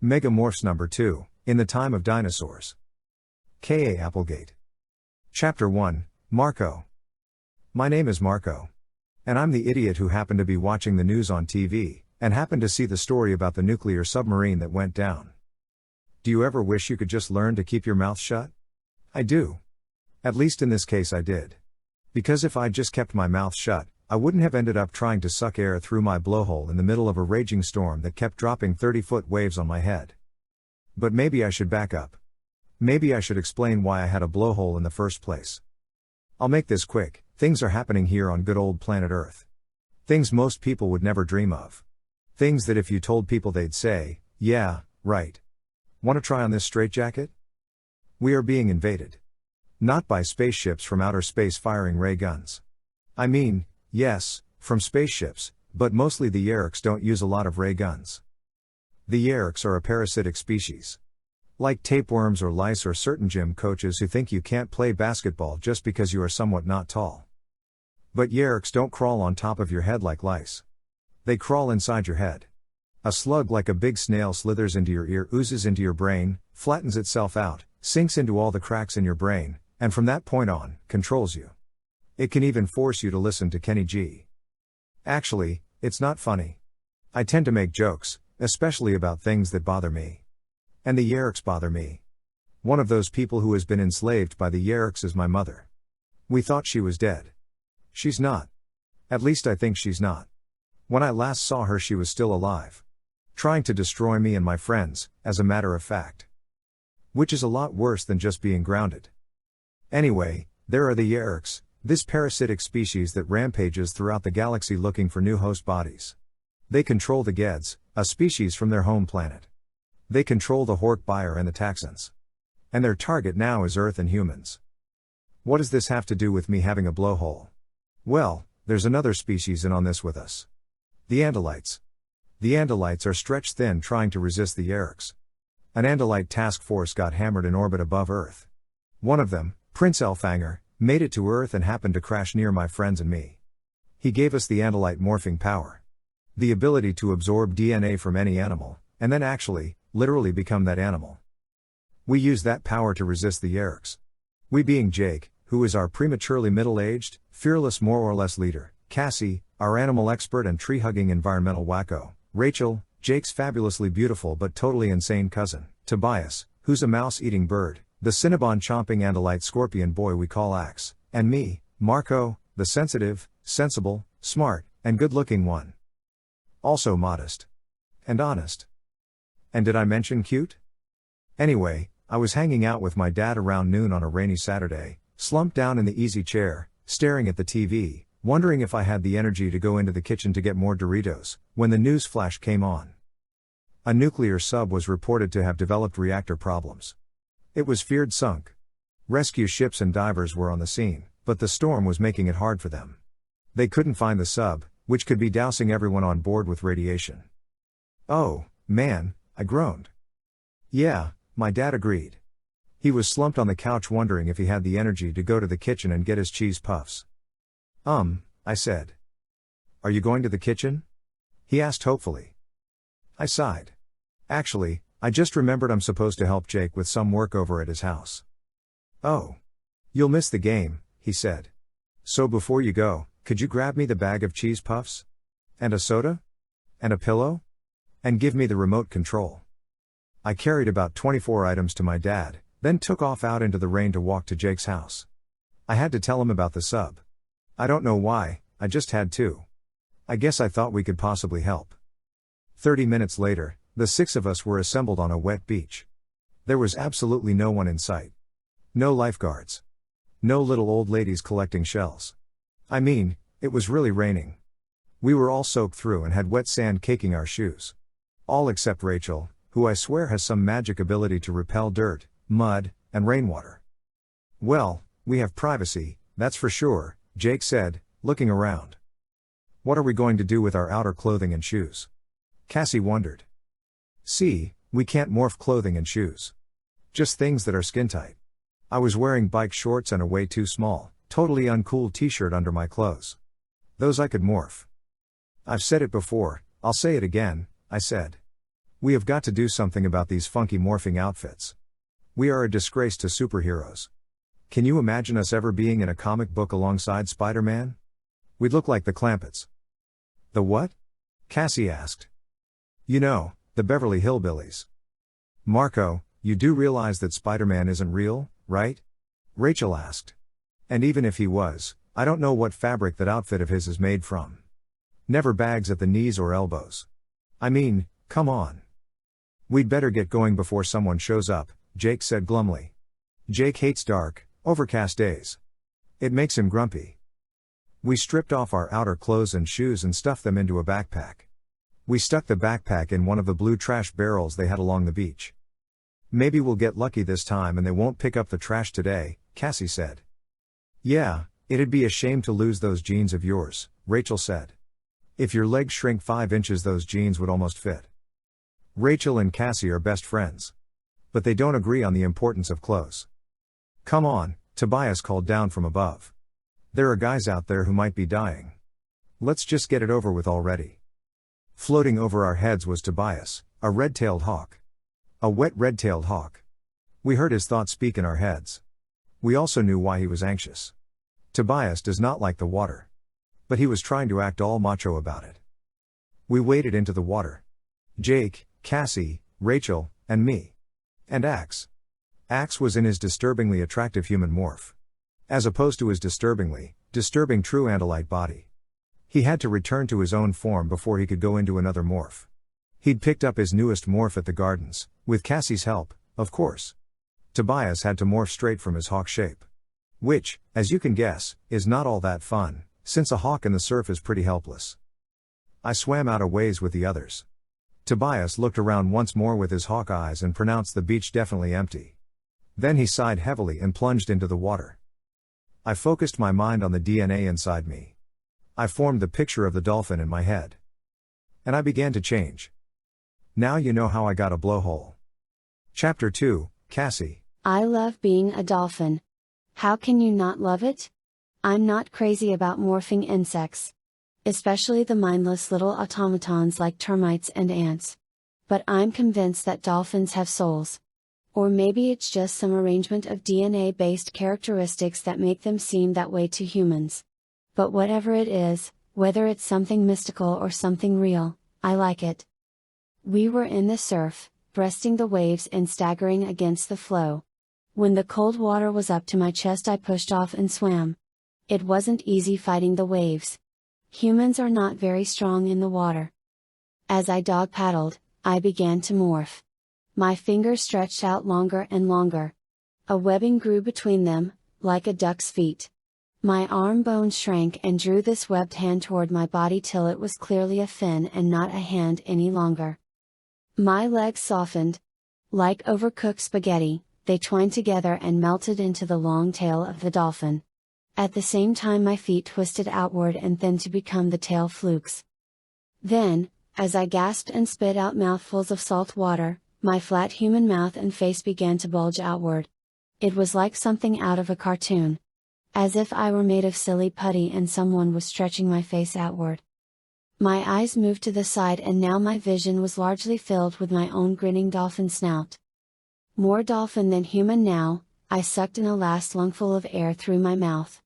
Megamorphs number 2, In the Time of Dinosaurs. K.A. Applegate. Chapter 1, Marco. My name is Marco. And I'm the idiot who happened to be watching the news on TV, and happened to see the story about the nuclear submarine that went down. Do you ever wish you could just learn to keep your mouth shut? I do. At least in this case I did. Because if I'd just kept my mouth shut, I wouldn't have ended up trying to suck air through my blowhole in the middle of a raging storm that kept dropping 30-foot waves on my head. But maybe I should back up. Maybe I should explain why I had a blowhole in the first place. I'll make this quick. Things are happening here on good old planet Earth. Things most people would never dream of. Things that if you told people they'd say, yeah, right. Want to try on this straitjacket? We are being invaded. Not by spaceships from outer space firing ray guns. I mean, yes, from spaceships, but mostly the Yeerks don't use a lot of ray guns. The Yeerks are a parasitic species. Like tapeworms or lice or certain gym coaches who think you can't play basketball just because you are somewhat not tall. But Yeerks don't crawl on top of your head like lice. They crawl inside your head. A slug like a big snail slithers into your ear, oozes into your brain, flattens itself out, sinks into all the cracks in your brain, and from that point on, controls you. It can even force you to listen to Kenny G. Actually, it's not funny. I tend to make jokes, especially about things that bother me. And the Yeerks bother me. One of those people who has been enslaved by the Yeerks is my mother. We thought she was dead. She's not. At least I think she's not. When I last saw her she was still alive. Trying to destroy me and my friends, as a matter of fact. Which is a lot worse than just being grounded. Anyway, there are the Yeerks, this parasitic species that rampages throughout the galaxy looking for new host bodies. They control the Geds, a species from their home planet. They control the Hork-Bajir and the Taxxons. And their target now is Earth and humans. What does this have to do with me having a blowhole? Well, there's another species in on this with us. The Andalites. The Andalites are stretched thin trying to resist the Yeerks. An Andalite task force got hammered in orbit above Earth. One of them, Prince Elfanger, made it to Earth and happened to crash near my friends and me. He gave us the Andalite morphing power. The ability to absorb DNA from any animal, and then actually, literally become that animal. We use that power to resist the Yeerks. We being Jake, who is our prematurely middle-aged, fearless more or less leader, Cassie, our animal expert and tree-hugging environmental wacko, Rachel, Jake's fabulously beautiful but totally insane cousin, Tobias, who's a mouse-eating bird, the Cinnabon-chomping Andalite scorpion boy we call Axe, and me, Marco, the sensitive, sensible, smart, and good-looking one. Also modest. And honest. And did I mention cute? Anyway, I was hanging out with my dad around noon on a rainy Saturday, slumped down in the easy chair, staring at the TV, wondering if I had the energy to go into the kitchen to get more Doritos, when the news flash came on. A nuclear sub was reported to have developed reactor problems. It was feared sunk. Rescue ships and divers were on the scene, but the storm was making it hard for them. They couldn't find the sub, which could be dousing everyone on board with radiation. Oh, man, I groaned. Yeah, my dad agreed. He was slumped on the couch wondering if he had the energy to go to the kitchen and get his cheese puffs. I said. Are you going to the kitchen? He asked hopefully. I sighed. Actually, I just remembered I'm supposed to help Jake with some work over at his house. Oh. You'll miss the game, he said. So before you go, could you grab me the bag of cheese puffs? And a soda? And a pillow? And give me the remote control. I carried about 24 items to my dad, then took off out into the rain to walk to Jake's house. I had to tell him about the sub. I don't know why, I just had to. I guess I thought we could possibly help. 30 minutes later, the 6 of us were assembled on a wet beach. There was absolutely no one in sight. No lifeguards. No little old ladies collecting shells. I mean, it was really raining. We were all soaked through and had wet sand caking our shoes. All except Rachel, who I swear has some magic ability to repel dirt, mud, and rainwater. Well, we have privacy, that's for sure, Jake said, looking around. What are we going to do with our outer clothing and shoes? Cassie wondered. See, we can't morph clothing and shoes. Just things that are skin tight. I was wearing bike shorts and a way too small, totally uncool t-shirt under my clothes. Those I could morph. I've said it before, I'll say it again, I said. We have got to do something about these funky morphing outfits. We are a disgrace to superheroes. Can you imagine us ever being in a comic book alongside Spider-Man? We'd look like the Clampetts. The what? Cassie asked. You know, the Beverly Hillbillies. Marco, you do realize that Spider-Man isn't real, right? Rachel asked. And even if he was, I don't know what fabric that outfit of his is made from. Never bags at the knees or elbows. I mean, come on. We'd better get going before someone shows up, Jake said glumly. Jake hates dark, overcast days. It makes him grumpy. We stripped off our outer clothes and shoes and stuffed them into a backpack. We stuck the backpack in one of the blue trash barrels they had along the beach. Maybe we'll get lucky this time and they won't pick up the trash today, Cassie said. Yeah, it'd be a shame to lose those jeans of yours, Rachel said. If your legs shrink 5 inches, those jeans would almost fit. Rachel and Cassie are best friends. But they don't agree on the importance of clothes. Come on, Tobias called down from above. There are guys out there who might be dying. Let's just get it over with already. Floating over our heads was Tobias, a red-tailed hawk. A wet red-tailed hawk. We heard his thoughts speak in our heads. We also knew why he was anxious. Tobias does not like the water. But he was trying to act all macho about it. We waded into the water. Jake, Cassie, Rachel, and me. And Axe. Axe was in his disturbingly attractive human morph. As opposed to his disturbing true Andalite body. He had to return to his own form before he could go into another morph. He'd picked up his newest morph at the gardens, with Cassie's help, of course. Tobias had to morph straight from his hawk shape. Which, as you can guess, is not all that fun, since a hawk in the surf is pretty helpless. I swam out a ways with the others. Tobias looked around once more with his hawk eyes and pronounced the beach definitely empty. Then he sighed heavily and plunged into the water. I focused my mind on the DNA inside me. I formed the picture of the dolphin in my head. And I began to change. Now you know how I got a blowhole. Chapter 2, Cassie. I love being a dolphin. How can you not love it? I'm not crazy about morphing insects. Especially the mindless little automatons like termites and ants. But I'm convinced that dolphins have souls. Or maybe it's just some arrangement of DNA-based characteristics that make them seem that way to humans. But whatever it is, whether it's something mystical or something real, I like it. We were in the surf, breasting the waves and staggering against the flow. When the cold water was up to my chest, I pushed off and swam. It wasn't easy fighting the waves. Humans are not very strong in the water. As I dog paddled, I began to morph. My fingers stretched out longer and longer. A webbing grew between them, like a duck's feet. My arm bones shrank and drew this webbed hand toward my body till it was clearly a fin and not a hand any longer. My legs softened. Like overcooked spaghetti, they twined together and melted into the long tail of the dolphin. At the same time my feet twisted outward and thinned to become the tail flukes. Then, as I gasped and spit out mouthfuls of salt water, my flat human mouth and face began to bulge outward. It was like something out of a cartoon. As if I were made of silly putty and someone was stretching my face outward. My eyes moved to the side and now my vision was largely filled with my own grinning dolphin snout. More dolphin than human now, I sucked in a last lungful of air through my mouth.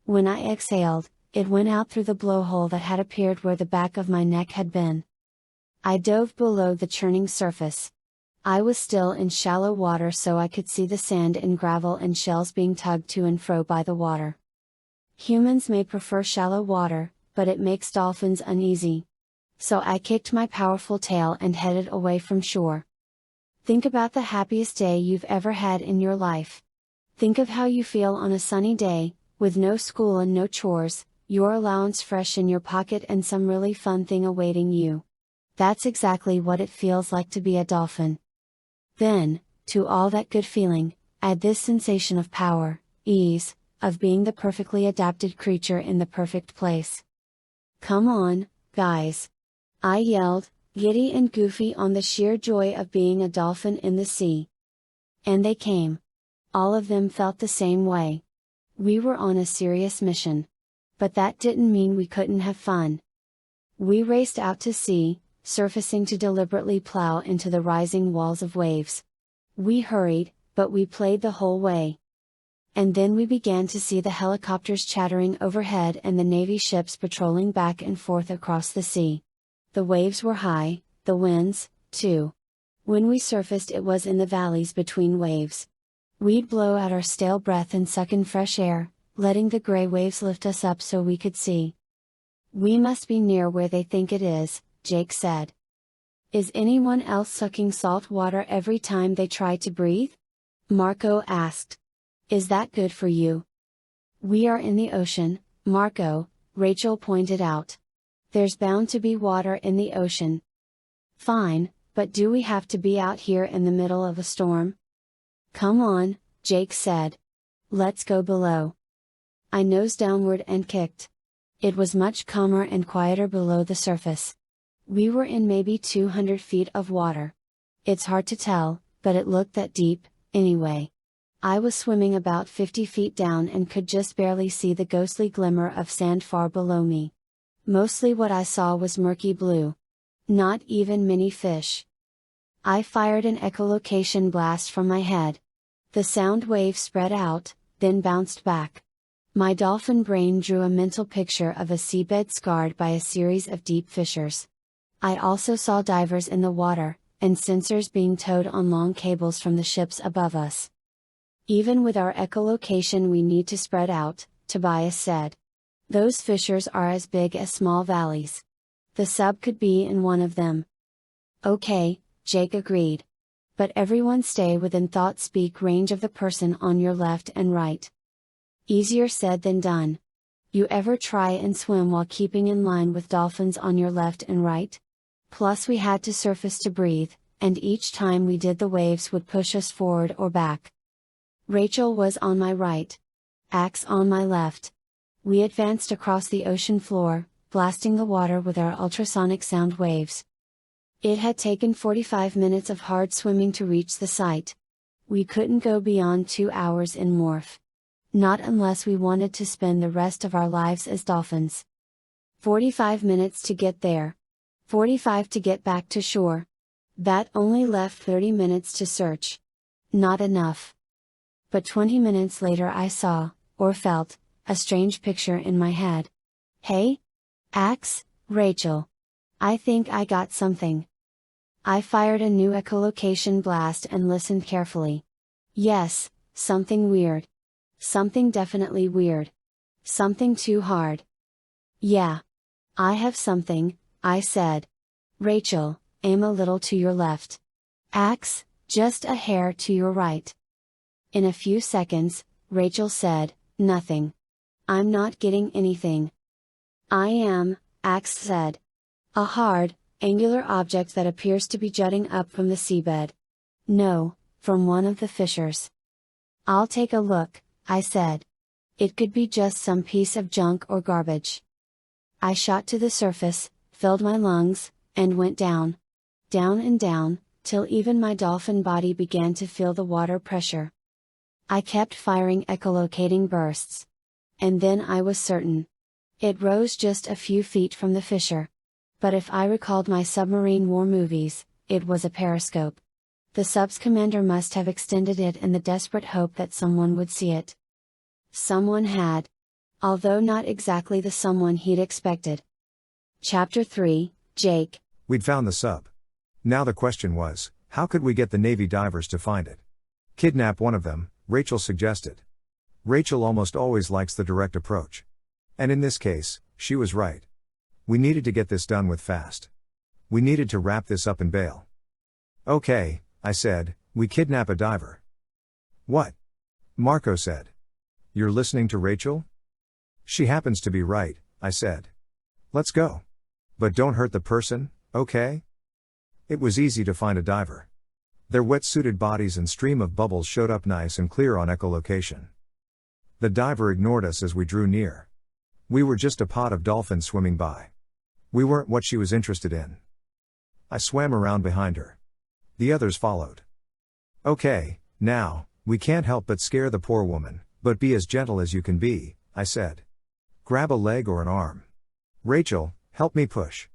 When I exhaled, it went out through the blowhole that had appeared where the back of my neck had been. I dove below the churning surface. I was still in shallow water so I could see the sand and gravel and shells being tugged to and fro by the water. Humans may prefer shallow water, but it makes dolphins uneasy. So I kicked my powerful tail and headed away from shore. Think about the happiest day you've ever had in your life. Think of how you feel on a sunny day, with no school and no chores, your allowance fresh in your pocket and some really fun thing awaiting you. That's exactly what it feels like to be a dolphin. Then, to all that good feeling, add this sensation of power, ease, of being the perfectly adapted creature in the perfect place. Come on, guys! I yelled, giddy and goofy on the sheer joy of being a dolphin in the sea. And they came. All of them felt the same way. We were on a serious mission. But that didn't mean we couldn't have fun. We raced out to sea, surfacing to deliberately plow into the rising walls of waves. We hurried, but we played the whole way. And then we began to see the helicopters chattering overhead and the Navy ships patrolling back and forth across the sea. The waves were high, the winds, too. When we surfaced, it was in the valleys between waves. We'd blow out our stale breath and suck in fresh air, letting the gray waves lift us up so we could see. "We must be near where they think it is," Jake said. "Is anyone else sucking salt water every time they try to breathe?" Marco asked. "Is that good for you?" "We are in the ocean, Marco," Rachel pointed out. "There's bound to be water in the ocean." "Fine, but do we have to be out here in the middle of a storm?" "Come on," Jake said. "Let's go below." I nosed downward and kicked. It was much calmer and quieter below the surface. We were in maybe 200 feet of water. It's hard to tell, but it looked that deep, anyway. I was swimming about 50 feet down and could just barely see the ghostly glimmer of sand far below me. Mostly what I saw was murky blue. Not even many fish. I fired an echolocation blast from my head. The sound wave spread out, then bounced back. My dolphin brain drew a mental picture of a seabed scarred by a series of deep fissures. I also saw divers in the water, and sensors being towed on long cables from the ships above us. "Even with our echolocation, we need to spread out," Tobias said. "Those fissures are as big as small valleys. The sub could be in one of them." "Okay," Jake agreed. "But everyone stay within thought speak range of the person on your left and right." Easier said than done. You ever try and swim while keeping in line with dolphins on your left and right? Plus we had to surface to breathe, and each time we did the waves would push us forward or back. Rachel was on my right. Axe on my left. We advanced across the ocean floor, blasting the water with our ultrasonic sound waves. It had taken 45 minutes of hard swimming to reach the site. We couldn't go beyond 2 hours in morph. Not unless we wanted to spend the rest of our lives as dolphins. 45 minutes to get there. 45 to get back to shore. That only left 30 minutes to search. Not enough. But 20 minutes later I saw, or felt, a strange picture in my head. "Hey? Axe, Rachel. I think I got something." I fired a new echolocation blast and listened carefully. Yes, something weird. Something definitely weird. Something too hard. "Yeah. I have something," I said. "Rachel, aim a little to your left. Axe, just a hair to your right." In a few seconds, Rachel said, "Nothing. I'm not getting anything." "I am," Axe said. "A hard, angular object that appears to be jutting up from the seabed." "No, from one of the fissures." "I'll take a look," I said. "It could be just some piece of junk or garbage." I shot to the surface, filled my lungs, and went down. Down and down, till even my dolphin body began to feel the water pressure. I kept firing echolocating bursts. And then I was certain. It rose just a few feet from the fissure. But if I recalled my submarine war movies, it was a periscope. The sub's commander must have extended it in the desperate hope that someone would see it. Someone had. Although not exactly the someone he'd expected. Chapter 3, Jake. We'd found the sub. Now the question was, how could we get the Navy divers to find it? Kidnap one of them, Rachel suggested. Rachel almost always likes the direct approach. And in this case, she was right. We needed to get this done with fast. We needed to wrap this up and bail. "Okay," I said, "we kidnap a diver." "What?" Marco said. "You're listening to Rachel?" "She happens to be right," I said. "Let's go. But don't hurt the person, okay?" It was easy to find a diver. Their wetsuited bodies and stream of bubbles showed up nice and clear on echolocation. The diver ignored us as we drew near. We were just a pod of dolphins swimming by. We weren't what she was interested in. I swam around behind her. The others followed. "Okay, now, we can't help but scare the poor woman, but be as gentle as you can be," I said. "Grab a leg or an arm. Rachel, help me push."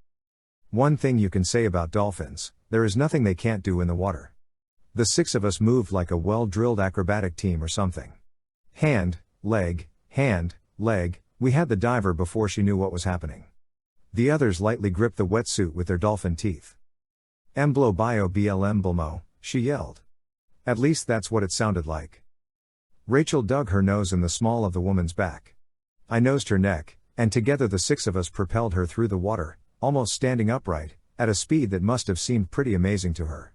One thing you can say about dolphins, there is nothing they can't do in the water. The 6 of us moved like a well-drilled acrobatic team or something. Hand, leg, we had the diver before she knew what was happening. The others lightly gripped the wetsuit with their dolphin teeth. Emblo bio blm blmo, she yelled. At least that's what it sounded like. Rachel dug her nose in the small of the woman's back. I nosed her neck, and together the 6 of us propelled her through the water, almost standing upright, at a speed that must have seemed pretty amazing to her.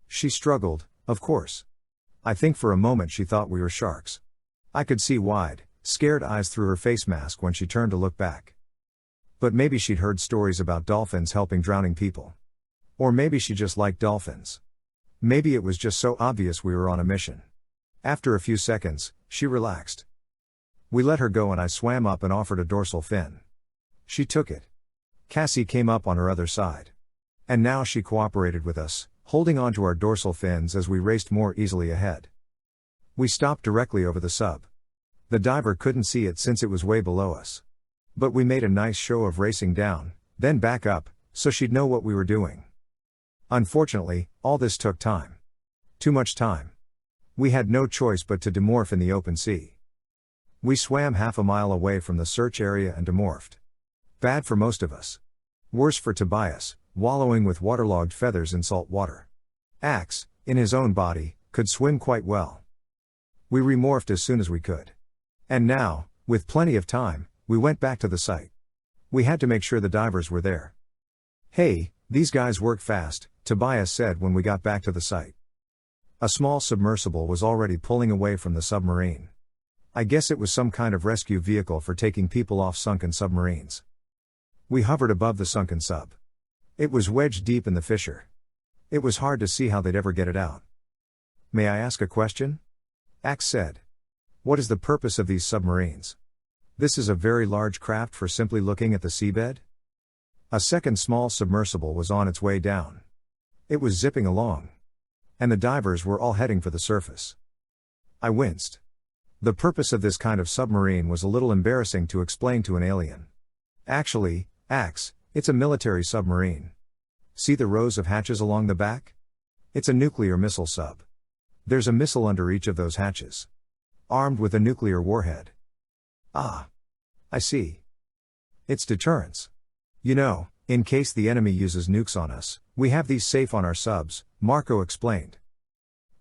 She struggled, of course. I think for a moment she thought we were sharks. I could see wide, scared eyes through her face mask when she turned to look back. But maybe she'd heard stories about dolphins helping drowning people. Or maybe she just liked dolphins. Maybe it was just so obvious we were on a mission. After a few seconds, she relaxed. We let her go and I swam up and offered a dorsal fin. She took it. Cassie came up on her other side. And now she cooperated with us, holding on to our dorsal fins as we raced more easily ahead. We stopped directly over the sub. The diver couldn't see it since it was way below us. But we made a nice show of racing down, then back up, so she'd know what we were doing. Unfortunately, all this took time. Too much time. We had no choice but to demorph in the open sea. We swam half a mile away from the search area and demorphed. Bad for most of us. Worse for Tobias, wallowing with waterlogged feathers in salt water. Axe, in his own body, could swim quite well. We remorphed as soon as we could. And now, with plenty of time, we went back to the site. We had to make sure the divers were there. Hey, these guys work fast, Tobias said when we got back to the site. A small submersible was already pulling away from the submarine. I guess it was some kind of rescue vehicle for taking people off sunken submarines. We hovered above the sunken sub. It was wedged deep in the fissure. It was hard to see how they'd ever get it out. May I ask a question? Axe said. What is the purpose of these submarines? This is a very large craft for simply looking at the seabed? A second small submersible was on its way down. It was zipping along. And the divers were all heading for the surface. I winced. The purpose of this kind of submarine was a little embarrassing to explain to an alien. Actually, Axe, it's a military submarine. See the rows of hatches along the back? It's a nuclear missile sub. There's a missile under each of those hatches. Armed with a nuclear warhead. Ah. I see. It's deterrence. You know, in case the enemy uses nukes on us, we have these safe on our subs, Marco explained.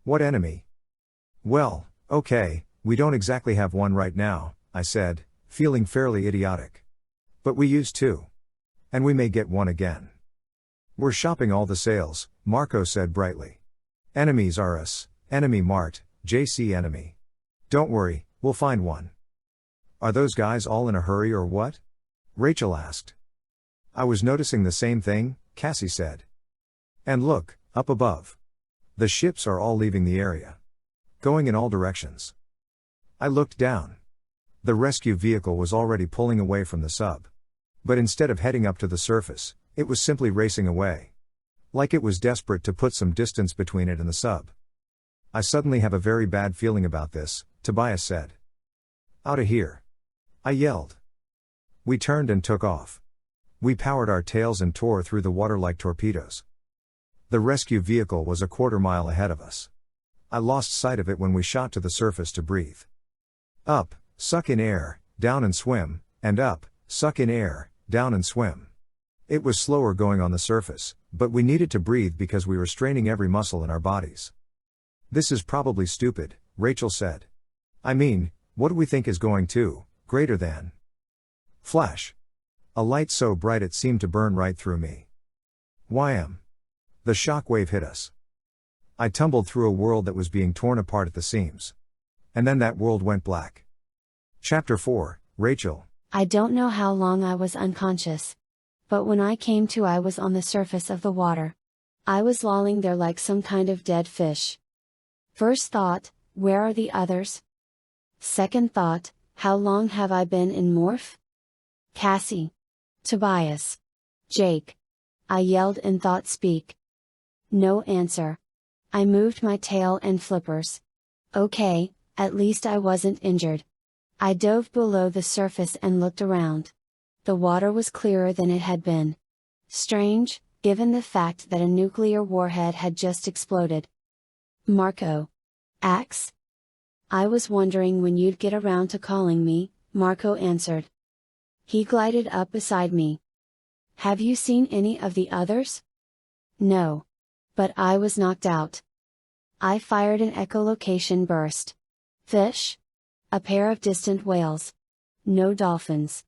What enemy? Well, okay, we don't exactly have one right now, I said, feeling fairly idiotic. But we used to. And we may get one again. We're shopping all the sales, Marco said brightly. Enemies are us, enemy mart, JC enemy. Don't worry, we'll find one. Are those guys all in a hurry or what? Rachel asked. I was noticing the same thing, Cassie said. And look, up above. The ships are all leaving the area. Going in all directions. I looked down. The rescue vehicle was already pulling away from the sub. But instead of heading up to the surface, it was simply racing away. Like it was desperate to put some distance between it and the sub. I suddenly have a very bad feeling about this, Tobias said. Outta here. I yelled. We turned and took off. We powered our tails and tore through the water like torpedoes. The rescue vehicle was a quarter mile ahead of us. I lost sight of it when we shot to the surface to breathe. Up, suck in air, down and swim, and up, suck in air, down and swim. It was slower going on the surface, but we needed to breathe because we were straining every muscle in our bodies. This is probably stupid, Rachel said. I mean, what do we think is going to, greater than? Flash. A light so bright it seemed to burn right through me. Wham! The shock wave hit us. I tumbled through a world that was being torn apart at the seams. And then that world went black. Chapter 4, Rachel. I don't know how long I was unconscious. But when I came to, I was on the surface of the water. I was lolling there like some kind of dead fish. First thought, where are the others? Second thought, how long have I been in morph? Cassie. Tobias. Jake. I yelled in thought speak. No answer. I moved my tail and flippers. Okay, at least I wasn't injured. I dove below the surface and looked around. The water was clearer than it had been. Strange, given the fact that a nuclear warhead had just exploded. Marco. Axe? I was wondering when you'd get around to calling me, Marco answered. He glided up beside me. Have you seen any of the others? No. But I was knocked out. I fired an echolocation burst. Fish? A pair of distant whales. No dolphins.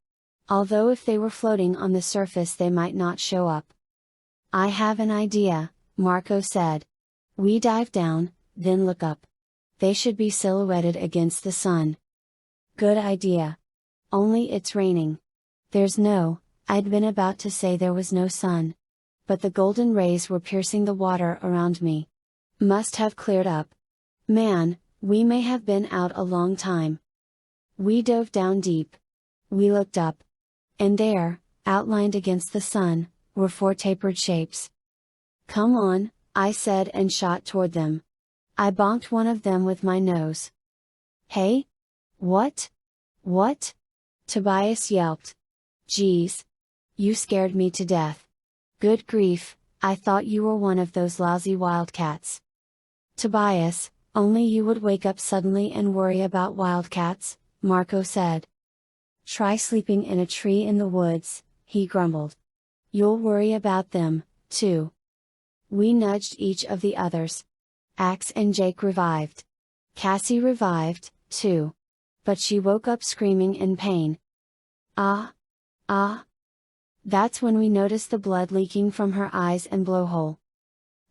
Although if they were floating on the surface they might not show up. I have an idea, Marco said. We dive down, then look up. They should be silhouetted against the sun. Good idea. Only it's raining. I'd been about to say there was no sun. But the golden rays were piercing the water around me. Must have cleared up. Man, we may have been out a long time. We dove down deep. We looked up. And there, outlined against the sun, were 4 tapered shapes. Come on, I said and shot toward them. I bonked one of them with my nose. Hey? What? What? Tobias yelped. Geez. You scared me to death. Good grief, I thought you were one of those lousy wildcats. Tobias, only you would wake up suddenly and worry about wildcats, Marco said. Try sleeping in a tree in the woods, he grumbled. You'll worry about them, too. We nudged each of the others. Axe and Jake revived. Cassie revived, too. But she woke up screaming in pain. Ah! Ah! That's when we noticed the blood leaking from her eyes and blowhole.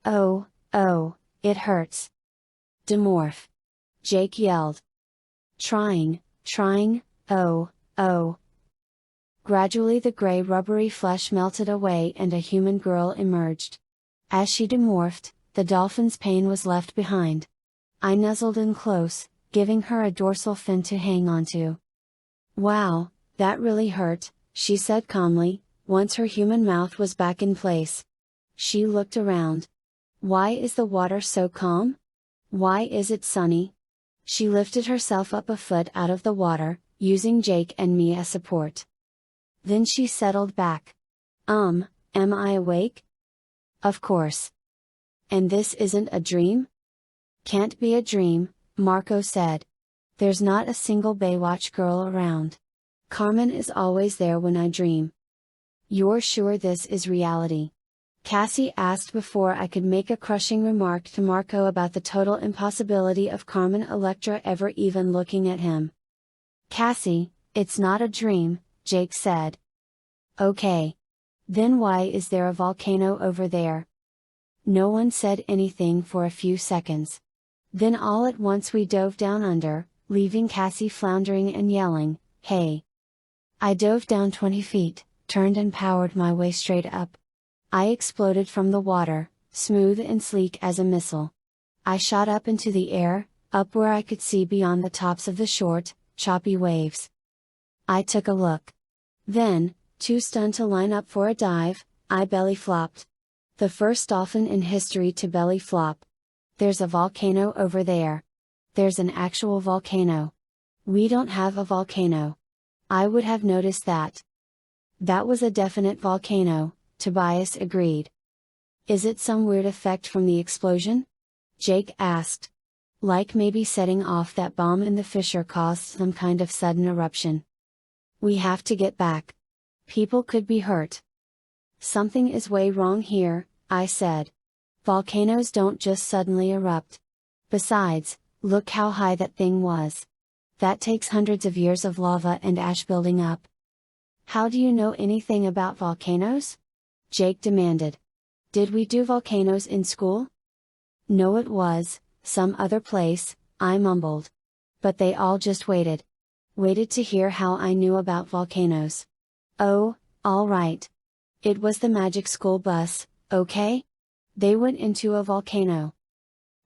Oh, it hurts. Demorph! Jake yelled. Trying, oh. Gradually the gray rubbery flesh melted away and a human girl emerged. As she demorphed, the dolphin's pain was left behind. I nuzzled in close, giving her a dorsal fin to hang onto. Wow, that really hurt, she said calmly, once her human mouth was back in place. She looked around. Why is the water so calm? Why is it sunny? She lifted herself up a foot out of the water, using Jake and me as support. Then she settled back. Am I awake? Of course. And this isn't a dream? Can't be a dream, Marco said. There's not a single Baywatch girl around. Carmen is always there when I dream. You're sure this is reality? Cassie asked before I could make a crushing remark to Marco about the total impossibility of Carmen Electra ever even looking at him. Cassie, it's not a dream, Jake said. Okay. Then why is there a volcano over there? No one said anything for a few seconds. Then all at once we dove down under, leaving Cassie floundering and yelling, hey! I dove down 20 feet, turned and powered my way straight up. I exploded from the water, smooth and sleek as a missile. I shot up into the air, up where I could see beyond the tops of the short, choppy waves. I took a look. Then, too stunned to line up for a dive, I belly flopped. The first dolphin in history to belly flop. There's a volcano over there. There's an actual volcano. We don't have a volcano. I would have noticed that. That was a definite volcano, Tobias agreed. Is it some weird effect from the explosion? Jake asked. Like maybe setting off that bomb in the fissure caused some kind of sudden eruption. We have to get back. People could be hurt. Something is way wrong here, I said. Volcanoes don't just suddenly erupt. Besides, look how high that thing was. That takes hundreds of years of lava and ash building up. How do you know anything about volcanoes? Jake demanded. Did we do volcanoes in school? No, it was some other place, I mumbled. But they all just waited. Waited to hear how I knew about volcanoes. Oh, all right. It was the magic school bus, okay? They went into a volcano.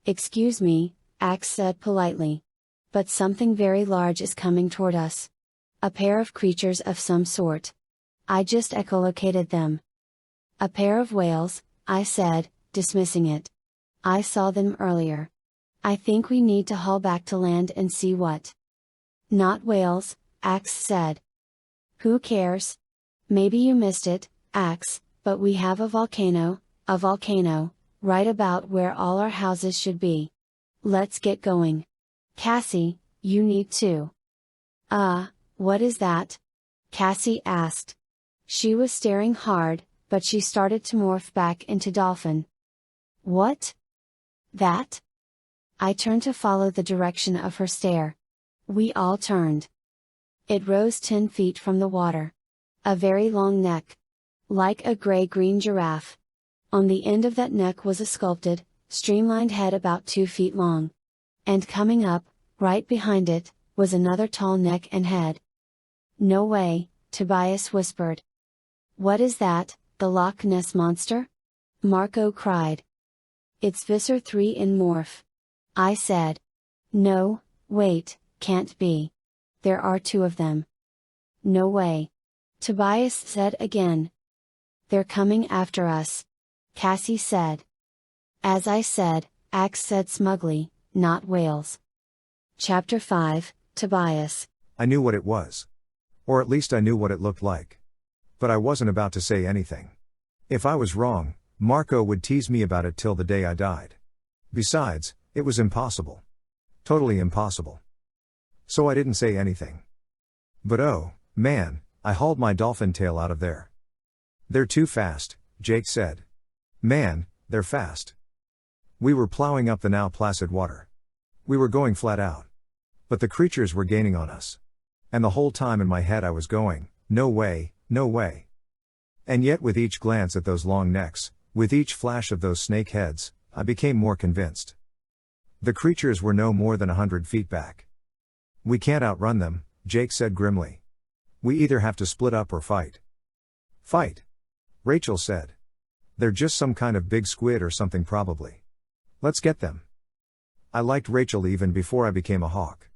Excuse me, Axe said politely. But something very large is coming toward us. A pair of creatures of some sort. I just echolocated them. A pair of whales, I said, dismissing it. I saw them earlier. I think we need to haul back to land and see what. Not whales, Axe said. Who cares? Maybe you missed it, Axe, But we have a volcano, right about where all our houses should be. Let's get going. Cassie, you need to. What is that? Cassie asked. She was staring hard, but she started to morph back into dolphin. What? That? I turned to follow the direction of her stare. We all turned. It rose 10 feet from the water. A very long neck. Like a gray-green giraffe. On the end of that neck was a sculpted, streamlined head about 2 feet long. And coming up, right behind it, was another tall neck and head. No way, Tobias whispered. What is that, the Loch Ness Monster? Marco cried. It's Visser 3 in morph. I said. No, wait, can't be. There are 2 of them. No way. Tobias said again. They're coming after us. Cassie said. As I said, Axe said smugly, not whales. Chapter 5, Tobias. I knew what it was. Or at least I knew what it looked like. But I wasn't about to say anything. If I was wrong, Marco would tease me about it till the day I died. Besides, it was impossible. Totally impossible. So I didn't say anything. But oh, man, I hauled my dolphin tail out of there. They're too fast, Jake said. Man, they're fast. We were plowing up the now placid water. We were going flat out. But the creatures were gaining on us. And the whole time in my head I was going, no way, no way. And yet with each glance at those long necks, with each flash of those snake heads, I became more convinced. The creatures were no more than 100 feet back. We can't outrun them, Jake said grimly. We either have to split up or fight. Fight? Rachel said. They're just some kind of big squid or something probably. Let's get them. I liked Rachel even before I became a hawk.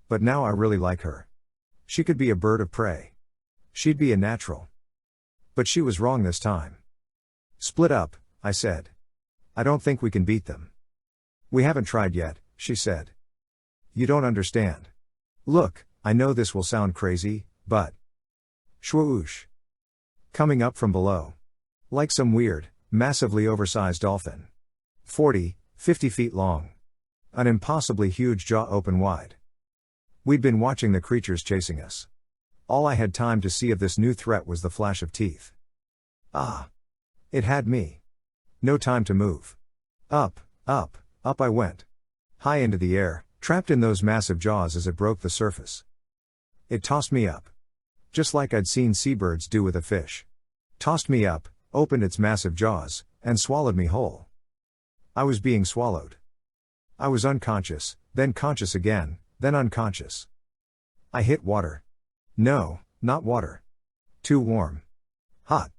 But now I really like her. She could be a bird of prey. She'd be a natural. But she was wrong this time. Split up, I said. I don't think we can beat them. We haven't tried yet, she said. You don't understand. Look, I know this will sound crazy, but... Swoosh. Coming up from below. Like some weird, massively oversized dolphin. 40, 50 feet long. An impossibly huge jaw open wide. We'd been watching the creatures chasing us. All I had time to see of this new threat was the flash of teeth. Ah! It had me. No time to move. Up I went. High into the air, trapped in those massive jaws as it broke the surface. It tossed me up. Just like I'd seen seabirds do with a fish. Tossed me up, opened its massive jaws, and swallowed me whole. I was being swallowed. I was unconscious, then conscious again, then unconscious. I hit water. No, not water. Too warm. Hot.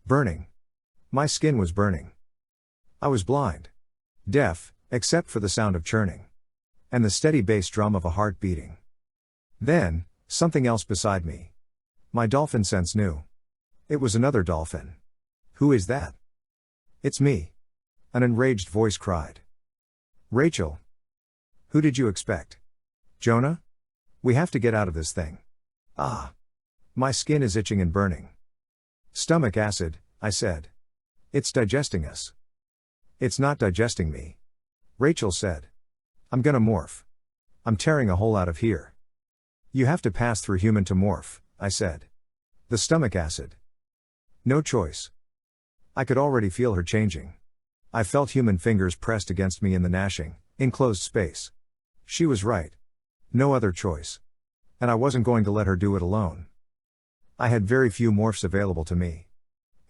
Burning. My skin was burning. I was blind. Deaf, except for the sound of churning. And the steady bass drum of a heart beating. Then, something else beside me. My dolphin sense knew. It was another dolphin. Who is that? It's me. An enraged voice cried. Rachel. Who did you expect? Jonah? We have to get out of this thing. Ah. My skin is itching and burning. Stomach acid, I said. It's digesting us. It's not digesting me. Rachel said. I'm gonna morph. I'm tearing a hole out of here. You have to pass through human to morph, I said. The stomach acid. No choice. I could already feel her changing. I felt human fingers pressed against me in the gnashing, enclosed space. She was right. No other choice. And I wasn't going to let her do it alone. I had very few morphs available to me.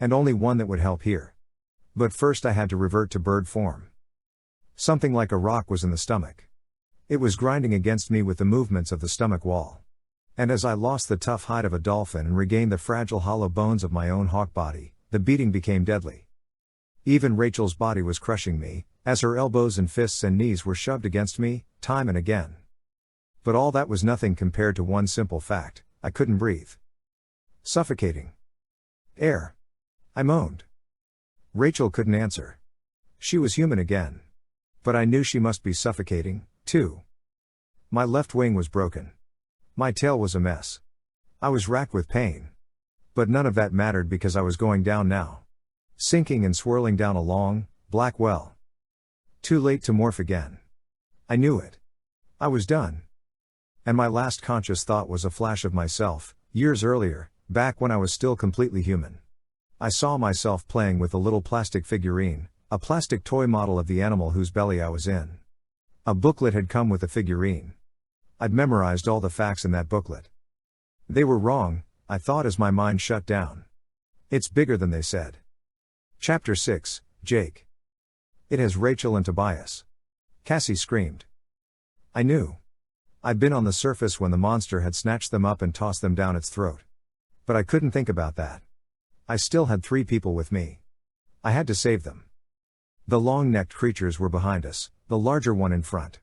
And only one that would help here. But first I had to revert to bird form. Something like a rock was in the stomach. It was grinding against me with the movements of the stomach wall. And as I lost the tough hide of a dolphin and regained the fragile hollow bones of my own hawk body, the beating became deadly. Even Rachel's body was crushing me, as her elbows and fists and knees were shoved against me, time and again. But all that was nothing compared to one simple fact: I couldn't breathe. Suffocating. Air. I moaned. Rachel couldn't answer. She was human again. But I knew she must be suffocating, too. My left wing was broken. My tail was a mess. I was racked with pain. But none of that mattered because I was going down now. sinking and swirling down a long, black well. Too late to morph again. I knew it. I was done. And my last conscious thought was a flash of myself, years earlier, back when I was still completely human. I saw myself playing with a little plastic figurine, a plastic toy model of the animal whose belly I was in. A booklet had come with the figurine. I'd memorized all the facts in that booklet. They were wrong, I thought as my mind shut down. It's bigger than they said. Chapter 6, Jake. It has Rachel and Tobias. Cassie screamed. I knew. I'd been on the surface when the monster had snatched them up and tossed them down its throat. But I couldn't think about that. I still had 3 people with me. I had to save them. The long-necked creatures were behind us, the larger one in front.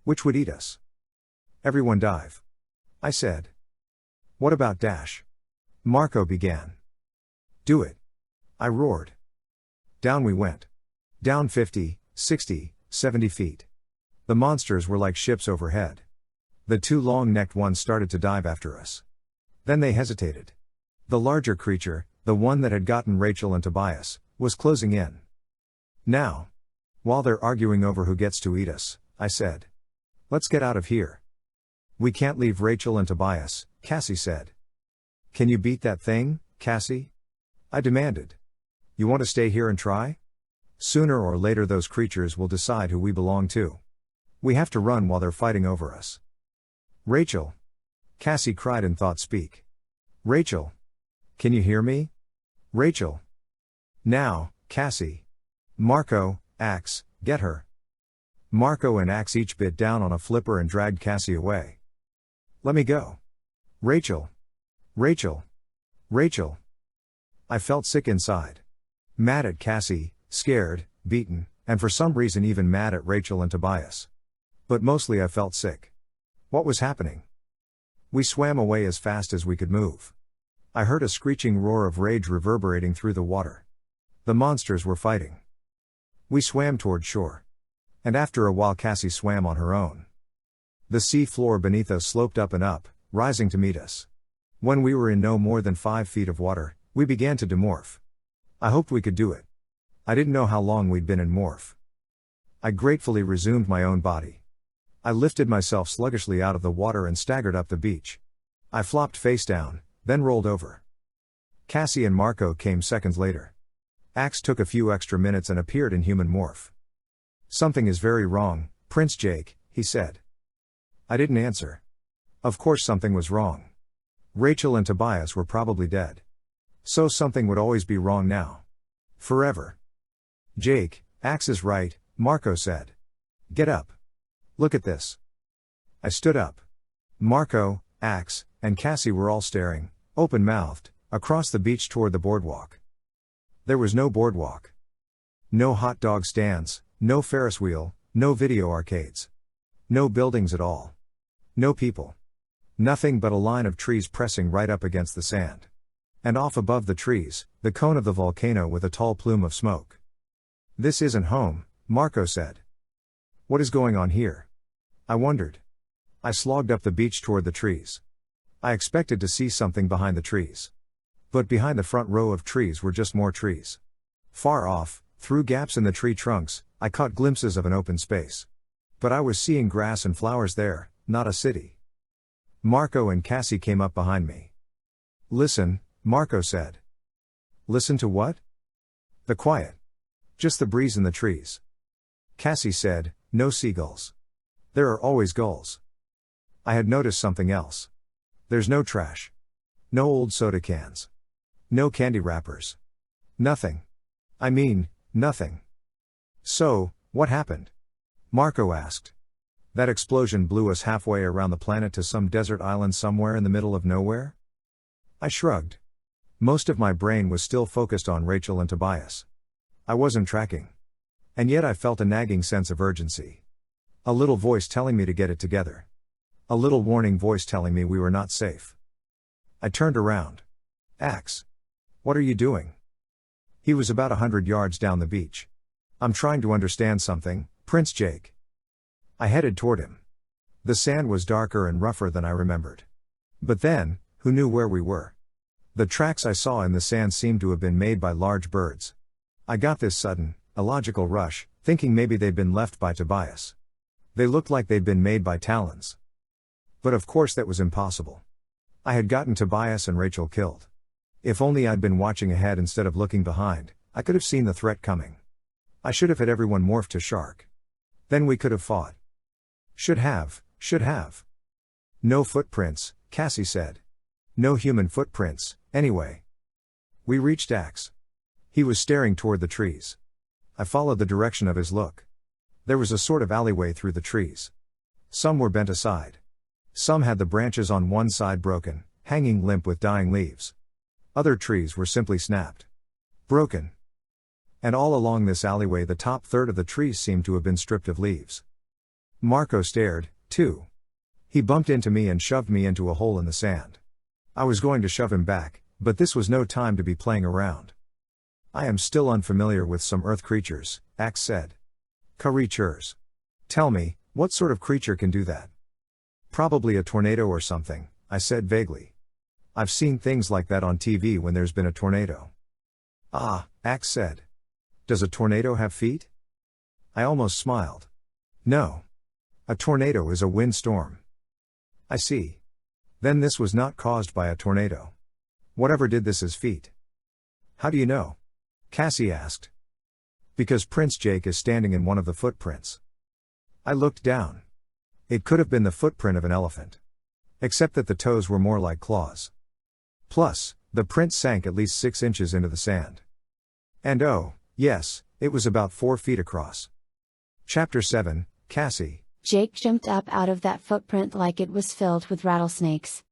Which would eat us? Everyone dive. I said. What about Dash? Marco began. Do it. I roared. Down we went. Down 50, 60, 70 feet. The monsters were like ships overhead. The 2 long-necked ones started to dive after us. Then they hesitated. The larger creature, the one that had gotten Rachel and Tobias, was closing in. Now. While they're arguing over who gets to eat us, I said. Let's get out of here. We can't leave Rachel and Tobias, Cassie said. Can you beat that thing, Cassie? I demanded. You want to stay here and try? Sooner or later those creatures will decide who we belong to. We have to run while they're fighting over us. Rachel. Cassie cried in thought speak. Rachel. Can you hear me? Rachel. Now, Cassie. Marco, Axe, get her. Marco and Axe each bit down on a flipper and dragged Cassie away. Let me go. Rachel. Rachel. Rachel. I felt sick inside. Mad at Cassie, scared, beaten, and for some reason even mad at Rachel and Tobias. But mostly I felt sick. What was happening? We swam away as fast as we could move. I heard a screeching roar of rage reverberating through the water. The monsters were fighting. We swam toward shore. And after a while Cassie swam on her own. The sea floor beneath us sloped up and up, rising to meet us. When we were in no more than 5 feet of water, we began to demorph. I hoped we could do it. I didn't know how long we'd been in morph. I gratefully resumed my own body. I lifted myself sluggishly out of the water and staggered up the beach. I flopped face down, then rolled over. Cassie and Marco came seconds later. Axe took a few extra minutes and appeared in human morph. Something is very wrong, Prince Jake, he said. I didn't answer. Of course something was wrong. Rachel and Tobias were probably dead. So something would always be wrong now. Forever. Jake, Axe is right, Marco said. Get up. Look at this. I stood up. Marco, Axe, and Cassie were all staring, open-mouthed, across the beach toward the boardwalk. There was no boardwalk. No hot dog stands, no Ferris wheel, no video arcades. No buildings at all. No people. Nothing but a line of trees pressing right up against the sand. And off above the trees, the cone of the volcano with a tall plume of smoke. This isn't home, Marco said. What is going on here? I wondered. I slogged up the beach toward the trees. I expected to see something behind the trees. But behind the front row of trees were just more trees. Far off, through gaps in the tree trunks, I caught glimpses of an open space. But I was seeing grass and flowers there, not a city. Marco and Cassie came up behind me. Listen, Marco said. Listen to what? The quiet. Just the breeze in the trees. Cassie said, no seagulls. There are always gulls. I had noticed something else. There's no trash. No old soda cans. No candy wrappers. Nothing. I mean, nothing. So, what happened? Marco asked. That explosion blew us halfway around the planet to some desert island somewhere in the middle of nowhere? I shrugged. Most of my brain was still focused on Rachel and Tobias. I wasn't tracking. And yet I felt a nagging sense of urgency. A little voice telling me to get it together. A little warning voice telling me we were not safe. I turned around. Axe. What are you doing? He was about 100 yards down the beach. I'm trying to understand something, Prince Jake. I headed toward him. The sand was darker and rougher than I remembered. But then, who knew where we were? The tracks I saw in the sand seemed to have been made by large birds. I got this sudden, illogical rush, thinking maybe they'd been left by Tobias. They looked like they'd been made by talons. But of course that was impossible. I had gotten Tobias and Rachel killed. If only I'd been watching ahead instead of looking behind, I could have seen the threat coming. I should have had everyone morphed to shark. Then we could have fought. Should have. No footprints, Cassie said. No human footprints, anyway. We reached Axe. He was staring toward the trees. I followed the direction of his look. There was a sort of alleyway through the trees. Some were bent aside. Some had the branches on one side broken, hanging limp with dying leaves. Other trees were simply snapped. Broken. And all along this alleyway the top third of the trees seemed to have been stripped of leaves. Marco stared, too. He bumped into me and shoved me into a hole in the sand. I was going to shove him back, but this was no time to be playing around. I am still unfamiliar with some earth creatures, Axe said. Creatures. Tell me, what sort of creature can do that? Probably a tornado or something, I said vaguely. I've seen things like that on TV when there's been a tornado. Ah, Axe said. Does a tornado have feet? I almost smiled. No. A tornado is a windstorm. I see. Then this was not caused by a tornado. Whatever did this is feet. How do you know? Cassie asked. Because Prince Jake is standing in one of the footprints. I looked down. It could have been the footprint of an elephant. Except that the toes were more like claws. Plus, the print sank at least 6 inches into the sand. And oh, yes, it was about 4 feet across. Chapter 7, Cassie. Jake jumped up out of that footprint like it was filled with rattlesnakes.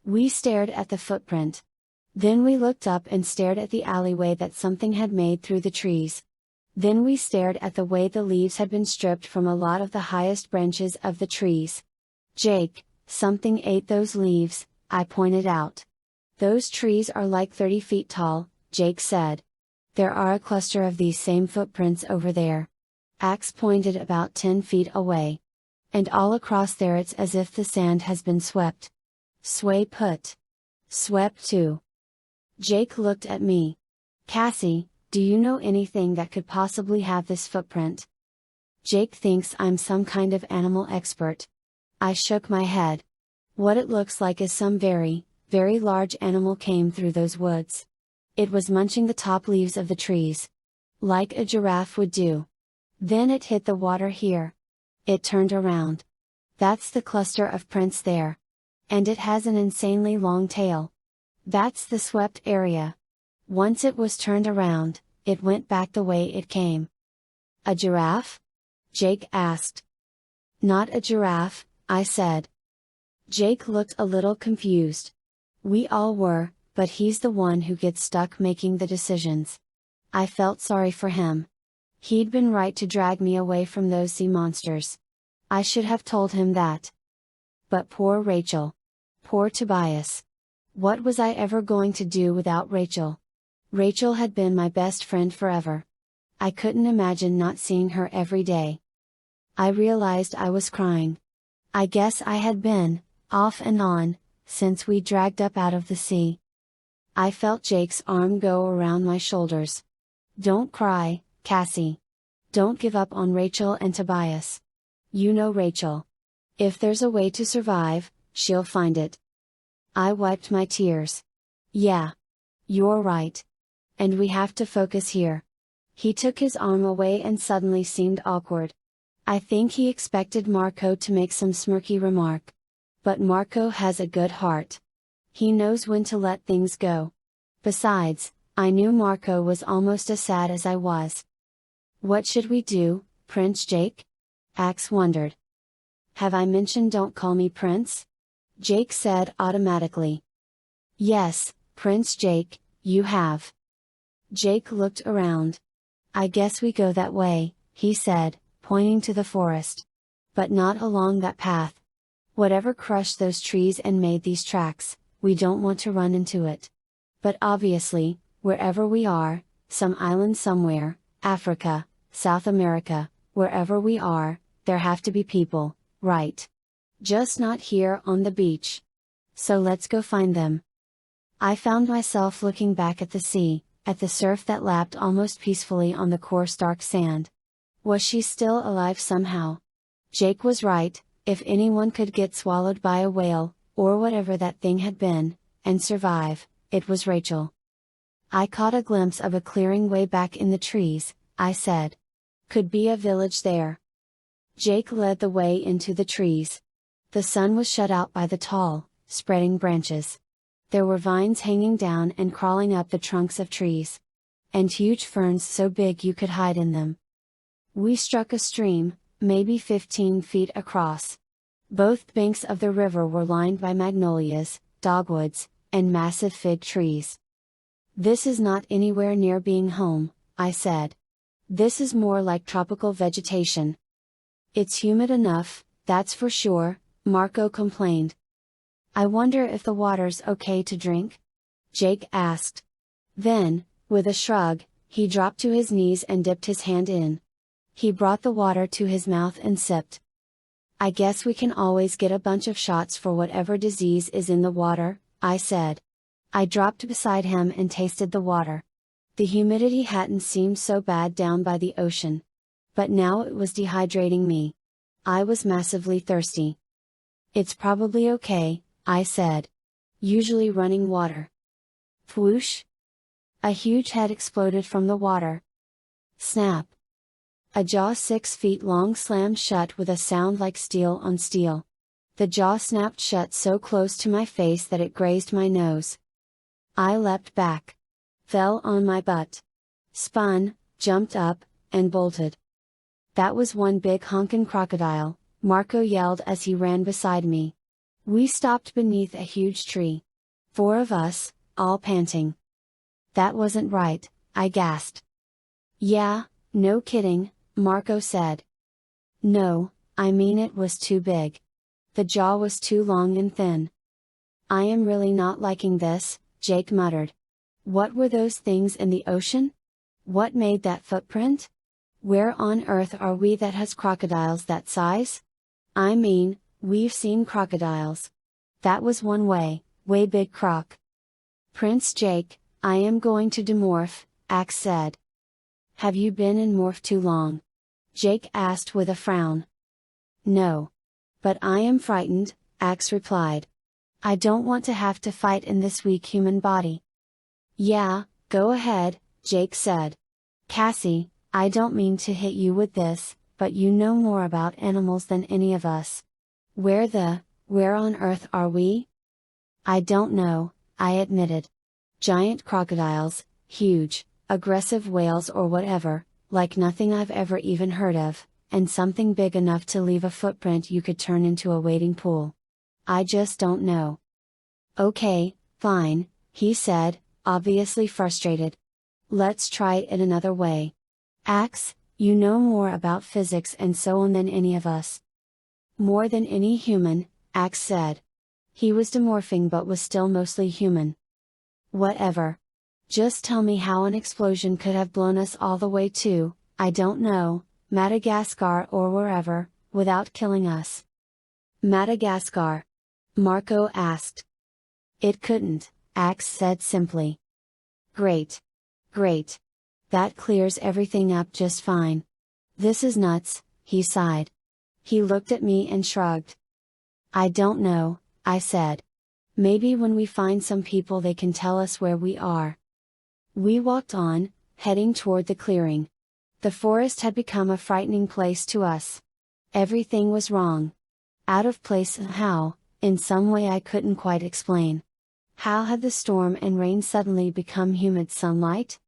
We stared at the footprint. Then we looked up and stared at the alleyway that something had made through the trees. Then we stared at the way the leaves had been stripped from a lot of the highest branches of the trees. Jake, something ate those leaves, I pointed out. Those trees are like 30 feet tall, Jake said. There are a cluster of these same footprints over there. Axe pointed about 10 feet away. And all across there it's as if the sand has been swept. Sway put. Swept too. Jake looked at me. Cassie, do you know anything that could possibly have this footprint? Jake thinks I'm some kind of animal expert. I shook my head. What it looks like is some very, very large animal came through those woods. It was munching the top leaves of the trees. Like a giraffe would do. Then it hit the water here. It turned around. That's the cluster of prints there. And it has an insanely long tail. That's the swept area. Once it was turned around, it went back the way it came. A giraffe? Jake asked. Not a giraffe, I said. Jake looked a little confused. We all were, but he's the one who gets stuck making the decisions. I felt sorry for him. He'd been right to drag me away from those sea monsters. I should have told him that. But poor Rachel. Poor Tobias. What was I ever going to do without Rachel? Rachel had been my best friend forever. I couldn't imagine not seeing her every day. I realized I was crying. I guess I had been, off and on, since we dragged up out of the sea. I felt Jake's arm go around my shoulders. Don't cry, Cassie. Don't give up on Rachel and Tobias. You know Rachel. If there's a way to survive, she'll find it. I wiped my tears. Yeah. You're right. And we have to focus here. He took his arm away and suddenly seemed awkward. I think he expected Marco to make some smirky remark. But Marco has a good heart. He knows when to let things go. Besides, I knew Marco was almost as sad as I was. What should we do, Prince Jake? Axe wondered. Have I mentioned don't call me Prince? Jake said automatically. Yes, Prince Jake, you have. Jake looked around. I guess we go that way, he said, pointing to the forest. But not along that path. Whatever crushed those trees and made these tracks, we don't want to run into it. But obviously, wherever we are, some island somewhere, Africa, South America, wherever we are, there have to be people, right? Just not here on the beach. So let's go find them. I found myself looking back at the sea, at the surf that lapped almost peacefully on the coarse dark sand. Was she still alive somehow? Jake was right, if anyone could get swallowed by a whale, or whatever that thing had been, and survive, it was Rachel. I caught a glimpse of a clearing way back in the trees, I said. Could be a village there. Jake led the way into the trees. The sun was shut out by the tall, spreading branches. There were vines hanging down and crawling up the trunks of trees. And huge ferns so big you could hide in them. We struck a stream, maybe 15 feet across. Both banks of the river were lined by magnolias, dogwoods, and massive fig trees. This is not anywhere near being home, I said. This is more like tropical vegetation. It's humid enough, that's for sure, Marco complained. I wonder if the water's okay to drink? Jake asked. Then, with a shrug, he dropped to his knees and dipped his hand in. He brought the water to his mouth and sipped. I guess we can always get a bunch of shots for whatever disease is in the water, I said. I dropped beside him and tasted the water. The humidity hadn't seemed so bad down by the ocean. But now it was dehydrating me. I was massively thirsty. It's probably okay, I said. Usually running water. Whoosh! A huge head exploded from the water. Snap! A jaw 6 feet long slammed shut with a sound like steel on steel. The jaw snapped shut so close to my face that it grazed my nose. I leapt back. Fell on my butt. Spun, jumped up, and bolted. That was one big honkin' crocodile, Marco yelled as he ran beside me. We stopped beneath a huge tree. 4 of us, all panting. That wasn't right, I gasped. Yeah, no kidding, Marco said. No, I mean it was too big. The jaw was too long and thin. I am really not liking this, Jake muttered. What were those things in the ocean? What made that footprint? Where on earth are we that has crocodiles that size? I mean, we've seen crocodiles. That was one way big croc. Prince Jake, I am going to demorph, Axe said. Have you been in morph too long? Jake asked with a frown. No. But I am frightened, Axe replied. I don't want to have to fight in this weak human body. Yeah, go ahead, Jake said. Cassie, I don't mean to hit you with this, but you know more about animals than any of us. Where on earth are we? I don't know, I admitted. Giant crocodiles, huge, aggressive whales or whatever, like nothing I've ever even heard of, and something big enough to leave a footprint you could turn into a wading pool. I just don't know. Okay, fine, he said, obviously frustrated. Let's try it another way. Axe, you know more about physics and so on than any of us. More than any human, Axe said. He was demorphing but was still mostly human. Whatever. Just tell me how an explosion could have blown us all the way to, I don't know, Madagascar or wherever, without killing us. Madagascar? Marco asked. It couldn't, Axe said simply. Great. Great. That clears everything up just fine. This is nuts, he sighed. He looked at me and shrugged. I don't know, I said. Maybe when we find some people they can tell us where we are. We walked on, heading toward the clearing. The forest had become a frightening place to us. Everything was wrong. Out of place somehow, in some way I couldn't quite explain. How had the storm and rain suddenly become humid sunlight?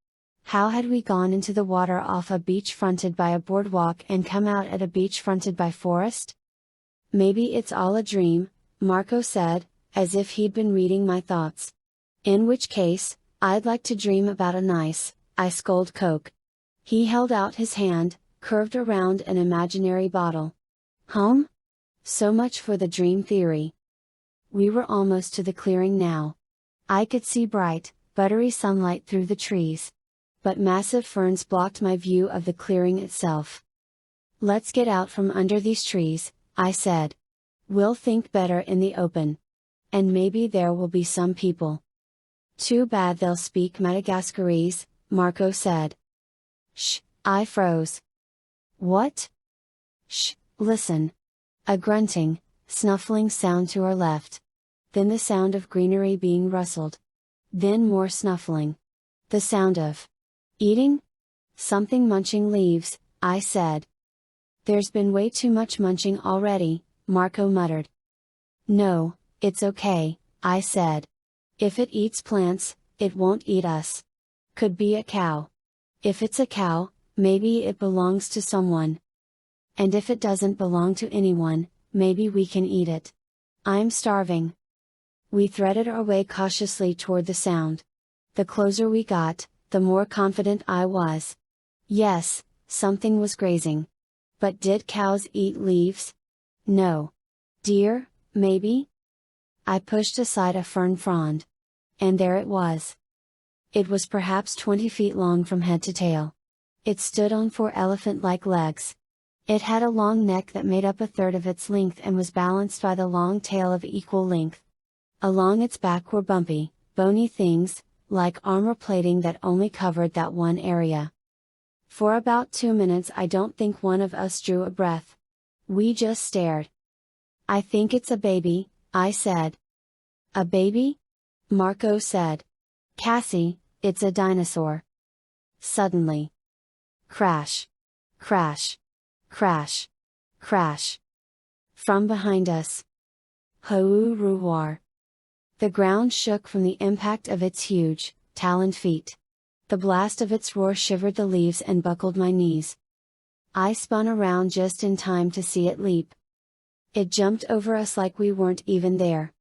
How had we gone into the water off a beach fronted by a boardwalk and come out at a beach fronted by forest? Maybe it's all a dream, Marco said, as if he'd been reading my thoughts. In which case, I'd like to dream about a nice, ice cold Coke. He held out his hand, curved around an imaginary bottle. Home? So much for the dream theory. We were almost to the clearing now. I could see bright, buttery sunlight through the trees. But massive ferns blocked my view of the clearing itself. Let's get out from under these trees, I said. We'll think better in the open. And maybe there will be some people. Too bad they'll speak Madagascarese, Marco said. Shh, I froze. What? Shh, listen. A grunting, snuffling sound to our left. Then the sound of greenery being rustled. Then more snuffling. The sound of eating? Something munching leaves, I said. There's been way too much munching already, Marco muttered. No, it's okay, I said. If it eats plants, it won't eat us. Could be a cow. If it's a cow, maybe it belongs to someone. And if it doesn't belong to anyone, maybe we can eat it. I'm starving. We threaded our way cautiously toward the sound. The closer we got, the more confident I was. Yes, something was grazing. But did cows eat leaves? No. Deer, maybe? I pushed aside a fern frond. And there it was. It was perhaps 20 feet long from head to tail. It stood on 4 elephant-like legs. It had a long neck that made up a third of its length and was balanced by the long tail of equal length. Along its back were bumpy, bony things, like armor plating that only covered that one area. For about 2 minutes I don't think one of us drew a breath. We just stared. I think it's a baby, I said. A baby? Marco said. Cassie, it's a dinosaur. Suddenly. Crash. Crash. Crash. Crash. From behind us. Ho-oo-roo-war. The ground shook from the impact of its huge, taloned feet. The blast of its roar shivered the leaves and buckled my knees. I spun around just in time to see it leap. It jumped over us like we weren't even there.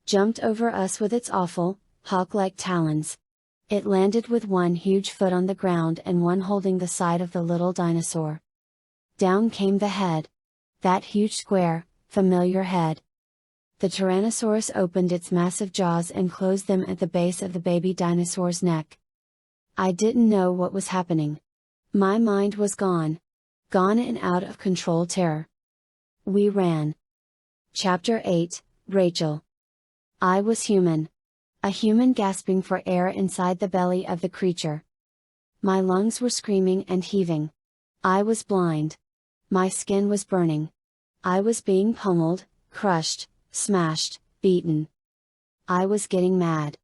Jumped over us with its awful, hawk-like talons. It landed with one huge foot on the ground and one holding the side of the little dinosaur. Down came the head. That huge square, familiar head. The Tyrannosaurus opened its massive jaws and closed them at the base of the baby dinosaur's neck. I didn't know what was happening. My mind was gone. Gone in out of control terror. We ran. Chapter 8, Rachel. I was human. A human gasping for air inside the belly of the creature. My lungs were screaming and heaving. I was blind. My skin was burning. I was being pummeled, crushed, smashed, beaten. I was getting mad.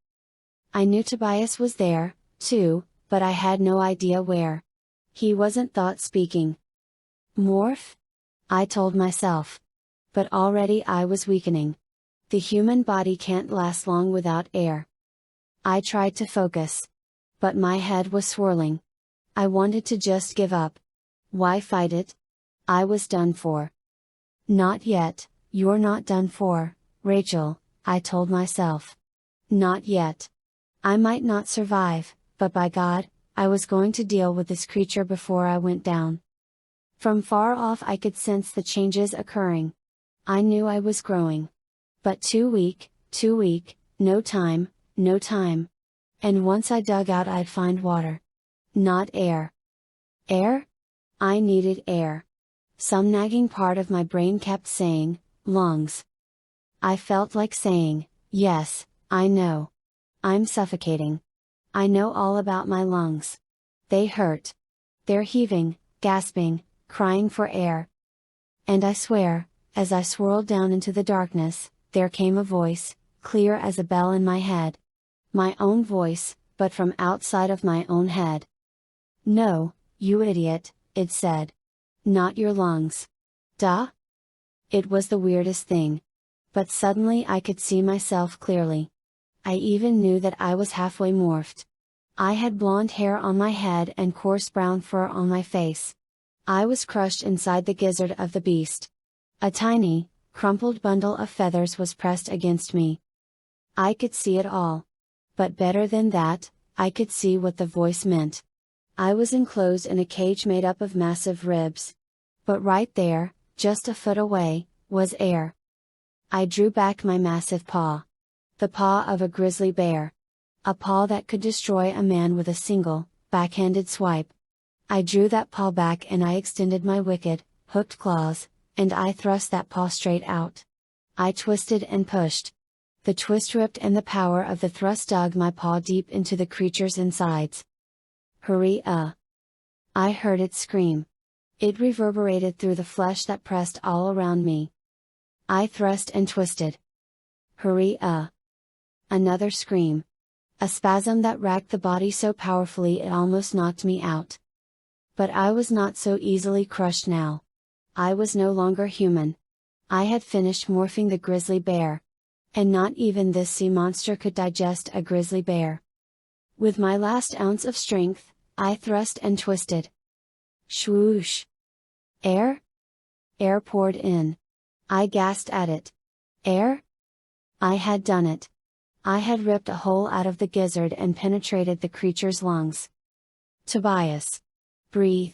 I knew Tobias was there, too, but I had no idea where. He wasn't thought speaking. Morph? I told myself. But already I was weakening. The human body can't last long without air. I tried to focus. But my head was swirling. I wanted to just give up. Why fight it? I was done for. Not yet, you're not done for, Rachel, I told myself. Not yet. I might not survive, but by God, I was going to deal with this creature before I went down. From far off I could sense the changes occurring. I knew I was growing. But too weak, no time, no time. And once I dug out I'd find water. Not air. Air? I needed air. Some nagging part of my brain kept saying, lungs. I felt like saying, yes, I know. I'm suffocating. I know all about my lungs. They hurt. They're heaving, gasping, crying for air. And I swear, as I swirled down into the darkness, there came a voice, clear as a bell in my head. My own voice, but from outside of my own head. No, you idiot, it said. Not your lungs. Duh? It was the weirdest thing. But suddenly I could see myself clearly. I even knew that I was halfway morphed. I had blonde hair on my head and coarse brown fur on my face. I was crushed inside the gizzard of the beast. A tiny, crumpled bundle of feathers was pressed against me. I could see it all. But better than that, I could see what the voice meant. I was enclosed in a cage made up of massive ribs. But right there, just a foot away, was air. I drew back my massive paw. The paw of a grizzly bear. A paw that could destroy a man with a single, backhanded swipe. I drew that paw back and I extended my wicked, hooked claws, and I thrust that paw straight out. I twisted and pushed. The twist ripped and the power of the thrust dug my paw deep into the creature's insides. Hurry! I heard it scream. It reverberated through the flesh that pressed all around me. I thrust and twisted. Hurry! Another scream. A spasm that racked the body so powerfully it almost knocked me out. But I was not so easily crushed now. I was no longer human. I had finished morphing the grizzly bear. And not even this sea monster could digest a grizzly bear. With my last ounce of strength, I thrust and twisted. Swoosh! Air? Air poured in. I gasped at it. Air? I had done it. I had ripped a hole out of the gizzard and penetrated the creature's lungs. Tobias! Breathe!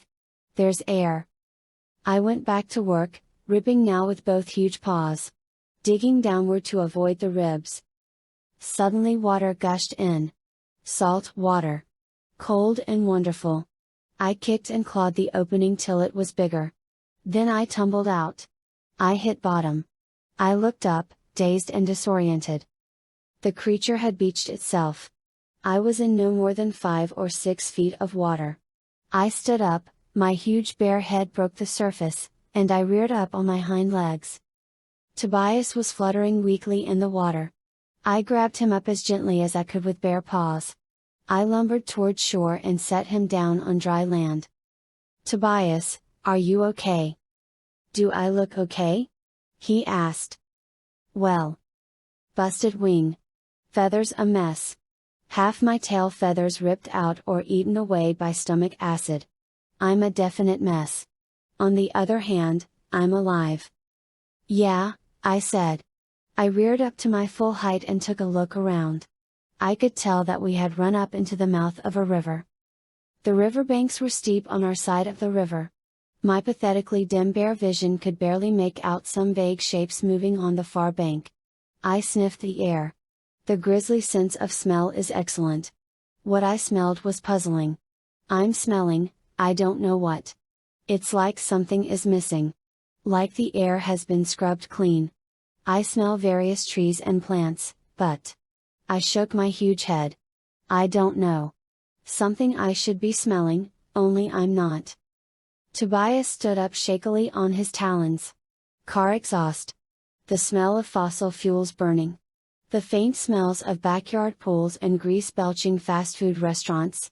There's air! I went back to work, ripping now with both huge paws. Digging downward to avoid the ribs. Suddenly water gushed in. Salt water. Cold and wonderful. I kicked and clawed the opening till it was bigger. Then I tumbled out. I hit bottom. I looked up, dazed and disoriented. The creature had beached itself. I was in no more than 5 or 6 feet of water. I stood up, my huge bare head broke the surface, and I reared up on my hind legs. Tobias was fluttering weakly in the water. I grabbed him up as gently as I could with bare paws. I lumbered toward shore and set him down on dry land. Tobias, are you okay? Do I look okay? He asked. Well. Busted wing. Feathers a mess. Half my tail feathers ripped out or eaten away by stomach acid. I'm a definite mess. On the other hand, I'm alive. Yeah, I said. I reared up to my full height and took a look around. I could tell that we had run up into the mouth of a river. The river banks were steep on our side of the river. My pathetically dim bare vision could barely make out some vague shapes moving on the far bank. I sniffed the air. The grisly sense of smell is excellent. What I smelled was puzzling. I'm smelling, I don't know what. It's like something is missing. Like the air has been scrubbed clean. I smell various trees and plants, but I shook my huge head. I don't know. Something I should be smelling, only I'm not. Tobias stood up shakily on his talons. Car exhaust. The smell of fossil fuels burning. The faint smells of backyard pools and grease-belching fast food restaurants.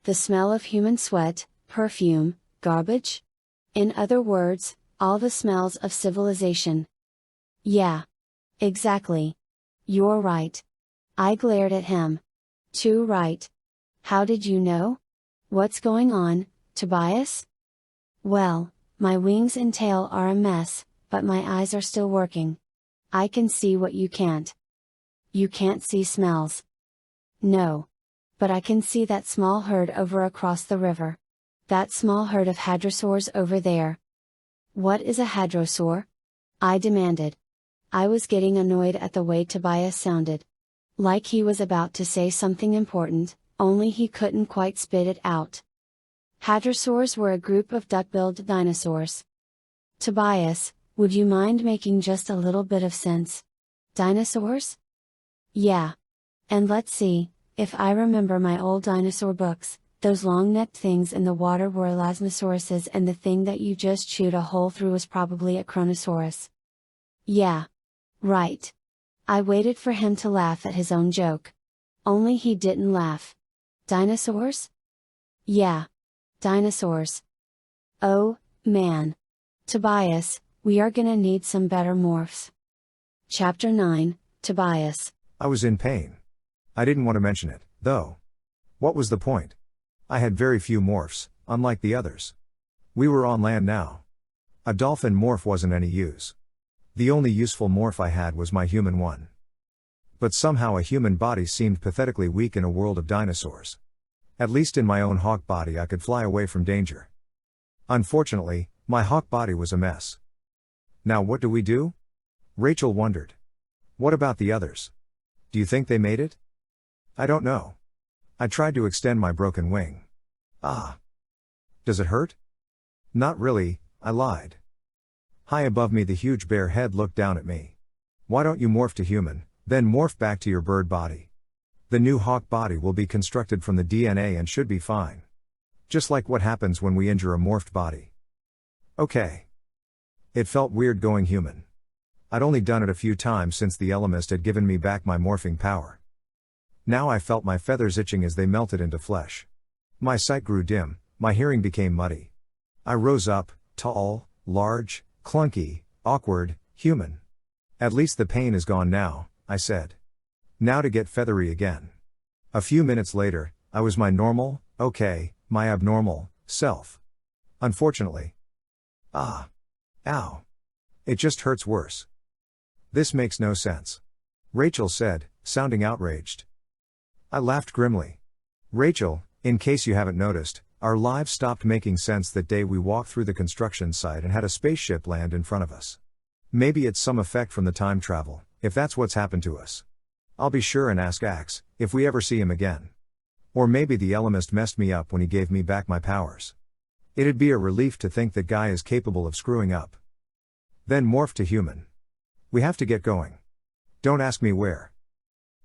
The smell of human sweat, perfume, garbage? In other words, all the smells of civilization. Yeah. Exactly. You're right. I glared at him. Too right. How did you know? What's going on, Tobias? Well, my wings and tail are a mess, but my eyes are still working. I can see what you can't. You can't see smells. No. But I can see that small herd over across the river. That small herd of hadrosaurs over there. What is a hadrosaur? I demanded. I was getting annoyed at the way Tobias sounded. Like he was about to say something important, only he couldn't quite spit it out. Hadrosaurs were a group of duck-billed dinosaurs. Tobias, would you mind making just a little bit of sense? Dinosaurs? Yeah. And let's see, if I remember my old dinosaur books, those long-necked things in the water were elasmosauruses and the thing that you just chewed a hole through was probably a chronosaurus. Yeah. Right. I waited for him to laugh at his own joke. Only he didn't laugh. Dinosaurs? Yeah. Dinosaurs. Oh, man. Tobias, we are gonna need some better morphs. Chapter 9, Tobias. I was in pain. I didn't want to mention it, though. What was the point? I had very few morphs, unlike the others. We were on land now. A dolphin morph wasn't any use. The only useful morph I had was my human one. But somehow a human body seemed pathetically weak in a world of dinosaurs. At least in my own hawk body I could fly away from danger. Unfortunately, my hawk body was a mess. Now what do we do? Rachel wondered. What about the others? Do you think they made it? I don't know. I tried to extend my broken wing. Ah. Does it hurt? Not really, I lied. High above me the huge bear head looked down at me. Why don't you morph to human, Then morph back to your bird body. The new hawk body will be constructed from the DNA and should be fine. Just like what happens when we injure a morphed body. Okay. It felt weird going human. I'd only done it a few times since the Elemist had given me back my morphing power. Now I felt my feathers itching as they melted into flesh. My sight grew dim, my hearing became muddy. I rose up, tall, large, clunky, awkward, human. At least the pain is gone now, I said. Now to get feathery again. A few minutes later, I was my normal, my abnormal, self. Unfortunately. Ah. Ow. It just hurts worse. This makes no sense. Rachel said, sounding outraged. I laughed grimly. Rachel, in case you haven't noticed, our lives stopped making sense that day we walked through the construction site and had a spaceship land in front of us. Maybe it's some effect from the time travel, if that's what's happened to us. I'll be sure and ask Axe, if we ever see him again. Or maybe the Elemist messed me up when he gave me back my powers. It'd be a relief to think that guy is capable of screwing up. Then morph to human. We have to get going. Don't ask me where.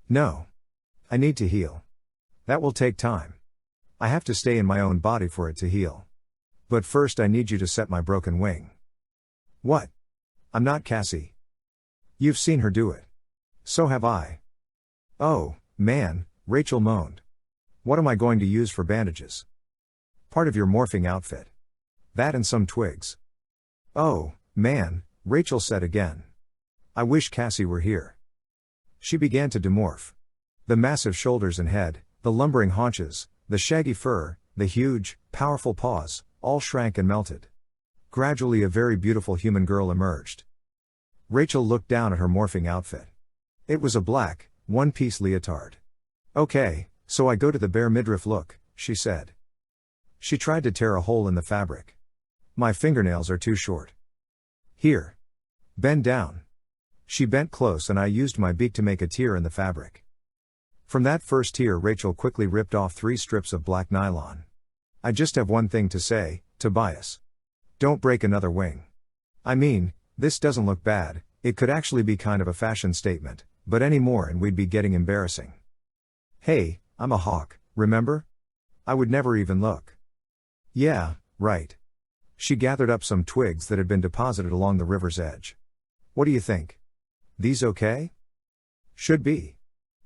No. I need to heal. That will take time. I have to stay in my own body for it to heal. But first I need you to set my broken wing. What? I'm not Cassie. You've seen her do it. So have I. Oh, man, Rachel moaned. What am I going to use for bandages? Part of your morphing outfit. That and some twigs. Oh, man, Rachel said again. I wish Cassie were here. She began to demorph. The massive shoulders and head, the lumbering haunches, the shaggy fur, the huge, powerful paws, all shrank and melted. Gradually a very beautiful human girl emerged. Rachel looked down at her morphing outfit. It was a black, one-piece leotard. Okay, so I go to the bare midriff look, she said. She tried to tear a hole in the fabric. My fingernails are too short. Here. Bend down. She bent close and I used my beak to make a tear in the fabric. From that first tear Rachel quickly ripped off 3 strips of black nylon. I just have one thing to say, Tobias. Don't break another wing. I mean, this doesn't look bad, it could actually be kind of a fashion statement, but any more and we'd be getting embarrassing. Hey, I'm a hawk, remember? I would never even look. Yeah, right. She gathered up some twigs that had been deposited along the river's edge. What do you think? These okay? Should be.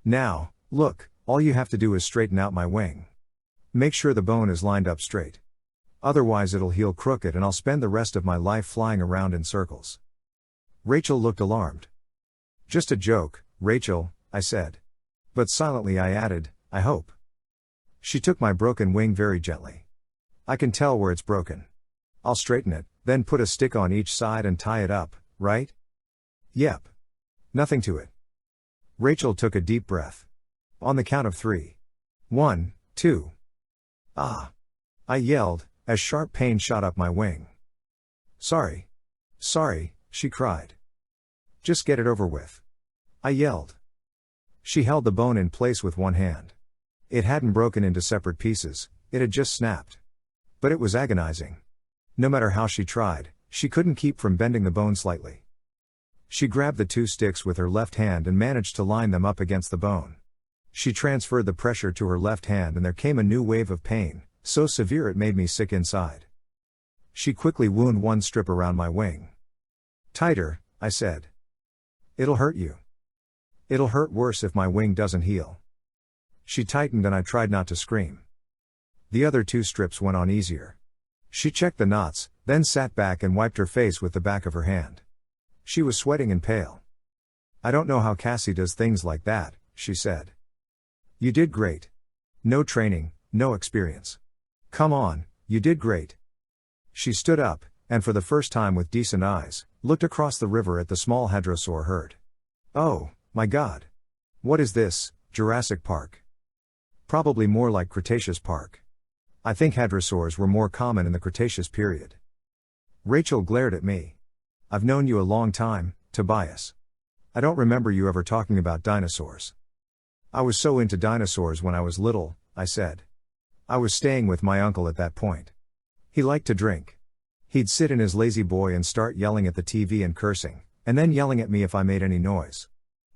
Now, look, all you have to do is straighten out my wing. Make sure the bone is lined up straight. Otherwise it'll heal crooked and I'll spend the rest of my life flying around in circles. Rachel looked alarmed. Just a joke, Rachel, I said. But silently I added, I hope. She took my broken wing very gently. I can tell where it's broken. I'll straighten it, then put a stick on each side and tie it up, right? Yep. Nothing to it. Rachel took a deep breath. On the count of 3. 1, 2. Ah! I yelled, as sharp pain shot up my wing. Sorry. Sorry, she cried. Just get it over with. I yelled. She held the bone in place with one hand. It hadn't broken into separate pieces, it had just snapped. But it was agonizing. No matter how she tried, she couldn't keep from bending the bone slightly. She grabbed the 2 sticks with her left hand and managed to line them up against the bone. She transferred the pressure to her left hand and there came a new wave of pain, so severe it made me sick inside. She quickly wound 1 strip around my wing. Tighter, I said. It'll hurt you. It'll hurt worse if my wing doesn't heal. She tightened and I tried not to scream. The other 2 strips went on easier. She checked the knots, then sat back and wiped her face with the back of her hand. She was sweating and pale. I don't know how Cassie does things like that, she said. You did great. No training, no experience. Come on, you did great. She stood up, and for the first time with decent eyes, looked across the river at the small hadrosaur herd. Oh, my God. What is this, Jurassic Park? Probably more like Cretaceous Park. I think hadrosaurs were more common in the Cretaceous period. Rachel glared at me. I've known you a long time, Tobias. I don't remember you ever talking about dinosaurs. I was so into dinosaurs when I was little, I said. I was staying with my uncle at that point. He liked to drink. He'd sit in his lazy boy and start yelling at the TV and cursing, and then yelling at me if I made any noise.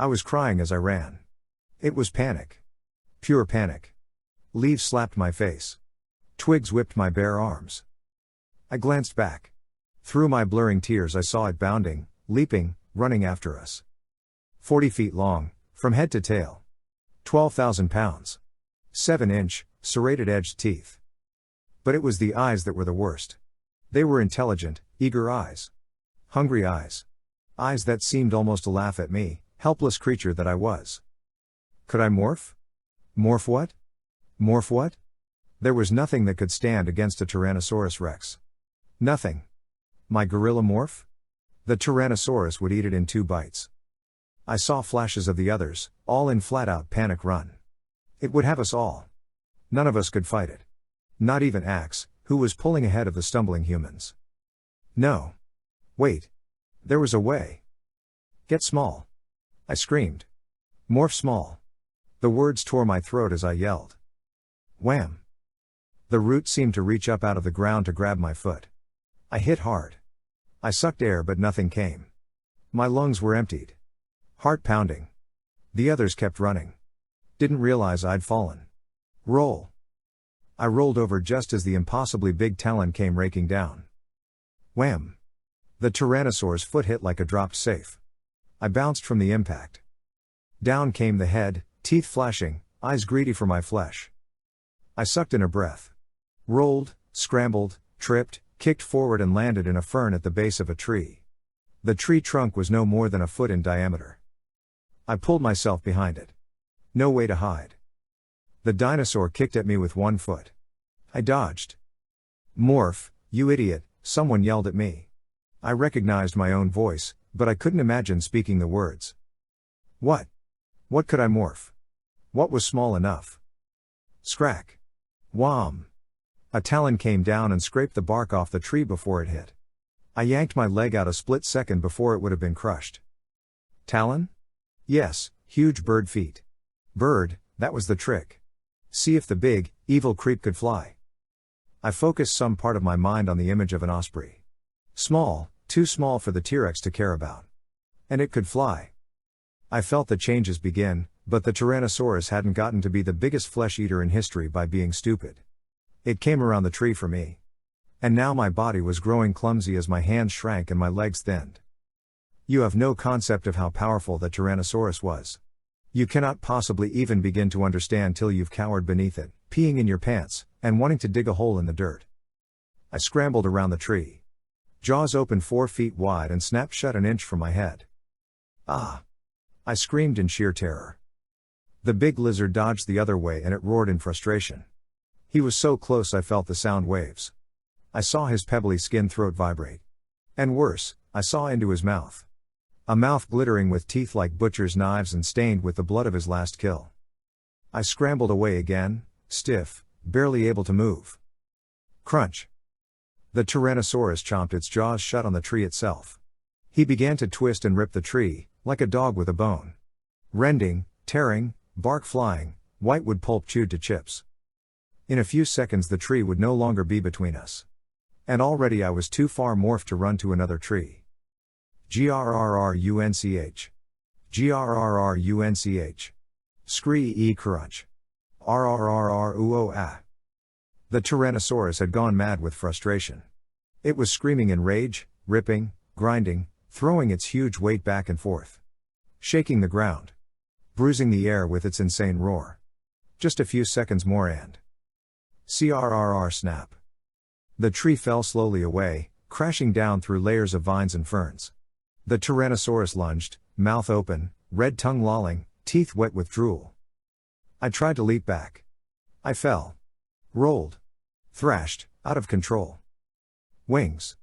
I was crying as I ran. It was panic. Pure panic. Leaves slapped my face. Twigs whipped my bare arms. I glanced back. Through my blurring tears I saw it bounding, leaping, running after us. 40 feet long, from head to tail. 12,000 pounds. 7-inch, serrated-edged teeth. But it was the eyes that were the worst. They were intelligent, eager eyes. Hungry eyes. Eyes that seemed almost to laugh at me, helpless creature that I was. Could I morph? Morph what? Morph what? There was nothing that could stand against a Tyrannosaurus Rex. Nothing. My gorilla morph? The Tyrannosaurus would eat it in 2 bites. I saw flashes of the others, all in flat-out panic run. It would have us all. None of us could fight it. Not even Axe, who was pulling ahead of the stumbling humans. No. Wait. There was a way. Get small. I screamed. Morph small. The words tore my throat as I yelled. Wham! The root seemed to reach up out of the ground to grab my foot. I hit hard. I sucked air but nothing came. My lungs were emptied. Heart pounding. The others kept running. Didn't realize I'd fallen. Roll. I rolled over just as the impossibly big talon came raking down. Wham! The Tyrannosaur's foot hit like a dropped safe. I bounced from the impact. Down came the head, teeth flashing, eyes greedy for my flesh. I sucked in a breath. Rolled, scrambled, tripped, kicked forward and landed in a fern at the base of a tree. The tree trunk was no more than a foot in diameter. I pulled myself behind it. No way to hide. The dinosaur kicked at me with 1 foot. I dodged. Morph, you idiot, someone yelled at me. I recognized my own voice, but I couldn't imagine speaking the words. What? What could I morph? What was small enough? Scrack. Wham! A talon came down and scraped the bark off the tree before it hit. I yanked my leg out a split second before it would have been crushed. Talon? Yes, huge bird feet. Bird, that was the trick. See if the big, evil creep could fly. I focused some part of my mind on the image of an osprey. Small, too small for the T-Rex to care about. And it could fly. I felt the changes begin, but the Tyrannosaurus hadn't gotten to be the biggest flesh eater in history by being stupid. It came around the tree for me. And now my body was growing clumsy as my hands shrank and my legs thinned. You have no concept of how powerful the Tyrannosaurus was. You cannot possibly even begin to understand till you've cowered beneath it, peeing in your pants, and wanting to dig a hole in the dirt. I scrambled around the tree. Jaws opened 4 feet wide and snapped shut an inch from my head. Ah! I screamed in sheer terror. The big lizard dodged the other way and it roared in frustration. He was so close I felt the sound waves. I saw his pebbly skin throat vibrate. And worse, I saw into his mouth. a mouth glittering with teeth like butcher's knives and stained with the blood of his last kill. I scrambled away again, stiff, barely able to move. Crunch. The Tyrannosaurus chomped its jaws shut on the tree itself. He began to twist and rip the tree, like a dog with a bone. Rending, tearing, bark flying, whitewood pulp chewed to chips. In a few seconds the tree would no longer be between us. And already I was too far morphed to run to another tree. Grrrrunch. Grrrrunch. Scree e crunch. Rrrrruoa. The Tyrannosaurus had gone mad with frustration. It was screaming in rage, ripping, grinding, throwing its huge weight back and forth. Shaking the ground. Bruising the air with its insane roar. Just a few seconds more and crrrr snap. The tree fell slowly away, crashing down through layers of vines and ferns. The Tyrannosaurus lunged, mouth open, red tongue lolling, teeth wet with drool. I tried to leap back. I fell. Rolled. Thrashed, out of control. Wings.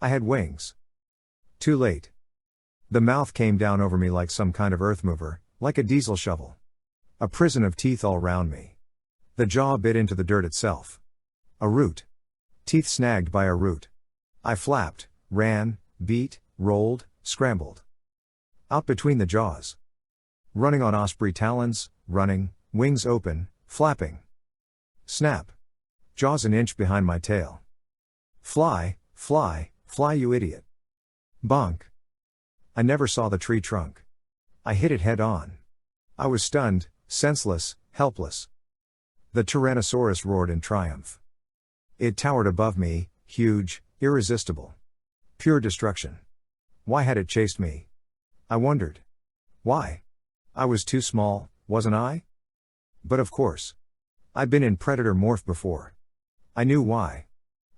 I had wings. Too late. The mouth came down over me like some kind of earth mover, like a diesel shovel. A prison of teeth all round me. The jaw bit into the dirt itself. A root. Teeth snagged by a root. I flapped, ran, beat, rolled, scrambled. Out between the jaws. Running on osprey talons, running, wings open, flapping. Snap. Jaws an inch behind my tail. Fly, fly, fly you idiot. Bonk. I never saw the tree trunk. I hit it head on. I was stunned, senseless, helpless. The Tyrannosaurus roared in triumph. It towered above me, huge, irresistible. Pure destruction. Why had it chased me? I wondered. Why? I was too small, wasn't I? But of course. I'd been in predator morph before. I knew why.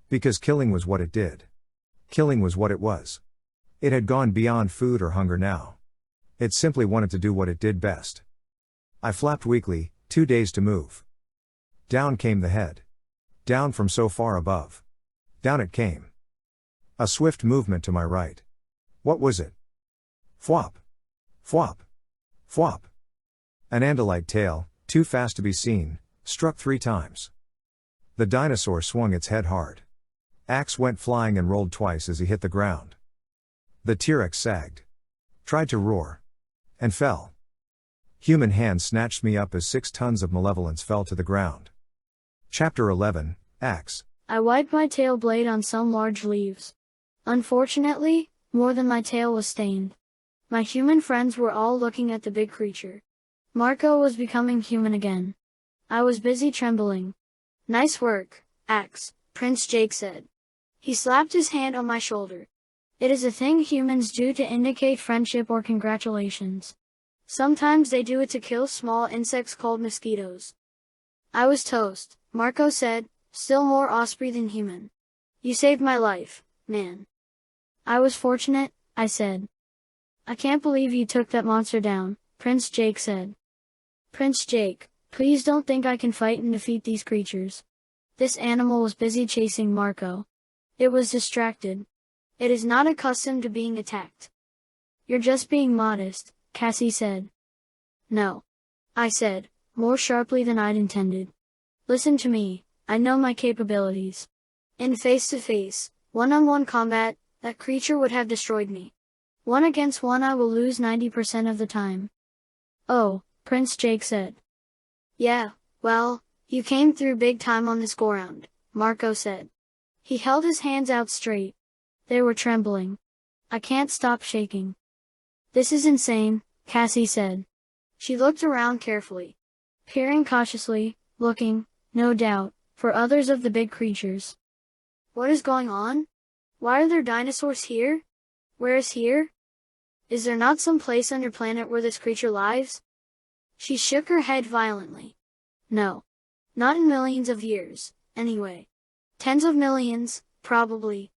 Because killing was what it did. Killing was what it was. It had gone beyond food or hunger now. It simply wanted to do what it did best. I flapped weakly, too dazed to move. Down came the head. Down from so far above. Down it came. A swift movement to my right. What was it? Fwop. Fwop. Fwop. An Andalite tail, too fast to be seen, struck 3 times. The dinosaur swung its head hard. Axe went flying and rolled twice as he hit the ground. The T-Rex sagged. Tried to roar. And fell. Human hands snatched me up as 6 tons of malevolence fell to the ground. Chapter 11, Axe. I wiped my tail blade on some large leaves. Unfortunately, more than my tail was stained. My human friends were all looking at the big creature. Marco was becoming human again. I was busy trembling. Nice work, Axe, Prince Jake said. He slapped his hand on my shoulder. It is a thing humans do to indicate friendship or congratulations. Sometimes they do it to kill small insects called mosquitoes. I was toast, Marco said, still more osprey than human. You saved my life, man. I was fortunate, I said. I can't believe you took that monster down, Prince Jake said. Prince Jake, please don't think I can fight and defeat these creatures. This animal was busy chasing Marco. It was distracted. It is not accustomed to being attacked. You're just being modest, Cassie said. No. I said, more sharply than I'd intended. Listen to me, I know my capabilities. In face-to-face, one-on-one combat, that creature would have destroyed me. 1 against 1 I will lose 90% of the time. Oh, Prince Jake said. Yeah, well, you came through big time on this go-round, Marco said. He held his hands out straight. They were trembling. I can't stop shaking. This is insane, Cassie said. She looked around carefully. Peering cautiously, looking, no doubt, for others of the big creatures. What is going on? Why are there dinosaurs here? Where is here? Is there not some place on your planet where this creature lives? She shook her head violently. No. Not in millions of years, anyway. Tens of millions, probably.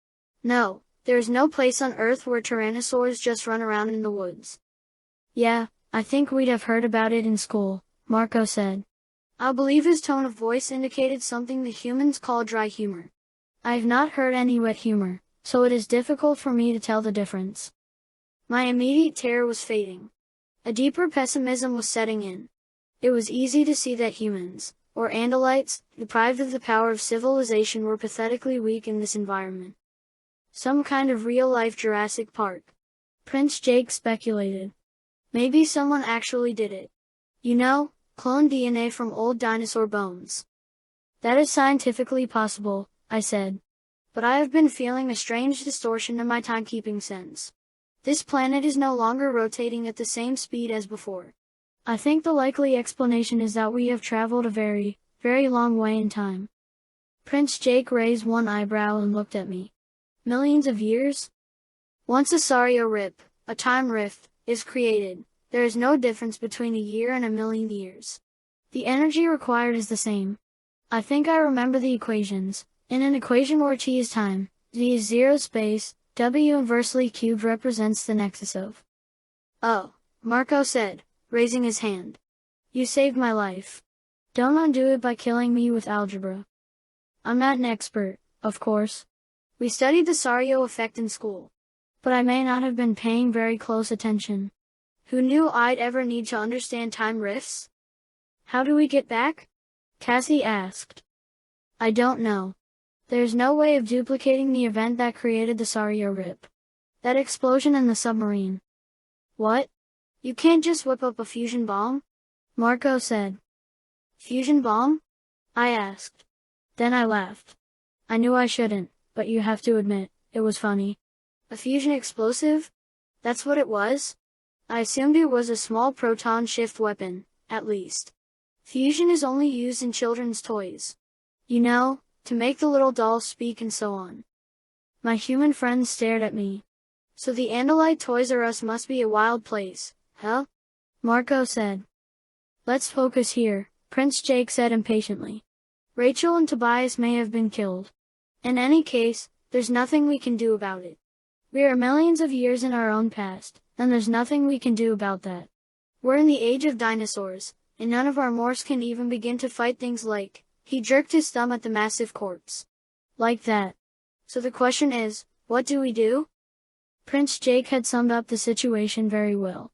No, there is no place on Earth where tyrannosaurs just run around in the woods. Yeah, I think we'd have heard about it in school, Marco said. I believe his tone of voice indicated something the humans call dry humor. I have not heard any wet humor, so it is difficult for me to tell the difference. My immediate terror was fading. A deeper pessimism was setting in. It was easy to see that humans, or Andalites, deprived of the power of civilization, were pathetically weak in this environment. Some kind of real-life Jurassic Park. Prince Jake speculated. Maybe someone actually did it. You know, clone DNA from old dinosaur bones. That is scientifically possible, I said. But I have been feeling a strange distortion in my timekeeping sense. This planet is no longer rotating at the same speed as before. I think the likely explanation is that we have traveled a very, very long way in time. Prince Jake raised one eyebrow and looked at me. Millions of years? Once a Sario rip, a time rift, is created, there is no difference between a year and a million years. The energy required is the same. I think I remember the equations. In an equation where t is time, z is zero space, w inversely cubed represents the nexus of. Oh, Marco said, raising his hand. You saved my life. Don't undo it by killing me with algebra. I'm not an expert, of course. We studied the Sario effect in school. But I may not have been paying very close attention. Who knew I'd ever need to understand time rifts? How do we get back? Cassie asked. I don't know. There's no way of duplicating the event that created the Sario rip. That explosion in the submarine. What? You can't just whip up a fusion bomb? Marco said. Fusion bomb? I asked. Then I laughed. I knew I shouldn't, but you have to admit, it was funny. A fusion explosive? That's what it was? I assumed it was a small proton shift weapon, at least. Fusion is only used in children's toys. You know, to make the little dolls speak and so on. My human friends stared at me. So the Andalite Toys R Us must be a wild place, huh? Marco said. Let's focus here, Prince Jake said impatiently. Rachel and Tobias may have been killed. In any case, there's nothing we can do about it. We are millions of years in our own past, and there's nothing we can do about that. We're in the age of dinosaurs, and none of our morphs can even begin to fight things like. He jerked his thumb at the massive corpse. Like that. So the question is, what do we do? Prince Jake had summed up the situation very well.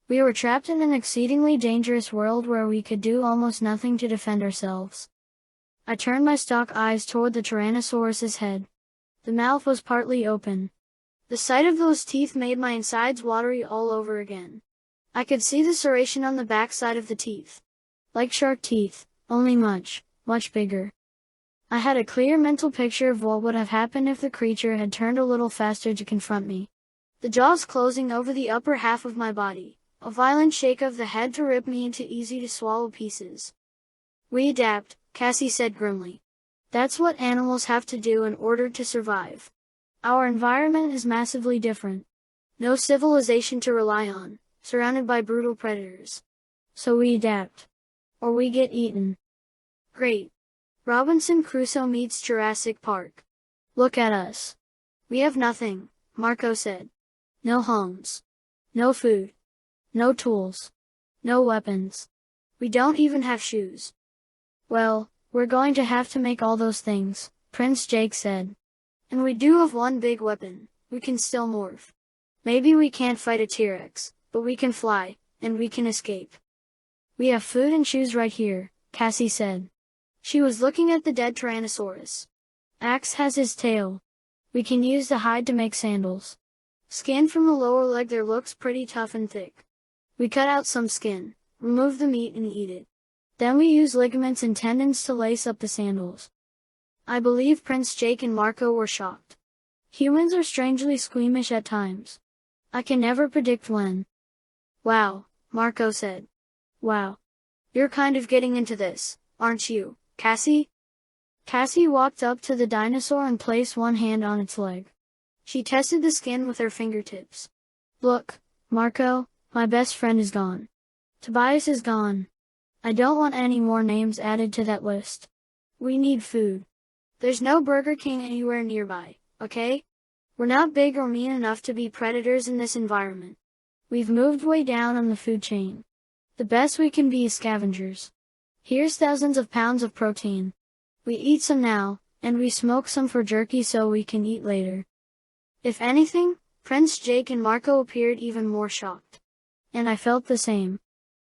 We were trapped in an exceedingly dangerous world where we could do almost nothing to defend ourselves. I turned my stalk eyes toward the Tyrannosaurus's head. The mouth was partly open. The sight of those teeth made my insides watery all over again. I could see the serration on the back side of the teeth. Like shark teeth, only much bigger. I had a clear mental picture of what would have happened if the creature had turned a little faster to confront me. The jaws closing over the upper half of my body, a violent shake of the head to rip me into easy-to-swallow pieces. We adapt, Cassie said grimly. That's what animals have to do in order to survive. Our environment is massively different. No civilization to rely on, surrounded by brutal predators. So we adapt. Or we get eaten. Great. Robinson Crusoe meets Jurassic Park. Look at us. We have nothing, Marco said. No homes. No food. No tools. No weapons. We don't even have shoes. Well, we're going to have to make all those things, Prince Jake said. And we do have one big weapon. We can still morph. Maybe we can't fight a T-Rex, but we can fly, and we can escape. We have food and shoes right here, Cassie said. She was looking at the dead Tyrannosaurus. Axe has his tail. We can use the hide to make sandals. Skin from the lower leg there looks pretty tough and thick. We cut out some skin, remove the meat and eat it. Then we use ligaments and tendons to lace up the sandals. I believe Prince Jake and Marco were shocked. Humans are strangely squeamish at times. I can never predict when. Wow, Marco said. Wow. You're kind of getting into this, aren't you, Cassie? Cassie walked up to the dinosaur and placed one hand on its leg. She tested the skin with her fingertips. Look, Marco, my best friend is gone. Tobias is gone. I don't want any more names added to that list. We need food. There's no Burger King anywhere nearby, okay? We're not big or mean enough to be predators in this environment. We've moved way down on the food chain. The best we can be is scavengers. Here's thousands of pounds of protein. We eat some now, and we smoke some for jerky so we can eat later. If anything, Prince Jake and Marco appeared even more shocked. And I felt the same.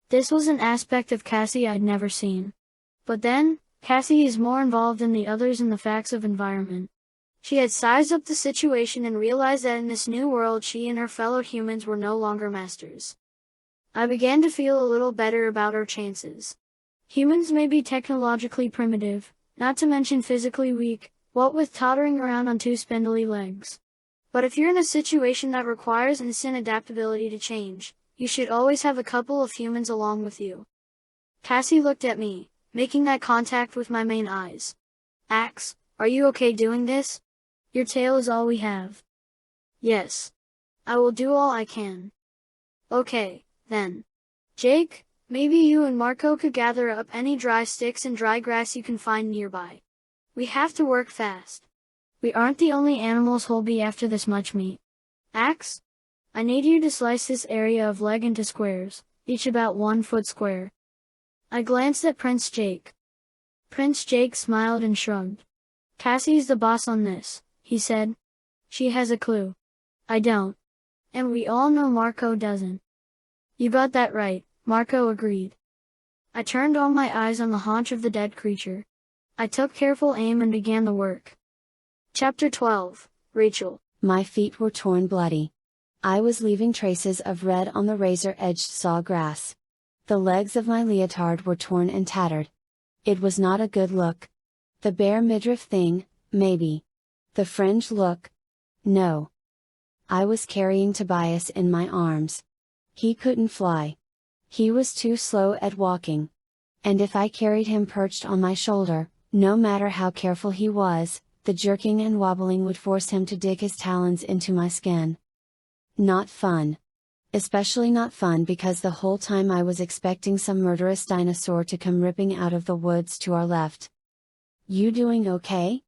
This was an aspect of Cassie I'd never seen. But then, Cassie is more involved than the others in the facts of environment. She had sized up the situation and realized that in this new world she and her fellow humans were no longer masters. I began to feel a little better about our chances. Humans may be technologically primitive, not to mention physically weak, what with tottering around on two spindly legs. But if you're in a situation that requires instant adaptability to change, you should always have a couple of humans along with you. Cassie looked at me, making that contact with my main eyes. Axe, are you okay doing this? Your tail is all we have. Yes. I will do all I can. Okay, then. Jake, maybe you and Marco could gather up any dry sticks and dry grass you can find nearby. We have to work fast. We aren't the only animals who'll be after this much meat. Axe? I need you to slice this area of leg into squares, each about 1 foot square. I glanced at Prince Jake. Prince Jake smiled and shrugged. Cassie's the boss on this, he said. She has a clue. I don't. And we all know Marco doesn't. You got that right, Marco agreed. I turned all my eyes on the haunch of the dead creature. I took careful aim and began the work. Chapter 12, Rachel. My feet were torn bloody. I was leaving traces of red on the razor-edged saw grass. The legs of my leotard were torn and tattered. It was not a good look. The bare midriff thing, maybe. The fringe look? No. I was carrying Tobias in my arms. He couldn't fly. He was too slow at walking. And if I carried him perched on my shoulder, no matter how careful he was, the jerking and wobbling would force him to dig his talons into my skin. Not fun. Especially not fun because the whole time I was expecting some murderous dinosaur to come ripping out of the woods to our left. You doing okay?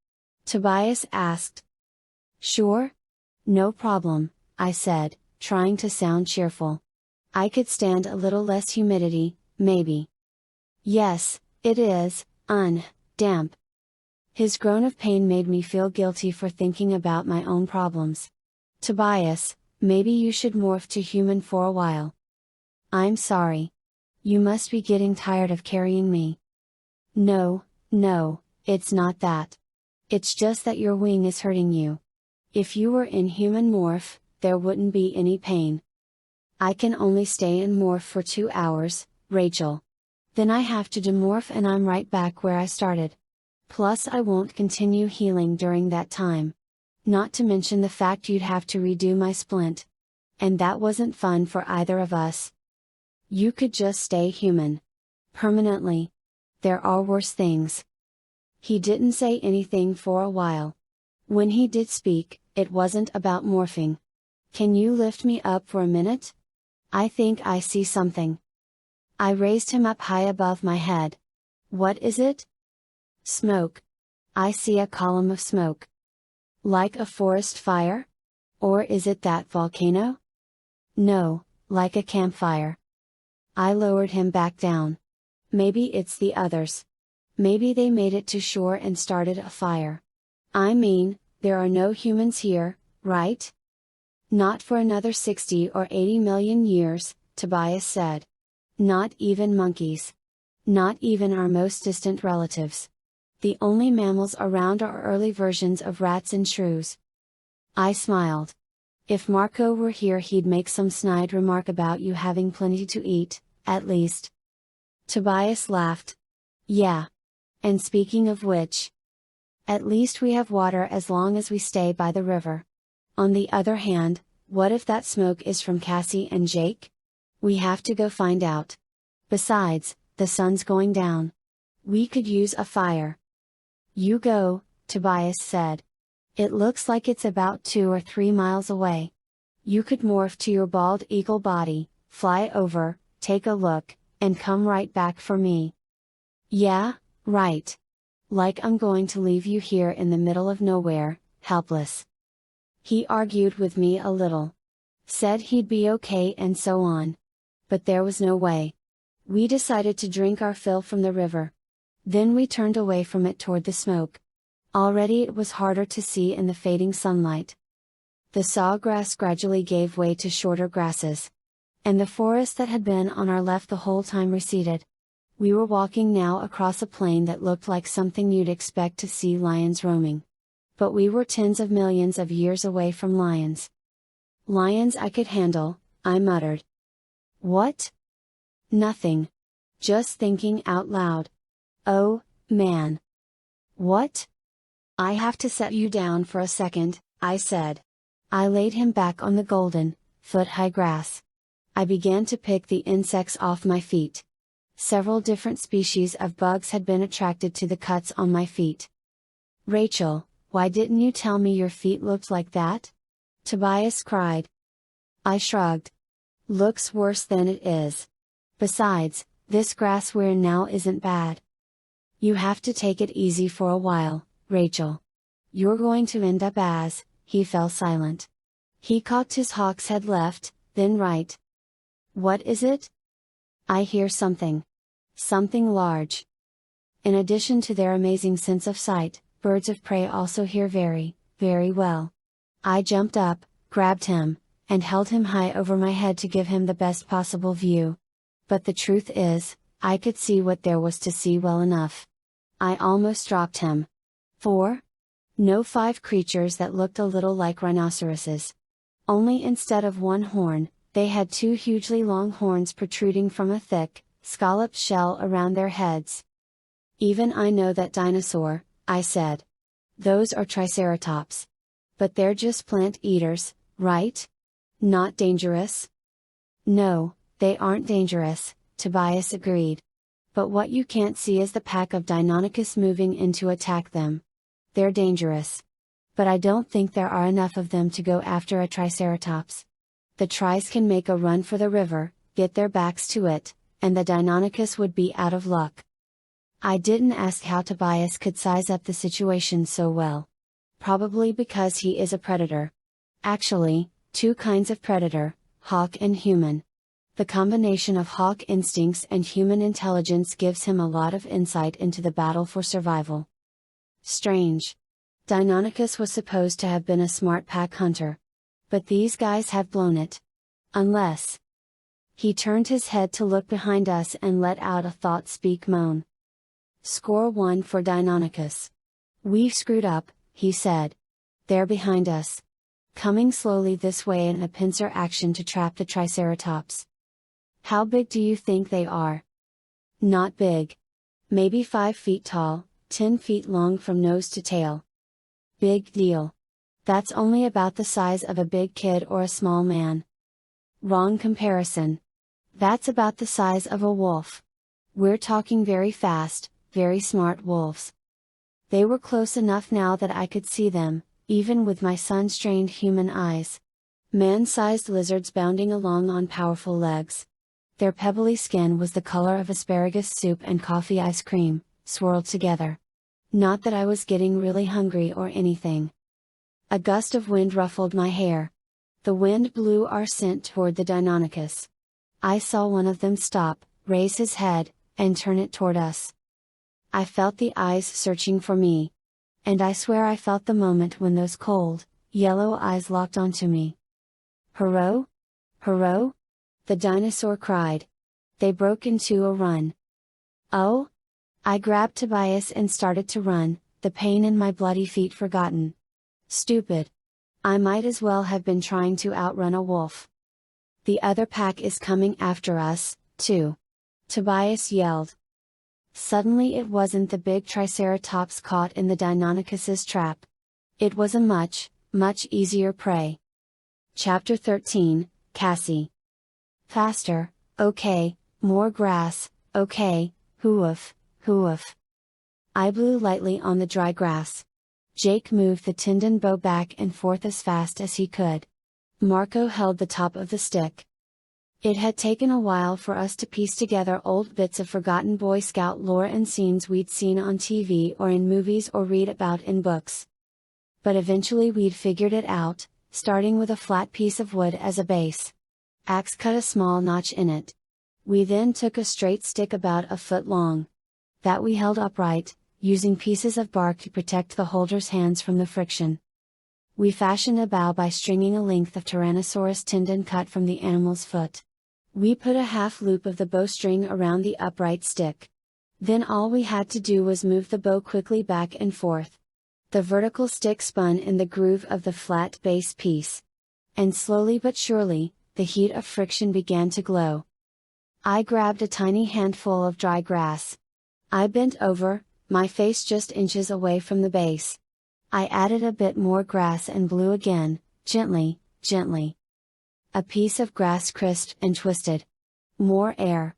Tobias asked. Sure. No problem, I said, trying to sound cheerful. I could stand a little less humidity, maybe. Yes, it is, damp. His groan of pain made me feel guilty for thinking about my own problems. Tobias, maybe you should morph to human for a while. I'm sorry. You must be getting tired of carrying me. No, it's not that. It's just that your wing is hurting you. If you were in human morph, there wouldn't be any pain. I can only stay in morph for 2 hours, Rachel. Then I have to demorph and I'm right back where I started. Plus I won't continue healing during that time. Not to mention the fact you'd have to redo my splint. And that wasn't fun for either of us. You could just stay human. Permanently. There are worse things. He didn't say anything for a while. When he did speak, it wasn't about morphing. Can you lift me up for a minute? I think I see something. I raised him up high above my head. What is it? Smoke. I see a column of smoke. Like a forest fire? Or is it that volcano? No, like a campfire. I lowered him back down. Maybe it's the others. Maybe they made it to shore and started a fire. I mean, there are no humans here, right? Not for another 60 or 80 million years, Tobias said. Not even monkeys. Not even our most distant relatives. The only mammals around are early versions of rats and shrews. I smiled. If Marco were here he'd make some snide remark about you having plenty to eat, at least. Tobias laughed. Yeah. And speaking of which, at least we have water as long as we stay by the river. On the other hand, what if that smoke is from Cassie and Jake? We have to go find out. Besides, the sun's going down. We could use a fire. You go, Tobias said. It looks like it's about 2 or 3 miles away. You could morph to your bald eagle body, fly over, take a look, and come right back for me. Yeah, right. Like I'm going to leave you here in the middle of nowhere, helpless. He argued with me a little. Said he'd be okay and so on. But there was no way. We decided to drink our fill from the river. Then we turned away from it toward the smoke. Already it was harder to see in the fading sunlight. The sawgrass gradually gave way to shorter grasses. And the forest that had been on our left the whole time receded. We were walking now across a plain that looked like something you'd expect to see lions roaming. But we were tens of millions of years away from lions. Lions I could handle, I muttered. What? Nothing. Just thinking out loud. Oh, man. What? I have to set you down for a second, I said. I laid him back on the golden, foot-high grass. I began to pick the insects off my feet. Several different species of bugs had been attracted to the cuts on my feet. Rachel, why didn't you tell me your feet looked like that? Tobias cried. I shrugged. Looks worse than it is. Besides, this grass we're in now isn't bad. You have to take it easy for a while, Rachel. You're going to end up as. He fell silent. He cocked his hawk's head left, then right. What is it? I hear something. Something large. In addition to their amazing sense of sight, birds of prey also hear very, very well. I jumped up, grabbed him, and held him high over my head to give him the best possible view. But the truth is, I could see what there was to see well enough. I almost dropped him. 4? No, 5 creatures that looked a little like rhinoceroses. Only instead of one horn, they had 2 hugely long horns protruding from a thick, scalloped shell around their heads. Even I know that dinosaur, I said. Those are triceratops. But they're just plant eaters, right? Not dangerous? No, they aren't dangerous, Tobias agreed. But what you can't see is the pack of Deinonychus moving in to attack them. They're dangerous. But I don't think there are enough of them to go after a triceratops. The tris can make a run for the river, get their backs to it, and the Deinonychus would be out of luck. I didn't ask how Tobias could size up the situation so well. Probably because he is a predator. Actually, 2 kinds of predator, hawk and human. The combination of hawk instincts and human intelligence gives him a lot of insight into the battle for survival. Strange. Deinonychus was supposed to have been a smart pack hunter. But these guys have blown it. Unless. He turned his head to look behind us and let out a thought-speak moan. Score 1 for Deinonychus. We've screwed up, he said. They're behind us. Coming slowly this way in a pincer action to trap the triceratops. How big do you think they are? Not big. Maybe 5 feet tall, 10 feet long from nose to tail. Big deal. That's only about the size of a big kid or a small man. Wrong comparison. That's about the size of a wolf. We're talking very fast, very smart wolves. They were close enough now that I could see them, even with my sun-strained human eyes. Man-sized lizards bounding along on powerful legs. Their pebbly skin was the color of asparagus soup and coffee ice cream, swirled together. Not that I was getting really hungry or anything. A gust of wind ruffled my hair. The wind blew our scent toward the Deinonychus. I saw one of them stop, raise his head, and turn it toward us. I felt the eyes searching for me. And I swear I felt the moment when those cold, yellow eyes locked onto me. Hurro? Hurro? The dinosaur cried. They broke into a run. Oh? I grabbed Tobias and started to run, the pain in my bloody feet forgotten. Stupid. I might as well have been trying to outrun a wolf. The other pack is coming after us, too. Tobias yelled. Suddenly it wasn't the big triceratops caught in the Deinonychus's trap. It was a much, much easier prey. Chapter 13, Cassie. Faster, okay, more grass, okay, hoof, hoof. I blew lightly on the dry grass. Jake moved the tendon bow back and forth as fast as he could. Marco held the top of the stick. It had taken a while for us to piece together old bits of forgotten Boy Scout lore and scenes we'd seen on TV or in movies or read about in books. But eventually we'd figured it out, starting with a flat piece of wood as a base. Axe cut a small notch in it. We then took a straight stick about a foot long. That we held upright, using pieces of bark to protect the holder's hands from the friction. We fashioned a bow by stringing a length of Tyrannosaurus tendon cut from the animal's foot. We put a half loop of the bowstring around the upright stick. Then all we had to do was move the bow quickly back and forth. The vertical stick spun in the groove of the flat base piece. And slowly but surely, the heat of friction began to glow. I grabbed a tiny handful of dry grass. I bent over, my face just inches away from the base. I added a bit more grass and blew again, gently, gently. A piece of grass crisped and twisted. More air.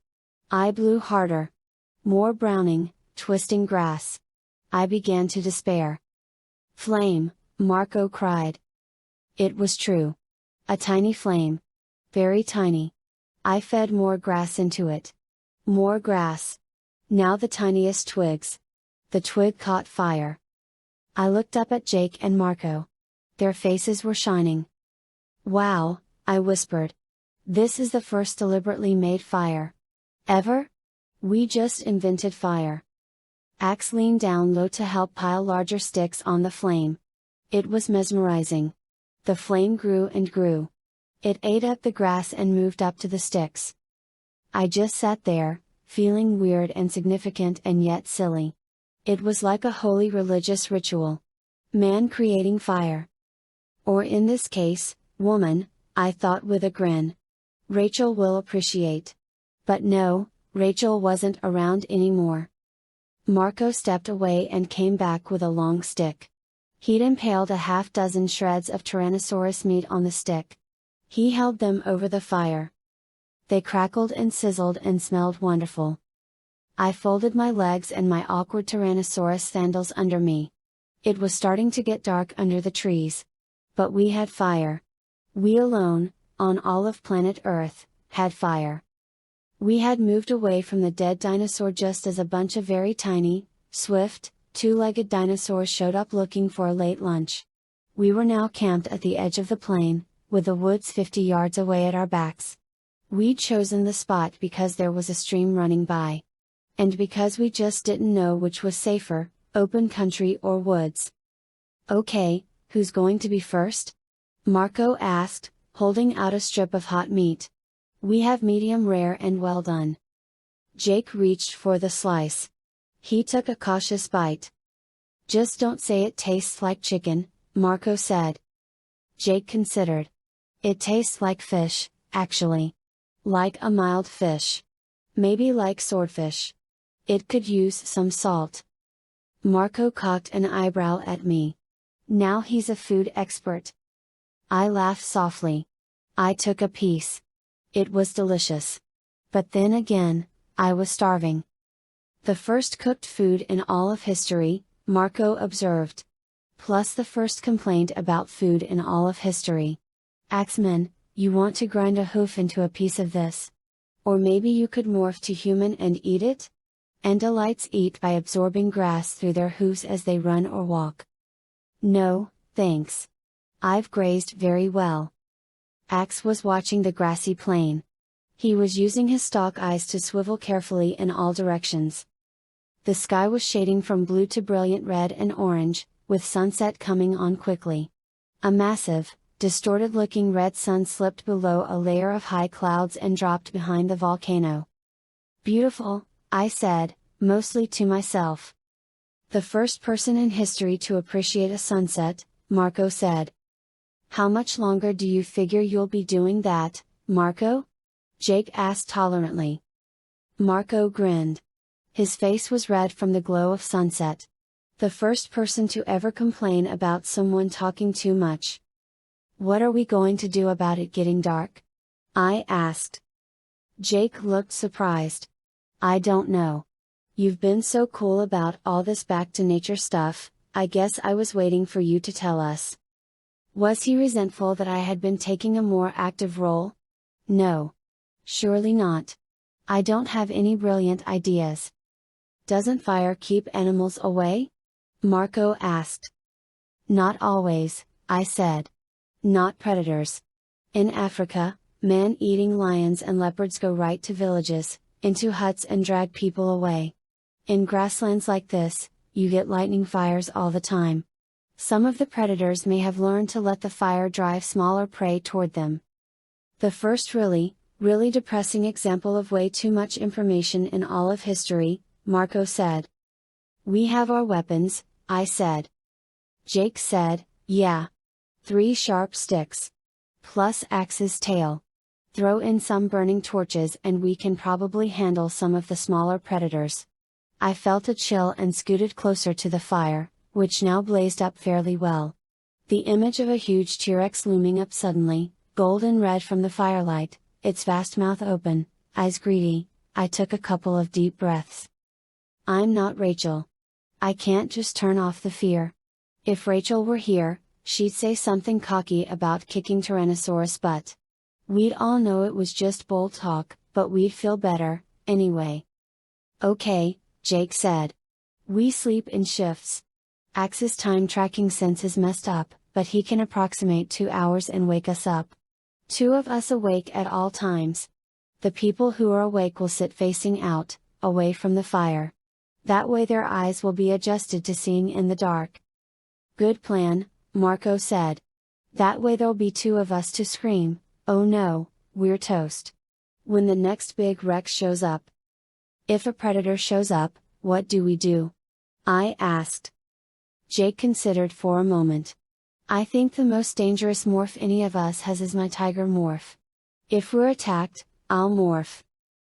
I blew harder. More browning, twisting grass. I began to despair. Flame, Marco cried. It was true. A tiny flame. Very tiny. I fed more grass into it. More grass. Now the tiniest twigs. The twig caught fire. I looked up at Jake and Marco. Their faces were shining. Wow, I whispered. This is the first deliberately made fire. Ever? We just invented fire. Axe leaned down low to help pile larger sticks on the flame. It was mesmerizing. The flame grew and grew. It ate up the grass and moved up to the sticks. I just sat there, feeling weird and significant and yet silly. It was like a holy religious ritual. Man creating fire. Or in this case, woman, I thought with a grin. Rachel will appreciate. But no, Rachel wasn't around anymore. Marco stepped away and came back with a long stick. He'd impaled a half-dozen shreds of Tyrannosaurus meat on the stick. He held them over the fire. They crackled and sizzled and smelled wonderful. I folded my legs and my awkward Tyrannosaurus sandals under me. It was starting to get dark under the trees. But we had fire. We alone, on all of planet Earth, had fire. We had moved away from the dead dinosaur just as a bunch of very tiny, swift, two-legged dinosaurs showed up looking for a late lunch. We were now camped at the edge of the plain, with the woods 50 yards away at our backs. We'd chosen the spot because there was a stream running by. And because we just didn't know which was safer, open country or woods. Okay, who's going to be first? Marco asked, holding out a strip of hot meat. We have medium rare and well done. Jake reached for the slice. He took a cautious bite. Just don't say it tastes like chicken, Marco said. Jake considered. It tastes like fish, actually. Like a mild fish. Maybe like swordfish. It could use some salt. Marco cocked an eyebrow at me. Now he's a food expert. I laughed softly. I took a piece. It was delicious. But then again, I was starving. The first cooked food in all of history, Marco observed. Plus the first complaint about food in all of history. Axeman, you want to grind a hoof into a piece of this? Or maybe you could morph to human and eat it? Andalites eat by absorbing grass through their hooves as they run or walk. No, thanks. I've grazed very well. Axe was watching the grassy plain. He was using his stalk eyes to swivel carefully in all directions. The sky was shading from blue to brilliant red and orange, with sunset coming on quickly. A massive, distorted-looking red sun slipped below a layer of high clouds and dropped behind the volcano. Beautiful, I said, mostly to myself. The first person in history to appreciate a sunset, Marco said. How much longer do you figure you'll be doing that, Marco? Jake asked tolerantly. Marco grinned. His face was red from the glow of sunset. The first person to ever complain about someone talking too much. What are we going to do about it getting dark? I asked. Jake looked surprised. I don't know. You've been so cool about all this back to nature stuff, I guess I was waiting for you to tell us. Was he resentful that I had been taking a more active role? No. Surely not. I don't have any brilliant ideas. Doesn't fire keep animals away? Marco asked. Not always, I said. Not predators. In Africa, man-eating lions and leopards go right to villages, into huts and drag people away. In grasslands like this, you get lightning fires all the time. Some of the predators may have learned to let the fire drive smaller prey toward them. The first really depressing example of way too much information in all of history, Marco said. We have our weapons, I said. Jake said, yeah. 3 sharp sticks. Plus Axe's tail. Throw in some burning torches and we can probably handle some of the smaller predators. I felt a chill and scooted closer to the fire, which now blazed up fairly well. The image of a huge T-Rex looming up suddenly, golden red from the firelight, its vast mouth open, eyes greedy. I took a couple of deep breaths. I'm not Rachel. I can't just turn off the fear. If Rachel were here, she'd say something cocky about kicking Tyrannosaurus butt. We'd all know it was just bull talk, but we'd feel better, anyway. Okay, Jake said. We sleep in shifts. Axe's time tracking sense is messed up, but he can approximate 2 hours and wake us up. 2 of us awake at all times. The people who are awake will sit facing out, away from the fire. That way their eyes will be adjusted to seeing in the dark. Good plan, Marco said. That way there'll be 2 of us to scream, oh no, we're toast. When the next big wreck shows up. If a predator shows up, what do we do? I asked. Jake considered for a moment. I think the most dangerous morph any of us has is my tiger morph. If we're attacked, I'll morph.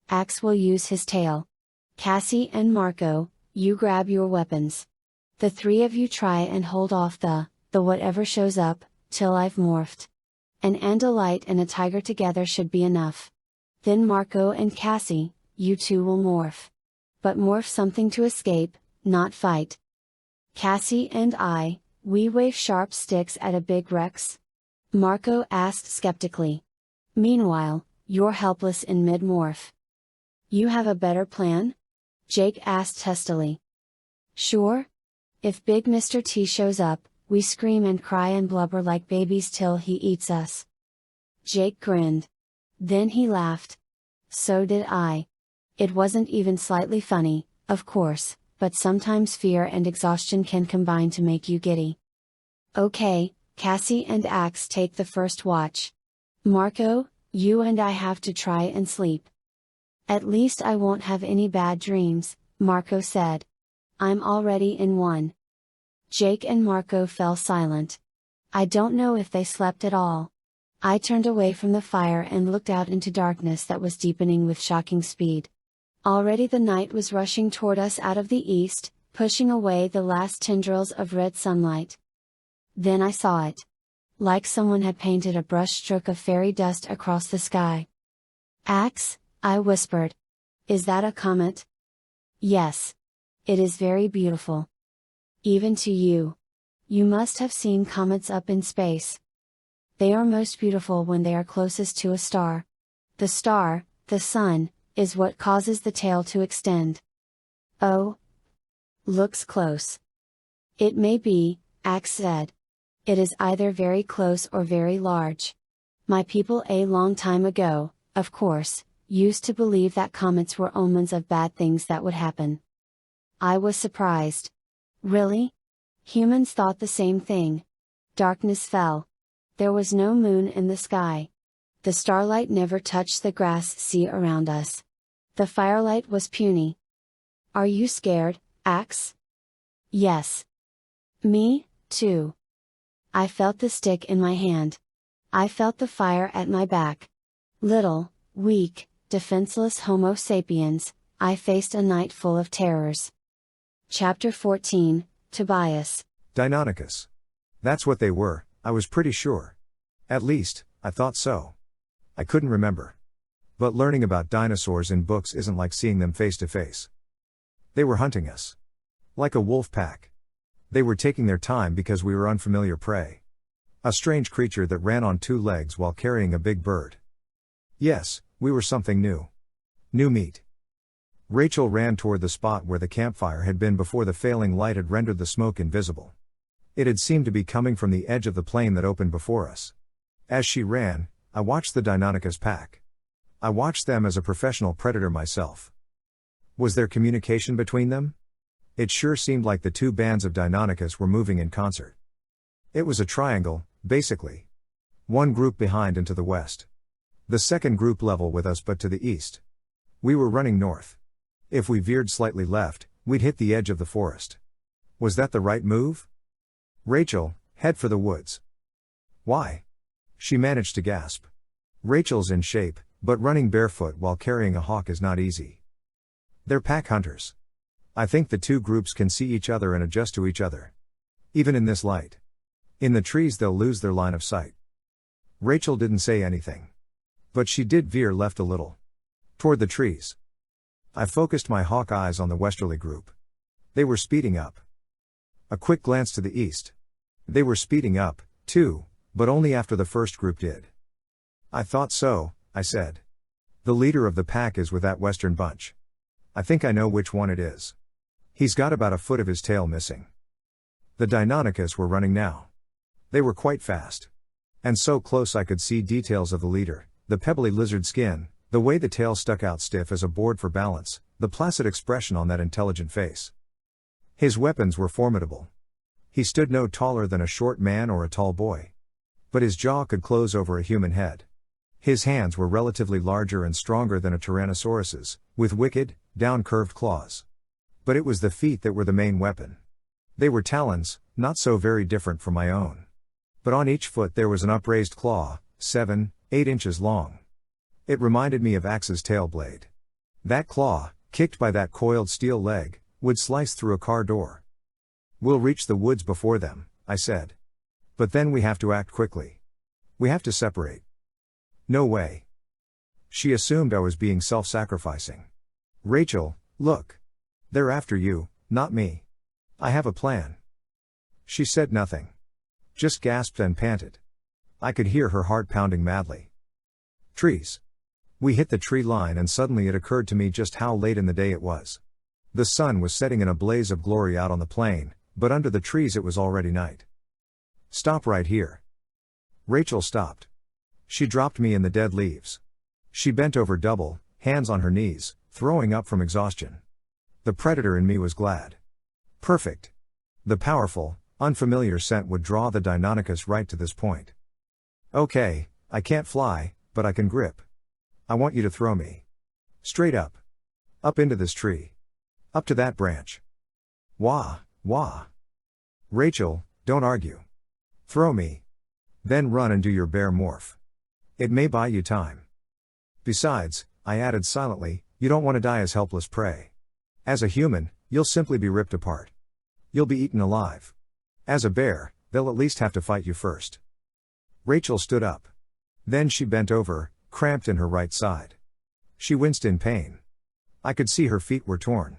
Axe will use his tail. Cassie and Marco, you grab your weapons. The 3 of you try and hold off the whatever shows up, till I've morphed. An Andalite and a tiger together should be enough. Then Marco and Cassie, you 2 will morph. But morph something to escape, not fight. Cassie and I, we wave sharp sticks at a big Rex? Marco asked skeptically. Meanwhile, you're helpless in mid-morph. You have a better plan? Jake asked testily. Sure. If Big Mr. T shows up, we scream and cry and blubber like babies till he eats us. Jake grinned. Then he laughed. So did I. It wasn't even slightly funny, of course, but sometimes fear and exhaustion can combine to make you giddy. Okay, Cassie and Axe take the first watch. Marco, you and I have to try and sleep. At least I won't have any bad dreams, Marco said. I'm already in one. Jake and Marco fell silent. I don't know if they slept at all. I turned away from the fire and looked out into darkness that was deepening with shocking speed. Already the night was rushing toward us out of the east, pushing away the last tendrils of red sunlight. Then I saw it. Like someone had painted a brushstroke of fairy dust across the sky. Axe, I whispered. Is that a comet? Yes. It is very beautiful. Even to you. You must have seen comets up in space. They are most beautiful when they are closest to a star. The star, the sun, is what causes the tail to extend. Oh. Looks close. It may be, Axe said. It is either very close or very large. My people a long time ago, of course, used to believe that comets were omens of bad things that would happen. I was surprised. Really? Humans thought the same thing. Darkness fell. There was no moon in the sky. The starlight never touched the grass sea around us. The firelight was puny. Are you scared, Axe? Yes. Me, too. I felt the stick in my hand. I felt the fire at my back. Little, weak, defenseless Homo sapiens, I faced a night full of terrors. Chapter 14, Tobias. Deinonychus. That's what they were, I was pretty sure. At least, I thought so. I couldn't remember. But learning about dinosaurs in books isn't like seeing them face to face. They were hunting us. Like a wolf pack. They were taking their time because we were unfamiliar prey. A strange creature that ran on 2 legs while carrying a big bird. Yes, we were something new. New meat. Rachel ran toward the spot where the campfire had been before the failing light had rendered the smoke invisible. It had seemed to be coming from the edge of the plain that opened before us. As she ran, I watched the Deinonychus pack. I watched them as a professional predator myself. Was there communication between them? It sure seemed like the 2 bands of Deinonychus were moving in concert. It was a triangle, basically. One group behind and to the west. The second group level with us but to the east. We were running north. If we veered slightly left, we'd hit the edge of the forest. Was that the right move? Rachel, head for the woods. Why? She managed to gasp. Rachel's in shape, but running barefoot while carrying a hawk is not easy. They're pack hunters. I think the two groups can see each other and adjust to each other. Even in this light. In the trees they'll lose their line of sight. Rachel didn't say anything. But she did veer left a little. Toward the trees. I focused my hawk eyes on the westerly group. They were speeding up. A quick glance to the east. They were speeding up, too, but only after the first group did. I thought so, I said. The leader of the pack is with that western bunch. I think I know which one it is. He's got about a foot of his tail missing. The Deinonychus were running now. They were quite fast. And so close I could see details of the leader, the pebbly lizard skin, the way the tail stuck out stiff as a board for balance, the placid expression on that intelligent face. His weapons were formidable. He stood no taller than a short man or a tall boy. But his jaw could close over a human head. His hands were relatively larger and stronger than a Tyrannosaurus's, with wicked, down-curved claws. But it was the feet that were the main weapon. They were talons, not so very different from my own. But on each foot there was an upraised claw, 7-8 inches long. It reminded me of Axe's tail blade. That claw, kicked by that coiled steel leg, would slice through a car door. We'll reach the woods before them, I said. But then we have to act quickly. We have to separate. No way. She assumed I was being self-sacrificing. Rachel, look. They're after you, not me. I have a plan. She said nothing. Just gasped and panted. I could hear her heart pounding madly. Trees. We hit the tree line and suddenly it occurred to me just how late in the day it was. The sun was setting in a blaze of glory out on the plain, but under the trees it was already night. Stop right here. Rachel stopped. She dropped me in the dead leaves. She bent over double, hands on her knees, throwing up from exhaustion. The predator in me was glad. Perfect. The powerful, unfamiliar scent would draw the Deinonychus right to this point. Okay, I can't fly, but I can grip. I want you to throw me. Straight up. Up into this tree. Up to that branch. Wah, wah. Rachel, don't argue. Throw me. Then run and do your bear morph. It may buy you time. Besides, I added silently, you don't want to die as helpless prey. As a human, you'll simply be ripped apart. You'll be eaten alive. As a bear, they'll at least have to fight you first. Rachel stood up. Then she bent over, cramped in her right side. She winced in pain. I could see her feet were torn.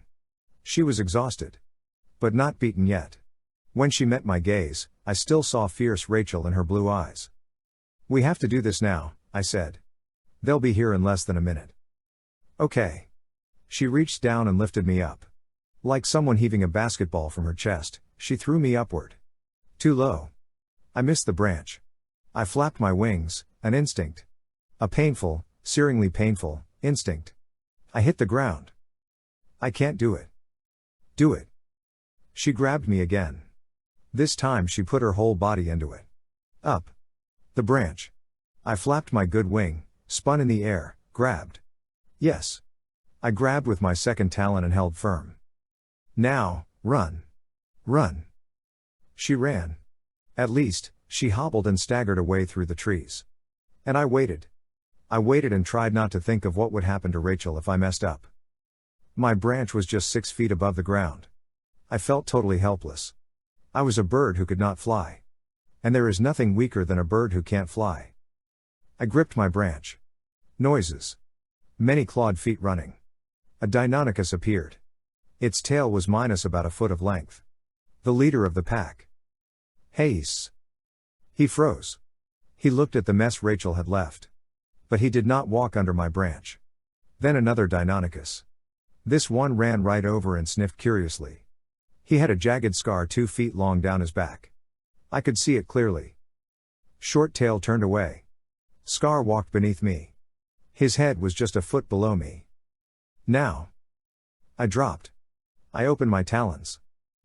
She was exhausted. But not beaten yet. When she met my gaze, I still saw fierce Rachel in her blue eyes. We have to do this now, I said. They'll be here in less than a minute. Okay. She reached down and lifted me up. Like someone heaving a basketball from her chest, she threw me upward. Too low. I missed the branch. I flapped my wings, an instinct. A painful, searingly painful, instinct. I hit the ground. I can't do it. Do it. She grabbed me again. This time she put her whole body into it. Up. The branch. I flapped my good wing, spun in the air, grabbed. Yes. I grabbed with my second talon and held firm. Now, run. Run. She ran. At least, she hobbled and staggered away through the trees. And I waited. I waited and tried not to think of what would happen to Rachel if I messed up. My branch was just 6 feet above the ground. I felt totally helpless. I was a bird who could not fly. And there is nothing weaker than a bird who can't fly. I gripped my branch. Noises. Many clawed feet running. A Deinonychus appeared. Its tail was minus about a foot of length. The leader of the pack. Haze. He froze. He looked at the mess Rachel had left. But he did not walk under my branch. Then another Deinonychus. This one ran right over and sniffed curiously. He had a jagged scar 2 feet long down his back. I could see it clearly. Short tail turned away. Scar walked beneath me. His head was just a foot below me. Now. I dropped. I opened my talons.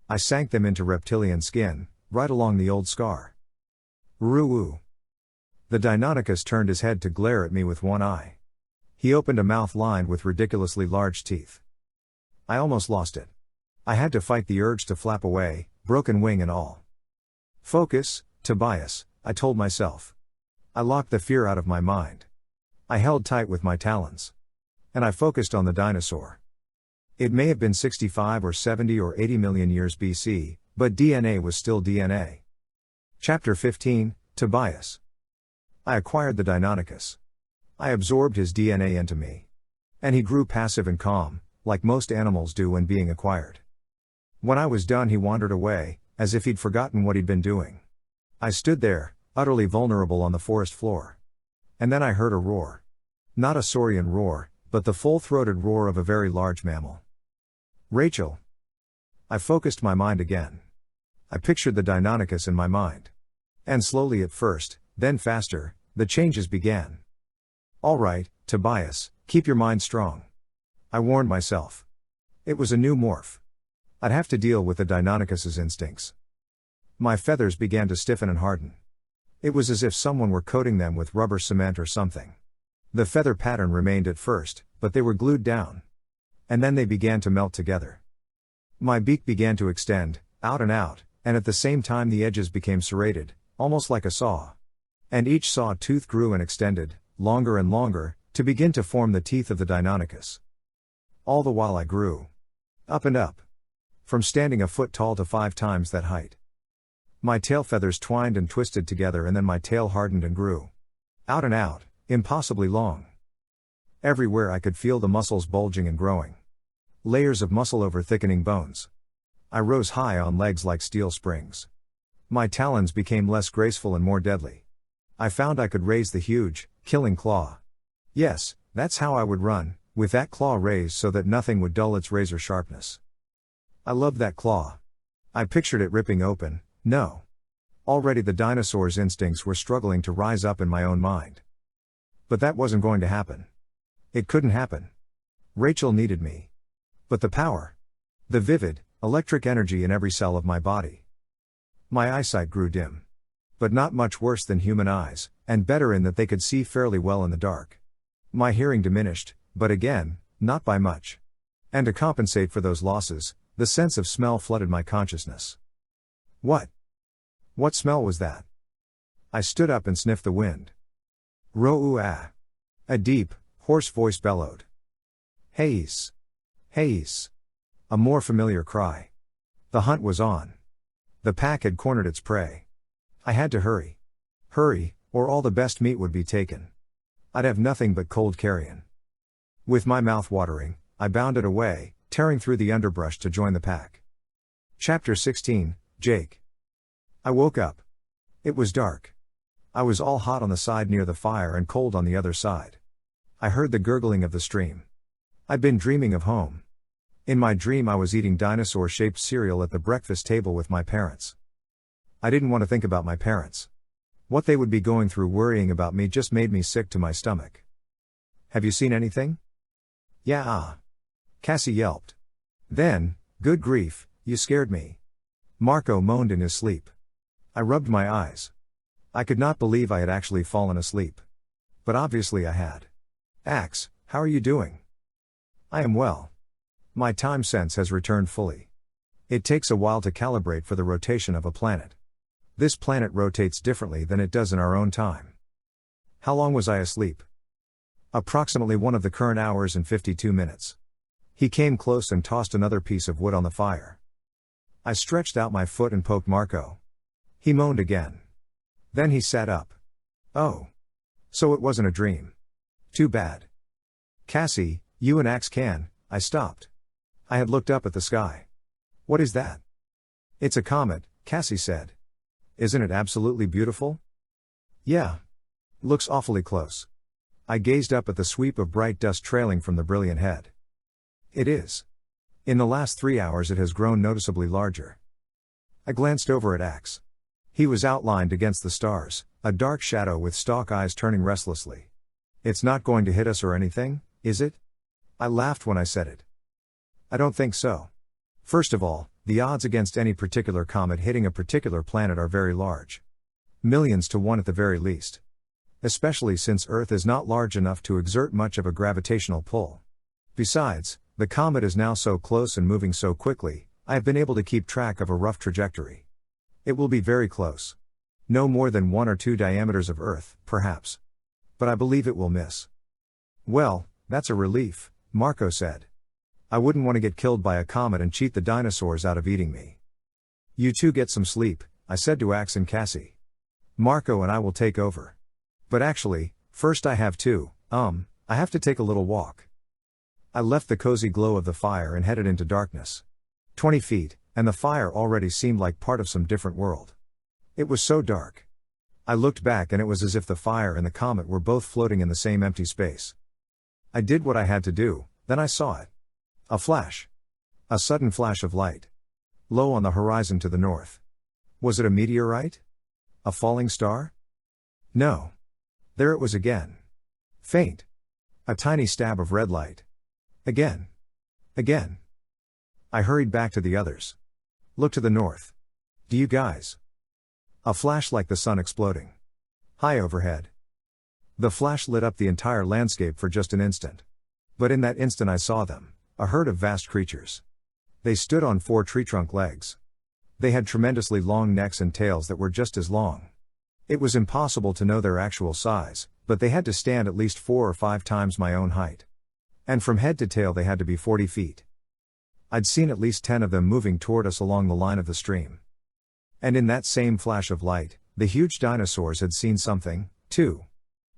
I sank them into reptilian skin, right along the old scar. Roo-oo. The Deinonychus turned his head to glare at me with one eye. He opened a mouth lined with ridiculously large teeth. I almost lost it. I had to fight the urge to flap away, broken wing and all. Focus, Tobias, I told myself. I locked the fear out of my mind. I held tight with my talons. And I focused on the dinosaur. It may have been 65 or 70 or 80 million years BC, but DNA was still DNA. Chapter 15, Tobias. I acquired the Deinonychus. I absorbed his DNA into me. And he grew passive and calm, like most animals do when being acquired. When I was done, he wandered away, as if he'd forgotten what he'd been doing. I stood there, utterly vulnerable on the forest floor. And then I heard a roar. Not a saurian roar, but the full-throated roar of a very large mammal. Rachel. I focused my mind again. I pictured the Deinonychus in my mind. And slowly at first, then faster, the changes began. All right, Tobias, keep your mind strong. I warned myself. It was a new morph. I'd have to deal with the Deinonychus's instincts. My feathers began to stiffen and harden. It was as if someone were coating them with rubber cement or something. The feather pattern remained at first, but they were glued down. And then they began to melt together. My beak began to extend, out, and at the same time the edges became serrated, almost like a saw. And each saw tooth grew and extended, longer and longer, to begin to form the teeth of the Deinonychus. All the while I grew. Up and up. From standing a foot tall to 5 times that height. My tail feathers twined and twisted together, and then my tail hardened and grew. Out, impossibly long. Everywhere I could feel the muscles bulging and growing. Layers of muscle over thickening bones. I rose high on legs like steel springs. My talons became less graceful and more deadly. I found I could raise the huge, killing claw. Yes, that's how I would run, with that claw raised so that nothing would dull its razor sharpness. I loved that claw. I pictured it ripping open. No. Already the dinosaur's instincts were struggling to rise up in my own mind. But that wasn't going to happen. It couldn't happen. Rachel needed me. But the power. The vivid, electric energy in every cell of my body. My eyesight grew dim. But not much worse than human eyes, and better in that they could see fairly well in the dark. My hearing diminished, but again, not by much. And to compensate for those losses, the sense of smell flooded my consciousness. What smell was that? I stood up and sniffed the wind. Ro-oo-ah. A deep, hoarse voice bellowed. Heis. Heis. A more familiar cry. The hunt was on. The pack had cornered its prey. I had to hurry. Hurry, or all the best meat would be taken. I'd have nothing but cold carrion. With my mouth watering, I bounded away, tearing through the underbrush to join the pack. Chapter 16, Jake. I woke up. It was dark. I was all hot on the side near the fire and cold on the other side. I heard the gurgling of the stream. I'd been dreaming of home. In my dream I was eating dinosaur-shaped cereal at the breakfast table with my parents. I didn't want to think about my parents. What they would be going through worrying about me just made me sick to my stomach. Have you seen anything? Yeah. Cassie yelped. Then, good grief, you scared me. Marco moaned in his sleep. I rubbed my eyes. I could not believe I had actually fallen asleep. But obviously I had. Axe, how are you doing? I am well. My time sense has returned fully. It takes a while to calibrate for the rotation of a planet. This planet rotates differently than it does in our own time. How long was I asleep? Approximately 1 of the current hours and 52 minutes. He came close and tossed another piece of wood on the fire. I stretched out my foot and poked Marco. He moaned again. Then he sat up. Oh. So it wasn't a dream. Too bad. Cassie, you and Axe can. I stopped. I had looked up at the sky. What is that? It's a comet, Cassie said. Isn't it absolutely beautiful? Yeah. Looks awfully close. I gazed up at the sweep of bright dust trailing from the brilliant head. It is. In the last 3 hours it has grown noticeably larger. I glanced over at Axe. He was outlined against the stars, a dark shadow with stalk eyes turning restlessly. It's not going to hit us or anything, is it? I laughed when I said it. I don't think so. First of all, the odds against any particular comet hitting a particular planet are very large. Millions to one at the very least. Especially since Earth is not large enough to exert much of a gravitational pull. Besides, the comet is now so close and moving so quickly, I have been able to keep track of a rough trajectory. It will be very close. No more than 1 or 2 diameters of Earth, perhaps. But I believe it will miss. Well, that's a relief, Marco said. I wouldn't want to get killed by a comet and cheat the dinosaurs out of eating me. You two get some sleep, I said to Ax and Cassie. Marco and I will take over. But actually, first I have to take a little walk. I left the cozy glow of the fire and headed into darkness. 20 feet, and the fire already seemed like part of some different world. It was so dark. I looked back and it was as if the fire and the comet were both floating in the same empty space. I did what I had to do, then I saw it. A flash. A sudden flash of light. Low on the horizon to the north. Was it a meteorite? A falling star? No. There it was again. Faint. A tiny stab of red light. Again. Again. I hurried back to the others. Look to the north. Do you guys? A flash like the sun exploding. High overhead. The flash lit up the entire landscape for just an instant. But in that instant I saw them, a herd of vast creatures. They stood on 4 tree trunk legs. They had tremendously long necks and tails that were just as long. It was impossible to know their actual size, but they had to stand at least 4 or 5 times my own height. And from head to tail they had to be 40 feet. I'd seen at least 10 of them moving toward us along the line of the stream. And in that same flash of light, the huge dinosaurs had seen something, too.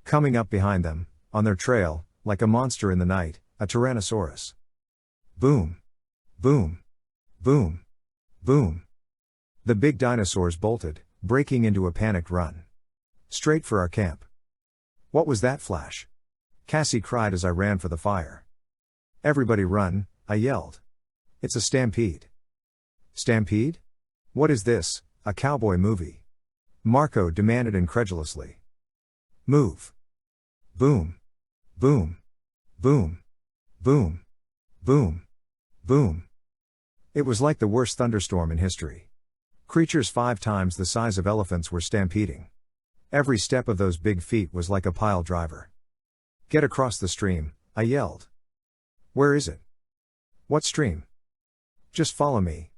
Coming up behind them, on their trail, like a monster in the night, a Tyrannosaurus. Boom. Boom. Boom. Boom. The big dinosaurs bolted, breaking into a panicked run. Straight for our camp. What was that flash? Cassie cried as I ran for the fire. Everybody run, I yelled. It's a stampede. Stampede? What is this, a cowboy movie? Marco demanded incredulously. Move. Boom. Boom. Boom. Boom. Boom. Boom. It was like the worst thunderstorm in history. Creatures 5 times the size of elephants were stampeding. Every step of those big feet was like a pile driver. Get across the stream, I yelled. Where is it? What stream? Just follow me.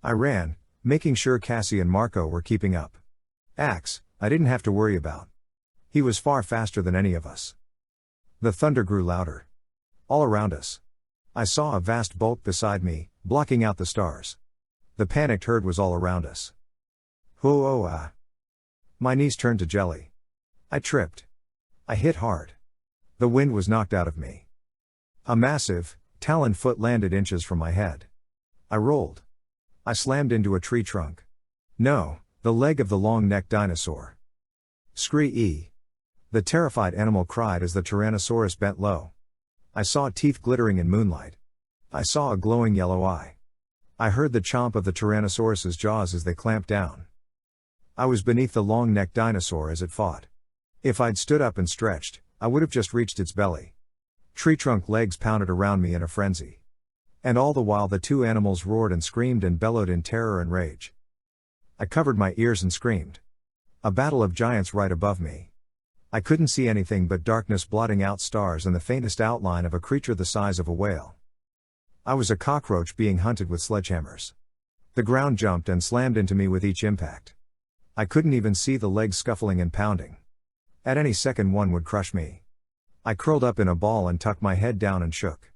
I ran, making sure Cassie and Marco were keeping up. Ax, I didn't have to worry about. He was far faster than any of us. The thunder grew louder. All around us. I saw a vast bulk beside me, blocking out the stars. The panicked herd was all around us. Whoa. My knees turned to jelly. I tripped. I hit hard. The wind was knocked out of me. A massive, taloned foot landed inches from my head. I rolled. I slammed into a tree trunk. No, the leg of the long-necked dinosaur. Scree-ee. The terrified animal cried as the Tyrannosaurus bent low. I saw teeth glittering in moonlight. I saw a glowing yellow eye. I heard the chomp of the Tyrannosaurus's jaws as they clamped down. I was beneath the long-necked dinosaur as it fought. If I'd stood up and stretched, I would have just reached its belly. Tree trunk legs pounded around me in a frenzy. And all the while the 2 animals roared and screamed and bellowed in terror and rage. I covered my ears and screamed. A battle of giants right above me. I couldn't see anything but darkness blotting out stars and the faintest outline of a creature the size of a whale. I was a cockroach being hunted with sledgehammers. The ground jumped and slammed into me with each impact. I couldn't even see the legs scuffling and pounding. At any second one would crush me. I curled up in a ball and tucked my head down and shook.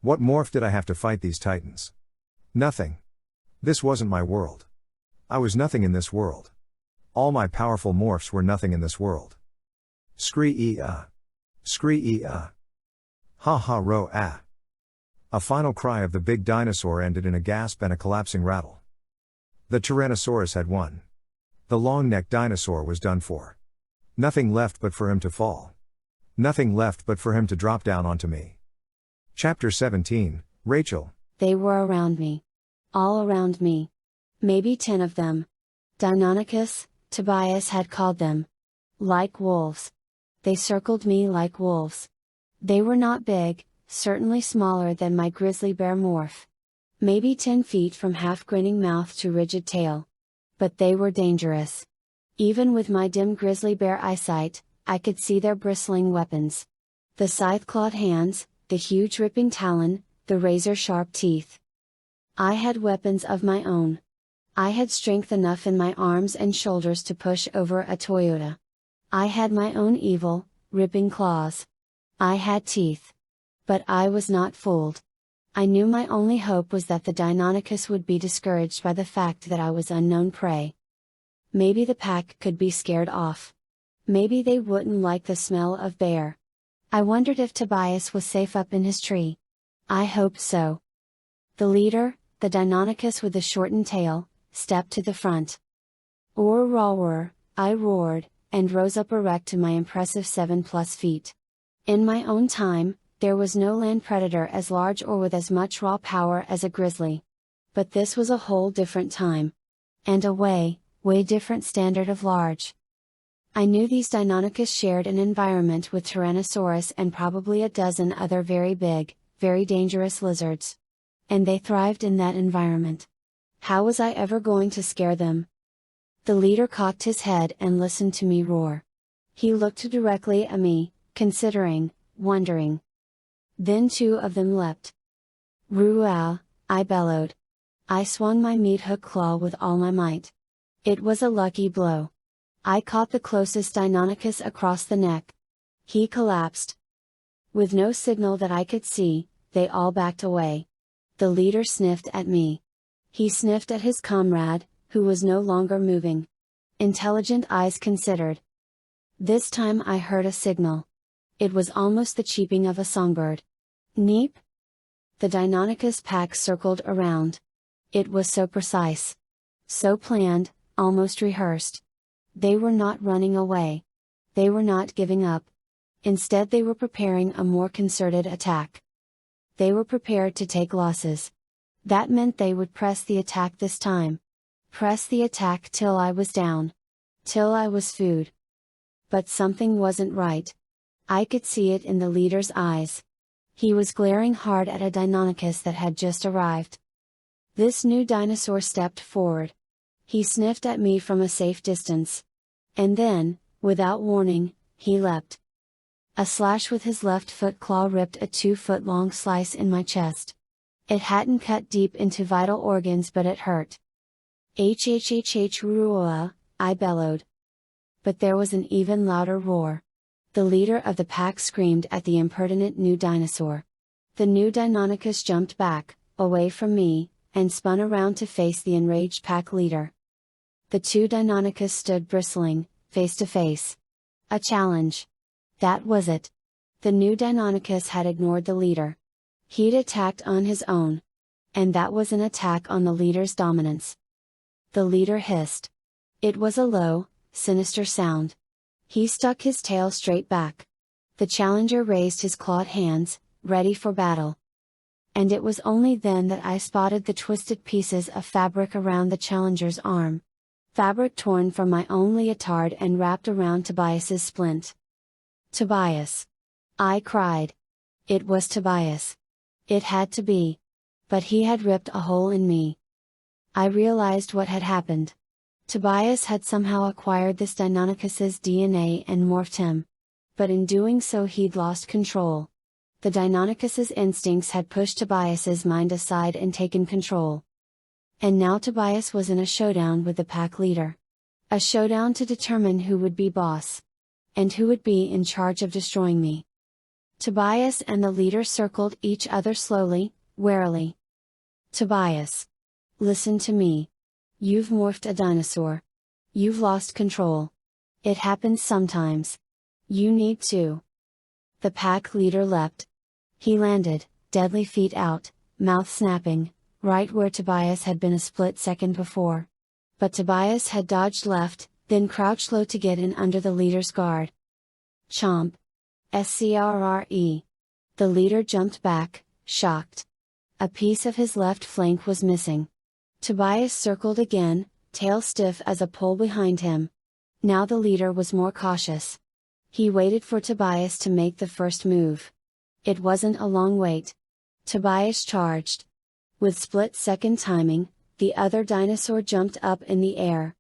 What morph did I have to fight these titans? Nothing. This wasn't my world. I was nothing in this world. All my powerful morphs were nothing in this world. Scree-ee-ah. Scree-ee-ah. Ha-ha-ro-ah. A final cry of the big dinosaur ended in a gasp and a collapsing rattle. The Tyrannosaurus had won. The long-necked dinosaur was done for. Nothing left but for him to fall. Nothing left but for him to drop down onto me. Chapter 17, Rachel. They were around me. All around me. Maybe 10 of them. Deinonychus, Tobias had called them. Like wolves. They circled me like wolves. They were not big, certainly smaller than my grizzly bear morph. Maybe 10 feet from half-grinning mouth to rigid tail. But they were dangerous. Even with my dim grizzly bear eyesight, I could see their bristling weapons. The scythe-clawed hands, the huge ripping talon, the razor-sharp teeth. I had weapons of my own. I had strength enough in my arms and shoulders to push over a Toyota. I had my own evil, ripping claws. I had teeth. But I was not fooled. I knew my only hope was that the Deinonychus would be discouraged by the fact that I was unknown prey. Maybe the pack could be scared off. Maybe they wouldn't like the smell of bear. I wondered if Tobias was safe up in his tree. I hoped so. The leader, the Deinonychus with the shortened tail, stepped to the front. "Or roar," I roared, and rose up erect to my impressive 7+ feet. In my own time, there was no land predator as large or with as much raw power as a grizzly. But this was a whole different time. And a way different standard of large. I knew these Deinonychus shared an environment with Tyrannosaurus and probably a dozen other very big, very dangerous lizards. And they thrived in that environment. How was I ever going to scare them? The leader cocked his head and listened to me roar. He looked directly at me, considering, wondering. Then 2 of them leapt. "Roo-ow," I bellowed. I swung my meat hook claw with all my might. It was a lucky blow. I caught the closest Deinonychus across the neck. He collapsed. With no signal that I could see, they all backed away. The leader sniffed at me. He sniffed at his comrade, who was no longer moving. Intelligent eyes considered. This time I heard a signal. It was almost the cheeping of a songbird. Neep! The Deinonychus pack circled around. It was so precise. So planned, almost rehearsed. They were not running away. They were not giving up. Instead they were preparing a more concerted attack. They were prepared to take losses. That meant they would press the attack this time. Press the attack till I was down. Till I was food. But something wasn't right. I could see it in the leader's eyes. He was glaring hard at a Deinonychus that had just arrived. This new dinosaur stepped forward. He sniffed at me from a safe distance. And then, without warning, he leapt. A slash with his left foot claw ripped a 2-foot-long slice in my chest. It hadn't cut deep into vital organs, but it hurt. "H-H-H-H-Rua," I bellowed. But there was an even louder roar. The leader of the pack screamed at the impertinent new dinosaur. The new Deinonychus jumped back, away from me, and spun around to face the enraged pack leader. The 2 Deinonychus stood bristling, face to face. A challenge. That was it. The new Deinonychus had ignored the leader. He'd attacked on his own. And that was an attack on the leader's dominance. The leader hissed. It was a low, sinister sound. He stuck his tail straight back. The challenger raised his clawed hands, ready for battle. And it was only then that I spotted the twisted pieces of fabric around the challenger's arm. Fabric torn from my own leotard and wrapped around Tobias's splint. "Tobias!" I cried. It was Tobias. It had to be. But he had ripped a hole in me. I realized what had happened. Tobias had somehow acquired this Deinonychus's DNA and morphed him. But in doing so he'd lost control. The Deinonychus's instincts had pushed Tobias's mind aside and taken control. And now Tobias was in a showdown with the pack leader. A showdown to determine who would be boss. And who would be in charge of destroying me. Tobias and the leader circled each other slowly, warily. "Tobias. Listen to me. You've morphed a dinosaur. You've lost control. It happens sometimes. You need to." The pack leader leapt. He landed, deadly feet out, mouth snapping, right where Tobias had been a split second before. But Tobias had dodged left, then crouched low to get in under the leader's guard. Chomp. Scrre. The leader jumped back, shocked. A piece of his left flank was missing. Tobias circled again, tail stiff as a pole behind him. Now the leader was more cautious. He waited for Tobias to make the first move. It wasn't a long wait. Tobias charged. With split-second timing, the other dinosaur jumped up in the air.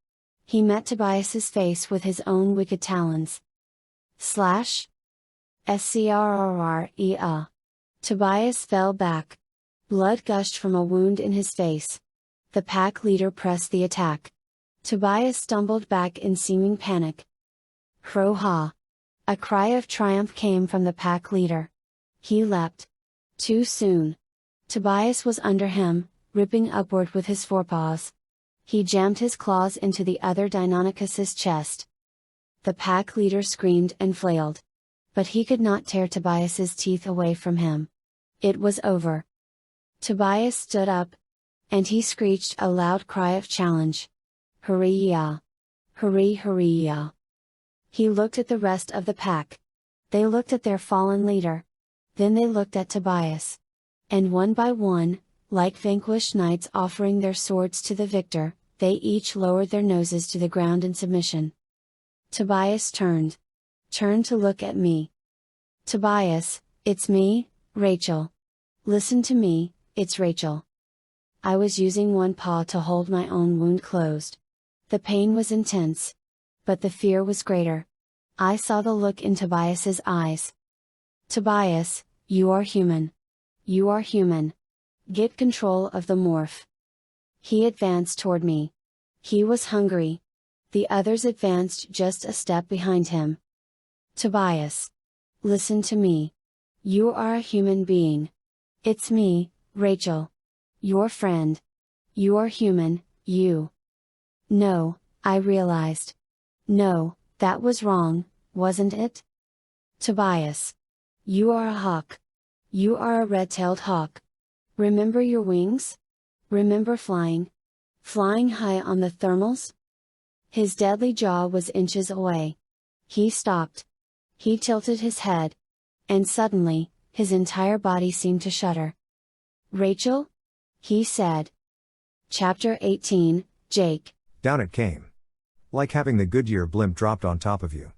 He met Tobias's face with his own wicked talons. Slash! Scrrrea. Tobias fell back. Blood gushed from a wound in his face. The pack leader pressed the attack. Tobias stumbled back in seeming panic. Hro-ha! A cry of triumph came from the pack leader. He leapt. Too soon. Tobias was under him, ripping upward with his forepaws. He jammed his claws into the other Deinonychus's chest. The pack leader screamed and flailed. But he could not tear Tobias's teeth away from him. It was over. Tobias stood up. And he screeched a loud cry of challenge. Hurry-ya! Hurry-hurry-ya! He looked at the rest of the pack. They looked at their fallen leader. Then they looked at Tobias. And one by one, like vanquished knights offering their swords to the victor, they each lowered their noses to the ground in submission. Tobias turned. Turned to look at me. Tobias, it's me, Rachel. Listen to me, it's Rachel. I was using one paw to hold my own wound closed. The pain was intense. But the fear was greater. I saw the look in Tobias's eyes. Tobias, you are human. You are human. Get control of the morph. He advanced toward me. He was hungry. The others advanced just a step behind him. Tobias. Listen to me. You are a human being. It's me, Rachel. Your friend. You are human, you. No, I realized. No, that was wrong, wasn't it? Tobias. You are a hawk. You are a red-tailed hawk. Remember your wings? Remember flying? Flying high on the thermals? His deadly jaw was inches away. He stopped. He tilted his head. And suddenly, his entire body seemed to shudder. Rachel? He said. Chapter 18, Jake. Down it came. Like having the Goodyear blimp dropped on top of you.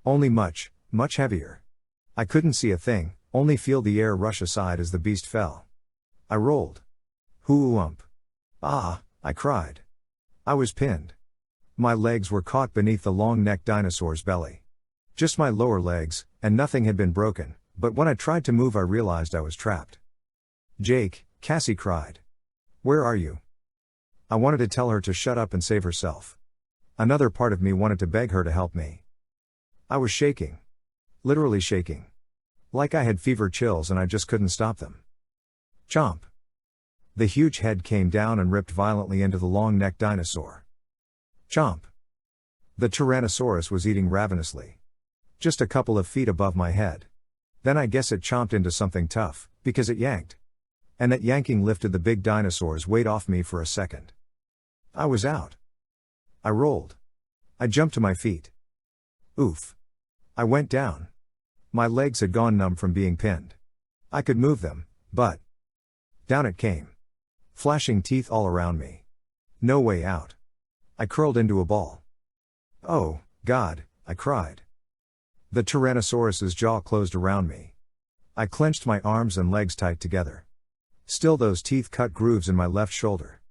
Only much, much heavier. I couldn't see a thing, only feel the air rush aside as the beast fell. I rolled. Hoo-ump. Ah, I cried. I was pinned. My legs were caught beneath the long-necked dinosaur's belly. Just my lower legs, and nothing had been broken, but when I tried to move I realized I was trapped. Jake, Cassie cried. Where are you? I wanted to tell her to shut up and save herself. Another part of me wanted to beg her to help me. I was shaking. Literally shaking. Like I had fever chills and I just couldn't stop them. Chomp. The huge head came down and ripped violently into the long-necked dinosaur. Chomp. The Tyrannosaurus was eating ravenously. Just a couple of feet above my head. Then I guess it chomped into something tough, because it yanked. And that yanking lifted the big dinosaur's weight off me for a second. I was out. I rolled. I jumped to my feet. Oof. I went down. My legs had gone numb from being pinned. I could move them, but down it came. Flashing teeth all around me. No way out. I curled into a ball. Oh, God, I cried. The Tyrannosaurus's jaw closed around me. I clenched my arms and legs tight together. Still those teeth cut grooves in my left shoulder.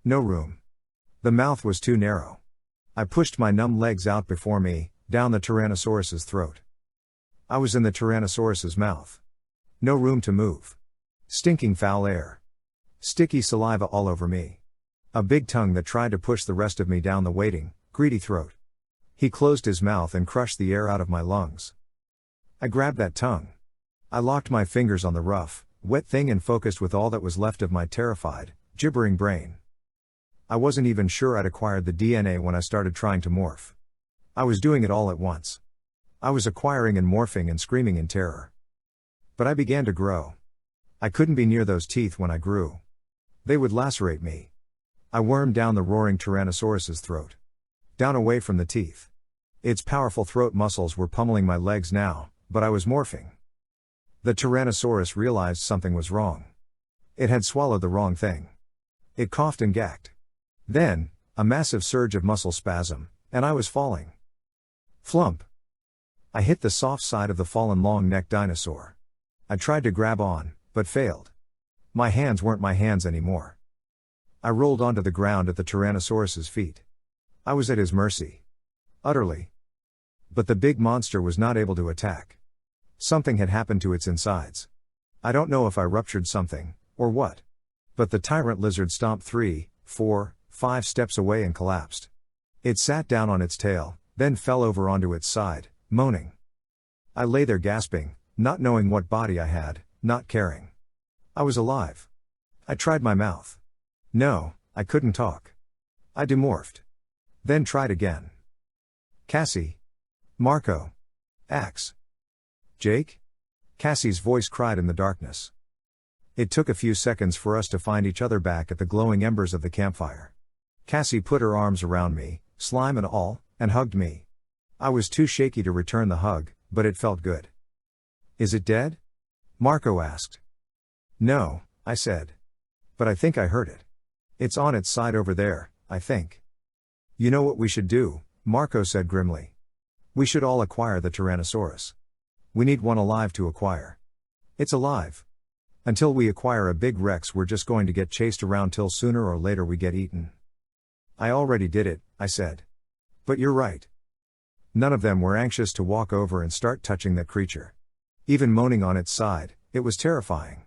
No room. The mouth was too narrow. I pushed my numb legs out before me, down the Tyrannosaurus's throat. I was in the Tyrannosaurus's mouth. No room to move. Stinking foul air. Sticky saliva all over me. A big tongue that tried to push the rest of me down the waiting, greedy throat. He closed his mouth and crushed the air out of my lungs. I grabbed that tongue. I locked my fingers on the rough, wet thing and focused with all that was left of my terrified, gibbering brain. I wasn't even sure I'd acquired the DNA when I started trying to morph. I was doing it all at once. I was acquiring and morphing and screaming in terror. But I began to grow. I couldn't be near those teeth when I grew. They would lacerate me. I wormed down the roaring Tyrannosaurus's throat. Down away from the teeth. Its powerful throat muscles were pummeling my legs now, but I was morphing. The Tyrannosaurus realized something was wrong. It had swallowed the wrong thing. It coughed and gacked. Then, a massive surge of muscle spasm, and I was falling. Flump. I hit the soft side of the fallen long-necked dinosaur. I tried to grab on, but failed. My hands weren't my hands anymore. I rolled onto the ground at the Tyrannosaurus's feet. I was at his mercy. Utterly. But the big monster was not able to attack. Something had happened to its insides. I don't know if I ruptured something, or what. But the tyrant lizard stomped 3, 4, 5 steps away and collapsed. It sat down on its tail, then fell over onto its side, moaning. I lay there gasping, not knowing what body I had, not caring. I was alive. I tried my mouth. No, I couldn't talk. I demorphed. Then tried again. Cassie. Marco. Axe. Jake? Cassie's voice cried in the darkness. It took a few seconds for us to find each other back at the glowing embers of the campfire. Cassie put her arms around me, slime and all, and hugged me. I was too shaky to return the hug, but it felt good. Is it dead? Marco asked. No, I said. But I think I heard it. It's on its side over there, I think. You know what we should do, Marco said grimly. We should all acquire the Tyrannosaurus. We need one alive to acquire. It's alive. Until we acquire a big Rex, we're just going to get chased around till sooner or later we get eaten. I already did it, I said. But you're right. None of them were anxious to walk over and start touching that creature. Even moaning on its side, it was terrifying.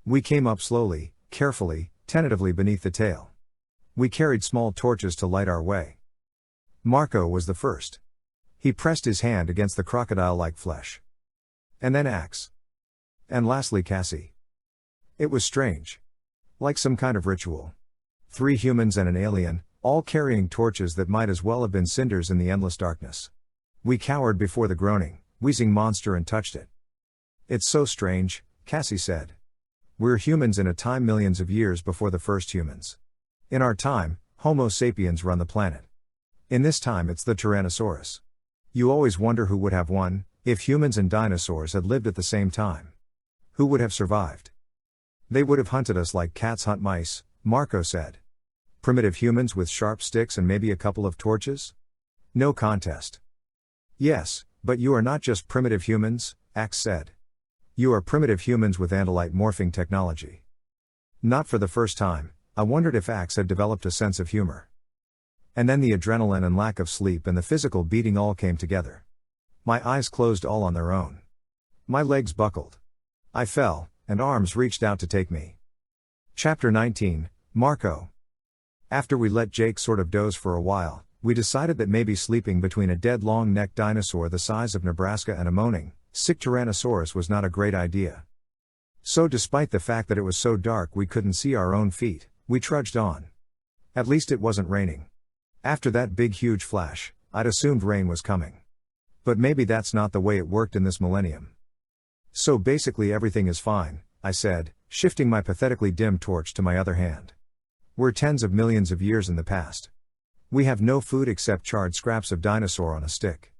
We came up slowly, carefully, tentatively beneath the tail. We carried small torches to light our way. Marco was the first. He pressed his hand against the crocodile-like flesh. And then Axe. And lastly Cassie. It was strange. Like some kind of ritual. 3 humans and an alien, all carrying torches that might as well have been cinders in the endless darkness. We cowered before the groaning, wheezing monster and touched it. It's so strange, Cassie said. We're humans in a time millions of years before the first humans. In our time, Homo sapiens run the planet. In this time it's the Tyrannosaurus. You always wonder who would have won, if humans and dinosaurs had lived at the same time. Who would have survived? They would have hunted us like cats hunt mice, Marco said. Primitive humans with sharp sticks and maybe a couple of torches? No contest. Yes, but you are not just primitive humans, Axe said. You are primitive humans with andalite morphing technology. Not for the first time, I wondered if Axe had developed a sense of humor. And then the adrenaline and lack of sleep and the physical beating all came together. My eyes closed all on their own. My legs buckled. I fell, and arms reached out to take me. Chapter 19, Marco. After we let Jake sort of doze for a while, we decided that maybe sleeping between a dead long-necked dinosaur the size of Nebraska and a moaning, sick Tyrannosaurus was not a great idea. So despite the fact that it was so dark we couldn't see our own feet, we trudged on. At least it wasn't raining. After that big huge flash, I'd assumed rain was coming. But maybe that's not the way it worked in this millennium. So basically everything is fine, I said, shifting my pathetically dim torch to my other hand. We're tens of millions of years in the past. We have no food except charred scraps of dinosaur on a stick.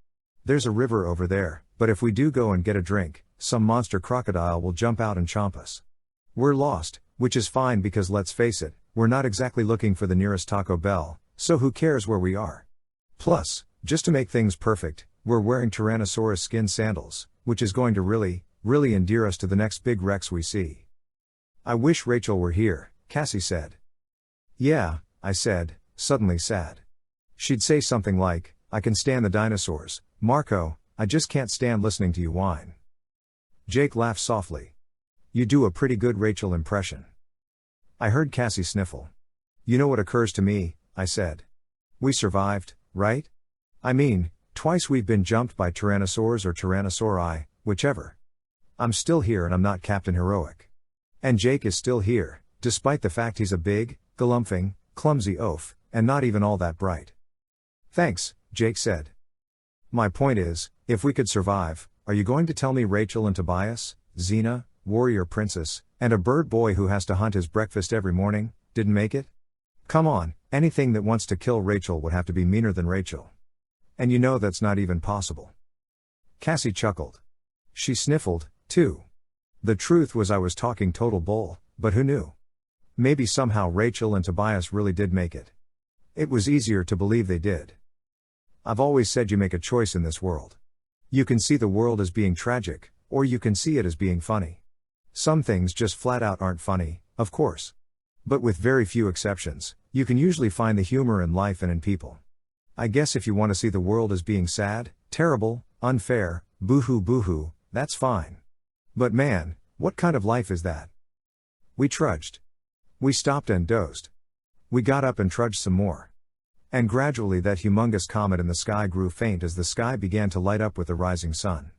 There's a river over there, but if we do go and get a drink, some monster crocodile will jump out and chomp us. We're lost, which is fine because let's face it, we're not exactly looking for the nearest Taco Bell, so who cares where we are? Plus, just to make things perfect, we're wearing Tyrannosaurus skin sandals, which is going to really endear us to the next big Rex we see. I wish Rachel were here, Cassie said. Yeah, I said, suddenly sad. She'd say something like, I can stand the dinosaurs, Marco, I just can't stand listening to you whine. Jake laughed softly. You do a pretty good Rachel impression. I heard Cassie sniffle. You know what occurs to me, I said. We survived, right? I mean, twice we've been jumped by Tyrannosaurs or Tyrannosauri, whichever. I'm still here and I'm not Captain Heroic. And Jake is still here, despite the fact he's a big, galumphing, clumsy oaf, and not even all that bright. Thanks, Jake said. My point is, if we could survive, are you going to tell me Rachel and Tobias, Xena, warrior princess, and a bird boy who has to hunt his breakfast every morning, didn't make it? Come on, anything that wants to kill Rachel would have to be meaner than Rachel. And you know that's not even possible. Cassie chuckled. She sniffled, too. The truth was I was talking total bull, but who knew? Maybe somehow Rachel and Tobias really did make it. It was easier to believe they did. I've always said you make a choice in this world. You can see the world as being tragic, or you can see it as being funny. Some things just flat out aren't funny, of course. But with very few exceptions, you can usually find the humor in life and in people. I guess if you want to see the world as being sad, terrible, unfair, boo-hoo, that's fine. But man, what kind of life is that? We trudged. We stopped and dozed. We got up and trudged some more. And gradually that humongous comet in the sky grew faint as the sky began to light up with the rising sun.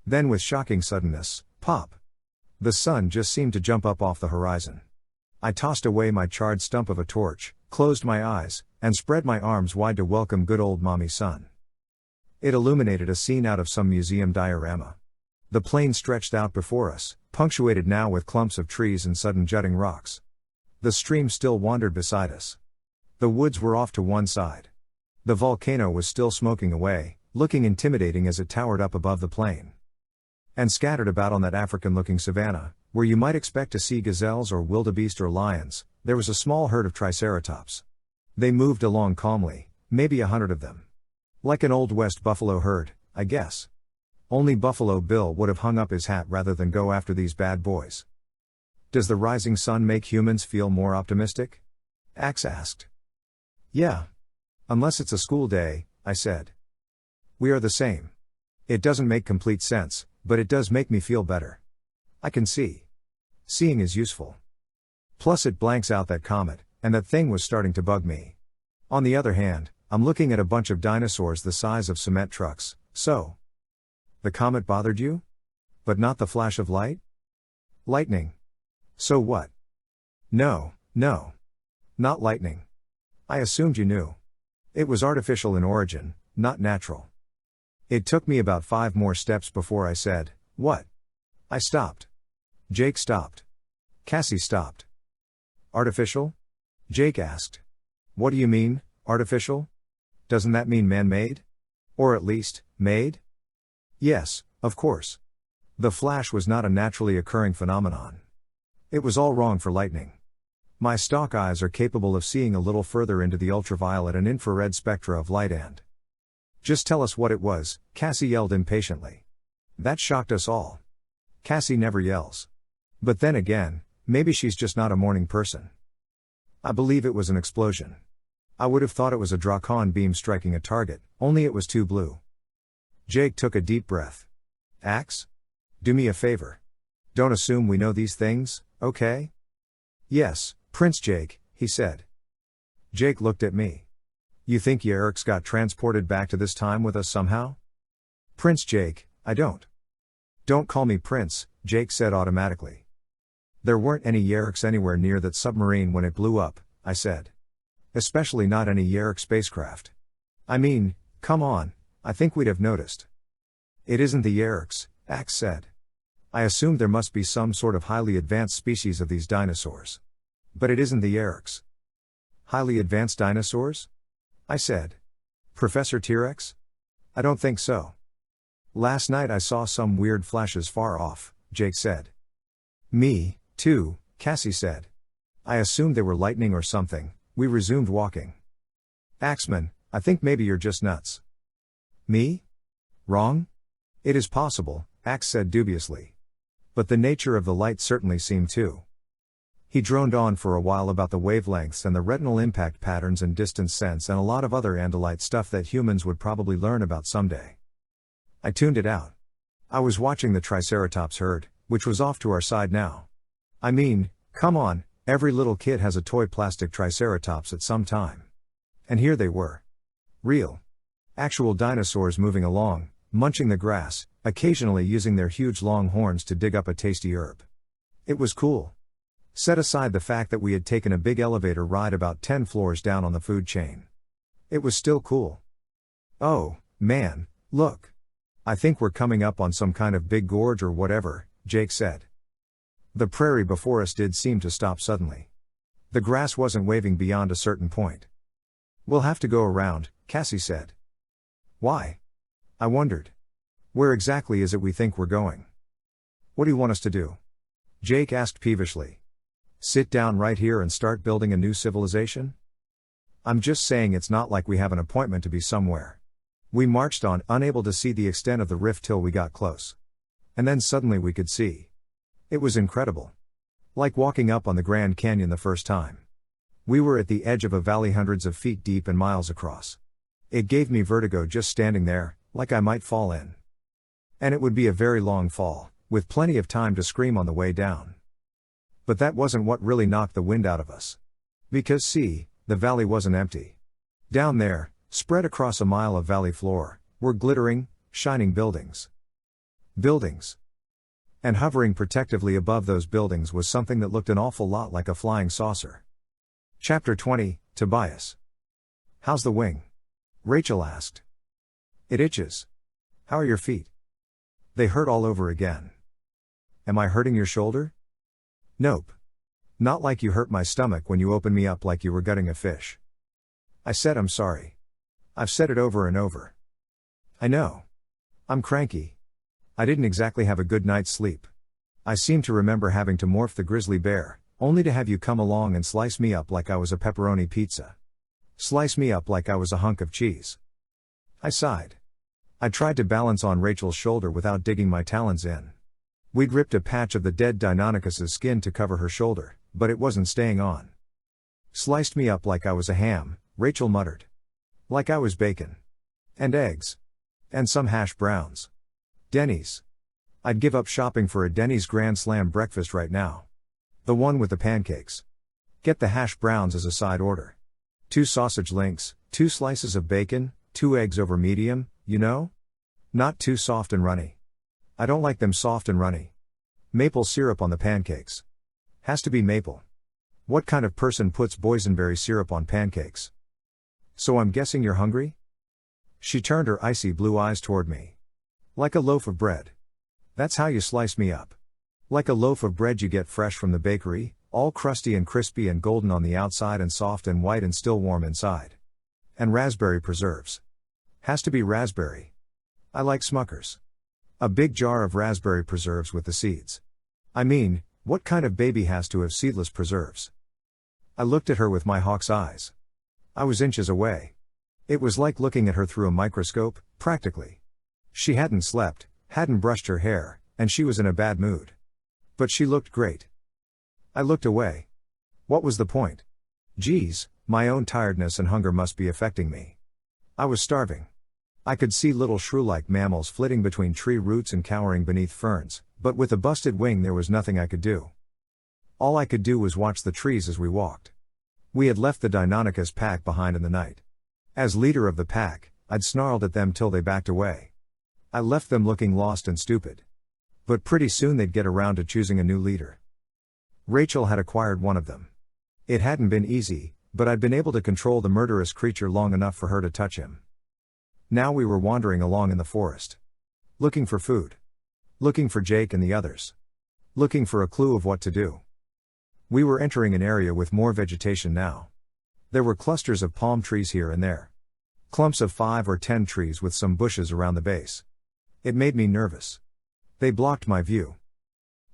Then with shocking suddenness, pop! The sun just seemed to jump up off the horizon. I tossed away my charred stump of a torch, closed my eyes, and spread my arms wide to welcome good old mommy sun. It illuminated a scene out of some museum diorama. The plain stretched out before us, punctuated now with clumps of trees and sudden jutting rocks. The stream still wandered beside us. The woods were off to one side. The volcano was still smoking away, looking intimidating as it towered up above the plain. And scattered about on that African-looking savanna, where you might expect to see gazelles or wildebeest or lions, there was a small herd of triceratops. They moved along calmly, maybe 100 of them. Like an old West buffalo herd, I guess. Only Buffalo Bill would have hung up his hat rather than go after these bad boys. Does the rising sun make humans feel more optimistic? Axe asked. Yeah. Unless it's a school day, I said. We are the same. It doesn't make complete sense, but it does make me feel better. I can see. Seeing is useful. Plus it blanks out that comet, and that thing was starting to bug me. On the other hand, I'm looking at a bunch of dinosaurs the size of cement trucks, so. The comet bothered you? But not the flash of light? Lightning. So what? No. Not lightning. I assumed you knew. It was artificial in origin, not natural. It took me about 5 more steps before I said, what? I stopped. Jake stopped. Cassie stopped. Artificial? Jake asked. What do you mean, artificial? Doesn't that mean man-made? Or at least, made? Yes, of course. The flash was not a naturally occurring phenomenon. It was all wrong for lightning. My stalk eyes are capable of seeing a little further into the ultraviolet and infrared spectra of light and. Just tell us what it was, Cassie yelled impatiently. That shocked us all. Cassie never yells. But then again, maybe she's just not a morning person. I believe it was an explosion. I would have thought it was a Dracon beam striking a target, only it was too blue. Jake took a deep breath. Axe? Do me a favor. Don't assume we know these things, okay? Yes, Prince Jake, he said. Jake looked at me. You think Yerix got transported back to this time with us somehow? Prince Jake, I don't. Don't call me Prince, Jake said automatically. There weren't any Yerix anywhere near that submarine when it blew up, I said. Especially not any Yerix spacecraft. I mean, come on, I think we'd have noticed. It isn't the Yerix, Axe said. I assumed there must be some sort of highly advanced species of these dinosaurs. But it isn't the Yerix. Highly advanced dinosaurs? I said. Professor T-Rex? I don't think so. Last night I saw some weird flashes far off, Jake said. Me, too, Cassie said. I assumed they were lightning or something. We resumed walking. Axeman, I think maybe you're just nuts. Me? Wrong? It is possible, Axe said dubiously. But the nature of the light certainly seemed to. He droned on for a while about the wavelengths and the retinal impact patterns and distance sense and a lot of other Andalite stuff that humans would probably learn about someday. I tuned it out. I was watching the Triceratops herd, which was off to our side now. I mean, come on, every little kid has a toy plastic Triceratops at some time. And here they were. Real. Actual dinosaurs moving along, munching the grass, occasionally using their huge long horns to dig up a tasty herb. It was cool. Set aside the fact that we had taken a big elevator ride about 10 floors down on the food chain. It was still cool. Oh, man, look. I think we're coming up on some kind of big gorge or whatever, Jake said. The prairie before us did seem to stop suddenly. The grass wasn't waving beyond a certain point. We'll have to go around, Cassie said. Why? I wondered. Where exactly is it we think we're going? What do you want us to do? Jake asked peevishly. Sit down right here and start building a new civilization? I'm just saying it's not like we have an appointment to be somewhere. We marched on, unable to see the extent of the rift till we got close. And then suddenly we could see. It was incredible. Like walking up on the Grand Canyon the first time. We were at the edge of a valley hundreds of feet deep and miles across. It gave me vertigo just standing there, like I might fall in. And it would be a very long fall, with plenty of time to scream on the way down. But that wasn't what really knocked the wind out of us. Because see, the valley wasn't empty. Down there, spread across a mile of valley floor, were glittering, shining buildings. Buildings. And hovering protectively above those buildings was something that looked an awful lot like a flying saucer. Chapter 20, Tobias. How's the wing? Rachel asked. It itches. How are your feet? They hurt all over again. Am I hurting your shoulder? Nope. Not like you hurt my stomach when you opened me up like you were gutting a fish. I said I'm sorry. I've said it over and over. I know. I'm cranky. I didn't exactly have a good night's sleep. I seem to remember having to morph the grizzly bear, only to have you come along and slice me up like I was a pepperoni pizza. Slice me up like I was a hunk of cheese. I sighed. I tried to balance on Rachel's shoulder without digging my talons in. We'd ripped a patch of the dead Deinonychus's skin to cover her shoulder, but it wasn't staying on. Sliced me up like I was a ham, Rachel muttered. Like I was bacon. And eggs. And some hash browns. Denny's. I'd give up shopping for a Denny's Grand Slam breakfast right now. The one with the pancakes. Get the hash browns as a side order. 2 sausage links, 2 slices of bacon, 2 eggs over medium, you know? Not too soft and runny. I don't like them soft and runny. Maple syrup on the pancakes. Has to be maple. What kind of person puts boysenberry syrup on pancakes? So I'm guessing you're hungry? She turned her icy blue eyes toward me. Like a loaf of bread. That's how you slice me up. Like a loaf of bread you get fresh from the bakery, all crusty and crispy and golden on the outside and soft and white and still warm inside. And raspberry preserves. Has to be raspberry. I like Smuckers. A big jar of raspberry preserves with the seeds. I mean, what kind of baby has to have seedless preserves? I looked at her with my hawk's eyes. I was inches away. It was like looking at her through a microscope, practically. She hadn't slept, hadn't brushed her hair, and she was in a bad mood. But she looked great. I looked away. What was the point? Geez, my own tiredness and hunger must be affecting me. I was starving. I could see little shrew-like mammals flitting between tree roots and cowering beneath ferns, but with a busted wing there was nothing I could do. All I could do was watch the trees as we walked. We had left the Deinonychus pack behind in the night. As leader of the pack, I'd snarled at them till they backed away. I left them looking lost and stupid. But pretty soon they'd get around to choosing a new leader. Rachel had acquired one of them. It hadn't been easy, but I'd been able to control the murderous creature long enough for her to touch him. Now we were wandering along in the forest. Looking for food. Looking for Jake and the others. Looking for a clue of what to do. We were entering an area with more vegetation now. There were clusters of palm trees here and there. Clumps of 5 or 10 trees with some bushes around the base. It made me nervous. They blocked my view.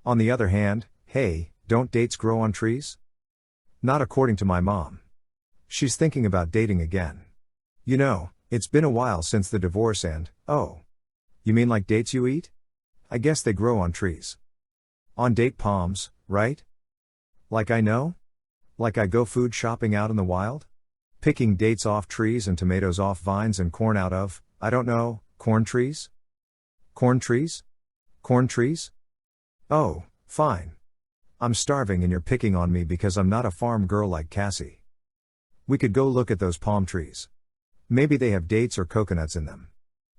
On the other hand, hey, don't dates grow on trees? Not according to my mom. She's thinking about dating again. You know, it's been a while since the divorce and, oh. You mean like dates you eat? I guess they grow on trees. On date palms, right? Like I know? Like I go food shopping out in the wild? Picking dates off trees and tomatoes off vines and corn out of, I don't know, corn trees? Corn trees? Corn trees? Oh, fine. I'm starving and you're picking on me because I'm not a farm girl like Cassie. We could go look at those palm trees. Maybe they have dates or coconuts in them.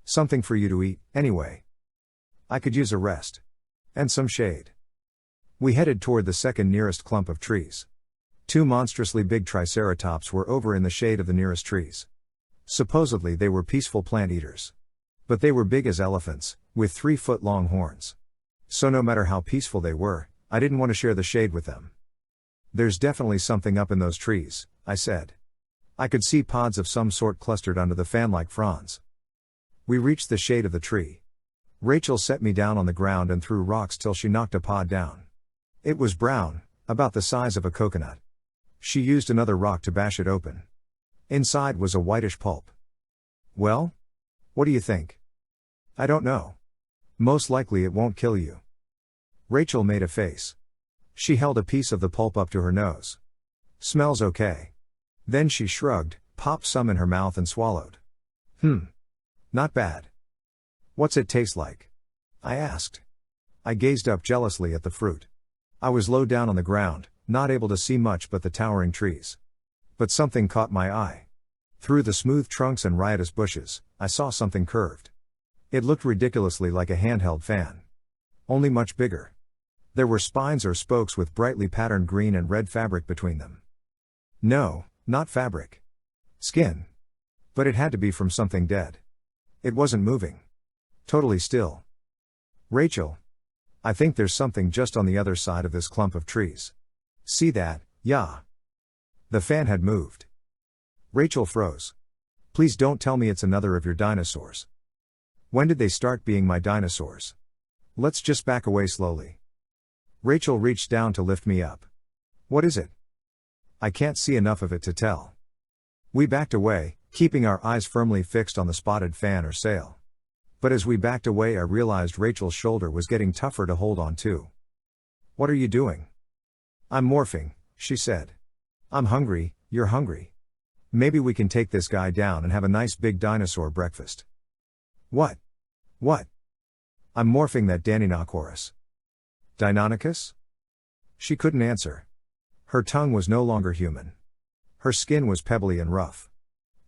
Something for you to eat, anyway. I could use a rest. And some shade. We headed toward the second nearest clump of trees. 2 monstrously big triceratops were over in the shade of the nearest trees. Supposedly they were peaceful plant eaters. But they were big as elephants, with 3-foot-long horns. So no matter how peaceful they were, I didn't want to share the shade with them. There's definitely something up in those trees, I said. I could see pods of some sort clustered under the fan-like fronds. We reached the shade of the tree. Rachel set me down on the ground and threw rocks till she knocked a pod down. It was brown, about the size of a coconut. She used another rock to bash it open. Inside was a whitish pulp. Well? What do you think? I don't know. Most likely it won't kill you. Rachel made a face. She held a piece of the pulp up to her nose. Smells okay. Then she shrugged, popped some in her mouth and swallowed. Not bad. What's it taste like? I asked. I gazed up jealously at the fruit. I was low down on the ground, not able to see much but the towering trees. But something caught my eye. Through the smooth trunks and riotous bushes, I saw something curved. It looked ridiculously like a handheld fan. Only much bigger. There were spines or spokes with brightly patterned green and red fabric between them. No, not fabric. Skin. But it had to be from something dead. It wasn't moving. Totally still. Rachel. I think there's something just on the other side of this clump of trees. See that? Yeah. The fan had moved. Rachel froze. Please don't tell me it's another of your dinosaurs. When did they start being my dinosaurs? Let's just back away slowly. Rachel reached down to lift me up. What is it? I can't see enough of it to tell. We backed away, keeping our eyes firmly fixed on the spotted fan or sail. But as we backed away, I realized Rachel's shoulder was getting tougher to hold on to. What are you doing? I'm morphing, she said. I'm hungry, you're hungry. Maybe we can take this guy down and have a nice big dinosaur breakfast. What? What? I'm morphing that Deinonychorus. Deinonychus? She couldn't answer. Her tongue was no longer human. Her skin was pebbly and rough.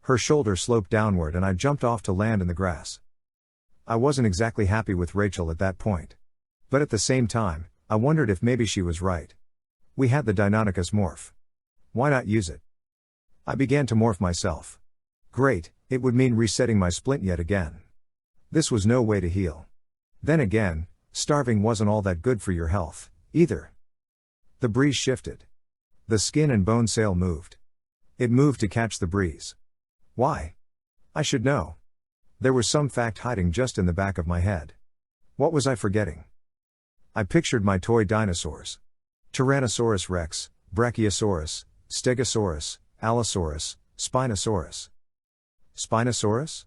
Her shoulder sloped downward and I jumped off to land in the grass. I wasn't exactly happy with Rachel at that point. But at the same time, I wondered if maybe she was right. We had the Deinonychus morph. Why not use it? I began to morph myself. Great, it would mean resetting my splint yet again. This was no way to heal. Then again, starving wasn't all that good for your health, either. The breeze shifted. The skin and bone sail moved. It moved to catch the breeze. Why? I should know. There was some fact hiding just in the back of my head. What was I forgetting? I pictured my toy dinosaurs. Tyrannosaurus rex, Brachiosaurus, Stegosaurus, Allosaurus, Spinosaurus. Spinosaurus?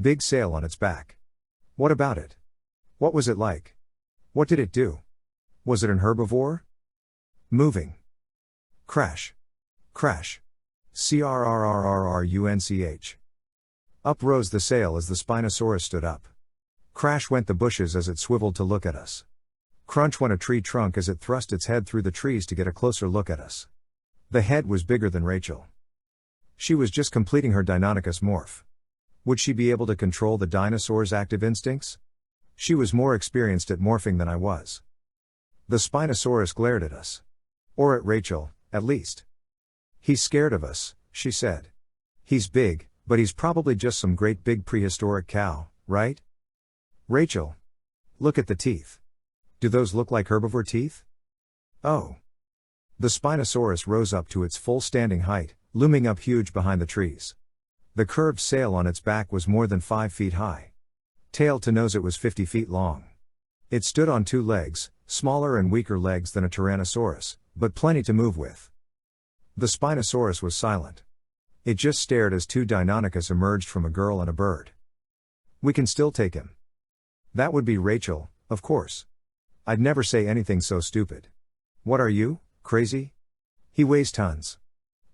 Big sail on its back. What about it? What was it like? What did it do? Was it an herbivore? Moving. Crash. Crash. Crrrrrrunch. Up rose the sail as the Spinosaurus stood up. Crash went the bushes as it swiveled to look at us. Crunch went a tree trunk as it thrust its head through the trees to get a closer look at us. The head was bigger than Rachel. She was just completing her Deinonychus morph. Would she be able to control the dinosaur's active instincts? She was more experienced at morphing than I was. The Spinosaurus glared at us. Or at Rachel, at least. He's scared of us, she said. He's big, but he's probably just some great big prehistoric cow, right? Rachel. Look at the teeth. Do those look like herbivore teeth? Oh. The Spinosaurus rose up to its full standing height, looming up huge behind the trees. The curved sail on its back was more than 5 feet high. Tail to nose it was 50 feet long. It stood on 2 legs, smaller and weaker legs than a Tyrannosaurus, but plenty to move with. The Spinosaurus was silent. It just stared as 2 Deinonychus emerged from a girl and a bird. We can still take him. That would be Rachel, of course. I'd never say anything so stupid. What are you, crazy? He weighs tons.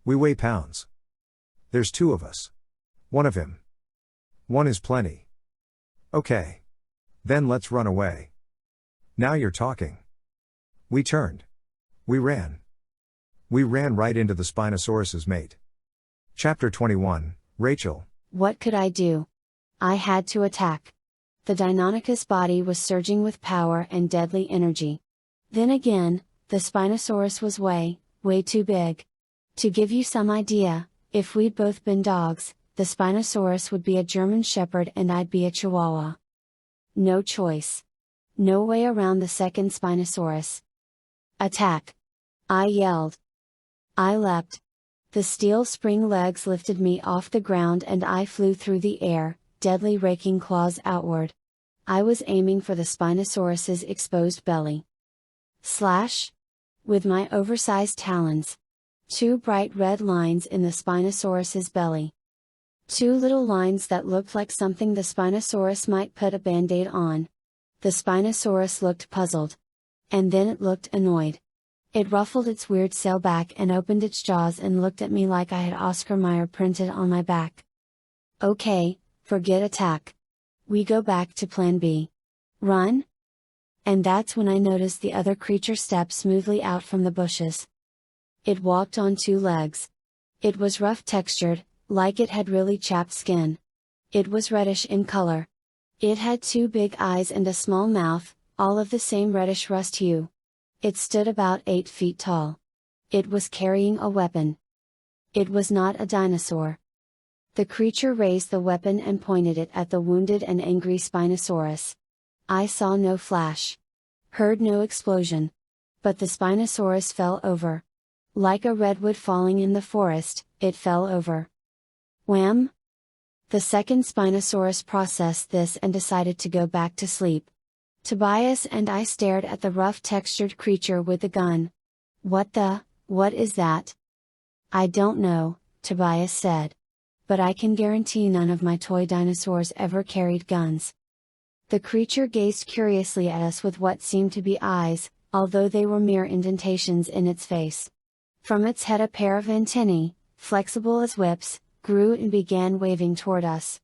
We weigh pounds. There's 2 of us. 1 of him. 1 is plenty. Okay. Then let's run away. Now you're talking. We turned. We ran. We ran right into the Spinosaurus's mate. Chapter 21, Rachel. What could I do? I had to attack. The Deinonychus body was surging with power and deadly energy. Then again, the Spinosaurus was way too big. To give you some idea, if we'd both been dogs, the Spinosaurus would be a German Shepherd and I'd be a Chihuahua. No choice. No way around the second Spinosaurus. Attack! I yelled. I leapt. The steel spring legs lifted me off the ground and I flew through the air, deadly raking claws outward. I was aiming for the Spinosaurus's exposed belly. Slash! With my oversized talons. 2 bright red lines in the Spinosaurus's belly. 2 little lines that looked like something the Spinosaurus might put a band-aid on. The Spinosaurus looked puzzled. And then it looked annoyed. It ruffled its weird sail back and opened its jaws and looked at me like I had Oscar Mayer printed on my back. Okay, Forget attack. We go back to plan B. Run? And that's when I noticed the other creature step smoothly out from the bushes. It walked on two legs. It was rough textured, like it had really chapped skin. It was reddish in color. It had two big eyes and a small mouth, all of the same reddish rust hue. It stood about 8 feet tall. It was carrying a weapon. It was not a dinosaur. The creature raised the weapon and pointed it at the wounded and angry Spinosaurus. I saw no flash. Heard no explosion. But the Spinosaurus fell over. Like a redwood falling in the forest, it fell over. Wham! The second Spinosaurus processed this and decided to go back to sleep. Tobias and I stared at the rough textured creature with the gun. What is that? I don't know, Tobias said. But I can guarantee none of my toy dinosaurs ever carried guns. The creature gazed curiously at us with what seemed to be eyes, although they were mere indentations in its face. From its head a pair of antennae, flexible as whips, grew and began waving toward us.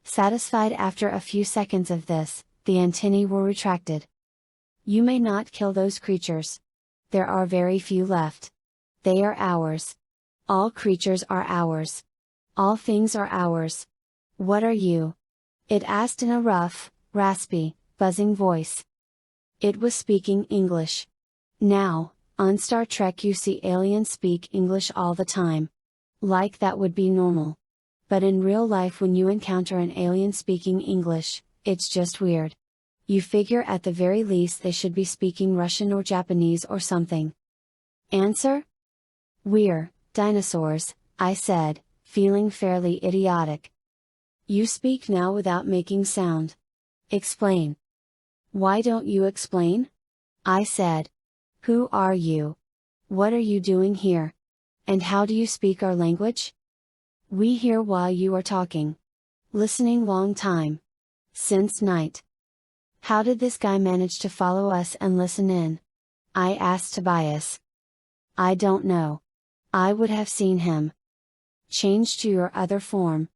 Satisfied after a few seconds of this, the antennae were retracted. You may not kill those creatures. There are very few left. They are ours. All creatures are ours. All things are ours. What are you? It asked in a rough, raspy, buzzing voice. It was speaking English. Now, on Star Trek you see aliens speak English all the time. Like that would be normal. But in real life when you encounter an alien speaking English, it's just weird. You figure at the very least they should be speaking Russian or Japanese or something. Answer? We're dinosaurs, I said, feeling fairly idiotic. You speak now without making sound. Explain. Why don't you explain? I said. Who are you? What are you doing here? And how do you speak our language? We hear while you are talking. Listening long time. Since night. How did this guy manage to follow us and listen in? I asked Tobias. I don't know. I would have seen him. Change to your other form.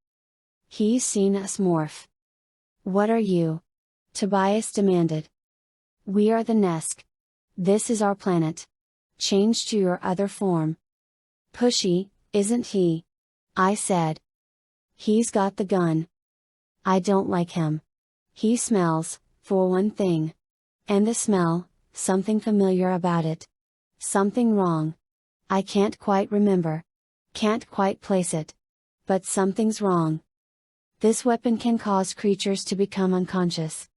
He's seen us morph. What are you? Tobias demanded. We are the Nesk. This is our planet. Change to your other form. Pushy, isn't he? I said. He's got the gun. I don't like him. He smells, for one thing. And the smell, something familiar about it. Something wrong. I can't quite remember. Can't quite place it. But something's wrong. This weapon can cause creatures to become unconscious.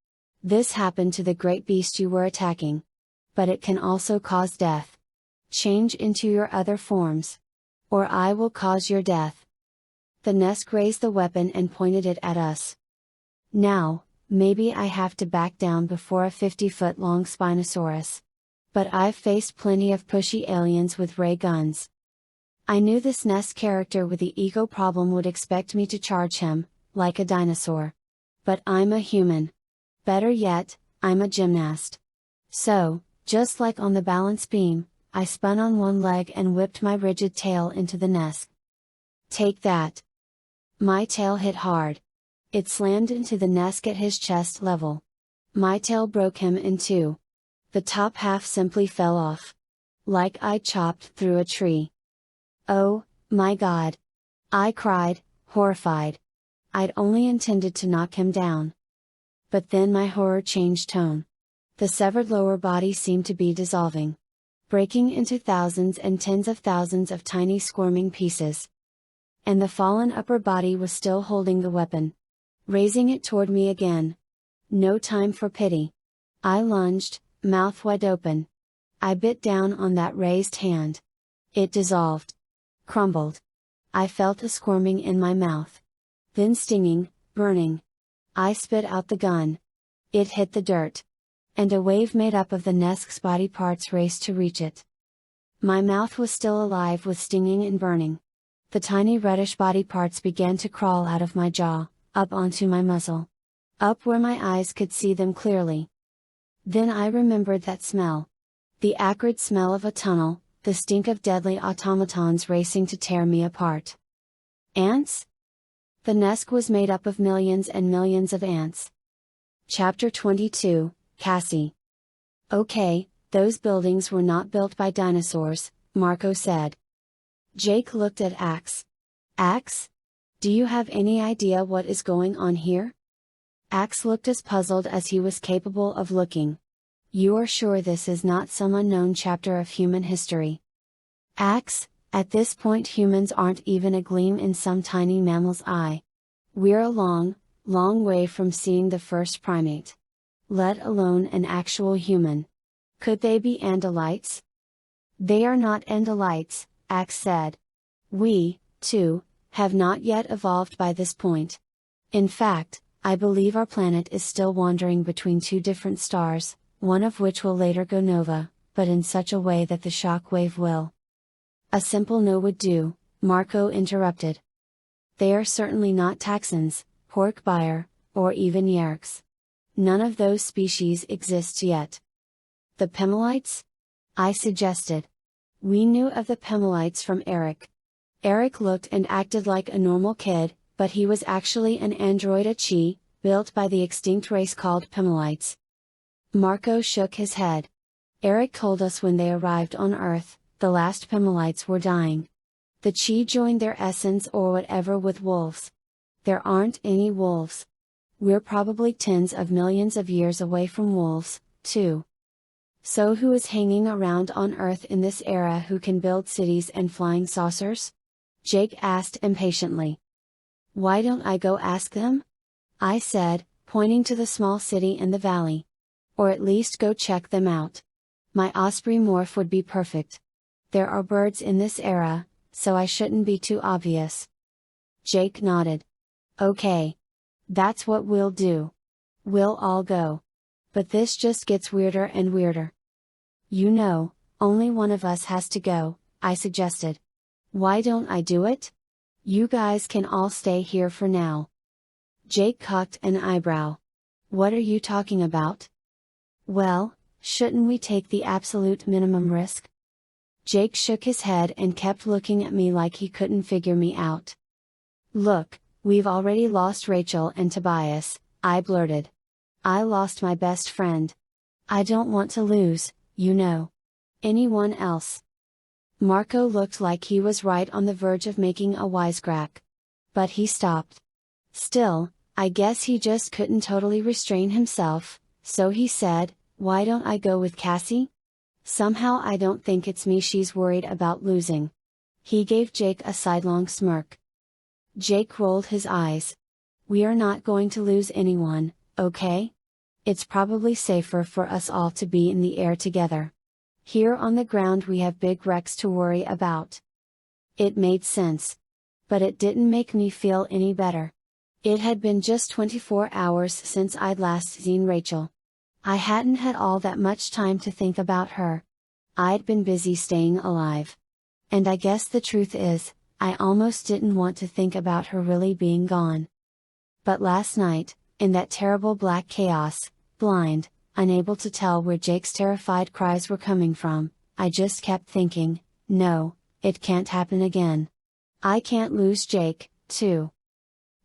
This happened to the great beast you were attacking. But it can also cause death. Change into your other forms. Or I will cause your death. The Nesk raised the weapon and pointed it at us. Now, maybe I have to back down before a 50-foot long Spinosaurus. But I've faced plenty of pushy aliens with ray guns. I knew this Nesk character with the ego problem would expect me to charge him, like a dinosaur. But I'm a human. Better yet, I'm a gymnast. So, just like on the balance beam, I spun on one leg and whipped my rigid tail into the Nesk. Take that! My tail hit hard. It slammed into the Nesk at his chest level. My tail broke him in two. The top half simply fell off. Like I'd chopped through a tree. Oh, my God! I cried, horrified. I'd only intended to knock him down. But then my horror changed tone. The severed lower body seemed to be dissolving. Breaking into thousands and tens of thousands of tiny squirming pieces. And the fallen upper body was still holding the weapon. Raising it toward me again. No time for pity. I lunged, mouth wide open. I bit down on that raised hand. It dissolved. Crumbled. I felt a squirming in my mouth. Then stinging, burning. I spit out the gun. It hit the dirt. And a wave made up of the Nesk's body parts raced to reach it. My mouth was still alive with stinging and burning. The tiny reddish body parts began to crawl out of my jaw, up onto my muzzle. Up where my eyes could see them clearly. Then I remembered that smell. The acrid smell of a tunnel, the stink of deadly automatons racing to tear me apart. Ants? The nest was made up of millions and millions of ants. Chapter 22, Cassie. Okay, those buildings were not built by dinosaurs, Marco said. Jake looked at Axe. Axe? Do you have any idea what is going on here? Axe looked as puzzled as he was capable of looking. You are sure this is not some unknown chapter of human history? Axe, at this point humans aren't even a gleam in some tiny mammal's eye. We're a long, long way from seeing the first primate. Let alone an actual human. Could they be Andalites? They are not Andalites, Axe said. We, too, have not yet evolved by this point. In fact, I believe our planet is still wandering between two different stars, one of which will later go nova, but in such a way that the shock wave will. A simple no would do, Marco interrupted. They are certainly not taxons, pork-buyer, or even yerks. None of those species exists yet. The Pimelites? I suggested. We knew of the Pimelites from Eric. Eric looked and acted like a normal kid, but he was actually an android Achi, built by the extinct race called Pimelites. Marco shook his head. Eric told us when they arrived on Earth, the last Pimelites were dying. The Chi joined their essence or whatever with wolves. There aren't any wolves. We're probably tens of millions of years away from wolves, too. So who is hanging around on Earth in this era who can build cities and flying saucers? Jake asked impatiently. Why don't I go ask them? I said, pointing to the small city in the valley. Or at least go check them out. My osprey morph would be perfect. There are birds in this era, so I shouldn't be too obvious. Jake nodded. Okay. That's what we'll do. We'll all go. But this just gets weirder and weirder. You know, only one of us has to go, I suggested. Why don't I do it? You guys can all stay here for now. Jake cocked an eyebrow. What are you talking about? Well, shouldn't we take the absolute minimum risk? Jake shook his head and kept looking at me like he couldn't figure me out. Look, we've already lost Rachel and Tobias, I blurted. I lost my best friend. I don't want to lose, you know. Anyone else? Marco looked like he was right on the verge of making a wisecrack. But he stopped. Still, I guess he just couldn't totally restrain himself, so he said, why don't I go with Cassie? Somehow I don't think it's me she's worried about losing. He gave Jake a sidelong smirk. Jake rolled his eyes. We are not going to lose anyone, okay? It's probably safer for us all to be in the air together. Here on the ground we have big wrecks to worry about. It made sense. But it didn't make me feel any better. It had been just 24 hours since I'd last seen Rachel. I hadn't had all that much time to think about her. I'd been busy staying alive. And I guess the truth is, I almost didn't want to think about her really being gone. But last night, in that terrible black chaos, blind, unable to tell where Jake's terrified cries were coming from, I just kept thinking, no, it can't happen again. I can't lose Jake, too.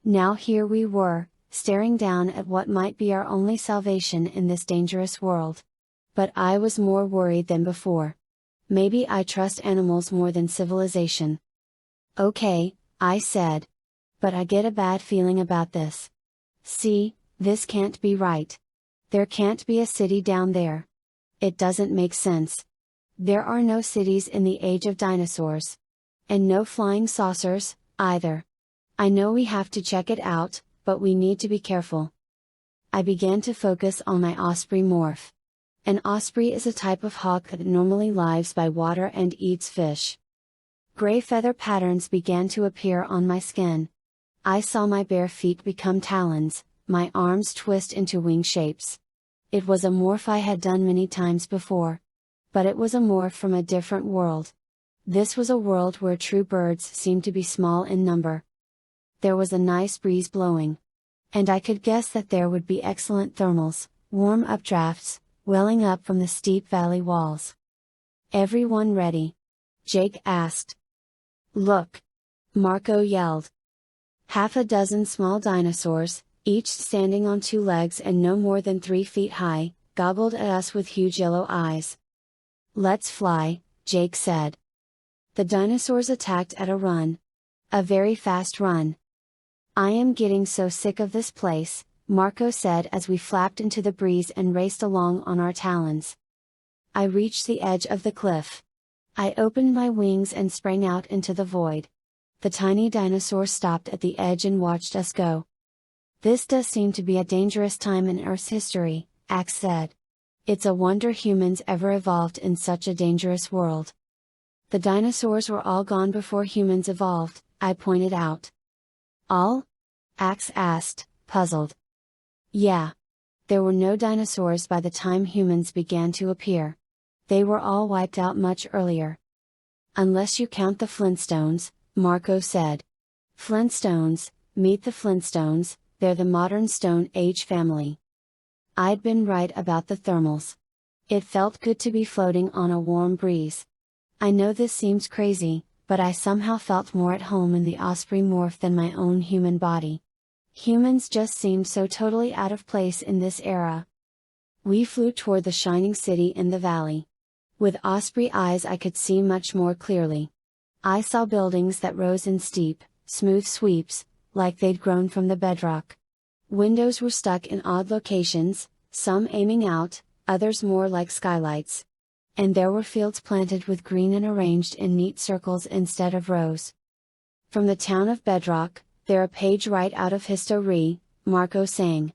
Now here we were, staring down at what might be our only salvation in this dangerous world. But I was more worried than before. Maybe I trust animals more than civilization. Okay, I said. But I get a bad feeling about this. See, this can't be right. There can't be a city down there. It doesn't make sense. There are no cities in the age of dinosaurs. And no flying saucers, either. I know we have to check it out, but we need to be careful. I began to focus on my osprey morph. An osprey is a type of hawk that normally lives by water and eats fish. Gray feather patterns began to appear on my skin. I saw my bare feet become talons, my arms twist into wing shapes. It was a morph I had done many times before. But it was a morph from a different world. This was a world where true birds seemed to be small in number. There was a nice breeze blowing. And I could guess that there would be excellent thermals, warm updrafts, welling up from the steep valley walls. Everyone ready? Jake asked. Look! Marco yelled. Half a dozen small dinosaurs, each standing on two legs and no more than 3 feet high, goggled at us with huge yellow eyes. "Let's fly," Jake said. The dinosaurs attacked at a run. A very fast run. "I am getting so sick of this place," Marco said as we flapped into the breeze and raced along on our talons. I reached the edge of the cliff. I opened my wings and sprang out into the void. The tiny dinosaur stopped at the edge and watched us go. "This does seem to be a dangerous time in Earth's history," Axe said. "It's a wonder humans ever evolved in such a dangerous world." "The dinosaurs were all gone before humans evolved," I pointed out. "All?" Axe asked, puzzled. "Yeah. There were no dinosaurs by the time humans began to appear. They were all wiped out much earlier. Unless you count the Flintstones," Marco said. "Flintstones, meet the Flintstones, they're the modern Stone Age family." I'd been right about the thermals. It felt good to be floating on a warm breeze. I know this seems crazy, but I somehow felt more at home in the Osprey morph than my own human body. Humans just seemed so totally out of place in this era. We flew toward the shining city in the valley. With Osprey eyes I could see much more clearly. I saw buildings that rose in steep, smooth sweeps, like they'd grown from the bedrock. Windows were stuck in odd locations, some aiming out, others more like skylights. And there were fields planted with green and arranged in neat circles instead of rows. "From the town of Bedrock, they're a page right out of history," Marco sang.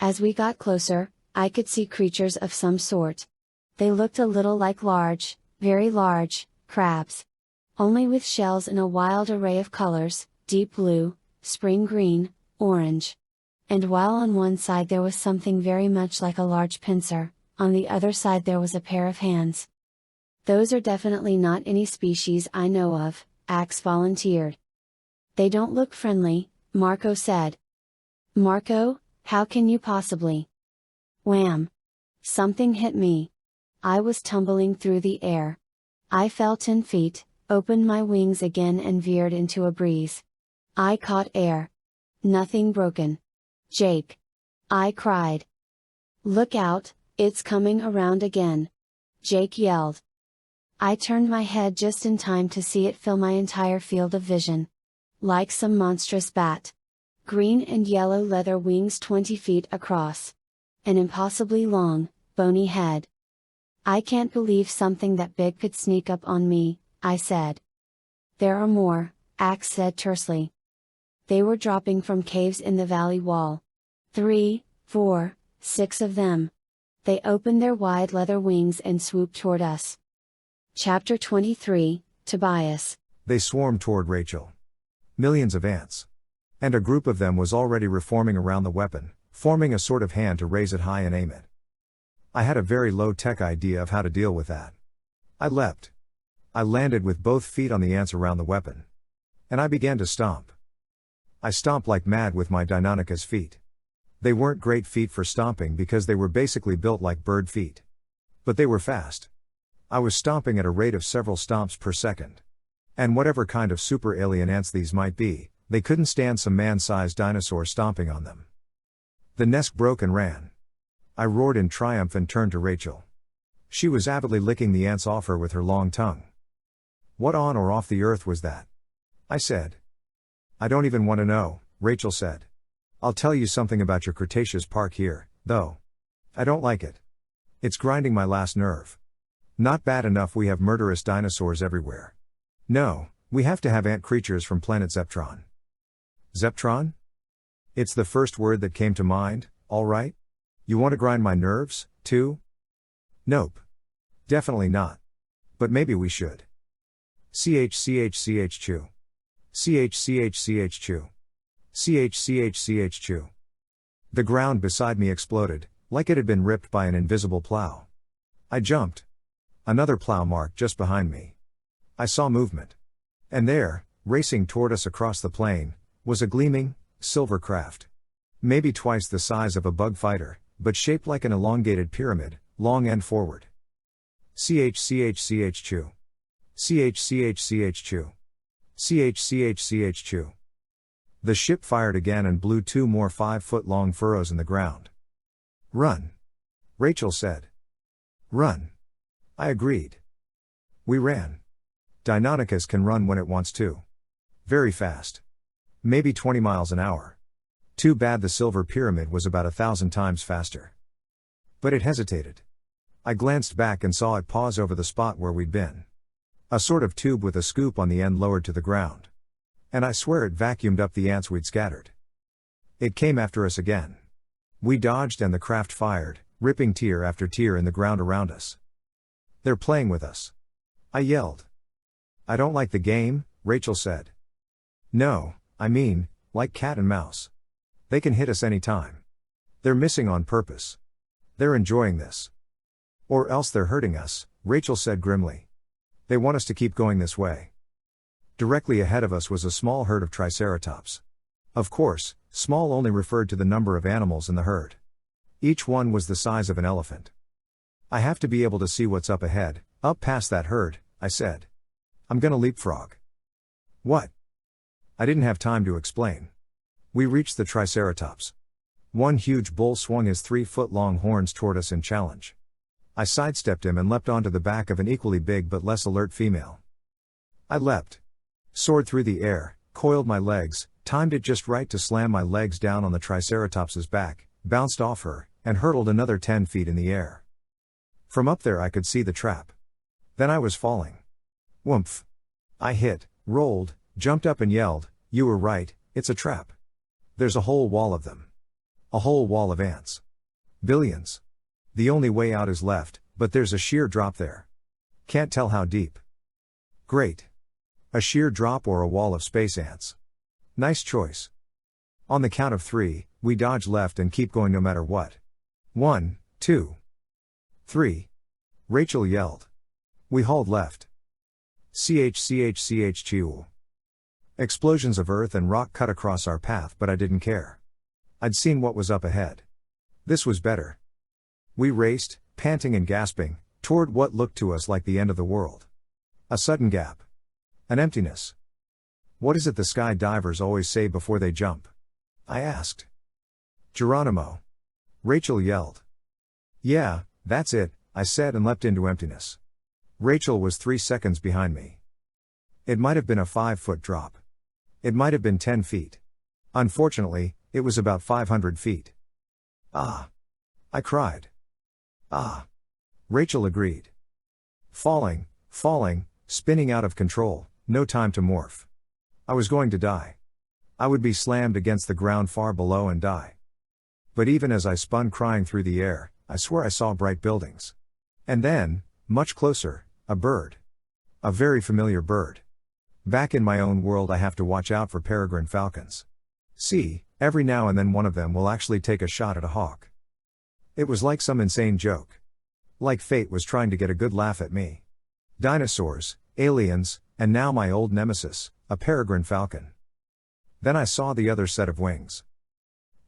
As we got closer, I could see creatures of some sort. They looked a little like large, very large, crabs. Only with shells in a wild array of colors, deep blue, spring green, orange. And while on one side there was something very much like a large pincer, on the other side there was a pair of hands. "Those are definitely not any species I know of," Axe volunteered. "They don't look friendly," Marco said. "Marco, how can you possibly?" Wham! Something hit me. I was tumbling through the air. I fell 10 feet, opened my wings again and veered into a breeze. I caught air. Nothing broken. "Jake!" I cried. "Look out, it's coming around again!" Jake yelled. I turned my head just in time to see it fill my entire field of vision. Like some monstrous bat. Green and yellow leather wings 20 feet across. An impossibly long, bony head. "I can't believe something that big could sneak up on me," I said. "There are more," Axe said tersely. "They were dropping from caves in the valley wall. 3, 4, 6 of them. They opened their wide leather wings and swooped toward us." Chapter 23, Tobias. They swarmed toward Rachel. Millions of ants. And a group of them was already reforming around the weapon, forming a sort of hand to raise it high and aim it. I had a very low-tech idea of how to deal with that. I leapt. I landed with both feet on the ants around the weapon. And I began to stomp. I stomped like mad with my Deinonychus feet. They weren't great feet for stomping because they were basically built like bird feet. But they were fast. I was stomping at a rate of several stomps per second. And whatever kind of super alien ants these might be, they couldn't stand some man-sized dinosaur stomping on them. The nest broke and ran. I roared in triumph and turned to Rachel. She was avidly licking the ants off her with her long tongue. "What on or off the earth was that?" I said. "I don't even want to know," Rachel said. "I'll tell you something about your Cretaceous park here, though. I don't like it. It's grinding my last nerve. Not bad enough we have murderous dinosaurs everywhere. No, we have to have ant creatures from planet Zeptron." Zeptron? It's the first word that came to mind, all right? You want to grind my nerves, too? Nope. Definitely not. But maybe we should. CHCHCH chew. CHCHCH chew. CHCHCH chew. The ground beside me exploded, like it had been ripped by an invisible plow. I jumped. Another plow marked just behind me. I saw movement. And there, racing toward us across the plain, was a gleaming, silver craft. Maybe twice the size of a bug fighter, but shaped like an elongated pyramid, long end forward. CHCHCH chew. CHCHCH chew. CHCHCH chew. The ship fired again and blew 2 more 5-foot-long furrows in the ground. "Run," Rachel said. "Run," I agreed. We ran. Deinonychus can run when it wants to. Very fast. Maybe 20 miles an hour. Too bad the Silver Pyramid was about 1,000 times faster. But it hesitated. I glanced back and saw it pause over the spot where we'd been. A sort of tube with a scoop on the end lowered to the ground. And I swear it vacuumed up the ants we'd scattered. It came after us again. We dodged and the craft fired, ripping tier after tier in the ground around us. "They're playing with us," I yelled. "I don't like the game," Rachel said. "No, I mean, like cat and mouse. They can hit us any time. They're missing on purpose. They're enjoying this. Or else they're hurting us," Rachel said grimly. "They want us to keep going this way." Directly ahead of us was a small herd of triceratops. Of course, small only referred to the number of animals in the herd. Each one was the size of an elephant. "I have to be able to see what's up ahead, up past that herd," I said. "I'm gonna leapfrog." "What?" I didn't have time to explain. We reached the triceratops. One huge bull swung his 3-foot-long horns toward us in challenge. I sidestepped him and leapt onto the back of an equally big but less alert female. I leapt. Soared through the air, coiled my legs, timed it just right to slam my legs down on the triceratops's back, bounced off her, and hurtled another 10 feet in the air. From up there I could see the trap. Then I was falling. Whoomph. I hit, rolled, jumped up and yelled, "You were right, it's a trap. There's a whole wall of them. A whole wall of ants. Billions. The only way out is left, but there's a sheer drop there. Can't tell how deep." "Great. A sheer drop or a wall of space ants. Nice choice." On the count of 3, we dodge left and keep going no matter what. 1, 2, 3. Rachel yelled. We hauled left. Chew. Explosions of earth and rock cut across our path, but I didn't care. I'd seen what was up ahead. This was better. We raced, panting and gasping, toward what looked to us like the end of the world. A sudden gap. An emptiness. "What is it the sky divers always say before they jump?" I asked. "Geronimo," Rachel yelled. "Yeah, that's it," I said and leapt into emptiness. Rachel was 3 seconds behind me. It might have been a 5-foot drop. It might have been 10 feet. Unfortunately, it was about 500 feet. "Ah!" I cried. "Ah!" Rachel agreed. Falling, spinning out of control, no time to morph. I was going to die. I would be slammed against the ground far below and die. But even as I spun crying through the air, I swear I saw bright buildings. And then, much closer, a bird. A very familiar bird. Back in my own world I have to watch out for peregrine falcons. See, every now and then one of them will actually take a shot at a hawk. It was like some insane joke. Like fate was trying to get a good laugh at me. Dinosaurs, aliens, and now my old nemesis, a peregrine falcon. Then I saw the other set of wings.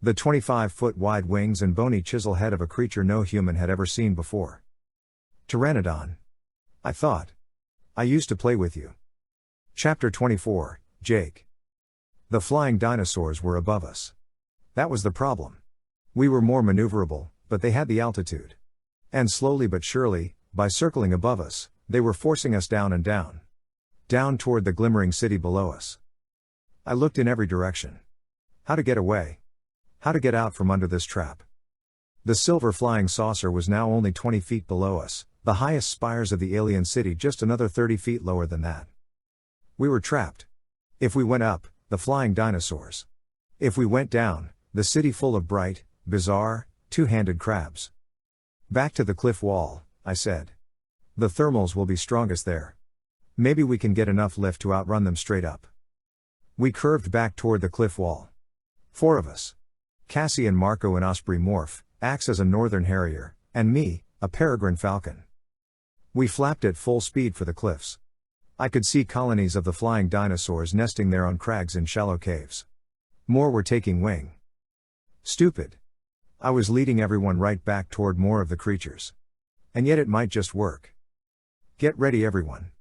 The 25-foot wide wings and bony chisel head of a creature no human had ever seen before. Pteranodon. I thought. I used to play with you. Chapter 24, Jake. The flying dinosaurs were above us. That was the problem. We were more maneuverable, but they had the altitude. And slowly but surely, by circling above us, they were forcing us down and down. Down toward the glimmering city below us. I looked in every direction. How to get away? How to get out from under this trap? The silver flying saucer was now only 20 feet below us, the highest spires of the alien city just another 30 feet lower than that. We were trapped. If we went up, the flying dinosaurs. If we went down, the city full of bright, bizarre, two-handed crabs. "Back to the cliff wall," I said. "The thermals will be strongest there. Maybe we can get enough lift to outrun them straight up." We curved back toward the cliff wall. 4 of us. Cassie and Marco an osprey morph, Axe as a northern harrier, and me, a peregrine falcon. We flapped at full speed for the cliffs. I could see colonies of the flying dinosaurs nesting there on crags and shallow caves. More were taking wing. Stupid. I was leading everyone right back toward more of the creatures. And yet it might just work. Get ready everyone.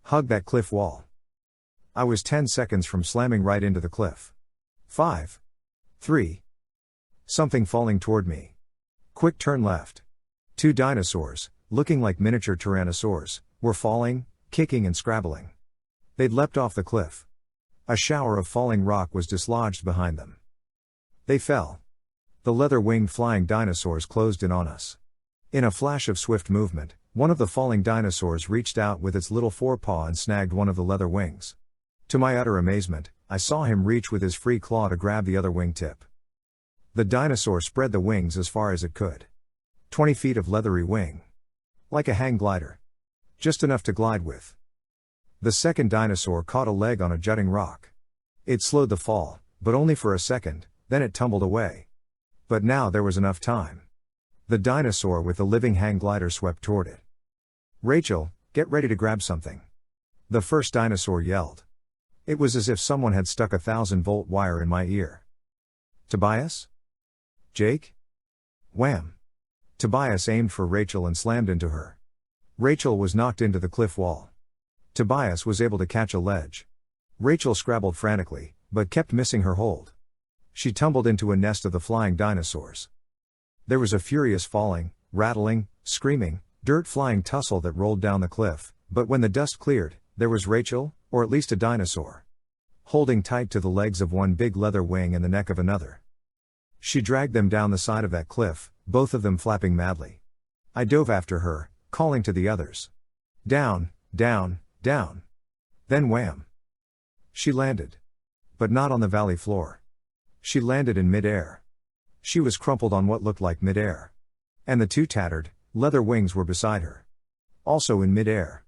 Hug that cliff wall. I was 10 seconds from slamming right into the cliff. 5. 3. Something falling toward me. Quick turn left. 2 dinosaurs, looking like miniature tyrannosaurs, were falling, kicking and scrabbling. They'd leapt off the cliff. A shower of falling rock was dislodged behind them. They fell. The leather-winged flying dinosaurs closed in on us. In a flash of swift movement, one of the falling dinosaurs reached out with its little forepaw and snagged one of the leather wings. To my utter amazement, I saw him reach with his free claw to grab the other wingtip. The dinosaur spread the wings as far as it could. 20 feet of leathery wing. Like a hang glider. Just enough to glide with. The second dinosaur caught a leg on a jutting rock. It slowed the fall, but only for a second, then it tumbled away. But now there was enough time. The dinosaur with the living hang glider swept toward it. "Rachel, get ready to grab something," the first dinosaur yelled. It was as if someone had stuck a 1,000-volt wire in my ear. "Tobias? Jake?" Wham! Tobias aimed for Rachel and slammed into her. Rachel was knocked into the cliff wall. Tobias was able to catch a ledge. Rachel scrabbled frantically, but kept missing her hold. She tumbled into a nest of the flying dinosaurs. There was a furious falling, rattling, screaming, dirt-flying tussle that rolled down the cliff, but when the dust cleared, there was Rachel, or at least a dinosaur, holding tight to the legs of one big leather wing and the neck of another. She dragged them down the side of that cliff, both of them flapping madly. I dove after her, calling to the others. "Down, down, down." Then wham! She landed. But not on the valley floor. She landed in mid-air. She was crumpled on what looked like mid-air. And the 2 tattered, leather wings were beside her. Also in mid-air.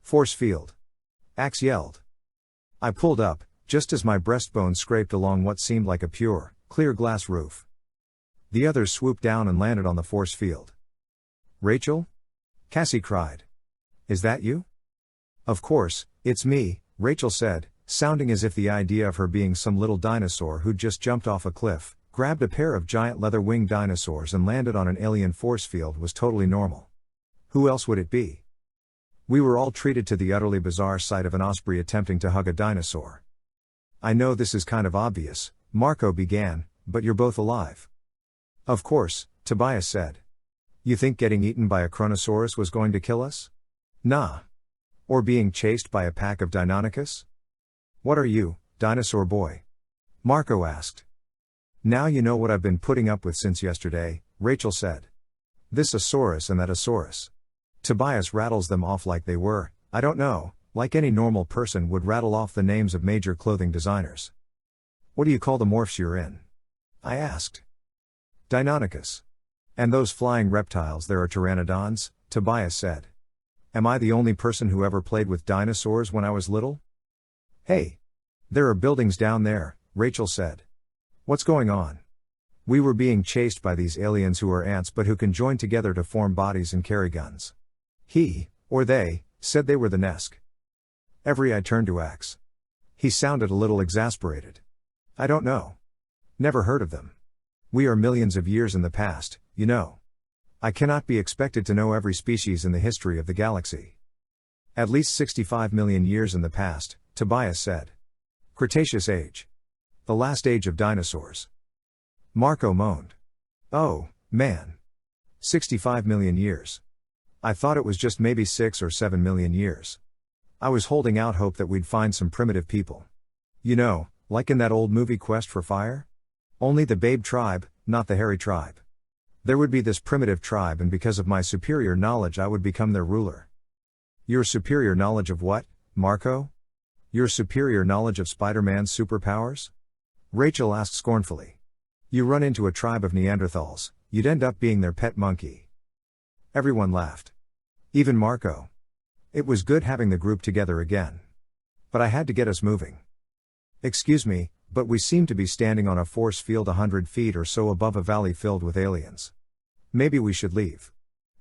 "Force field!" Axe yelled. I pulled up, just as my breastbone scraped along what seemed like a pure, clear glass roof. The others swooped down and landed on the force field. "Rachel?" Cassie cried. "Is that you?" "Of course, it's me," Rachel said, sounding as if the idea of her being some little dinosaur who'd just jumped off a cliff, grabbed a pair of giant leather-winged dinosaurs and landed on an alien force field was totally normal. Who else would it be? We were all treated to the utterly bizarre sight of an osprey attempting to hug a dinosaur. "I know this is kind of obvious," Marco began, "but you're both alive." "Of course," Tobias said. "You think getting eaten by a Chronosaurus was going to kill us?" "Nah. Or being chased by a pack of Deinonychus?" "What are you, dinosaur boy?" Marco asked. "Now you know what I've been putting up with since yesterday," Rachel said. "This Asaurus and that Asaurus." Tobias rattles them off like they were, I don't know, like any normal person would rattle off the names of major clothing designers. "What do you call the morphs you're in?" I asked. "Deinonychus. And those flying reptiles there are pteranodons," Tobias said. "Am I the only person who ever played with dinosaurs when I was little?" "Hey! There are buildings down there," Rachel said. "What's going on?" "We were being chased by these aliens who are ants but who can join together to form bodies and carry guns. He, or they, said they were the Nesk." Every eye turned to Axe. He sounded a little exasperated. "I don't know. Never heard of them. We are millions of years in the past, you know. I cannot be expected to know every species in the history of the galaxy." "At least 65 million years in the past," Tobias said. "Cretaceous age. The last age of dinosaurs." Marco moaned. "Oh, man. 65 million years. I thought it was just maybe 6 or 7 million years. I was holding out hope that we'd find some primitive people. You know, like in that old movie Quest for Fire? Only the Babe tribe, not the hairy tribe. There would be this primitive tribe and because of my superior knowledge I would become their ruler." "Your superior knowledge of what, Marco? Your superior knowledge of Spider-Man's superpowers?" Rachel asked scornfully. "You run into a tribe of Neanderthals, you'd end up being their pet monkey." Everyone laughed. Even Marco. It was good having the group together again. But I had to get us moving. "Excuse me, but we seem to be standing on a force field 100 feet or so above a valley filled with aliens. Maybe we should leave.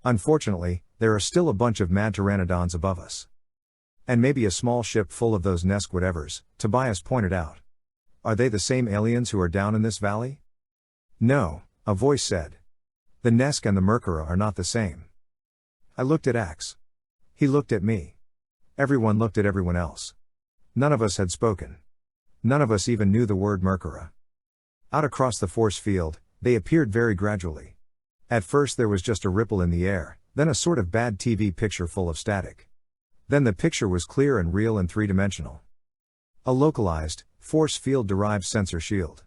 Unfortunately, there are still a bunch of mad pteranodons above us. And maybe a small ship full of those Nesk whatevers," Tobias pointed out. "Are they the same aliens who are down in this valley?" "No," a voice said. "The Nesk and the Merkura are not the same." I looked at Axe. He looked at me. Everyone looked at everyone else. None of us had spoken. None of us even knew the word Merkura. Out across the force field, they appeared very gradually. At first there was just a ripple in the air, then a sort of bad TV picture full of static. Then the picture was clear and real and three-dimensional. A localized, force field-derived sensor shield.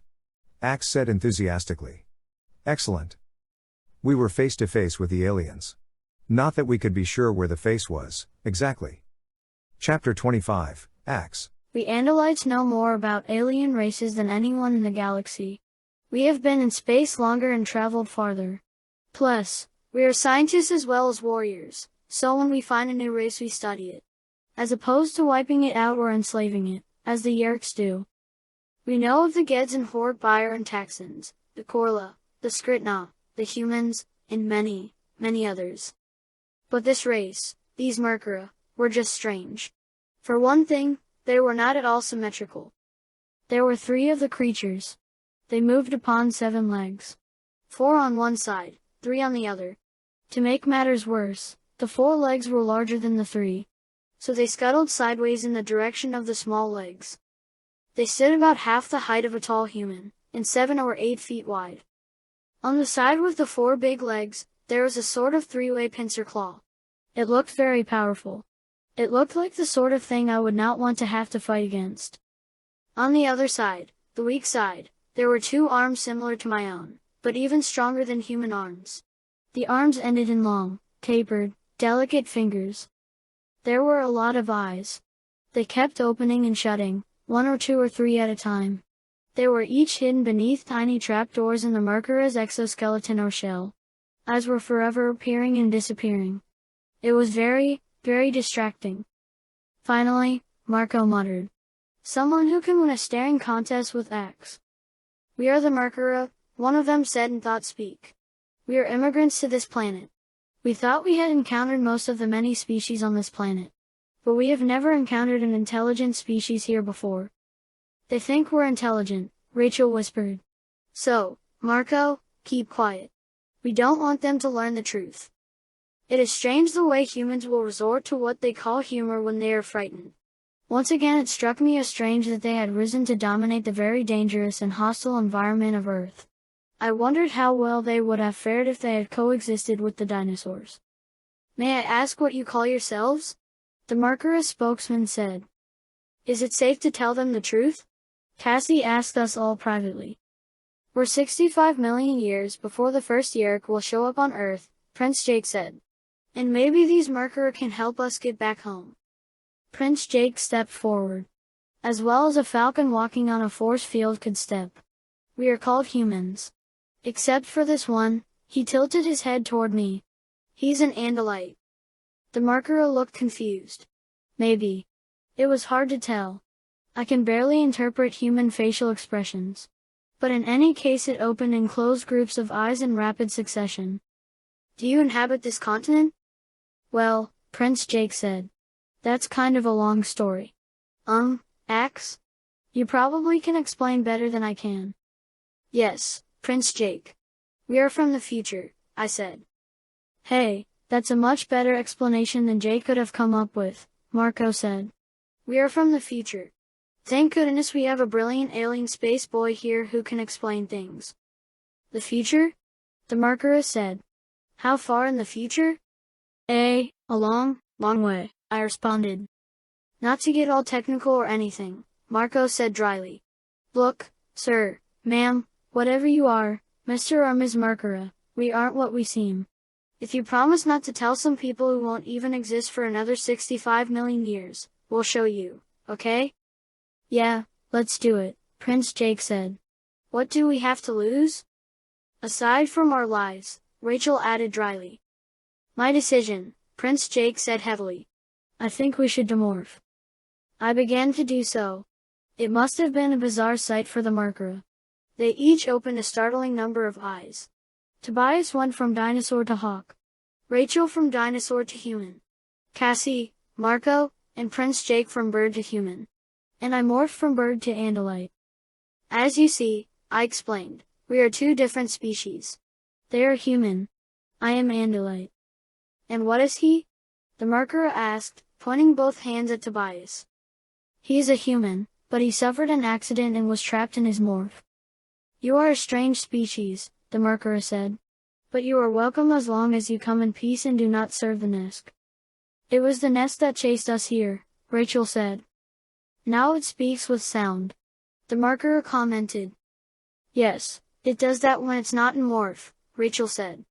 Axe said enthusiastically. Excellent. We were face to face with the aliens. Not that we could be sure where the face was, exactly. Chapter 25, Axe. We Andalites know more about alien races than anyone in the galaxy. We have been in space longer and traveled farther. Plus, we are scientists as well as warriors, so when we find a new race we study it. As opposed to wiping it out or enslaving it, as the Yerks do. We know of the Geds and Horde Buyer and Texans, the Korla, the Skritna, the humans, and many, many others. But this race, these Merkura, were just strange. For one thing, they were not at all symmetrical. There were 3 of the creatures. They moved upon 7 legs. 4 on one side, 3 on the other. To make matters worse, the 4 legs were larger than the 3. So they scuttled sideways in the direction of the small legs. They stood about half the height of a tall human, and 7 or 8 feet wide. On the side with the 4 big legs, there was a sort of 3-way pincer claw. It looked very powerful. It looked like the sort of thing I would not want to have to fight against. On the other side, the weak side, there were 2 arms similar to my own, but even stronger than human arms. The arms ended in long, tapered, delicate fingers. There were a lot of eyes. They kept opening and shutting, 1 or 2 or 3 at a time. They were each hidden beneath tiny trapdoors in the Merkura's exoskeleton or shell. Eyes were forever appearing and disappearing. It was very, very distracting. Finally, Marco muttered. Someone who can win a staring contest with X. We are the Merkura, one of them said in thought speak. We are immigrants to this planet. We thought we had encountered most of the many species on this planet. But we have never encountered an intelligent species here before. They think we're intelligent, Rachel whispered. So, Marco, keep quiet. We don't want them to learn the truth. It is strange the way humans will resort to what they call humor when they are frightened. Once again it struck me as strange that they had risen to dominate the very dangerous and hostile environment of Earth. I wondered how well they would have fared if they had coexisted with the dinosaurs. May I ask what you call yourselves? The Merkura spokesman said. Is it safe to tell them the truth? Cassie asked us all privately. We're 65 million years before the first Yerk will show up on Earth, Prince Jake said. And maybe these Merkura can help us get back home. Prince Jake stepped forward. As well as a falcon walking on a force field could step. We are called humans. Except for this one, he tilted his head toward me. He's an Andalite. The Merkura looked confused. Maybe. It was hard to tell. I can barely interpret human facial expressions. But in any case it opened and closed groups of eyes in rapid succession. Do you inhabit this continent? Well, Prince Jake said. That's kind of a long story. Axe? You probably can explain better than I can. Yes, Prince Jake. We are from the future, I said. Hey, that's a much better explanation than Jake could have come up with, Marco said. We are from the future. Thank goodness we have a brilliant alien space boy here who can explain things. The future? The Merkura said. How far in the future? A long, long way, I responded. Not to get all technical or anything, Marco said dryly. Look, sir, ma'am, whatever you are, Mr. or Ms. Merkura, we aren't what we seem. If you promise not to tell some people who won't even exist for another 65 million years, we'll show you, okay? Yeah, let's do it, Prince Jake said. What do we have to lose? Aside from our lives, Rachel added dryly. My decision, Prince Jake said heavily. I think we should demorph. I began to do so. It must have been a bizarre sight for the Merkura. They each opened a startling number of eyes. Tobias went from dinosaur to hawk. Rachel from dinosaur to human. Cassie, Marco, and Prince Jake from bird to human. And I morphed from bird to Andalite. As you see, I explained, we are 2 different species. They are human. I am Andalite. And what is he? The Merkura asked, pointing both hands at Tobias. He is a human, but he suffered an accident and was trapped in his morph. You are a strange species, the Merkura said. But you are welcome as long as you come in peace and do not serve the nest. It was the nest that chased us here, Rachel said. Now it speaks with sound. The Merkura commented. Yes, it does that when it's not in morph, Rachel said.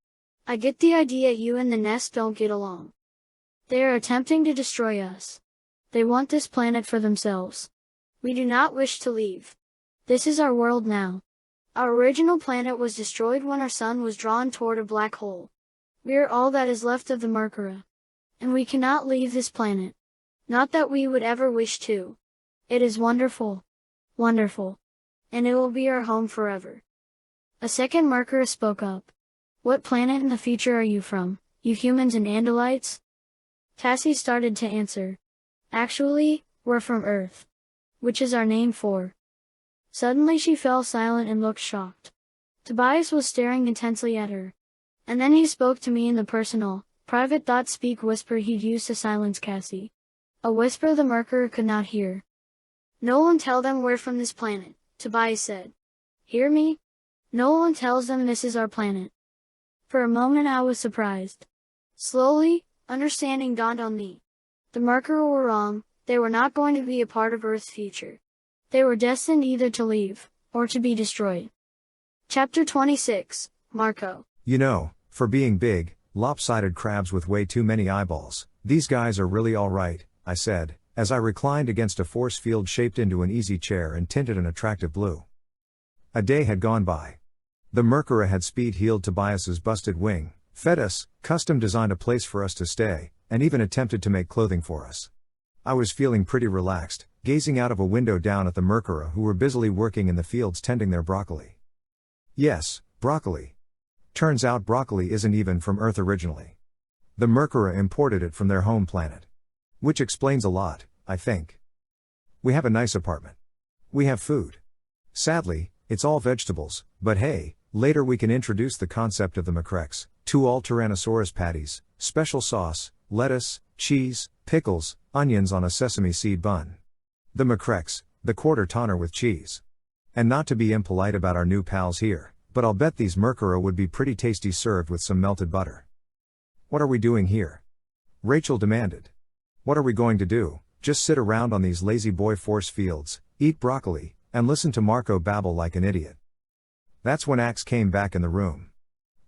I get the idea you and the nest don't get along. They are attempting to destroy us. They want this planet for themselves. We do not wish to leave. This is our world now. Our original planet was destroyed when our sun was drawn toward a black hole. We are all that is left of the Merkura. And we cannot leave this planet. Not that we would ever wish to. It is wonderful. Wonderful. And it will be our home forever. A second Merkura spoke up. What planet in the future are you from, you humans and Andalites? Cassie started to answer. Actually, we're from Earth. Which is our name for. Suddenly she fell silent and looked shocked. Tobias was staring intensely at her. And then he spoke to me in the personal, private thought-speak whisper he'd used to silence Cassie. A whisper the Merkura could not hear. No one tell them we're from this planet, Tobias said. Hear me? No one tells them this is our planet. For a moment I was surprised. Slowly, understanding dawned on me. The Merkura were wrong, they were not going to be a part of Earth's future. They were destined either to leave, or to be destroyed. Chapter 26, Marco. You know, for being big, lopsided crabs with way too many eyeballs, these guys are really alright, I said, as I reclined against a force field shaped into an easy chair and tinted an attractive blue. A day had gone by. The Merkura had speed-healed Tobias's busted wing, fed us, custom-designed a place for us to stay, and even attempted to make clothing for us. I was feeling pretty relaxed, gazing out of a window down at the Merkura who were busily working in the fields tending their broccoli. Yes, broccoli. Turns out broccoli isn't even from Earth originally. The Merkura imported it from their home planet. Which explains a lot, I think. We have a nice apartment. We have food. Sadly, it's all vegetables, but hey, later we can introduce the concept of the macrex, 2 all Tyrannosaurus patties, special sauce, lettuce, cheese, pickles, onions on a sesame seed bun. The macrex, the quarter tonner with cheese. And not to be impolite about our new pals here, but I'll bet these Merkura would be pretty tasty served with some melted butter. What are we doing here? Rachel demanded. What are we going to do, just sit around on these lazy boy force fields, eat broccoli, and listen to Marco babble like an idiot? That's when Axe came back in the room.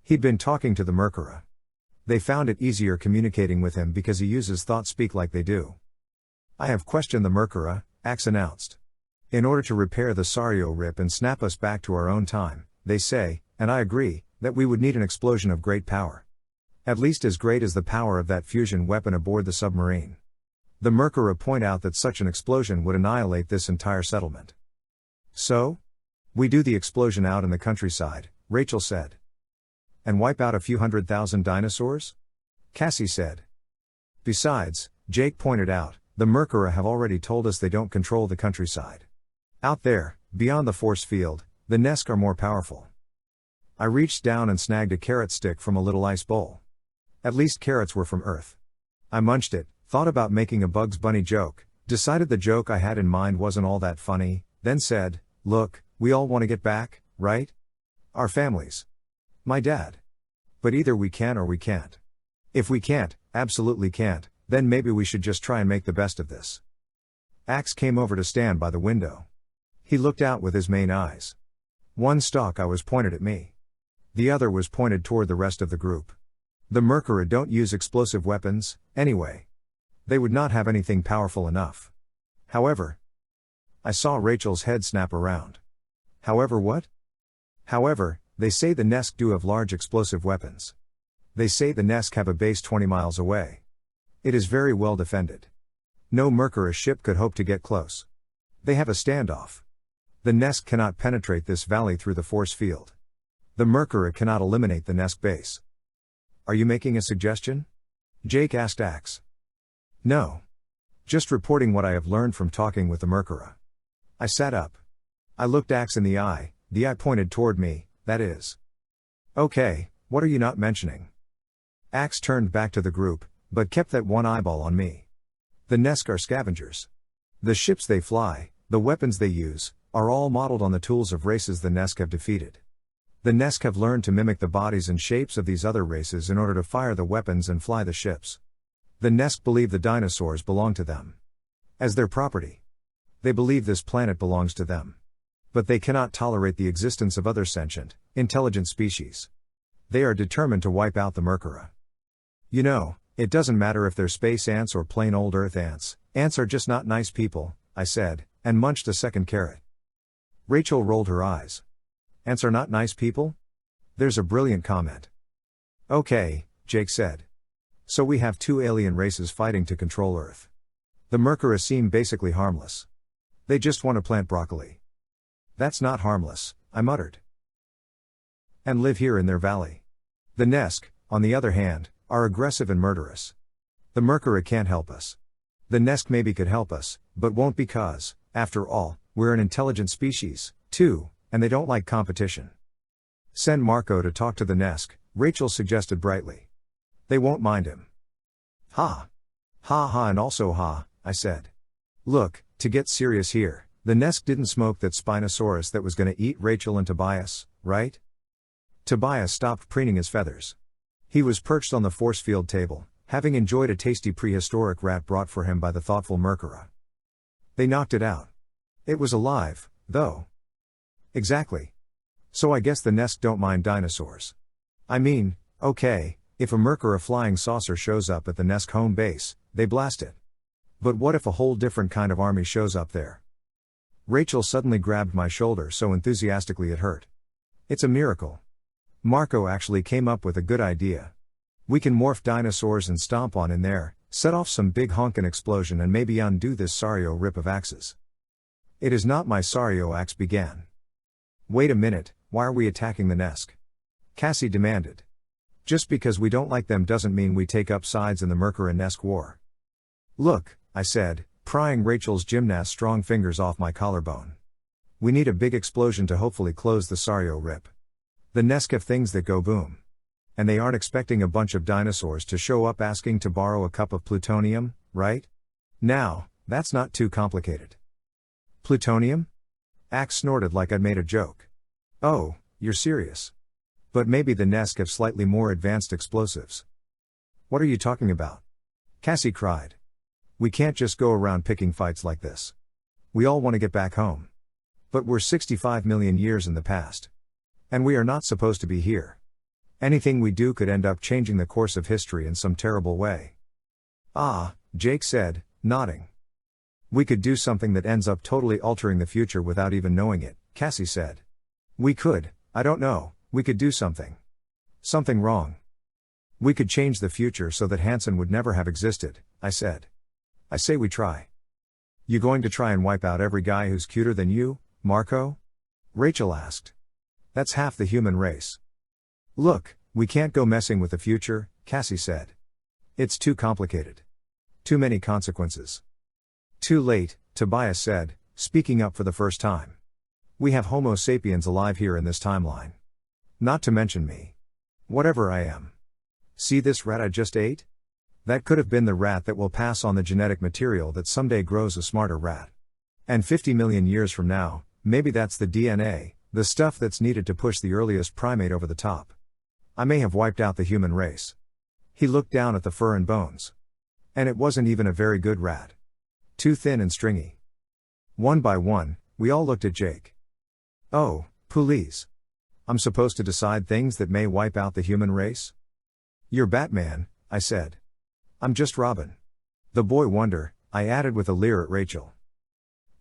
He'd been talking to the Merkura. They found it easier communicating with him because he uses thought-speak like they do. I have questioned the Merkura, Axe announced. In order to repair the Sario rip and snap us back to our own time, they say, and I agree, that we would need an explosion of great power. At least as great as the power of that fusion weapon aboard the submarine. The Merkura point out that such an explosion would annihilate this entire settlement. So? We do the explosion out in the countryside, Rachel said. And wipe out a few 100,000 dinosaurs? Cassie said. Besides, Jake pointed out, the Merkura have already told us they don't control the countryside. Out there, beyond the force field, the Nesk are more powerful. I reached down and snagged a carrot stick from a little ice bowl. At least carrots were from Earth. I munched it, thought about making a Bugs Bunny joke, decided the joke I had in mind wasn't all that funny, then said, look, we all want to get back, right? Our families. My dad. But either we can or we can't. If we can't, absolutely can't, then maybe we should just try and make the best of this. Axe came over to stand by the window. He looked out with his main eyes. One stalk eye was pointed at me. The other was pointed toward the rest of the group. The Merkura don't use explosive weapons, anyway. They would not have anything powerful enough. However, I saw Rachel's head snap around. However what? However, they say the Nesk do have large explosive weapons. They say the Nesk have a base 20 miles away. It is very well defended. No Merkura ship could hope to get close. They have a standoff. The Nesk cannot penetrate this valley through the force field. The Merkura cannot eliminate the Nesk base. Are you making a suggestion? Jake asked Axe. No. Just reporting what I have learned from talking with the Merkura. I sat up. I looked Axe in the eye pointed toward me, that is. Okay, what are you not mentioning? Axe turned back to the group, but kept that one eyeball on me. The Nesk are scavengers. The ships they fly, The weapons they use are all modeled on the tools of races the Nesk have defeated. The Nesk have learned to mimic the bodies and shapes of these other races in order to fire the weapons and fly the ships. The Nesk believe the dinosaurs belong to them as their property. They believe this planet belongs to them. But they cannot tolerate the existence of other sentient, intelligent species. They are determined to wipe out the Merkura. You know, it doesn't matter if they're space ants or plain old Earth ants. Ants are just not nice people, I said, and munched a second carrot. Rachel rolled her eyes. Ants are not nice people? There's a brilliant comment. Okay, Jake said. So we have two alien races fighting to control Earth. The Merkura seem basically harmless. They just want to plant broccoli. That's not harmless, I muttered. And live here in their valley. The Nesk, on the other hand, are aggressive and murderous. The Merkura can't help us. The Nesk maybe could help us, but won't because, after all, we're an intelligent species, too, and they don't like competition. Send Marco to talk to the Nesk, Rachel suggested brightly. They won't mind him. Ha! Ha ha and also ha, I said. Look, to get serious here, the Nesk didn't smoke that Spinosaurus that was gonna eat Rachel and Tobias, right? Tobias stopped preening his feathers. He was perched on the force field table, having enjoyed a tasty prehistoric rat brought for him by the thoughtful Merkura. They knocked it out. It was alive, though. Exactly. So I guess the Nesk don't mind dinosaurs. I mean, okay, if a Merkura flying saucer shows up at the Nesk home base, they blast it. But what if a whole different kind of army shows up there? Rachel suddenly grabbed my shoulder so enthusiastically it hurt. It's a miracle. Marco actually came up with a good idea. We can morph dinosaurs and stomp on in there, set off some big honkin' explosion and maybe undo this Sario rip of axes. It is not my Sario axe began. Wait a minute, why are we attacking the Nesk? Cassie demanded. Just because we don't like them doesn't mean we take up sides in the Merkura Nesk war. Look, I said, prying Rachel's gymnast strong fingers off my collarbone. We need a big explosion to hopefully close the Sario rip. The Nesk have things that go boom. And they aren't expecting a bunch of dinosaurs to show up asking to borrow a cup of plutonium, right? Now, that's not too complicated. Plutonium? Axe snorted like I'd made a joke. Oh, you're serious. But maybe the Nesk have slightly more advanced explosives. What are you talking about? Cassie cried. We can't just go around picking fights like this. We all want to get back home. But we're 65 million years in the past. And we are not supposed to be here. Anything we do could end up changing the course of history in some terrible way. Ah, Jake said, nodding. We could do something that ends up totally altering the future without even knowing it, Cassie said. We could, I don't know, we could do something. Something wrong. We could change the future so that Hansen would never have existed, I said. I say we try. You going to try and wipe out every guy who's cuter than you, Marco? Rachel asked. That's half the human race. Look, we can't go messing with the future, Cassie said. It's too complicated. Too many consequences. Too late, Tobias said, speaking up for the first time. We have Homo sapiens alive here in this timeline. Not to mention me. Whatever I am. See this rat I just ate? That could have been the rat that will pass on the genetic material that someday grows a smarter rat. And 50 million years from now, maybe that's the DNA, the stuff that's needed to push the earliest primate over the top. I may have wiped out the human race. He looked down at the fur and bones. And it wasn't even a very good rat. Too thin and stringy. One by one, we all looked at Jake. Oh, please. I'm supposed to decide things that may wipe out the human race? You're Batman, I said. I'm just Robin. The boy wonder, I added with a leer at Rachel.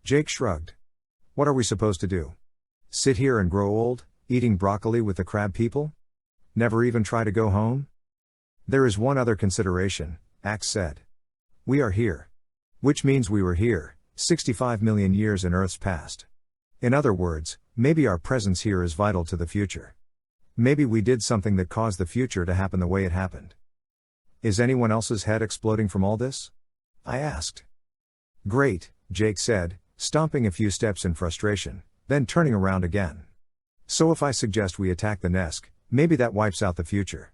Jake shrugged. What are we supposed to do? Sit here and grow old, eating broccoli with the crab people? Never even try to go home? There is one other consideration, Axe said. We are here. Which means we were here, 65 million years in Earth's past. In other words, maybe our presence here is vital to the future. Maybe we did something that caused the future to happen the way it happened. Is anyone else's head exploding from all this? I asked. Great, Jake said, stomping a few steps in frustration, then turning around again. So if I suggest we attack the Nesk, maybe that wipes out the future.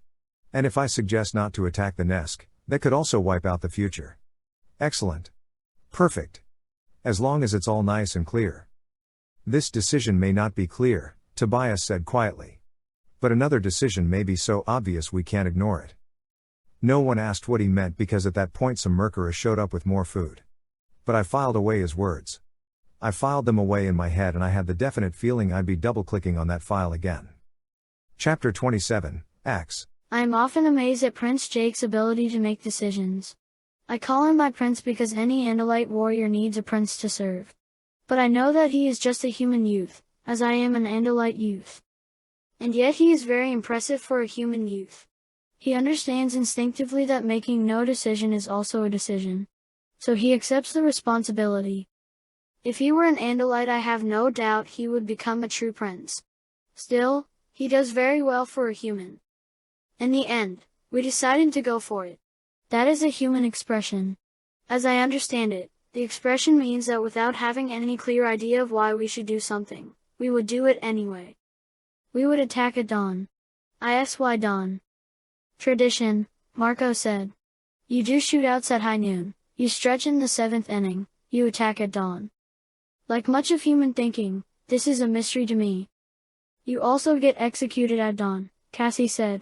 And if I suggest not to attack the Nesk, that could also wipe out the future. Excellent. Perfect. As long as it's all nice and clear. This decision may not be clear, Tobias said quietly. But another decision may be so obvious we can't ignore it. No one asked what he meant because at that point some Merkura showed up with more food. But I filed away his words. I filed them away in my head and I had the definite feeling I'd be double-clicking on that file again. Chapter 27, Axe. I am often amazed at Prince Jake's ability to make decisions. I call him my prince because any Andalite warrior needs a prince to serve. But I know that he is just a human youth, as I am an Andalite youth. And yet he is very impressive for a human youth. He understands instinctively that making no decision is also a decision. So he accepts the responsibility. If he were an Andalite, I have no doubt he would become a true prince. Still, he does very well for a human. In the end, we decided to go for it. That is a human expression. As I understand it, the expression means that without having any clear idea of why we should do something, we would do it anyway. We would attack at dawn. I asked why dawn. Tradition, Marco said. You do shootouts at high noon, you stretch in the 7th inning, you attack at dawn. Like much of human thinking, this is a mystery to me. You also get executed at dawn, Cassie said.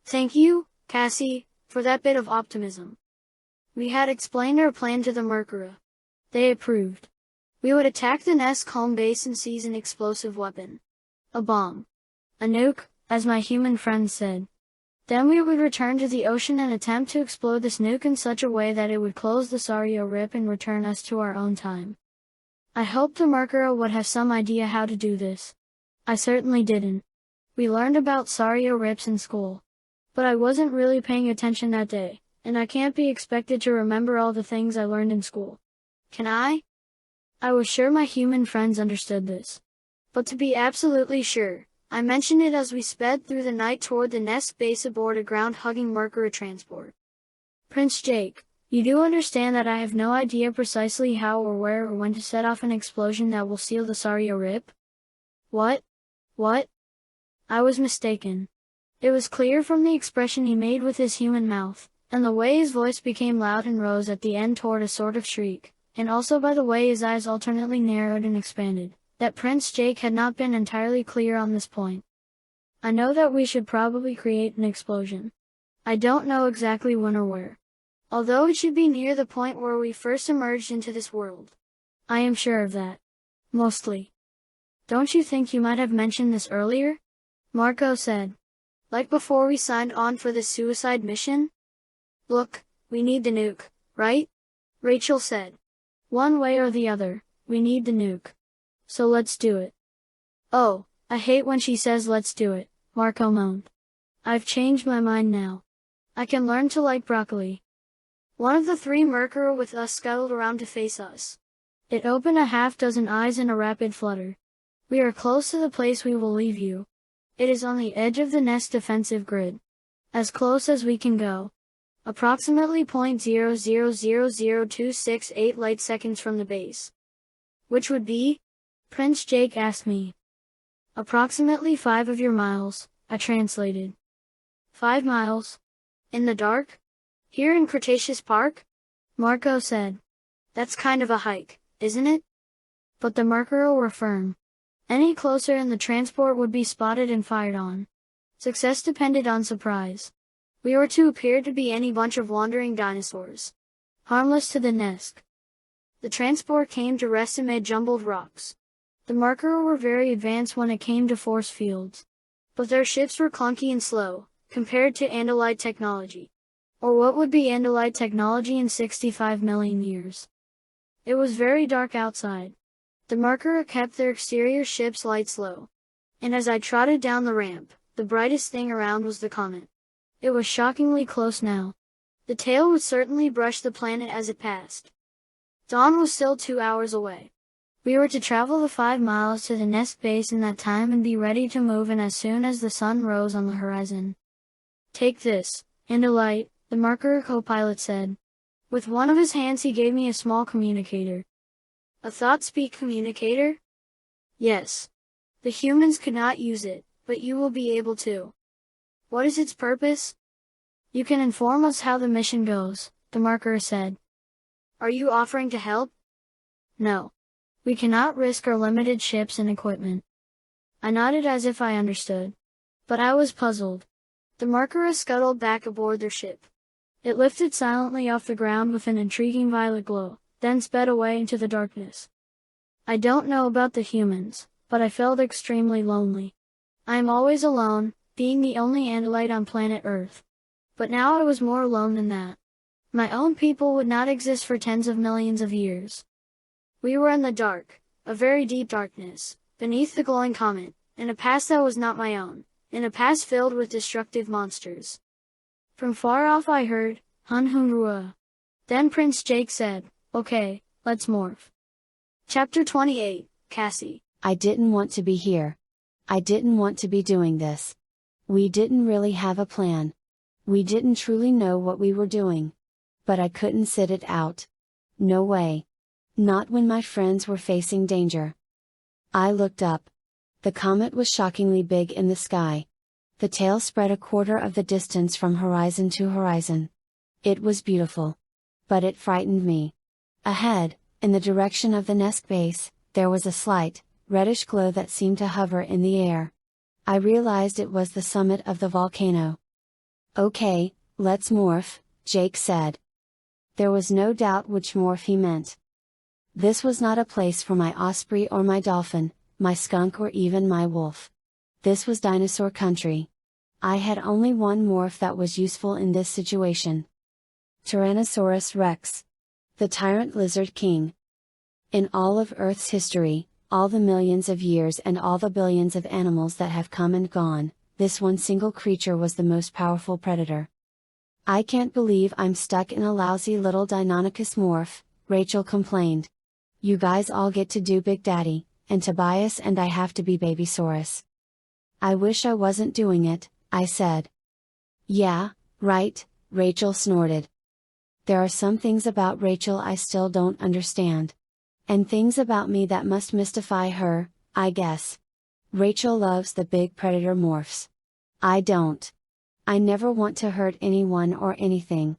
Thank you, Cassie, for that bit of optimism. We had explained our plan to the Merkura. They approved. We would attack the nest home base and seize an explosive weapon. A bomb. A nuke, as my human friend said. Then we would return to the ocean and attempt to explode this nuke in such a way that it would close the Sario Rip and return us to our own time. I hoped the Merkura would have some idea how to do this. I certainly didn't. We learned about Sario Rips in school. But I wasn't really paying attention that day, and I can't be expected to remember all the things I learned in school. Can I? I was sure my human friends understood this. But to be absolutely sure, I mentioned it as we sped through the night toward the nest base aboard a ground-hugging Merkura transport. Prince Jake, you do understand that I have no idea precisely how or where or when to set off an explosion that will seal the Sario Rip? What? What? I was mistaken. It was clear from the expression he made with his human mouth, and the way his voice became loud and rose at the end toward a sort of shriek, and also by the way his eyes alternately narrowed and expanded, that Prince Jake had not been entirely clear on this point. I know that we should probably create an explosion. I don't know exactly when or where. Although it should be near the point where we first emerged into this world. I am sure of that. Mostly. Don't you think you might have mentioned this earlier? Marco said. Like before we signed on for this suicide mission? Look, we need the nuke, right? Rachel said. One way or the other, we need the nuke. So let's do it. Oh, I hate when she says let's do it, Marco moaned. I've changed my mind now. I can learn to like broccoli. One of the 3 Merkura with us scuttled around to face us. It opened a half-dozen eyes in a rapid flutter. We are close to the place we will leave you. It is on the edge of the nest defensive grid. As close as we can go. Approximately 0.0000268 light seconds from the base. Which would be? Prince Jake asked me. Approximately 5 of your miles, I translated. 5 miles? In the dark? Here in Cretaceous Park? Marco said. That's kind of a hike, isn't it? But the Merkura were firm. Any closer and the transport would be spotted and fired on. Success depended on surprise. We were to appear to be any bunch of wandering dinosaurs. Harmless to the nest. The transport came to rest amid jumbled rocks. The Merkura were very advanced when it came to force fields. But their ships were clunky and slow, compared to Andalite technology. Or what would be Andalite technology in 65 million years. It was very dark outside. The Merkura kept their exterior ships lights low. And as I trotted down the ramp, the brightest thing around was the comet. It was shockingly close now. The tail would certainly brush the planet as it passed. Dawn was still 2 hours away. We were to travel the 5 miles to the nest base in that time and be ready to move in as soon as the sun rose on the horizon. Take this, Andalite, the Merkura co-pilot said. With one of his hands he gave me a small communicator. A thought-speak communicator? Yes. The humans could not use it, but you will be able to. What is its purpose? You can inform us how the mission goes, the Merkura said. Are you offering to help? No. We cannot risk our limited ships and equipment. I nodded as if I understood. But I was puzzled. The Mercury scuttled back aboard their ship. It lifted silently off the ground with an intriguing violet glow, then sped away into the darkness. I don't know about the humans, but I felt extremely lonely. I am always alone, being the only Andalite on planet Earth. But now I was more alone than that. My own people would not exist for tens of millions of years. We were in the dark, a very deep darkness, beneath the glowing comet, in a past that was not my own, in a past filled with destructive monsters. From far off I heard, Hun Hun Rua. Then Prince Jake said, "Okay, let's morph." Chapter 28, Cassie. I didn't want to be here. I didn't want to be doing this. We didn't really have a plan. We didn't truly know what we were doing. But I couldn't sit it out. No way. Not when my friends were facing danger. I looked up. The comet was shockingly big in the sky. The tail spread a quarter of the distance from horizon to horizon. It was beautiful. But it frightened me. Ahead, in the direction of the nest base, there was a slight, reddish glow that seemed to hover in the air. I realized it was the summit of the volcano. "Okay, let's morph," Jake said. There was no doubt which morph he meant. This was not a place for my osprey or my dolphin, my skunk or even my wolf. This was dinosaur country. I had only one morph that was useful in this situation. Tyrannosaurus Rex. The tyrant lizard king. In all of Earth's history, all the millions of years and all the billions of animals that have come and gone, this one single creature was the most powerful predator. "I can't believe I'm stuck in a lousy little Deinonychus morph," Rachel complained. "You guys all get to do Big Daddy, and Tobias and I have to be Babysaurus." "I wish I wasn't doing it," I said. "Yeah, right," Rachel snorted. There are some things about Rachel I still don't understand. And things about me that must mystify her, I guess. Rachel loves the big predator morphs. I don't. I never want to hurt anyone or anything.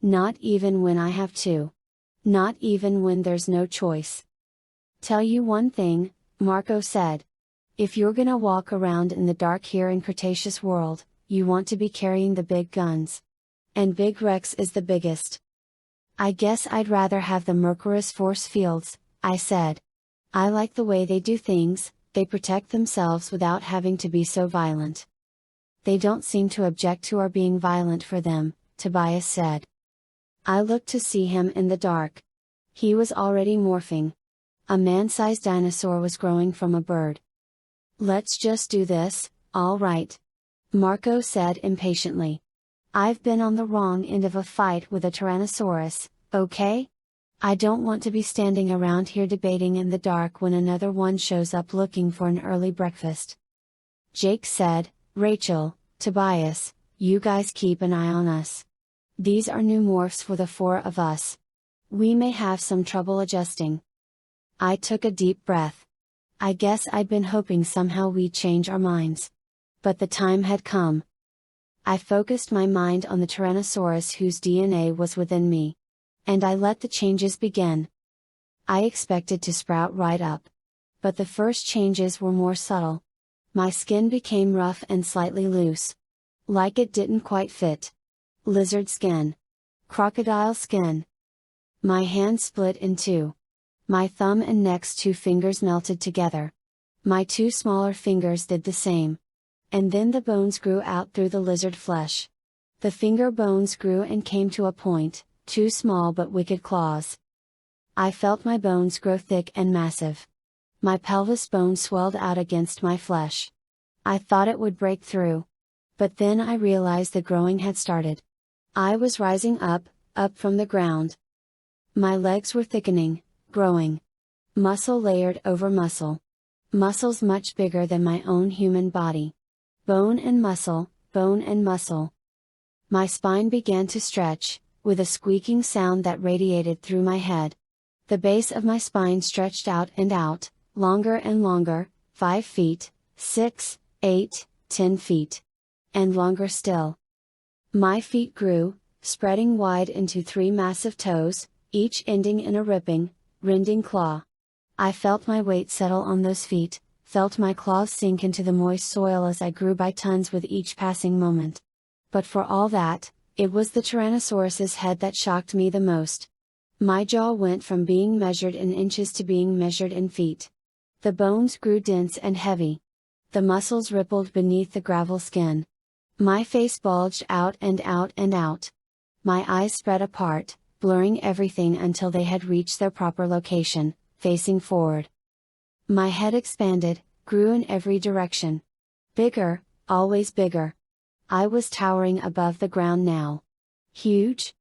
Not even when I have to. Not even when there's no choice. "Tell you one thing," Marco said. "If you're gonna walk around in the dark here in Cretaceous world, you want to be carrying the big guns. And Big Rex is the biggest." "I guess I'd rather have the Mercurus force fields," I said. "I like the way they do things, they protect themselves without having to be so violent." "They don't seem to object to our being violent for them," Tobias said. I looked to see him in the dark. He was already morphing. A man-sized dinosaur was growing from a bird. "Let's just do this, all right," Marco said impatiently. "I've been on the wrong end of a fight with a Tyrannosaurus, okay? I don't want to be standing around here debating in the dark when another one shows up looking for an early breakfast." Jake said, "Rachel, Tobias, you guys keep an eye on us. These are new morphs for the four of us. We may have some trouble adjusting." I took a deep breath. I guess I'd been hoping somehow we'd change our minds. But the time had come. I focused my mind on the Tyrannosaurus whose DNA was within me. And I let the changes begin. I expected to sprout right up. But the first changes were more subtle. My skin became rough and slightly loose. Like it didn't quite fit. Lizard skin. Crocodile skin. My hand split in two. My thumb and next two fingers melted together. My two smaller fingers did the same. And then the bones grew out through the lizard flesh. The finger bones grew and came to a point, two small but wicked claws. I felt my bones grow thick and massive. My pelvis bone swelled out against my flesh. I thought it would break through. But then I realized the growing had started. I was rising up from the ground. My legs were thickening, growing. Muscle layered over muscle. Muscles much bigger than my own human body. Bone and muscle, bone and muscle. My spine began to stretch, with a squeaking sound that radiated through my head. The base of my spine stretched out and out, longer and longer, 5 feet, 6, 8, 10 feet. And longer still. My feet grew, spreading wide into 3 massive toes, each ending in a ripping, rending claw. I felt my weight settle on those feet, felt my claws sink into the moist soil as I grew by tons with each passing moment. But for all that, it was the Tyrannosaurus's head that shocked me the most. My jaw went from being measured in inches to being measured in feet. The bones grew dense and heavy. The muscles rippled beneath the gravel skin. My face bulged out and out and out. My eyes spread apart, blurring everything until they had reached their proper location, facing forward. My head expanded, grew in every direction. Bigger, always bigger. I was towering above the ground now. Huge.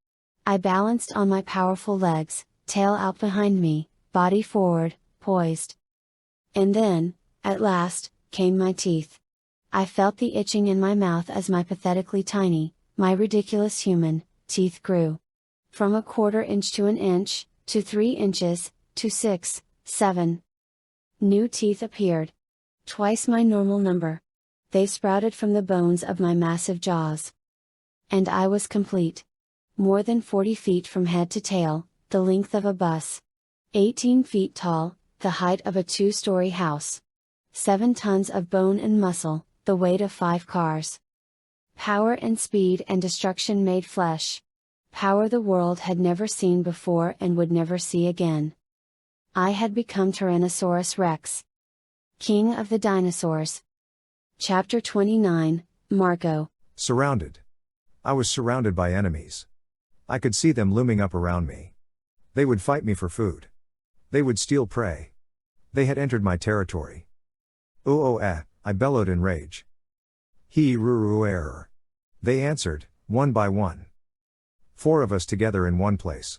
I balanced on my powerful legs, tail out behind me, body forward, poised. And then, at last, came my teeth. I felt the itching in my mouth as my pathetically tiny, my ridiculous human, teeth grew. From a quarter inch to an inch, to 3 inches, to 6, 7. New teeth appeared. Twice my normal number. They sprouted from the bones of my massive jaws. And I was complete. More than 40 feet from head to tail, the length of a bus. 18 feet tall, the height of a 2-story house. 7 tons of bone and muscle, the weight of 5 cars. Power and speed and destruction made flesh. Power the world had never seen before and would never see again. I had become Tyrannosaurus Rex. King of the Dinosaurs. Chapter 29, Marco. Surrounded. I was surrounded by enemies. I could see them looming up around me. They would fight me for food. They would steal prey. They had entered my territory. I bellowed in rage. He-ru-ru-er. They answered, one by one. 4 of us together in one place.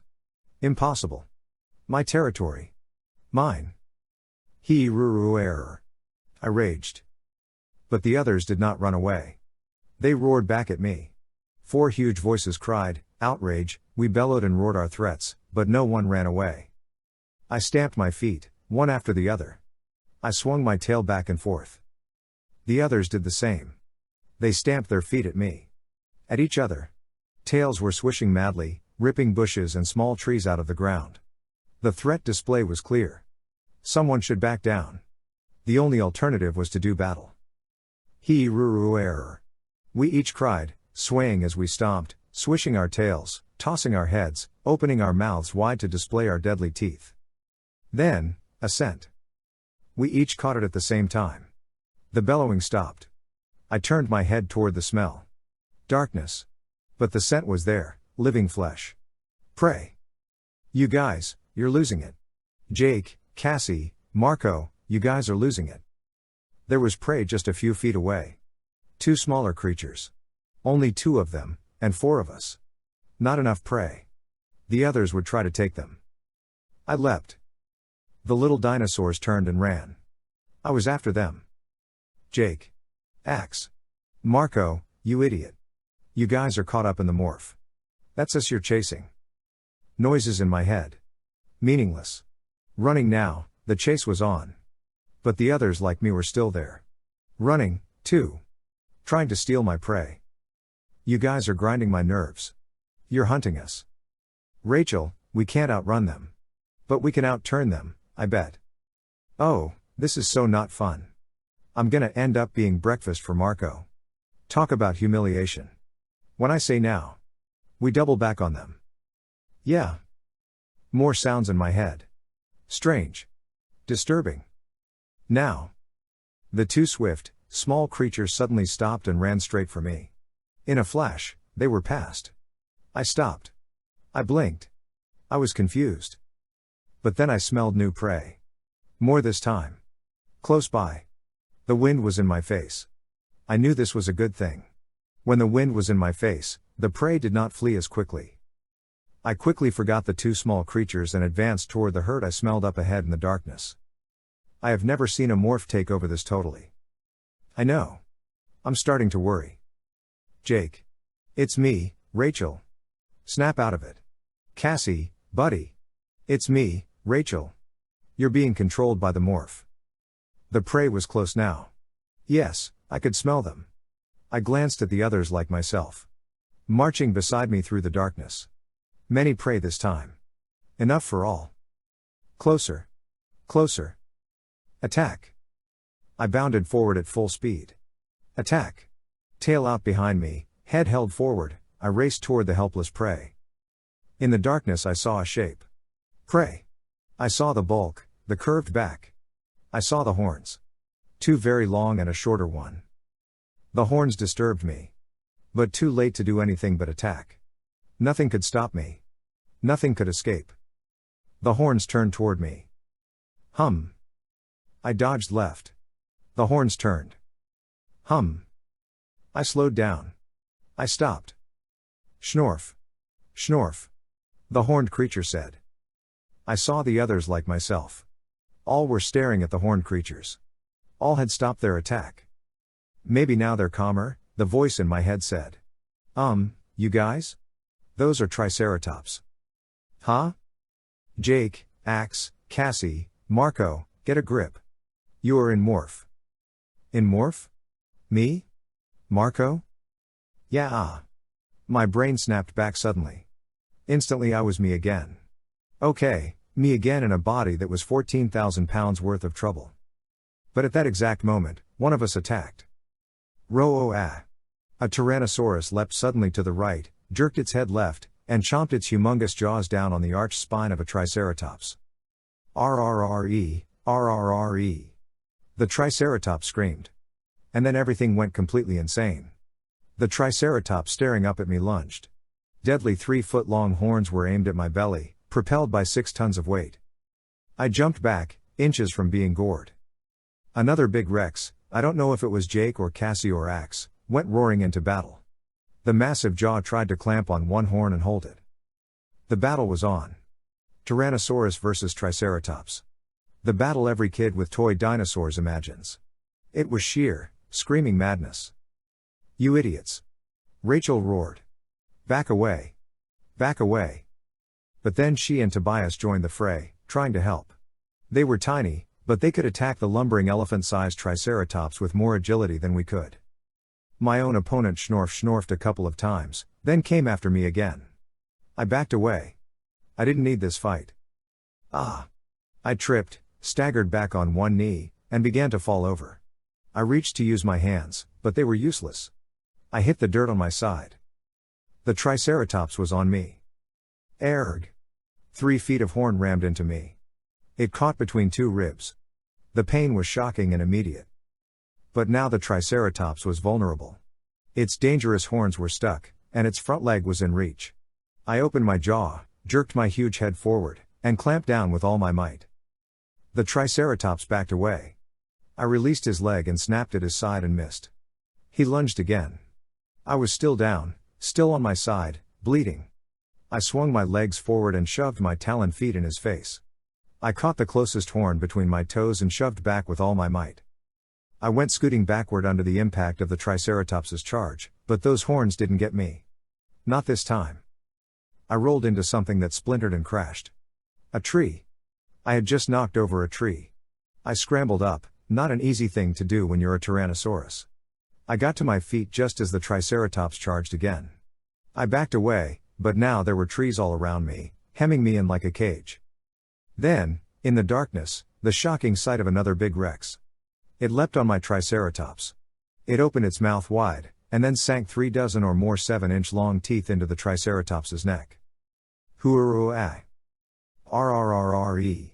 Impossible. My territory. Mine. He-ru-ru-er. I raged. But the others did not run away. They roared back at me. 4 huge voices cried, outrage. We bellowed and roared our threats, but no one ran away. I stamped my feet, one after the other. I swung my tail back and forth. The others did the same. They stamped their feet at me. At each other. Tails were swishing madly, ripping bushes and small trees out of the ground. The threat display was clear. Someone should back down. The only alternative was to do battle. He-ru-ru-er. We each cried, swaying as we stomped, swishing our tails, tossing our heads, opening our mouths wide to display our deadly teeth. Then, a scent. We each caught it at the same time. The bellowing stopped. I turned my head toward the smell. Darkness. But the scent was there, living flesh. Prey. You guys, you're losing it. Jake, Cassie, Marco, you guys are losing it. There was prey just a few feet away. 2 smaller creatures. Only 2 of them, and 4 of us. Not enough prey. The others would try to take them. I leapt. The little dinosaurs turned and ran. I was after them. Jake. Axe. Marco, you idiot. You guys are caught up in the morph. That's us you're chasing. Noises in my head. Meaningless. Running now, the chase was on. But the others like me were still there. Running, too. Trying to steal my prey. You guys are grinding my nerves. You're hunting us. Rachel, we can't outrun them. But we can outturn them, I bet. Oh, this is so not fun. I'm gonna end up being breakfast for Marco. Talk about humiliation. When I say now. We double back on them. Yeah. More sounds in my head. Strange. Disturbing. Now. The 2 swift, small creatures suddenly stopped and ran straight for me. In a flash, they were past. I stopped. I blinked. I was confused. But then I smelled new prey. More this time. Close by. The wind was in my face. I knew this was a good thing. When the wind was in my face, the prey did not flee as quickly. I quickly forgot the 2 small creatures and advanced toward the herd I smelled up ahead in the darkness. I have never seen a morph take over this totally. I know. I'm starting to worry. Jake. It's me, Rachel. Snap out of it. Cassie, buddy. It's me, Rachel. You're being controlled by the morph. The prey was close now. Yes, I could smell them. I glanced at the others like myself. Marching beside me through the darkness. Many prey this time. Enough for all. Closer. Closer. Attack. I bounded forward at full speed. Attack. Tail out behind me, head held forward, I raced toward the helpless prey. In the darkness I saw a shape. Prey. I saw the bulk, the curved back. I saw the horns. Two very long and a shorter one. The horns disturbed me. But too late to do anything but attack. Nothing could stop me. Nothing could escape. The horns turned toward me. Hum. I dodged left. The horns turned. Hum. I slowed down. I stopped. Schnorf. Schnorf. The horned creature said. I saw the others like myself. All were staring at the horned creatures. All had stopped their attack. Maybe now they're calmer, the voice in my head said. You guys? Those are Triceratops. Huh? Jake, Axe, Cassie, Marco, get a grip. You are in morph. In morph? Me? Marco? Yeah. My brain snapped back suddenly. Instantly I was me again. Okay, me again in a body that was 14,000 pounds worth of trouble. But at that exact moment, one of us attacked. Ro-oh-ah. A Tyrannosaurus leapt suddenly to the right, jerked its head left, and chomped its humongous jaws down on the arched spine of a Triceratops. RRRE, RRRE. The Triceratops screamed. And then everything went completely insane. The Triceratops staring up at me lunged. Deadly 3-foot-long horns were aimed at my belly, propelled by 6 tons of weight. I jumped back, inches from being gored. Another big Rex, I don't know if it was Jake or Cassie or Axe, went roaring into battle. The massive jaw tried to clamp on one horn and hold it. The battle was on. Tyrannosaurus versus Triceratops. The battle every kid with toy dinosaurs imagines. It was sheer, screaming madness. You idiots. Rachel roared. Back away. Back away. But then she and Tobias joined the fray, trying to help. They were tiny, but they could attack the lumbering elephant-sized Triceratops with more agility than we could. My own opponent schnorfed a couple of times, then came after me again. I backed away. I didn't need this fight. I tripped, staggered back on one knee, and began to fall over. I reached to use my hands, but they were useless. I hit the dirt on my side. The Triceratops was on me. Erg. 3 feet of horn rammed into me. It caught between 2 ribs. The pain was shocking and immediate. But now the Triceratops was vulnerable. Its dangerous horns were stuck, and its front leg was in reach. I opened my jaw, jerked my huge head forward, and clamped down with all my might. The Triceratops backed away. I released his leg and snapped at his side and missed. He lunged again. I was still down, still on my side, bleeding. I swung my legs forward and shoved my talon feet in his face. I caught the closest horn between my toes and shoved back with all my might. I went scooting backward under the impact of the Triceratops's charge, but those horns didn't get me. Not this time. I rolled into something that splintered and crashed. A tree. I had just knocked over a tree. I scrambled up, not an easy thing to do when you're a Tyrannosaurus. I got to my feet just as the Triceratops charged again. I backed away, but now there were trees all around me, hemming me in like a cage. Then, in the darkness, the shocking sight of another big Rex. It leapt on my Triceratops. It opened its mouth wide, and then sank 3 dozen or more 7-inch long teeth into the Triceratops's neck. Hoo-ah. RRRRE.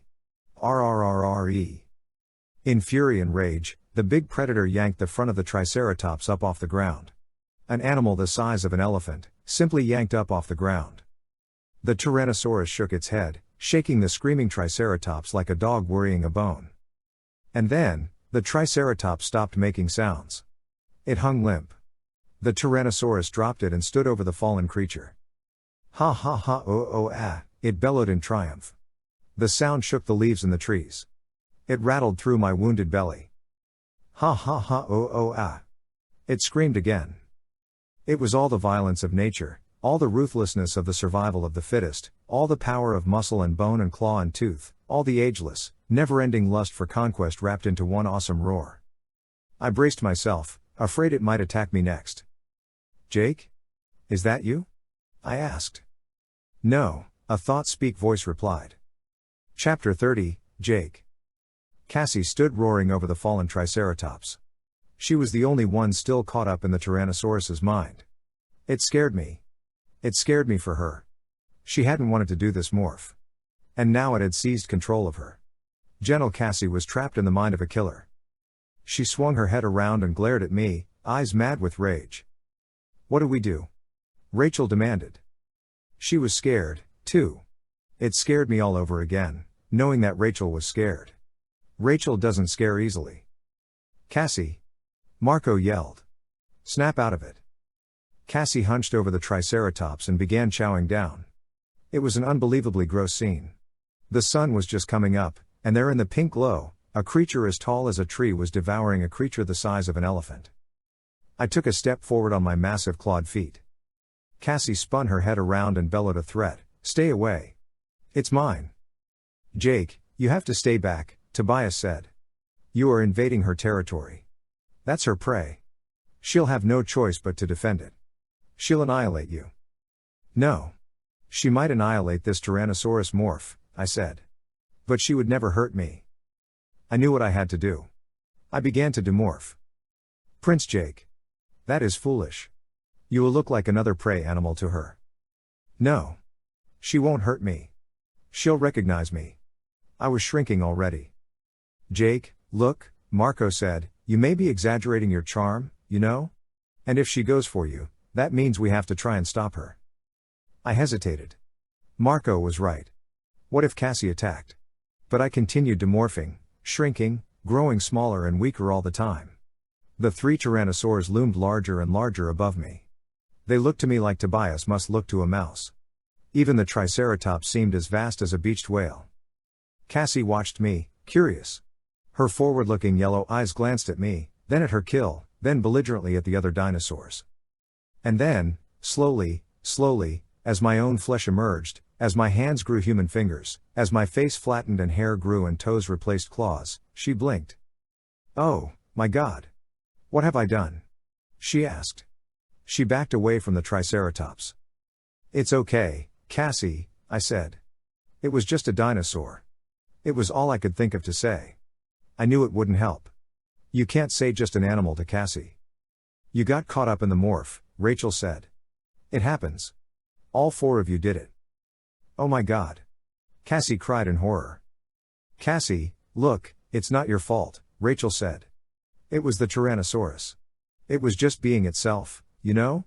RRRRE. In fury and rage, the big predator yanked the front of the Triceratops up off the ground. An animal the size of an elephant, simply yanked up off the ground. The Tyrannosaurus shook its head, shaking the screaming Triceratops like a dog worrying a bone. And then, the Triceratops stopped making sounds. It hung limp. The Tyrannosaurus dropped it and stood over the fallen creature. Ha ha ha oh, it bellowed in triumph. The sound shook the leaves in the trees. It rattled through my wounded belly. Ha ha ha oh. It screamed again. It was all the violence of nature, all the ruthlessness of the survival of the fittest, all the power of muscle and bone and claw and tooth, all the ageless, never-ending lust for conquest wrapped into one awesome roar. I braced myself, afraid it might attack me next. Jake? Is that you? I asked. No, a thought-speak voice replied. Chapter 30, Jake. Cassie stood roaring over the fallen Triceratops. She was the only one still caught up in the Tyrannosaurus's mind. It scared me. It scared me for her. She hadn't wanted to do this morph. And now it had seized control of her. Gentle Cassie was trapped in the mind of a killer. She swung her head around and glared at me, eyes mad with rage. "What do we do?" Rachel demanded. She was scared, too. It scared me all over again, knowing that Rachel was scared. Rachel doesn't scare easily. "Cassie!" Marco yelled. "Snap out of it." Cassie hunched over the Triceratops and began chowing down. It was an unbelievably gross scene. The sun was just coming up, and there in the pink glow, a creature as tall as a tree was devouring a creature the size of an elephant. I took a step forward on my massive clawed feet. Cassie spun her head around and bellowed a threat, "Stay away. It's mine." "Jake, you have to stay back," Tobias said. "You are invading her territory. That's her prey. She'll have no choice but to defend it. She'll annihilate you." "No. She might annihilate this Tyrannosaurus morph," I said. "But she would never hurt me." I knew what I had to do. I began to demorph. "Prince Jake. That is foolish. You will look like another prey animal to her." "No. She won't hurt me. She'll recognize me." I was shrinking already. "Jake, look," Marco said, "you may be exaggerating your charm, you know? And if she goes for you, that means we have to try and stop her." I hesitated. Marco was right. What if Cassie attacked? But I continued demorphing, shrinking, growing smaller and weaker all the time. The three tyrannosaurs loomed larger and larger above me. They looked to me like Tobias must look to a mouse. Even the Triceratops seemed as vast as a beached whale. Cassie watched me, curious. Her forward-looking yellow eyes glanced at me, then at her kill, then belligerently at the other dinosaurs. And then, slowly, as my own flesh emerged, as my hands grew human fingers, as my face flattened and hair grew and toes replaced claws, she blinked. "Oh, my God. What have I done?" she asked. She backed away from the Triceratops. "It's okay, Cassie," I said. "It was just a dinosaur." It was all I could think of to say. I knew it wouldn't help. You can't say just an animal to Cassie. "You got caught up in the morph," Rachel said. "It happens. All four of you did it." "Oh my God." Cassie cried in horror. "Cassie, look, it's not your fault," Rachel said. "It was the Tyrannosaurus. It was just being itself, you know?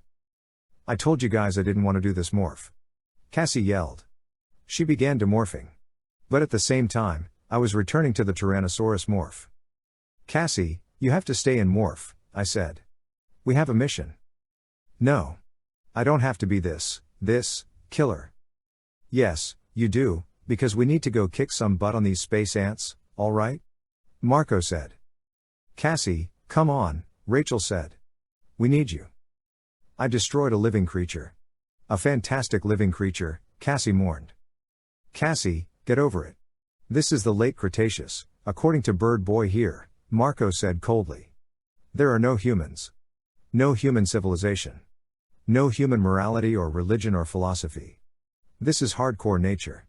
I told you guys I didn't want to do this morph." Cassie yelled. She began demorphing. But at the same time, I was returning to the Tyrannosaurus morph. "Cassie, you have to stay in morph," I said. "We have a mission." "No. I don't have to be this killer." "Yes, you do, because we need to go kick some butt on these space ants, all right?" Marco said. "Cassie, come on," Rachel said. "We need you." I destroyed a living creature. A fantastic living creature, Cassie mourned. "Cassie, get over it. This is the late Cretaceous, according to Bird Boy here," Marco said coldly. "There are no humans. No human civilization. No human morality or religion or philosophy. This is hardcore nature.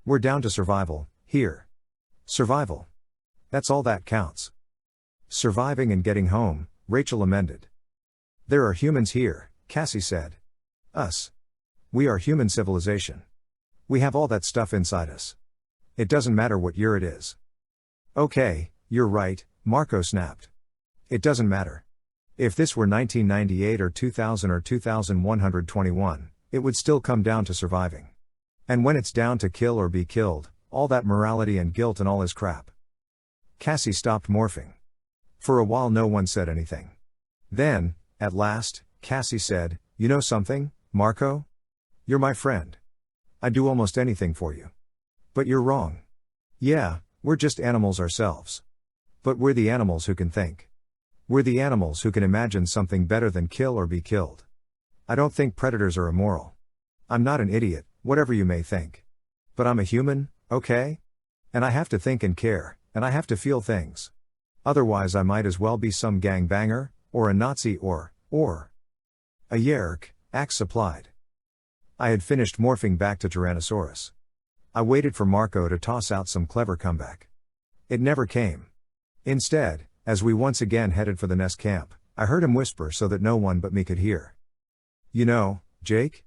We're down to survival, here. Survival. That's all that counts." "Surviving and getting home," Rachel amended. "There are humans here," Cassie said. "Us. We are human civilization. We have all that stuff inside us. It doesn't matter what year it is." "Okay, you're right," Marco snapped. "It doesn't matter. If this were 1998 or 2000 or 2121, it would still come down to surviving. And when it's down to kill or be killed, all that morality and guilt and all is crap." Cassie stopped morphing. For a while no one said anything. Then, at last, Cassie said, "You know something, Marco? You're my friend. I'd do almost anything for you. But you're wrong. Yeah, we're just animals ourselves. But we're the animals who can think. We're the animals who can imagine something better than kill or be killed. I don't think predators are immoral. I'm not an idiot, whatever you may think. But I'm a human, okay? And I have to think and care, and I have to feel things. Otherwise I might as well be some gangbanger, or a Nazi or a Yerk," Axe supplied. I had finished morphing back to Tyrannosaurus. I waited for Marco to toss out some clever comeback. It never came. Instead, as we once again headed for the nest camp, I heard him whisper so that no one but me could hear. You know, Jake?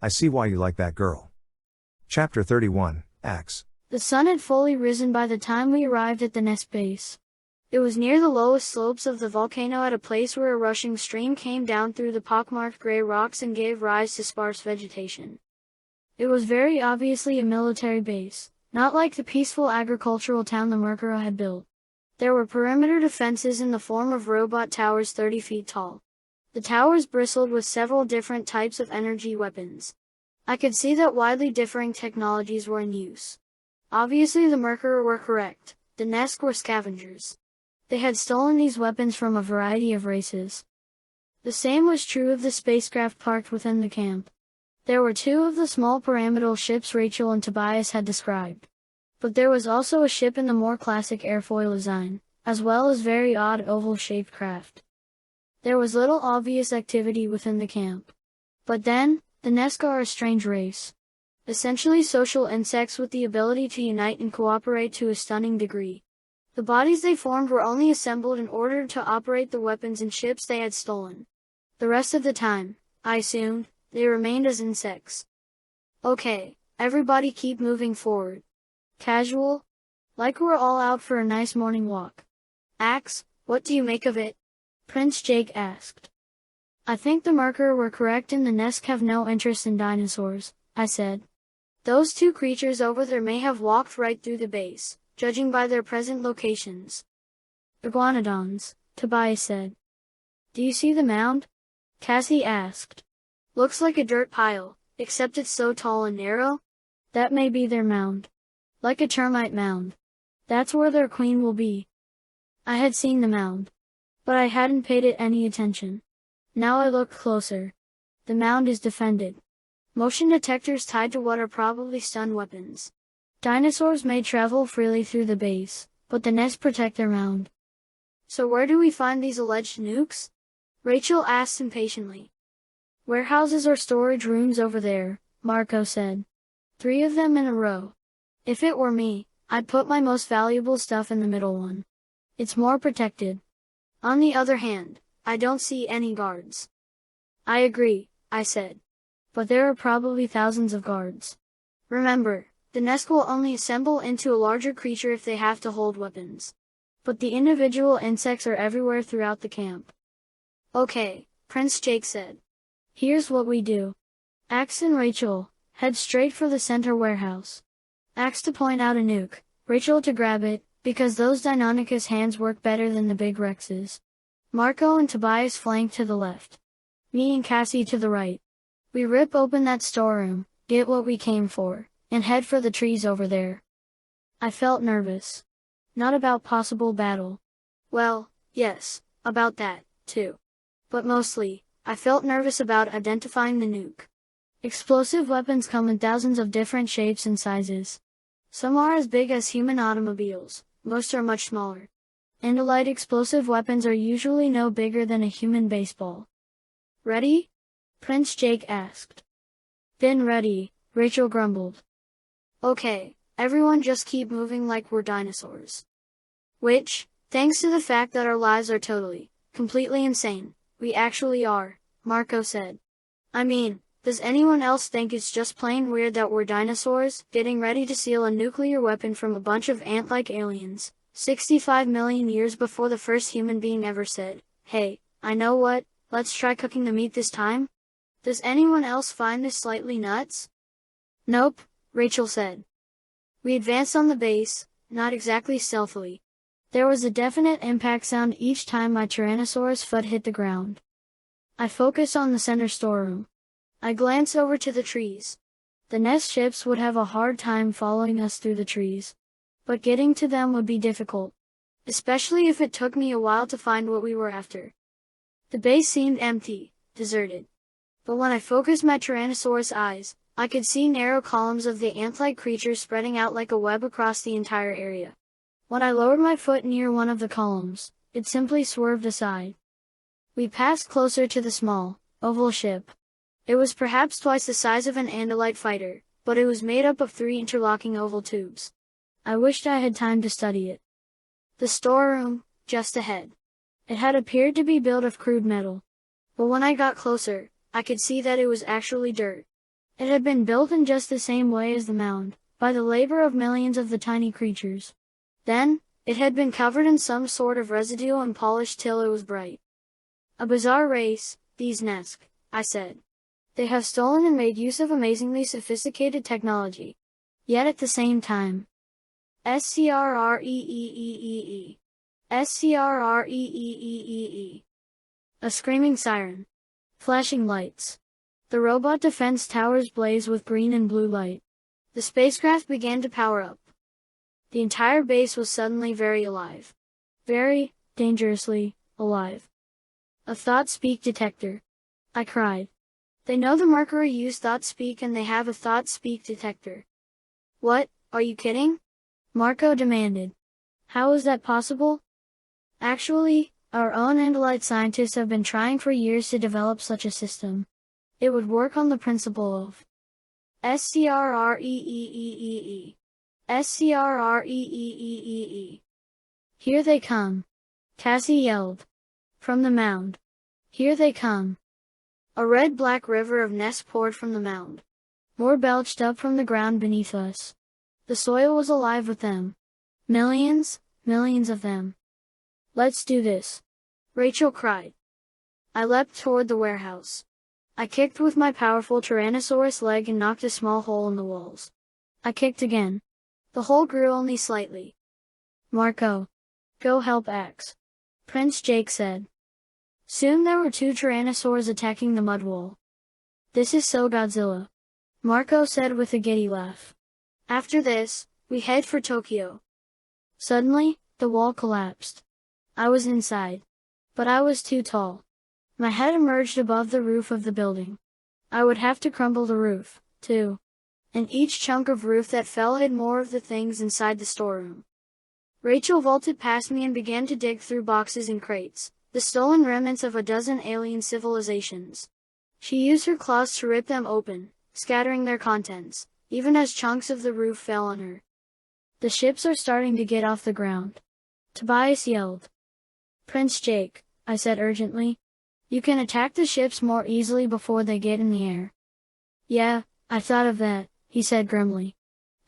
I see why you like that girl. Chapter 31, Axe. The sun had fully risen by the time we arrived at the nest base. It was near the lowest slopes of the volcano at a place where a rushing stream came down through the pockmarked gray rocks and gave rise to sparse vegetation. It was very obviously a military base, not like the peaceful agricultural town the Mercury had built. There were perimeter defenses in the form of robot towers 30 feet tall. The towers bristled with several different types of energy weapons. I could see that widely differing technologies were in use. Obviously the Mercury were correct, the Nesk were scavengers. They had stolen these weapons from a variety of races. The same was true of the spacecraft parked within the camp. There were two of the small pyramidal ships Rachel and Tobias had described. But there was also a ship in the more classic airfoil design, as well as very odd oval-shaped craft. There was little obvious activity within the camp. But then, the Nesk are a strange race. Essentially social insects with the ability to unite and cooperate to a stunning degree. The bodies they formed were only assembled in order to operate the weapons and ships they had stolen. The rest of the time, I assumed, they remained as insects. Okay, everybody keep moving forward. Casual? Like we're all out for a nice morning walk. Axe, what do you make of it? Prince Jake asked. I think the Mercury were correct and the Nesk have no interest in dinosaurs, I said. Those two creatures over there may have walked right through the base, judging by their present locations. Iguanodons, Tobias said. Do you see the mound? Cassie asked. Looks like a dirt pile, except it's so tall and narrow. That may be their mound. Like a termite mound. That's where their queen will be. I had seen the mound. But I hadn't paid it any attention. Now I looked closer. The mound is defended. Motion detectors tied to what are probably stun weapons. Dinosaurs may travel freely through the base, but the Nesk protect their mound. So where do we find these alleged nukes? Rachel asked impatiently. Warehouses or storage rooms over there, Marco said. 3 of them in a row. If it were me, I'd put my most valuable stuff in the middle one. It's more protected. On the other hand, I don't see any guards. I agree, I said. But there are probably thousands of guards. Remember, the Nesk will only assemble into a larger creature if they have to hold weapons. But the individual insects are everywhere throughout the camp. Okay, Prince Jake said. Here's what we do. Axe and Rachel, head straight for the center warehouse. Axe to point out a nuke, Rachel to grab it, because those Deinonychus hands work better than the big Rexes. Marco and Tobias flank to the left. Me and Cassie to the right. We rip open that storeroom, get what we came for, and head for the trees over there. I felt nervous. Not about possible battle. Well, yes, about that, too. But mostly, I felt nervous about identifying the nuke. Explosive weapons come in thousands of different shapes and sizes. Some are as big as human automobiles, most are much smaller. Andalite explosive weapons are usually no bigger than a human baseball. Ready? Prince Jake asked. Been ready, Rachel grumbled. Okay, everyone just keep moving like we're dinosaurs. Which, thanks to the fact that our lives are totally, completely insane, we actually are, Marco said. I mean, does anyone else think it's just plain weird that we're dinosaurs, getting ready to steal a nuclear weapon from a bunch of ant-like aliens, 65 million years before the first human being ever said, hey, I know what, let's try cooking the meat this time? Does anyone else find this slightly nuts? Nope, Rachel said. We advanced on the base, not exactly stealthily. There was a definite impact sound each time my Tyrannosaurus foot hit the ground. I focused on the center storeroom. I glanced over to the trees. The Nest ships would have a hard time following us through the trees. But getting to them would be difficult. Especially if it took me a while to find what we were after. The base seemed empty, deserted. But when I focused my Tyrannosaurus eyes, I could see narrow columns of the ant-like creatures spreading out like a web across the entire area. When I lowered my foot near one of the columns, it simply swerved aside. We passed closer to the small, oval ship. It was perhaps twice the size of an Andalite fighter, but it was made up of 3 interlocking oval tubes. I wished I had time to study it. The storeroom, just ahead. It had appeared to be built of crude metal. But when I got closer, I could see that it was actually dirt. It had been built in just the same way as the mound, by the labor of millions of the tiny creatures. Then, it had been covered in some sort of residue and polished till it was bright. A bizarre race, these Nesk, I said. They have stolen and made use of amazingly sophisticated technology. Yet at the same time. Scrreeeee. Scrreeeee. A screaming siren. Flashing lights. The robot defense towers blaze with green and blue light. The spacecraft began to power up. The entire base was suddenly very alive. Very, dangerously, alive. A thought-speak detector. I cried. They know the Mercury use thought-speak and they have a thought-speak detector. What, are you kidding? Marco demanded. How is that possible? Actually, our own Andalite scientists have been trying for years to develop such a system. It would work on the principle of Scrreeeee. Scrreeeee. Here they come. Cassie yelled. From the mound. Here they come. A red-black river of nests poured from the mound. More belched up from the ground beneath us. The soil was alive with them. Millions, millions of them. Let's do this. Rachel cried. I leapt toward the warehouse. I kicked with my powerful Tyrannosaurus leg and knocked a small hole in the walls. I kicked again. The hole grew only slightly. Marco. Go help Axe. Prince Jake said. Soon there were 2 Tyrannosaurs attacking the mud wall. This is so Godzilla. Marco said with a giddy laugh. After this, we head for Tokyo. Suddenly, the wall collapsed. I was inside. But I was too tall. My head emerged above the roof of the building. I would have to crumble the roof, too. And each chunk of roof that fell hid more of the things inside the storeroom. Rachel vaulted past me and began to dig through boxes and crates, the stolen remnants of a dozen alien civilizations. She used her claws to rip them open, scattering their contents, even as chunks of the roof fell on her. The ships are starting to get off the ground. Tobias yelled. Prince Jake, I said urgently. You can attack the ships more easily before they get in the air. Yeah, I thought of that, he said grimly.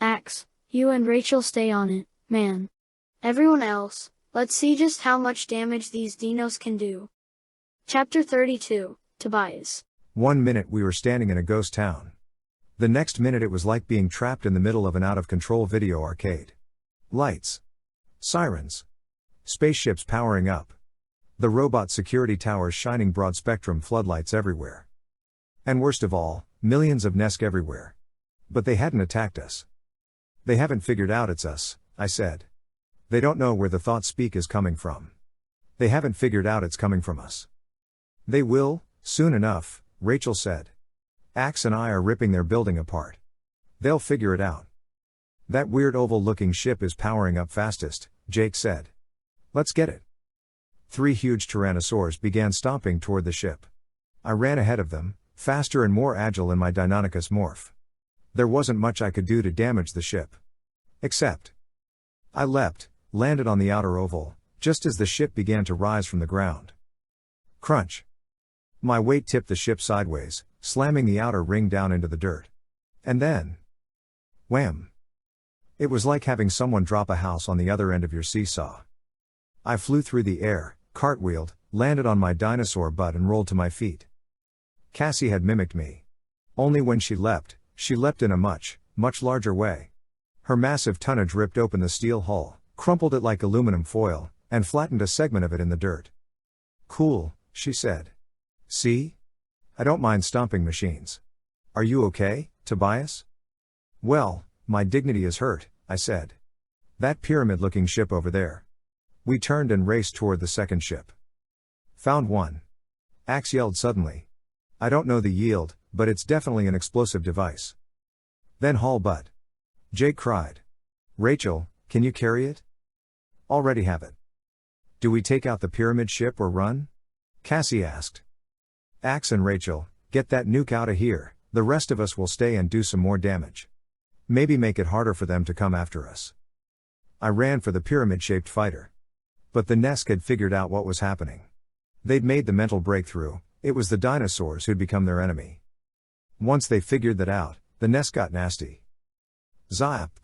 Axe, you and Rachel stay on it, man. Everyone else, let's see just how much damage these dinos can do. Chapter 32, Tobias. 1 minute we were standing in a ghost town. The next minute it was like being trapped in the middle of an out-of-control video arcade. Lights. Sirens. Spaceships powering up. The robot security towers shining broad-spectrum floodlights everywhere. And worst of all, millions of Nesk everywhere. But they hadn't attacked us. They haven't figured out it's us, I said. They don't know where the thought speak is coming from. They haven't figured out it's coming from us. They will, soon enough, Rachel said. Axe and I are ripping their building apart. They'll figure it out. That weird oval-looking ship is powering up fastest, Jake said. Let's get it. 3 huge Tyrannosaurs began stomping toward the ship. I ran ahead of them, faster and more agile in my Deinonychus morph. There wasn't much I could do to damage the ship. Except. I leapt, landed on the outer oval, just as the ship began to rise from the ground. Crunch. My weight tipped the ship sideways, slamming the outer ring down into the dirt. And then. Wham! It was like having someone drop a house on the other end of your seesaw. I flew through the air, cartwheeled, landed on my dinosaur butt and rolled to my feet. Cassie had mimicked me. Only when she leapt in a much, much larger way. Her massive tonnage ripped open the steel hull, crumpled it like aluminum foil, and flattened a segment of it in the dirt. Cool, she said. See? I don't mind stomping machines. Are you okay, Tobias? Well, my dignity is hurt, I said. That pyramid-looking ship over there. We turned and raced toward the second ship. Found one. Axe yelled suddenly. I don't know the yield, but it's definitely an explosive device. Then haul butt. Jake cried. Rachel, can you carry it? Already have it. Do we take out the pyramid ship or run? Cassie asked. Axe and Rachel, get that nuke out of here, The rest of us will stay and do some more damage. Maybe make it harder for them to come after us. I ran for the pyramid-shaped fighter. But the Nesk had figured out what was happening. They'd made the mental breakthrough. It was the dinosaurs who'd become their enemy. Once they figured that out, the Nesk got nasty. Zap!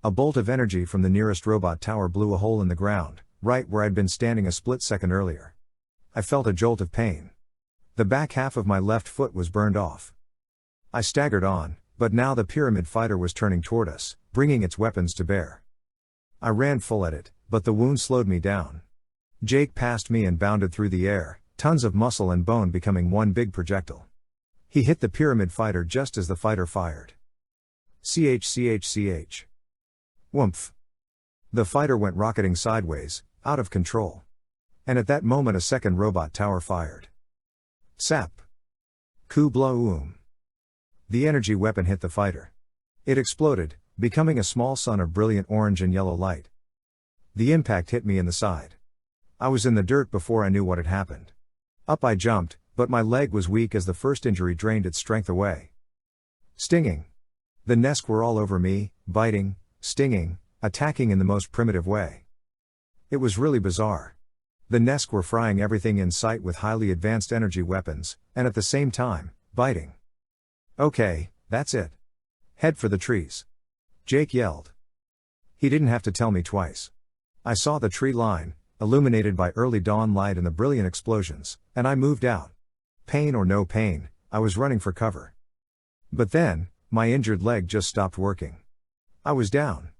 A bolt of energy from the nearest robot tower blew a hole in the ground, right where I'd been standing a split second earlier. I felt a jolt of pain. The back half of my left foot was burned off. I staggered on, but now the pyramid fighter was turning toward us, bringing its weapons to bear. I ran full at it, but the wound slowed me down. Jake passed me and bounded through the air, tons of muscle and bone becoming one big projectile. He hit the pyramid fighter just as the fighter fired. Ch. Whoomph. The fighter went rocketing sideways, out of control. And at that moment a second robot tower fired. Sap. Ku-bla-oom. The energy weapon hit the fighter. It exploded, becoming a small sun of brilliant orange and yellow light. The impact hit me in the side. I was in the dirt before I knew what had happened. Up I jumped, but my leg was weak as the first injury drained its strength away. Stinging. The Nesk were all over me, biting, stinging, attacking in the most primitive way. It was really bizarre. The Nesk were frying everything in sight with highly advanced energy weapons, and at the same time, biting. Okay, that's it. Head for the trees. Jake yelled. He didn't have to tell me twice. I saw the tree line, illuminated by early dawn light and the brilliant explosions, and I moved out. Pain or no pain, I was running for cover. But then, my injured leg just stopped working. I was down.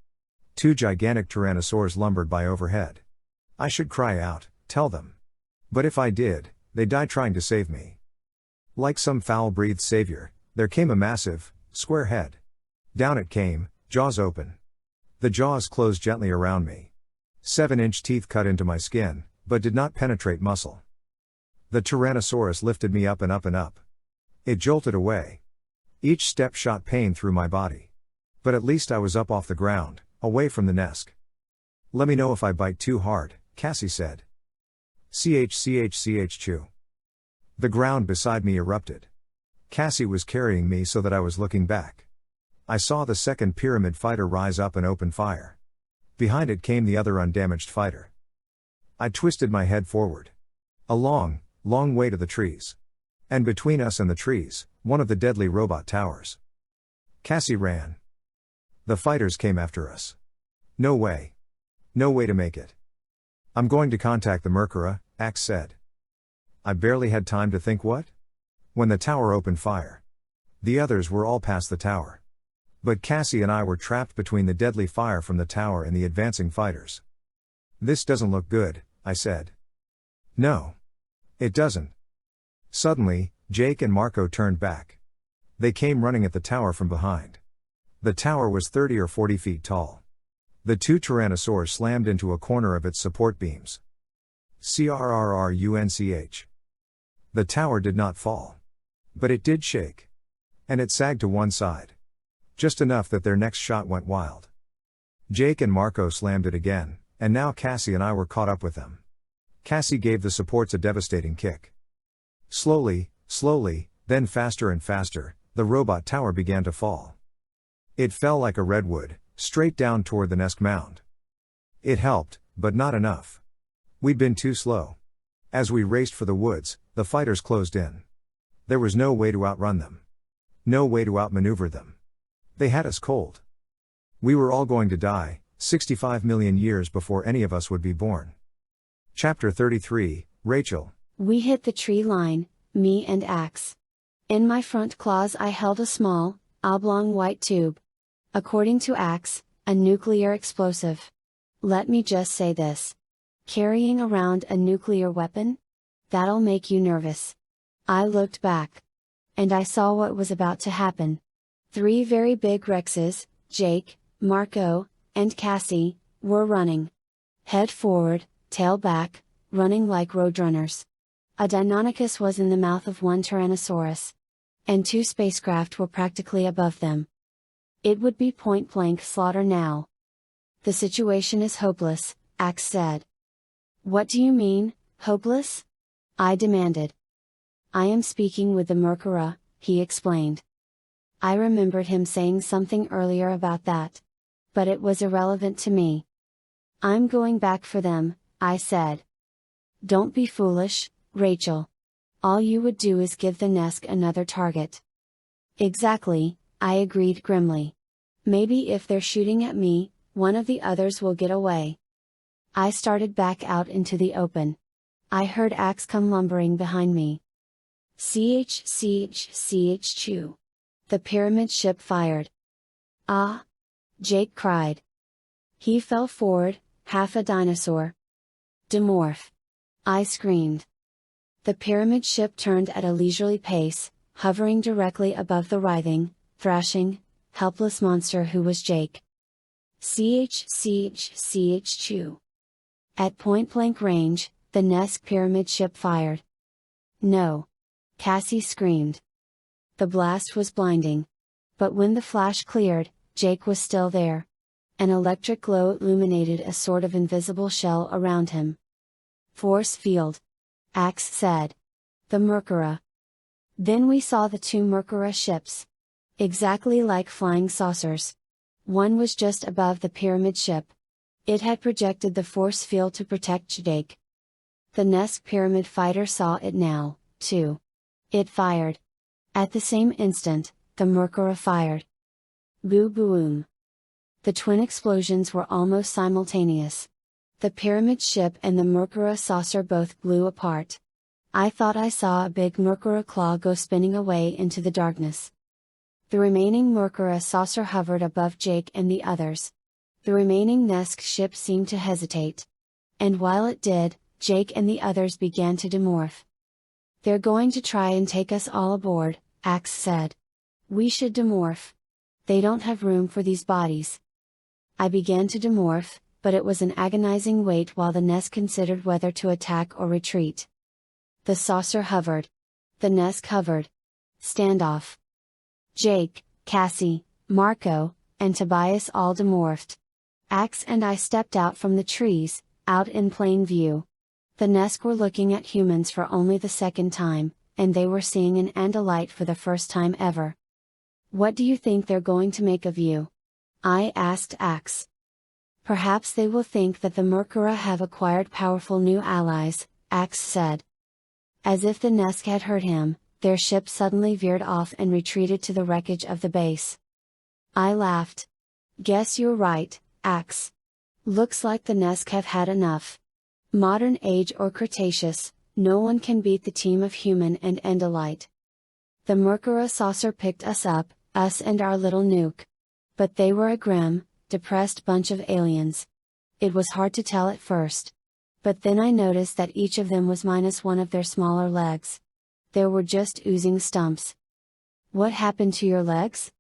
Two gigantic tyrannosaurs lumbered by overhead. I should cry out, tell them. But if I did, they'd die trying to save me. Like some foul-breathed savior, there came a massive, square head. Down it came, jaws open. The jaws closed gently around me. 7-inch teeth cut into my skin, but did not penetrate muscle. The Tyrannosaurus lifted me up and up and up. It jolted away. Each step shot pain through my body. But at least I was up off the ground, away from the Nesk. Let me know if I bite too hard, Cassie said. Chew. The ground beside me erupted. Cassie was carrying me so that I was looking back. I saw the second pyramid fighter rise up and open fire. Behind it came the other undamaged fighter. I twisted my head forward. A long, long way to the trees. And between us and the trees, one of the deadly robot towers. Cassie ran. The fighters came after us. No way. No way to make it. I'm going to contact the Merkura, Axe said. I barely had time to think what? When the tower opened fire. The others were all past the tower. But Cassie and I were trapped between the deadly fire from the tower and the advancing fighters. This doesn't look good, I said. No. It doesn't. Suddenly, Jake and Marco turned back. They came running at the tower from behind. The tower was 30 or 40 feet tall. The two tyrannosaurs slammed into a corner of its support beams. Crrrunch. The tower did not fall. But it did shake. And it sagged to one side. Just enough that their next shot went wild. Jake and Marco slammed it again, and now Cassie and I were caught up with them. Cassie gave the supports a devastating kick. Slowly, then faster and faster, the robot tower began to fall. It fell like a redwood, straight down toward the Nesk mound. It helped, but not enough. We'd been too slow. As we raced for the woods, the fighters closed in. There was no way to outrun them. No way to outmaneuver them. They had us cold. We were all going to die, 65 million years before any of us would be born. Chapter 33, Rachel. We hit the tree line, me and Axe. In my front claws I held a small, oblong white tube. According to Axe, a nuclear explosive. Let me just say this. Carrying around a nuclear weapon? That'll make you nervous. I looked back. And I saw what was about to happen. 3 very big Rexes, Jake, Marco, and Cassie, were running. Head forward, tail back, running like roadrunners. A Deinonychus was in the mouth of one Tyrannosaurus. And 2 spacecraft were practically above them. It would be point-blank slaughter now. The situation is hopeless, Axe said. What do you mean, hopeless? I demanded. I am speaking with the Merkura, he explained. I remembered him saying something earlier about that. But it was irrelevant to me. I'm going back for them, I said. Don't be foolish, Rachel. All you would do is give the nest another target. Exactly, I agreed grimly. Maybe if they're shooting at me, one of the others will get away. I started back out into the open. I heard Axe come lumbering behind me. Ch. Chew. The pyramid ship fired. Ah! Jake cried. He fell forward, half a dinosaur. Dimorph! I screamed. The pyramid ship turned at a leisurely pace, hovering directly above the writhing, thrashing, helpless monster who was Jake. Ch. Chew. At point-blank range, the Nesk pyramid ship fired. No! Cassie screamed. The blast was blinding. But when the flash cleared, Jake was still there. An electric glow illuminated a sort of invisible shell around him. Force field. Axe said. The Merkura. Then we saw the two Merkura ships. Exactly like flying saucers. One was just above the pyramid ship. It had projected the force field to protect Jake. The Nesk pyramid fighter saw it now, too. It fired. At the same instant, the Merkura fired. Boo-boom. The twin explosions were almost simultaneous. The pyramid ship and the Merkura saucer both blew apart. I thought I saw a big Merkura claw go spinning away into the darkness. The remaining Merkura saucer hovered above Jake and the others. The remaining Nesk ship seemed to hesitate. And while it did, Jake and the others began to demorph. They're going to try and take us all aboard, Axe said. We should demorph. They don't have room for these bodies. I began to demorph, but it was an agonizing wait while the Nesk considered whether to attack or retreat. The saucer hovered. The Nesk hovered. Standoff. Jake, Cassie, Marco, and Tobias all demorphed. Axe and I stepped out from the trees, out in plain view. The Nesk were looking at humans for only the second time, and they were seeing an Andalite for the first time ever. What do you think they're going to make of you? I asked Axe. Perhaps they will think that the Merkura have acquired powerful new allies, Axe said. As if the Nesk had heard him, their ship suddenly veered off and retreated to the wreckage of the base. I laughed. Guess you're right, Axe. Looks like the Nesk have had enough. Modern age or Cretaceous, no one can beat the team of human and Andalite. The Merkura saucer picked us up, us and our little nuke. But they were a grim, depressed bunch of aliens. It was hard to tell at first. But then I noticed that each of them was minus one of their smaller legs. There were just oozing stumps. What happened to your legs?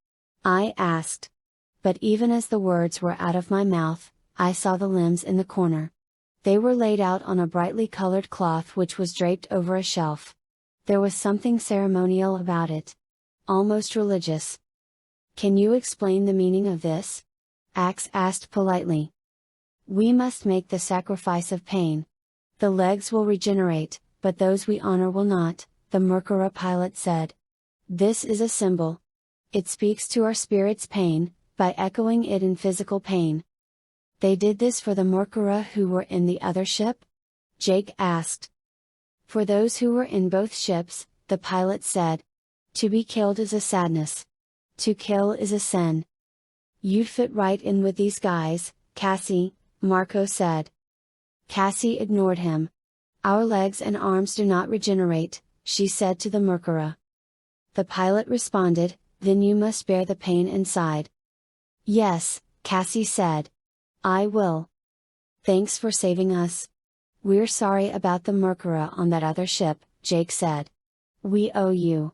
I asked. But even as the words were out of my mouth, I saw the limbs in the corner. They were laid out on a brightly colored cloth which was draped over a shelf. There was something ceremonial about it. Almost religious. Can you explain the meaning of this? Axe asked politely. We must make the sacrifice of pain. The legs will regenerate, but those we honor will not, the Merkura pilot said. This is a symbol. It speaks to our spirit's pain, by echoing it in physical pain. They did this for the Merkura who were in the other ship? Jake asked. For those who were in both ships, the pilot said. To be killed is a sadness. To kill is a sin. You'd fit right in with these guys, Cassie, Marco said. Cassie ignored him. Our legs and arms do not regenerate, she said to the Merkura. The pilot responded, then you must bear the pain inside. Yes, Cassie said. I will. Thanks for saving us. We're sorry about the Merkura on that other ship, Jake said. We owe you.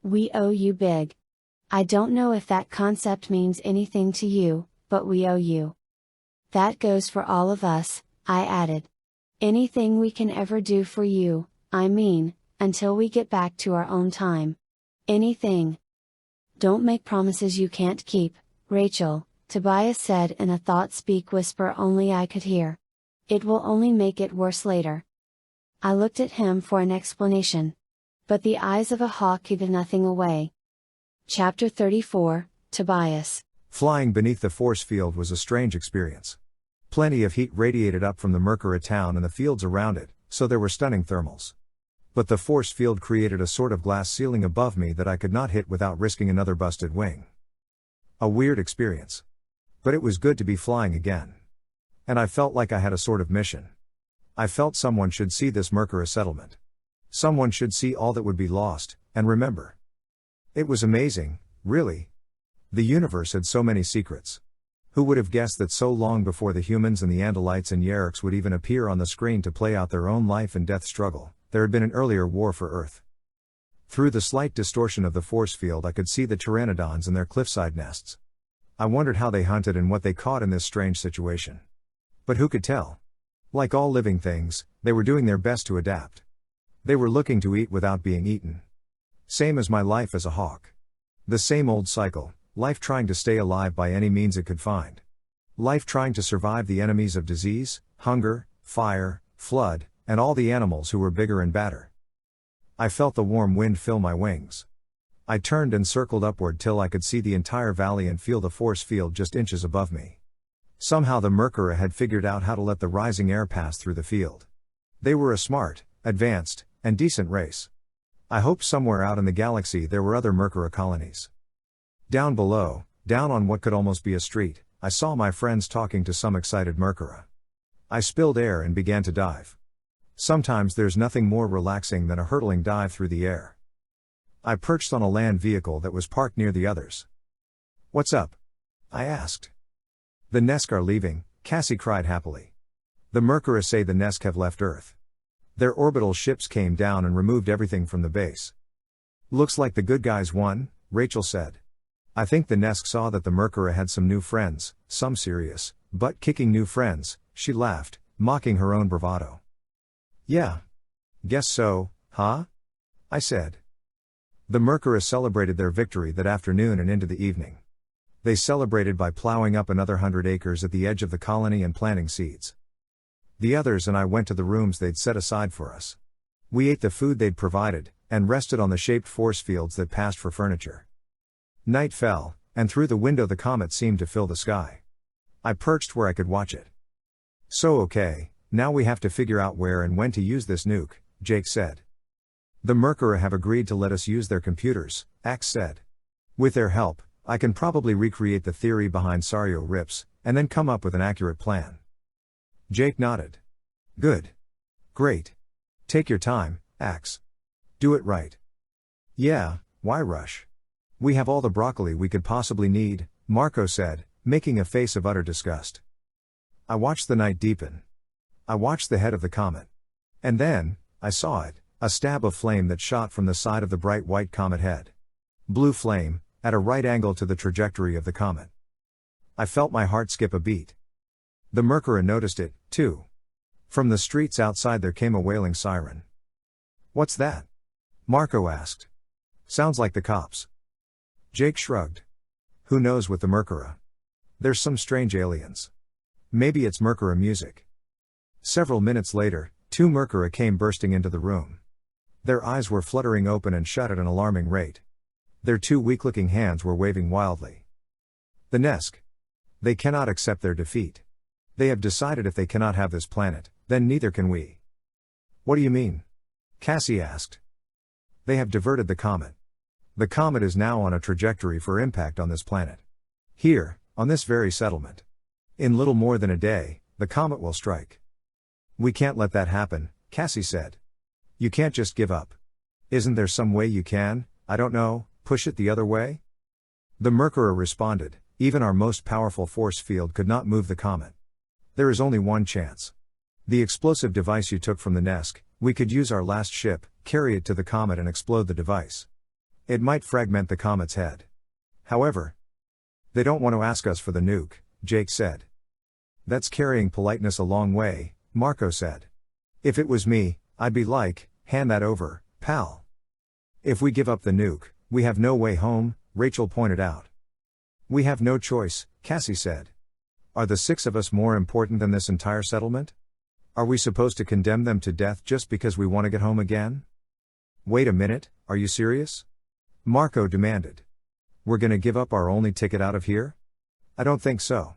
We owe you big. I don't know if that concept means anything to you, but we owe you. That goes for all of us, I added. Anything we can ever do for you, I mean, until we get back to our own time. Anything. Don't make promises you can't keep, Rachel, Tobias said in a thought-speak whisper only I could hear. It will only make it worse later. I looked at him for an explanation. But the eyes of a hawk gave nothing away. Chapter 34, Tobias. Flying beneath the force field was a strange experience. Plenty of heat radiated up from the Mercury town and the fields around it, so there were stunning thermals. But the force field created a sort of glass ceiling above me that I could not hit without risking another busted wing. A weird experience. But it was good to be flying again. And I felt like I had a sort of mission. I felt someone should see this Mercury settlement. Someone should see all that would be lost, and remember. It was amazing, really. The universe had so many secrets. Who would have guessed that so long before the humans and the Andalites and Yariks would even appear on the screen to play out their own life and death struggle, there had been an earlier war for Earth. Through the slight distortion of the force field I could see the pteranodons in their cliffside nests. I wondered how they hunted and what they caught in this strange situation. But who could tell? Like all living things, they were doing their best to adapt. They were looking to eat without being eaten. Same as my life as a hawk. The same old cycle, life trying to stay alive by any means it could find. Life trying to survive the enemies of disease, hunger, fire, flood, and all the animals who were bigger and badder. I felt the warm wind fill my wings. I turned and circled upward till I could see the entire valley and feel the force field just inches above me. Somehow the Mercury had figured out how to let the rising air pass through the field. They were a smart, advanced, and decent race. I hoped somewhere out in the galaxy there were other Mercury colonies. Down below, down on what could almost be a street, I saw my friends talking to some excited Mercury. I spilled air and began to dive. Sometimes there's nothing more relaxing than a hurtling dive through the air. I perched on a land vehicle that was parked near the others. "What's up?" I asked. "The Nesk are leaving," Cassie cried happily. "The Mercury say the Nesk have left Earth. Their orbital ships came down and removed everything from the base." "Looks like the good guys won," Rachel said. "I think the Nesk saw that the Mercury had some new friends, some serious, butt-kicking new friends," she laughed, mocking her own bravado. "Yeah. Guess so, huh?" I said. The Mercury celebrated their victory that afternoon and into the evening. They celebrated by plowing up another 100 acres at the edge of the colony and planting seeds. The others and I went to the rooms they'd set aside for us. We ate the food they'd provided, and rested on the shaped force fields that passed for furniture. Night fell, and through the window the comet seemed to fill the sky. I perched where I could watch it. "So okay, now we have to figure out where and when to use this nuke," Jake said. "The Mercury have agreed to let us use their computers," Axe said. "With their help, I can probably recreate the theory behind Sario Rips, and then come up with an accurate plan." Jake nodded. "Good. Great. Take your time, Axe. Do it right." "Yeah, why rush? We have all the broccoli we could possibly need," Marco said, making a face of utter disgust. I watched the night deepen. I watched the head of the comet. And then, I saw it, a stab of flame that shot from the side of the bright white comet head. Blue flame, at a right angle to the trajectory of the comet. I felt my heart skip a beat. The Mercury noticed it, too. From the streets outside there came a wailing siren. "What's that?" Marco asked. "Sounds like the cops." Jake shrugged. "Who knows with the Mercury? There's some strange aliens. Maybe it's Mercury music." Several minutes later, 2 Mercury came bursting into the room. Their eyes were fluttering open and shut at an alarming rate. Their 2 weak-looking hands were waving wildly. "The Nesk. They cannot accept their defeat. They have decided if they cannot have this planet, then neither can we." "What do you mean?" Cassie asked. "They have diverted the comet. The comet is now on a trajectory for impact on this planet. Here, on this very settlement. In little more than a day, the comet will strike." "We can't let that happen," Cassie said. "You can't just give up. Isn't there some way you can, I don't know, push it the other way?" The Mercury responded, "Even our most powerful force field could not move the comet. There is only one chance. The explosive device you took from the Nesk, we could use our last ship, carry it to the comet and explode the device. It might fragment the comet's head. However, they don't want to ask us for the nuke," Jake said. "That's carrying politeness a long way," Marco said. "If it was me, I'd be like, hand that over, pal." "If we give up the nuke, we have no way home," Rachel pointed out. "We have no choice," Cassie said. "Are the 6 of us more important than this entire settlement? Are we supposed to condemn them to death just because we want to get home again?" "Wait a minute, are you serious?" Marco demanded. We're gonna give up our only ticket out of here? I don't think so.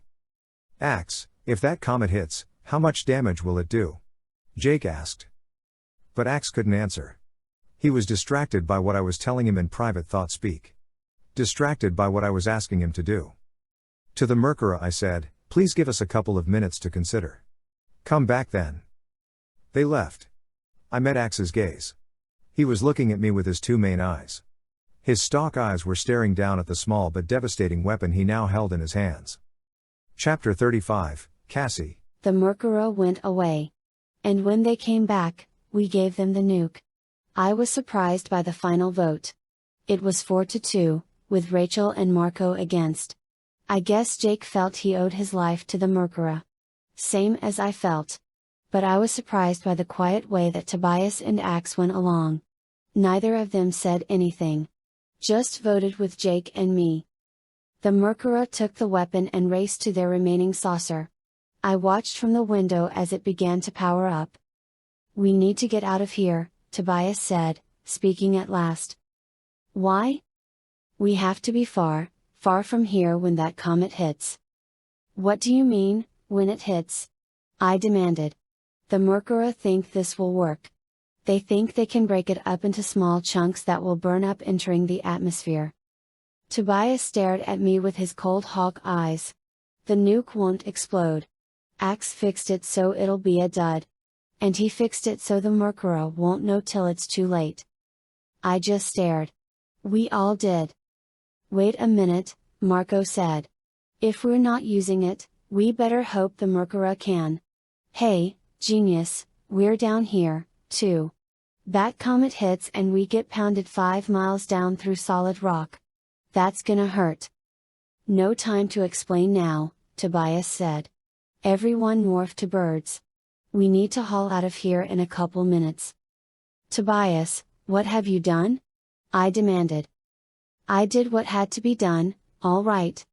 Axe, if that comet hits, how much damage will it do? Jake asked. But Axe couldn't answer. He was distracted by what I was telling him in private thought speak. Distracted by what I was asking him to do. To the Merkura I said, please give us a couple of minutes to consider. Come back then. They left. I met Axe's gaze. He was looking at me with his two main eyes. His stalk eyes were staring down at the small but devastating weapon he now held in his hands. Chapter 35, Cassie. The Merkura went away. And when they came back, we gave them the nuke. I was surprised by the final vote. It was 4-2, with Rachel and Marco against. I guess Jake felt he owed his life to the Merkura. Same as I felt. But I was surprised by the quiet way that Tobias and Axe went along. Neither of them said anything. Just voted with Jake and me. The Merkura took the weapon and raced to their remaining saucer. I watched from the window as it began to power up. We need to get out of here, Tobias said, speaking at last. Why? We have to be far, far from here when that comet hits. What do you mean, when it hits? I demanded. The Merkura think this will work. They think they can break it up into small chunks that will burn up entering the atmosphere. Tobias stared at me with his cold hawk eyes. The nuke won't explode. Axe fixed it so it'll be a dud. And he fixed it so the Merkura won't know till it's too late. I just stared. We all did. Wait a minute, Marco said. If we're not using it, we better hope the Merkura can. Hey, genius, we're down here, too. That comet hits and we get pounded 5 miles down through solid rock. That's gonna hurt. No time to explain now, Tobias said. Everyone morph to birds. We need to haul out of here in a couple minutes. Tobias, what have you done? I demanded. I did what had to be done, all right.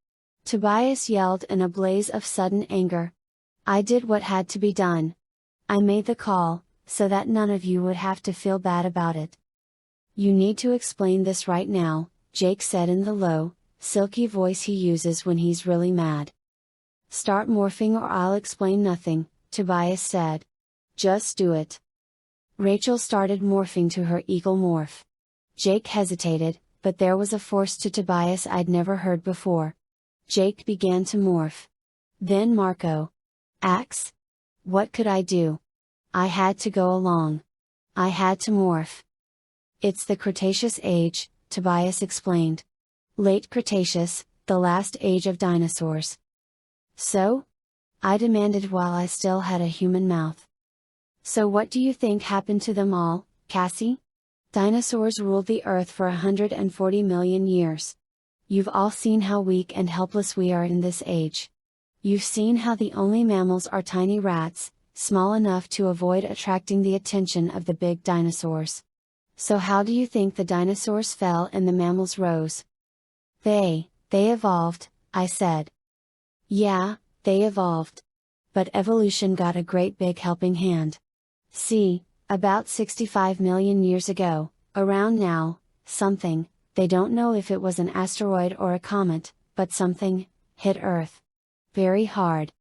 Tobias yelled in a blaze of sudden anger. I did what had to be done. I made the call, so that none of you would have to feel bad about it. You need to explain this right now, Jake said in the low, silky voice he uses when he's really mad. Start morphing or I'll explain nothing, Tobias said. Just do it. Rachel started morphing to her eagle morph. Jake hesitated, but there was a force to Tobias I'd never heard before. Jake began to morph. Then Marco. Axe? What could I do? I had to go along. I had to morph. It's the Cretaceous age, Tobias explained. Late Cretaceous, the last age of dinosaurs. So? I demanded while I still had a human mouth. So what do you think happened to them all, Cassie? Dinosaurs ruled the Earth for 140 million years. You've all seen how weak and helpless we are in this age. You've seen how the only mammals are tiny rats, small enough to avoid attracting the attention of the big dinosaurs. So how do you think the dinosaurs fell and the mammals rose? They evolved, I said. Yeah, they evolved. But evolution got a great big helping hand. See, about 65 million years ago, around now, something, they don't know if it was an asteroid or a comet, but something, hit Earth. Very hard.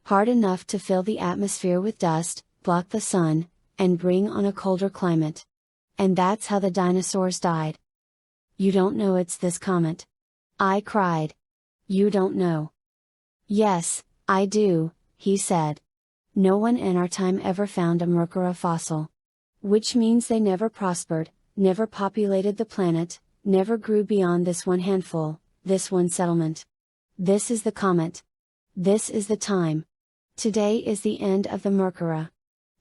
Hard enough to fill the atmosphere with dust, block the sun, and bring on a colder climate. And that's how the dinosaurs died. You don't know it's this comet. I cried. You don't know. Yes, I do, he said. No one in our time ever found a Merkura fossil. Which means they never prospered, never populated the planet, never grew beyond this one handful, this one settlement. This is the comet. This is the time. Today is the end of the Merkura.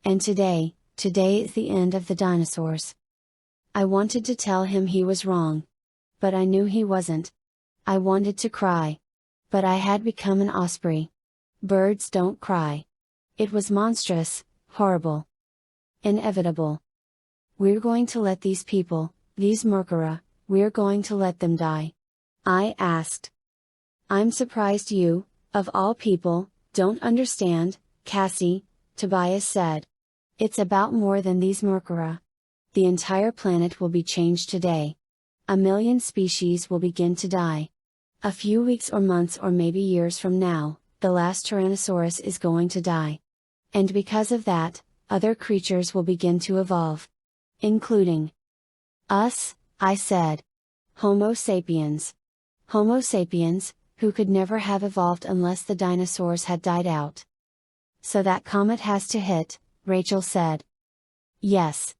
And today is the end of the dinosaurs. I wanted to tell him he was wrong. But I knew he wasn't. I wanted to cry. But I had become an osprey. Birds don't cry. It was monstrous, horrible. Inevitable. We're going to let these people, these Merkura, we're going to let them die. I asked. I'm surprised you, of all people, don't understand, Cassie, Tobias said. It's about more than these Merkura. The entire planet will be changed today. A million species will begin to die. A few weeks or months or maybe years from now, the last Tyrannosaurus is going to die. And because of that, other creatures will begin to evolve. Including us, I said. Homo sapiens. Homo sapiens, who could never have evolved unless the dinosaurs had died out. So that comet has to hit, Rachel said. Yes.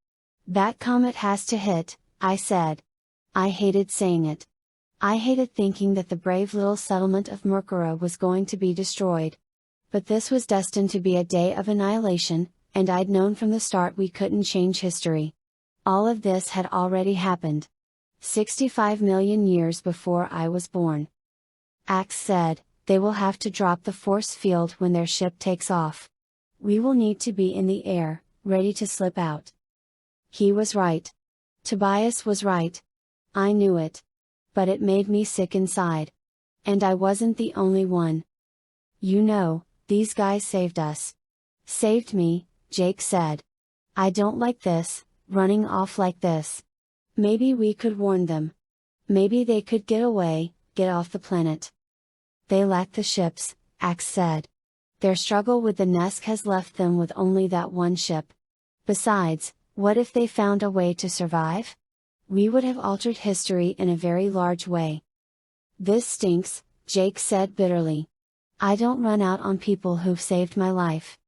That comet has to hit, I said. I hated saying it. I hated thinking that the brave little settlement of Mercura was going to be destroyed. But this was destined to be a day of annihilation, and I'd known from the start we couldn't change history. All of this had already happened. 65 million years before I was born. Axe said, they will have to drop the force field when their ship takes off. We will need to be in the air, ready to slip out. He was right. Tobias was right. I knew it. But it made me sick inside. And I wasn't the only one. You know, these guys saved us. Saved me, Jake said. I don't like this, running off like this. Maybe we could warn them. Maybe they could get away, get off the planet. They lack the ships, Axe said. Their struggle with the Nesk has left them with only that one ship. Besides, what if they found a way to survive? We would have altered history in a very large way. This stinks, Jake said bitterly. I don't run out on people who've saved my life.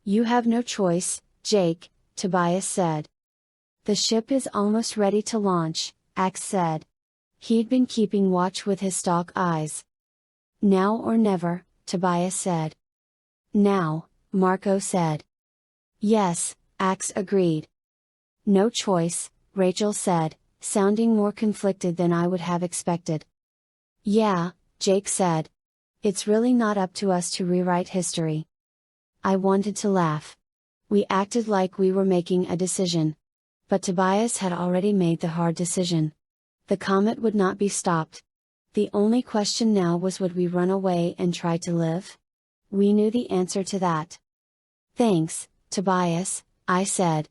You have no choice, Jake, Tobias said. The ship is almost ready to launch, Axe said. He'd been keeping watch with his stalk eyes. Now or never, Tobias said. Now, Marco said. Yes, Axe agreed. No choice, Rachel said, sounding more conflicted than I would have expected. Yeah, Jake said. It's really not up to us to rewrite history. I wanted to laugh. We acted like we were making a decision. But Tobias had already made the hard decision. The comet would not be stopped. The only question now was, would we run away and try to live? We knew the answer to that. Thanks, Tobias, I said.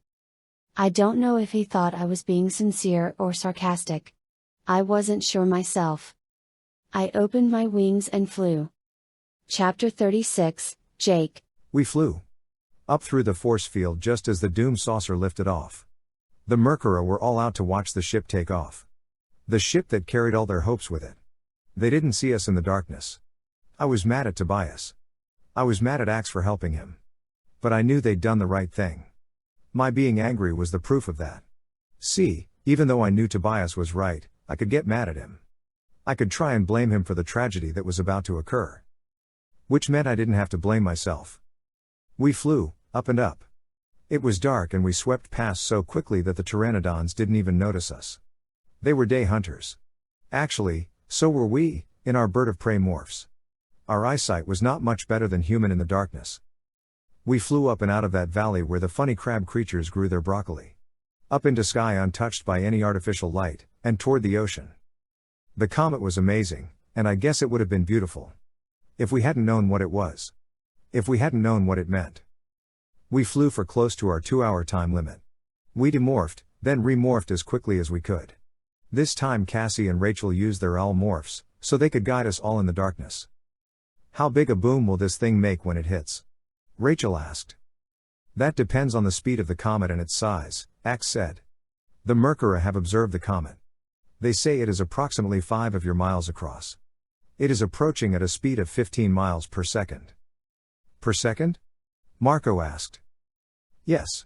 I don't know if he thought I was being sincere or sarcastic. I wasn't sure myself. I opened my wings and flew. Chapter 36, Jake. We flew up through the force field just as the doom saucer lifted off. The Mercura were all out to watch the ship take off. The ship that carried all their hopes with it. They didn't see us in the darkness. I was mad at Tobias. I was mad at Axe for helping him. But I knew they'd done the right thing. My being angry was the proof of that. See, even though I knew Tobias was right, I could get mad at him. I could try and blame him for the tragedy that was about to occur. Which meant I didn't have to blame myself. We flew, up and up. It was dark and we swept past so quickly that the pteranodons didn't even notice us. They were day hunters. Actually, so were we, in our bird of prey morphs. Our eyesight was not much better than human in the darkness. We flew up and out of that valley where the funny crab creatures grew their broccoli. Up into sky untouched by any artificial light, and toward the ocean. The comet was amazing, and I guess it would have been beautiful. If we hadn't known what it was. If we hadn't known what it meant. We flew for close to our 2-hour time limit. We demorphed, then remorphed as quickly as we could. This time Cassie and Rachel used their owl morphs, so they could guide us all in the darkness. How big a boom will this thing make when it hits? Rachel asked. That depends on the speed of the comet and its size, Axe said. The Mercura have observed the comet. They say it is approximately 5 of your miles across. It is approaching at a speed of 15 miles per second. Per second? Marco asked. Yes.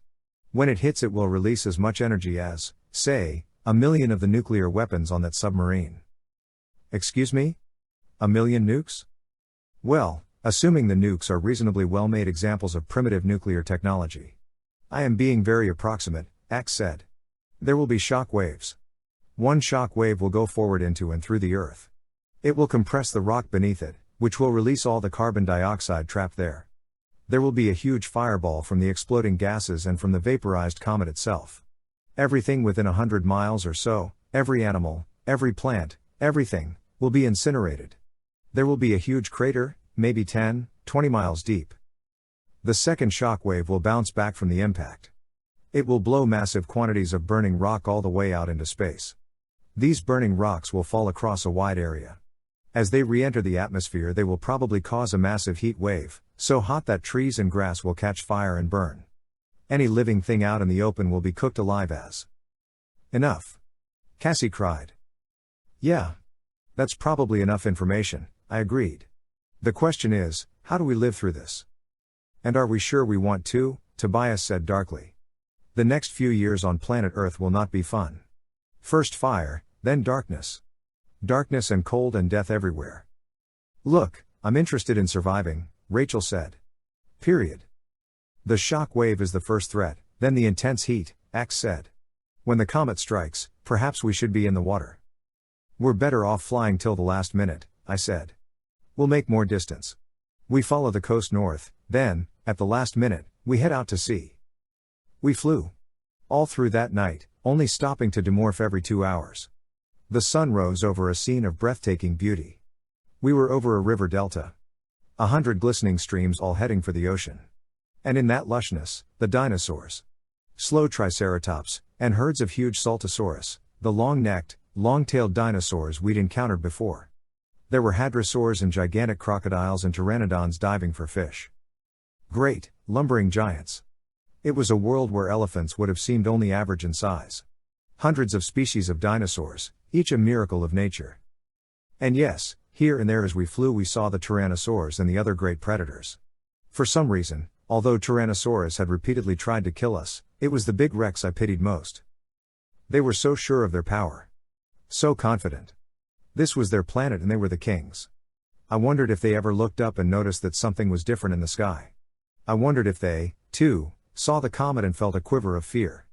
When it hits it will release as much energy as, say, 1 million of the nuclear weapons on that submarine. Excuse me? 1 million nukes? Well, assuming the nukes are reasonably well-made examples of primitive nuclear technology. I am being very approximate, Axe said. There will be shock waves. One shock wave will go forward into and through the Earth. It will compress the rock beneath it, which will release all the carbon dioxide trapped there. There will be a huge fireball from the exploding gases and from the vaporized comet itself. Everything within 100 miles or so, every animal, every plant, everything, will be incinerated. There will be a huge crater, maybe 10, 20 miles deep. The second shock wave will bounce back from the impact. It will blow massive quantities of burning rock all the way out into space. These burning rocks will fall across a wide area. As they re-enter the atmosphere, they will probably cause a massive heat wave, so hot that trees and grass will catch fire and burn. Any living thing out in the open will be cooked alive as. Enough. Cassie cried. Yeah. That's probably enough information, I agreed. The question is, how do we live through this? And are we sure we want to? Tobias said darkly. The next few years on planet Earth will not be fun. First fire, then darkness. Darkness and cold and death everywhere. Look, I'm interested in surviving, Rachel said. Period. The shock wave is the first threat, then the intense heat, Axe said. When the comet strikes, perhaps we should be in the water. We're better off flying till the last minute, I said. We'll make more distance. We follow the coast north, then, at the last minute, we head out to sea. We flew. All through that night, only stopping to demorph every 2 hours. The sun rose over a scene of breathtaking beauty. We were over a river delta. 100 glistening streams all heading for the ocean. And in that lushness, the dinosaurs. Slow triceratops, and herds of huge saltosaurus, the long-necked, long-tailed dinosaurs we'd encountered before. There were hadrosaurs and gigantic crocodiles and pteranodons diving for fish. Great, lumbering giants. It was a world where elephants would have seemed only average in size. Hundreds of species of dinosaurs, each a miracle of nature. And yes, here and there as we flew we saw the tyrannosaurs and the other great predators. For some reason, although Tyrannosaurus had repeatedly tried to kill us, it was the big Rex I pitied most. They were so sure of their power. So confident. This was their planet and they were the kings. I wondered if they ever looked up and noticed that something was different in the sky. I wondered if they, too, saw the comet and felt a quiver of fear.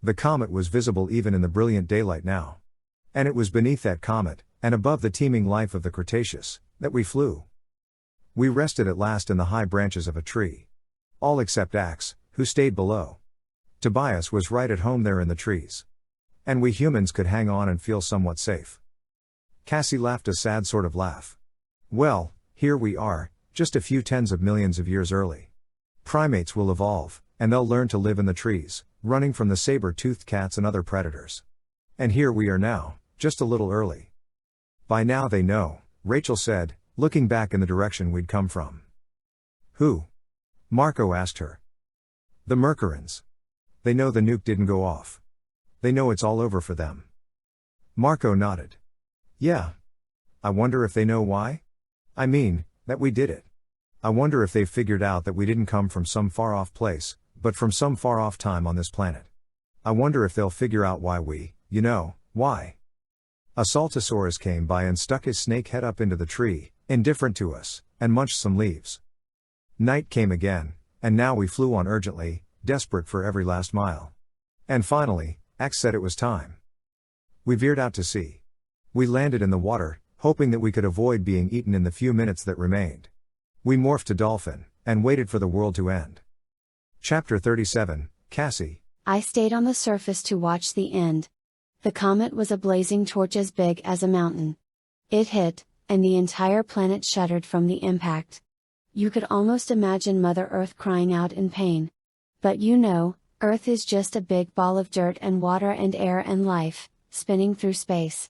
The comet was visible even in the brilliant daylight now. And it was beneath that comet, and above the teeming life of the Cretaceous, that we flew. We rested at last in the high branches of a tree. All except Axe, who stayed below. Tobias was right at home there in the trees. And we humans could hang on and feel somewhat safe. Cassie laughed a sad sort of laugh. Well, here we are, just a few tens of millions of years early. Primates will evolve, and they'll learn to live in the trees, running from the saber-toothed cats and other predators. And here we are now, just a little early. By now they know, Rachel said, looking back in the direction we'd come from. Who? Marco asked her. The Mercurans. They know the nuke didn't go off. They know it's all over for them. Marco nodded. Yeah. I wonder if they know why? I mean, that we did it. I wonder if they've figured out that we didn't come from some far-off place, but from some far-off time on this planet. I wonder if they'll figure out why we, why. A Saltosaurus came by and stuck his snake head up into the tree, indifferent to us, and munched some leaves. Night came again, and now we flew on urgently, desperate for every last mile. And finally, Axe said it was time. We veered out to sea. We landed in the water, hoping that we could avoid being eaten in the few minutes that remained. We morphed to dolphin, and waited for the world to end. Chapter 37, Cassie. I stayed on the surface to watch the end. The comet was a blazing torch as big as a mountain. It hit, and the entire planet shuddered from the impact. You could almost imagine Mother Earth crying out in pain. But Earth is just a big ball of dirt and water and air and life, spinning through space.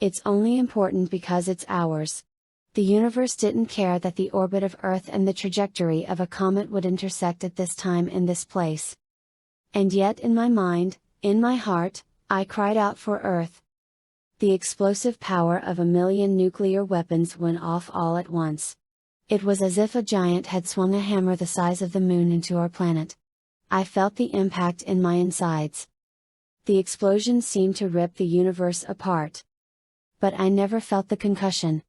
It's only important because it's ours. The universe didn't care that the orbit of Earth and the trajectory of a comet would intersect at this time in this place. And yet in my mind, in my heart, I cried out for Earth. The explosive power of 1,000,000 nuclear weapons went off all at once. It was as if a giant had swung a hammer the size of the moon into our planet. I felt the impact in my insides. The explosion seemed to rip the universe apart. But I never felt the concussion.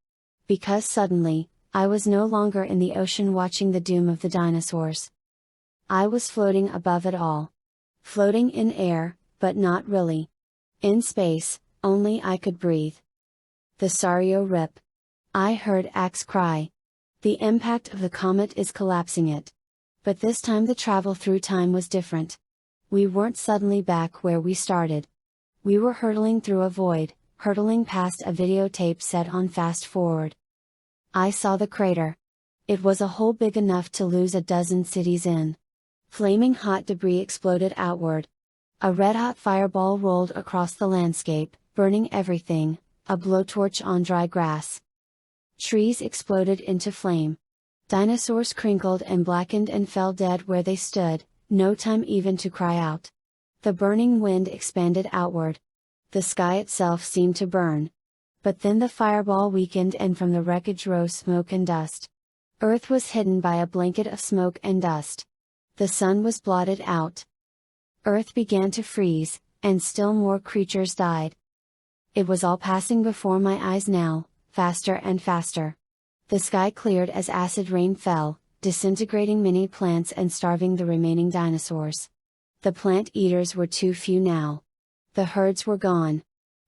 Because suddenly, I was no longer in the ocean watching the doom of the dinosaurs. I was floating above it all. Floating in air, but not really. In space, only I could breathe. The Sario rip. I heard Axe cry. The impact of the comet is collapsing it. But this time the travel through time was different. We weren't suddenly back where we started. We were hurtling through a void, hurtling past a videotape set on fast forward. I saw the crater. It was a hole big enough to lose a dozen cities in. Flaming hot debris exploded outward. A red-hot fireball rolled across the landscape, burning everything, a blowtorch on dry grass. Trees exploded into flame. Dinosaurs crinkled and blackened and fell dead where they stood, no time even to cry out. The burning wind expanded outward. The sky itself seemed to burn. But then the fireball weakened and from the wreckage rose smoke and dust. Earth was hidden by a blanket of smoke and dust. The sun was blotted out. Earth began to freeze, and still more creatures died. It was all passing before my eyes now, faster and faster. The sky cleared as acid rain fell, disintegrating many plants and starving the remaining dinosaurs. The plant eaters were too few now. The herds were gone.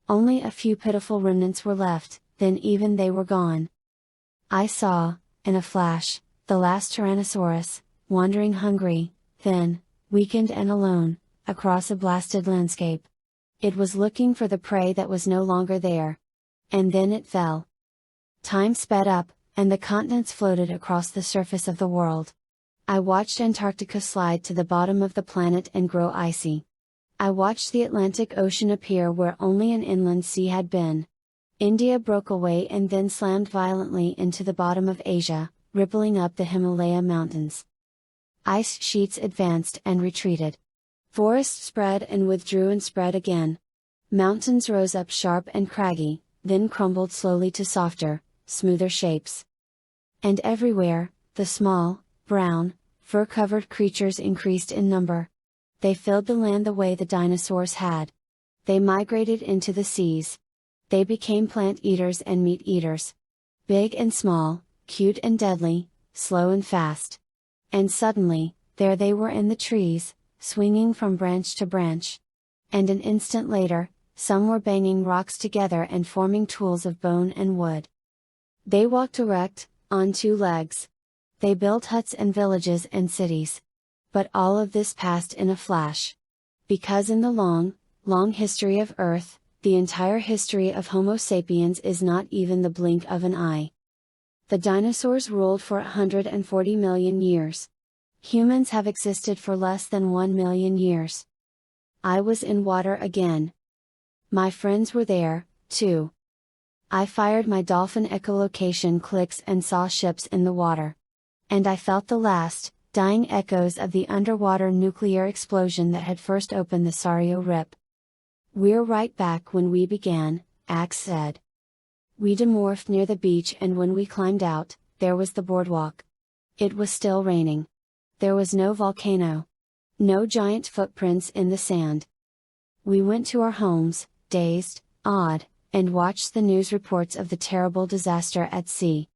Only a few pitiful remnants were left, then even they were gone. I saw, in a flash, the last Tyrannosaurus, wandering hungry, thin, weakened and alone, across a blasted landscape. It was looking for the prey that was no longer there. And then it fell. Time sped up, and the continents floated across the surface of the world. I watched Antarctica slide to the bottom of the planet and grow icy. I watched the Atlantic Ocean appear where only an inland sea had been. India broke away and then slammed violently into the bottom of Asia, rippling up the Himalaya mountains. Ice sheets advanced and retreated. Forests spread and withdrew and spread again. Mountains rose up sharp and craggy, then crumbled slowly to softer, smoother shapes. And everywhere, the small, brown, fur-covered creatures increased in number. They filled the land the way the dinosaurs had. They migrated into the seas. They became plant eaters and meat eaters. Big and small, cute and deadly, slow and fast. And suddenly, there they were in the trees, swinging from branch to branch. And an instant later, some were banging rocks together and forming tools of bone and wood. They walked erect, on two legs. They built huts and villages and cities. But all of this passed in a flash. Because in the long, long history of Earth, the entire history of Homo sapiens is not even the blink of an eye. The dinosaurs ruled for 140 million years. Humans have existed for less than 1 million years. I was in water again. My friends were there, too. I fired my dolphin echolocation clicks and saw ships in the water. And I felt the last, dying echoes of the underwater nuclear explosion that had first opened the Sario Rip. "We're right back when we began," Axe said. We demorphed near the beach and when we climbed out, there was the boardwalk. It was still raining. There was no volcano. No giant footprints in the sand. We went to our homes, dazed, awed, and watched the news reports of the terrible disaster at sea.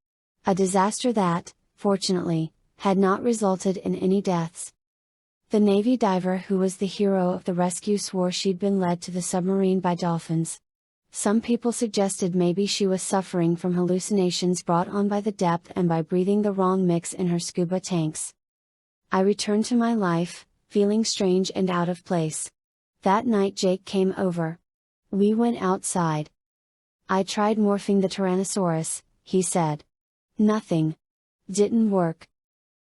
A disaster that, fortunately, had not resulted in any deaths. The Navy diver who was the hero of the rescue swore she'd been led to the submarine by dolphins. Some people suggested maybe she was suffering from hallucinations brought on by the depth and by breathing the wrong mix in her scuba tanks. I returned to my life, feeling strange and out of place. That night Jake came over. We went outside. "I tried morphing the Tyrannosaurus," he said. "Nothing. Didn't work.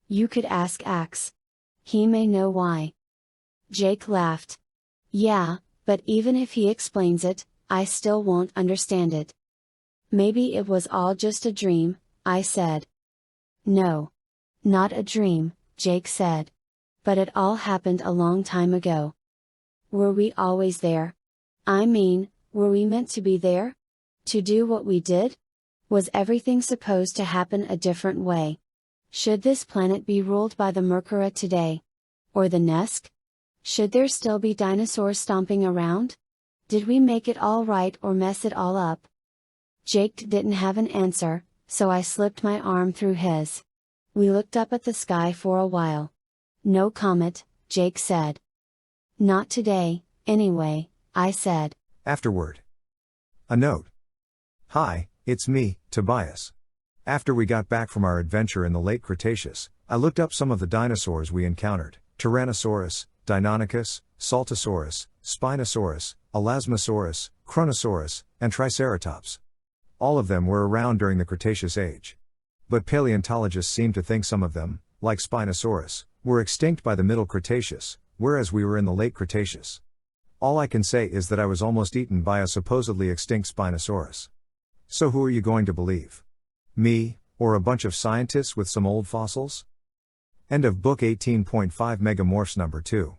You could ask Axe. He may know why." Jake laughed. "Yeah, but even if he explains it, I still won't understand it." "Maybe it was all just a dream," I said. "No. Not a dream," Jake said. "But it all happened a long time ago." "Were we always there? I mean, were we meant to be there? To do what we did? Was everything supposed to happen a different way? Should this planet be ruled by the Merkura today? Or the Nesk? Should there still be dinosaurs stomping around? Did we make it all right or mess it all up?" Jake didn't have an answer, so I slipped my arm through his. We looked up at the sky for a while. "No comet," Jake said. "Not today, anyway," I said. Afterward. A note. "Hi, it's me, Tobias. After we got back from our adventure in the late Cretaceous, I looked up some of the dinosaurs we encountered: Tyrannosaurus, Deinonychus, Saltosaurus, Spinosaurus, Elasmosaurus, Kronosaurus, and Triceratops. All of them were around during the Cretaceous age. But paleontologists seem to think some of them, like Spinosaurus, were extinct by the Middle Cretaceous, whereas we were in the late Cretaceous. All I can say is that I was almost eaten by a supposedly extinct Spinosaurus. So who are you going to believe? Me, or a bunch of scientists with some old fossils? End of book 18.5 Megamorphs number 2.